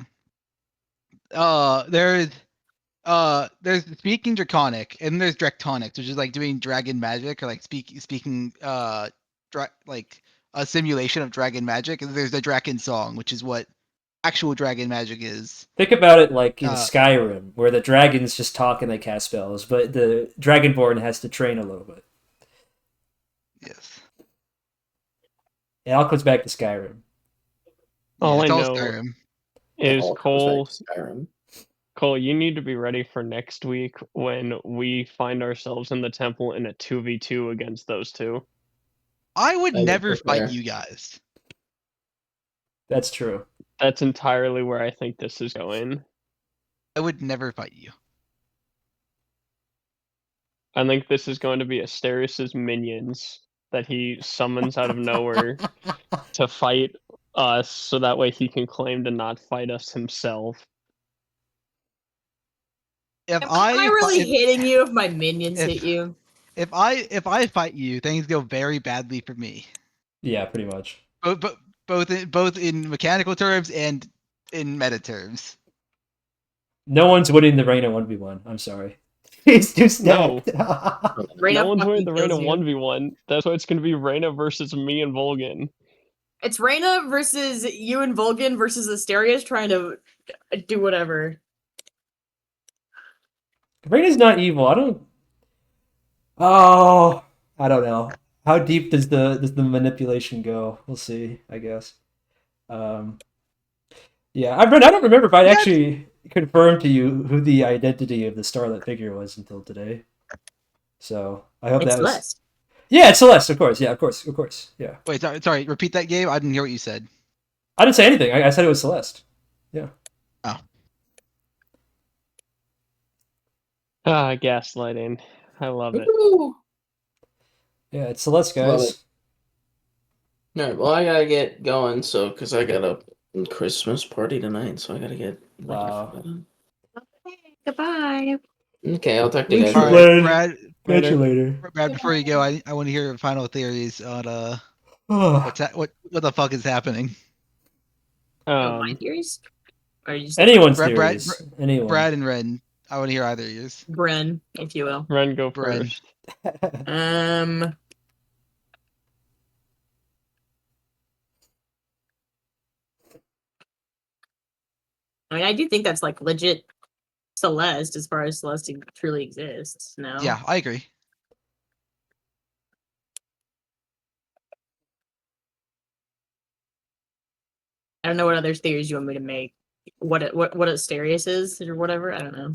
There's speaking Draconic and there's Dractonics, which is like doing dragon magic or like speaking like a simulation of dragon magic. And there's the Draken song, which is what actual dragon magic is. Think about it like in Skyrim, where the dragons just talk and they cast spells, but the Dragonborn has to train a little bit. Yes. It all comes back to Skyrim. All it's I all know Skyrim. is All comes back Cole. to Skyrim. Cole, you need to be ready for next week when we find ourselves in the temple in a 2v2 against those two. I would I would never prepare. fight you guys. That's true. That's entirely where I think this is going. I would never fight you. I think this is going to be Asterius' minions that he summons out of nowhere to fight us, so that way he can claim to not fight us himself. If Am I really if, hitting you if my minions if- hit you? if I fight you, things go very badly for me. Yeah, pretty much. Both in mechanical terms and in meta terms. No one's winning the Reigna 1v1. I'm sorry. He's too stacked. Reigna No one's winning the fucking Reigna kills you. 1v1. That's why it's going to be Reigna versus me and Vulgan. It's Reigna versus you and Vulgan versus Asterius trying to do whatever. Reigna's not evil. I don't know. How deep does the manipulation go? We'll see, I guess. Yeah, I don't remember if I actually confirmed to you who the identity of the starlit figure was until today. So I hope It's that was. Celeste. Yeah, it's Celeste, of course. Yeah, of course. Yeah. Wait, sorry. Repeat that, Gabe. I didn't hear what you said. I didn't say anything. I said it was Celeste. Yeah. Oh. Gaslighting. I love it. Woo! Yeah, it's Celeste, Love guys. it. Alright, well I gotta get going, because I got a Christmas party tonight, so I gotta get ready Wow. for that. Goodbye. Okay, I'll talk to you guys Thanks, later. Brad. Brad, Catch you later. before you go, I want to hear your final theories on what the fuck is happening. My theories? Or you just Anyone's Brad- theories. Anyone. Brad and Ren. I want to hear either of yours. Bren, if you will. Ren, go Bren. first. I mean, I do think that's like legit Celeste as far as Celeste truly exists. No. Yeah, I agree. I don't know what other theories you want me to make. What Asterius is or whatever. I don't know.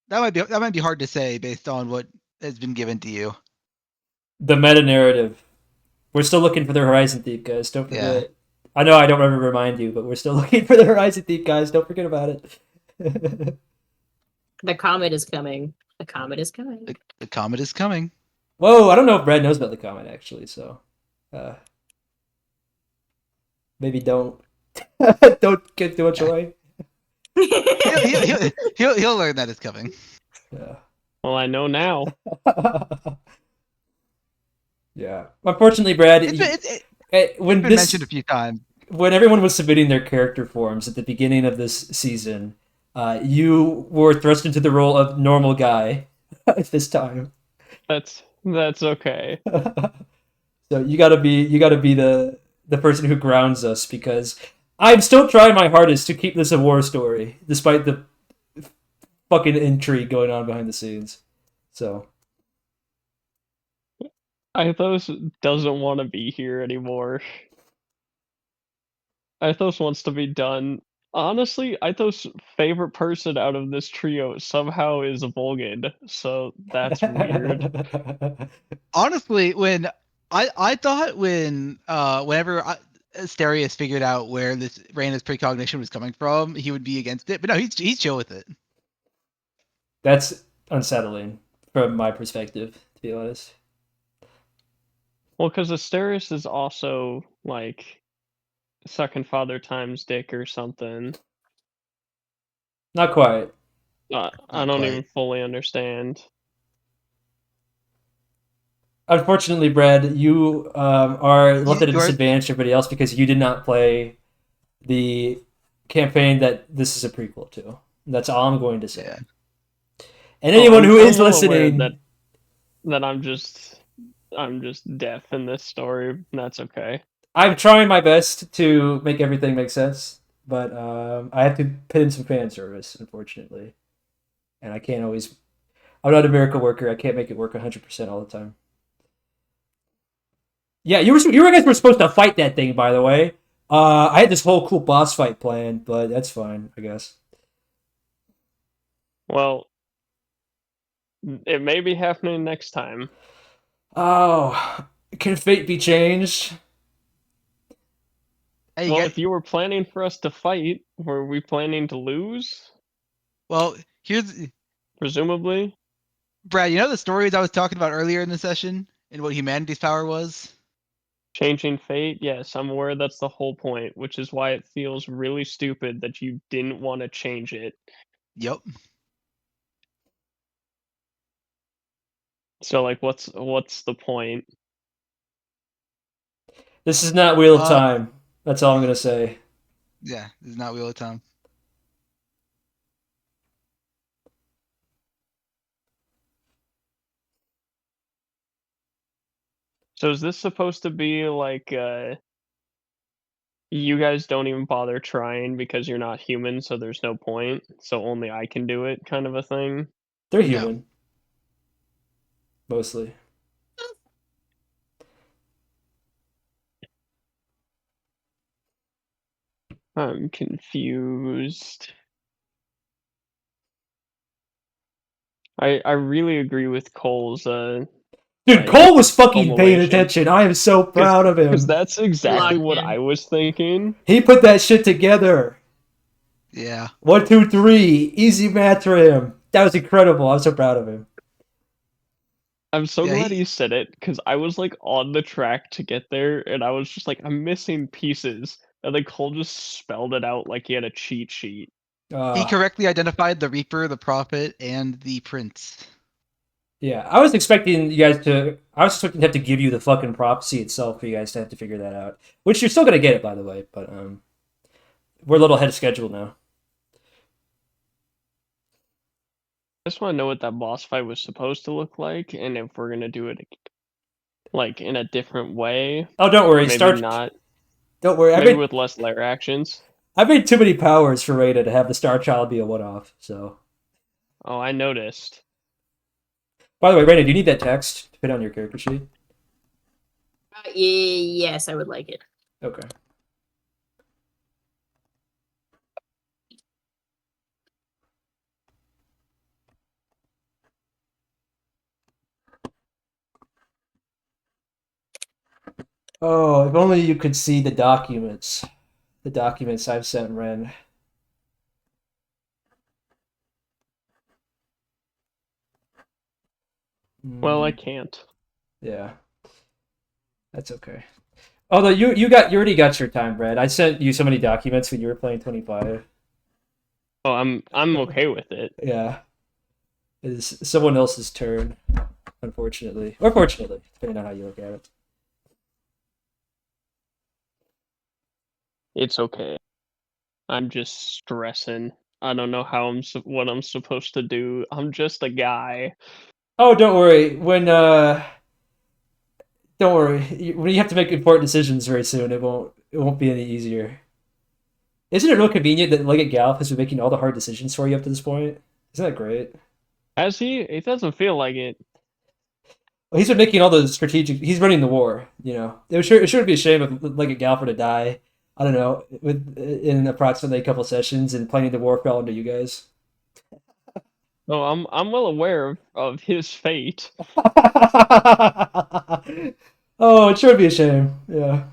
That might be hard to say based on what has been given to you. The meta narrative. We're still looking for the Horizon Thief, guys. Don't forget. Yeah. I know I don't ever remind you, but we're still looking for the Horizon Thief, guys. Don't forget about it. The comet is coming. The comet is coming. The comet is coming. Whoa, I don't know if Brad knows about the comet, actually, so... maybe don't... don't get too much away. He'll learn that it's coming. Yeah. Well, I know now. Yeah. Unfortunately, Brad, It's when been mentioned a few times. when everyone was submitting their character forms at the beginning of this season, you were thrust into the role of normal guy at this time. That's okay. So you gotta be the person who grounds us, because I'm still trying my hardest to keep this a war story, despite the fucking intrigue going on behind the scenes. So Ithos doesn't want to be here anymore. Ithos wants to be done. Honestly, Ithos' favorite person out of this trio somehow is Vulgan, so that's weird. Honestly, when I thought whenever Asterius figured out where this Reigna's precognition was coming from, he would be against it. But no, he's chill with it. That's unsettling from my perspective, to be honest. Well, because Asterius is also, like, second father times dick or something. Not quite. I don't even fully understand. Unfortunately, Brad, you are left at a you are- disadvantage to everybody else because you did not play the campaign that this is a prequel to. That's all I'm going to say. Yeah. And anyone who is I'm well aware listening, that I'm just deaf in this story. That's okay. I'm trying my best to make everything make sense, but I have to put in some fan service, unfortunately. And I can't always. I'm not a miracle worker. I can't make it work 100% all the time. Yeah, you guys were supposed to fight that thing, by the way. I had this whole cool boss fight planned, but that's fine, I guess. Well, it may be happening next time. Oh, can fate be changed? Hey, Well, if you were planning for us to fight, were we planning to lose? well, here's Presumably. Brad. You know the stories I was talking about earlier in the session and what humanity's power was? Changing fate? Yes, I'm aware that's the whole point, which is why it feels really stupid that you didn't want to change it. Yep. So, like, what's the point? This is not Wheel of Time. That's all I'm gonna say. Yeah, this is not Wheel of Time. So is this supposed to be like, you guys don't even bother trying because you're not human, so there's no point, so only I can do it kind of a thing? They're No. human. Mostly. I'm confused. I really agree with Cole's Dude, like, Cole was fucking paying culmination. attention. I am so proud of him. Because that's exactly what Locked in. I was thinking. He put that shit together. Yeah. 1, 2, 3. Easy math for him. That was incredible. I'm so proud of him. I'm so Yeah, glad you said it, because I was like on the track to get there, and I was just like, I'm missing pieces. And then Cole just spelled it out like he had a cheat sheet. He correctly identified the Reaper, the Prophet, and the Prince. Yeah, I was expecting you guys to. I was expecting to have to give you the fucking prophecy itself for you guys to have to figure that out. Which you're still gonna get it, by the way. But we're a little ahead of schedule now. I just want to know what that boss fight was supposed to look like, and if we're gonna do it like in a different way. Oh, don't worry. Maybe Start. not. Don't worry. Maybe with less lair actions. I made too many powers for Rita to have the Star Child be a one-off. So. Oh, I noticed. By the way, Rita, do you need that text to put on your character sheet? Yes, I would like it. Okay. Oh, if only you could see the documents. The documents I've sent Ren. Well, I can't. Yeah. That's okay. Although you already got your time, Brad. I sent you so many documents when you were playing 25. Oh, I'm okay with it. Yeah. It's someone else's turn, unfortunately. Or fortunately, depending on how you look at it. It's okay. I'm just stressing. I don't know how what I'm supposed to do. I'm just a guy. Oh, don't worry. Don't Don't worry. When you have to make important decisions very soon, it won't be any easier. Isn't it real convenient that Legate Gallif has been making all the hard decisions for you up to this point? Isn't that great? Has he? It doesn't feel like it. Well, he's been making all the strategic. He's running the war. You know, it should be a shame if Legate Gallif to die. I don't know, in approximately a couple sessions and planning the war fell into you guys. No, I'm well aware of his fate. Oh, it should be a shame. Yeah.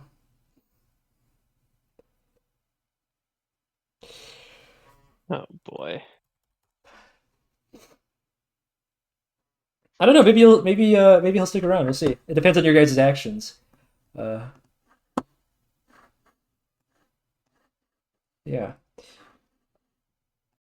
Oh boy. I don't know. Maybe he'll stick around. We'll see. It depends on your guys' actions. Yeah.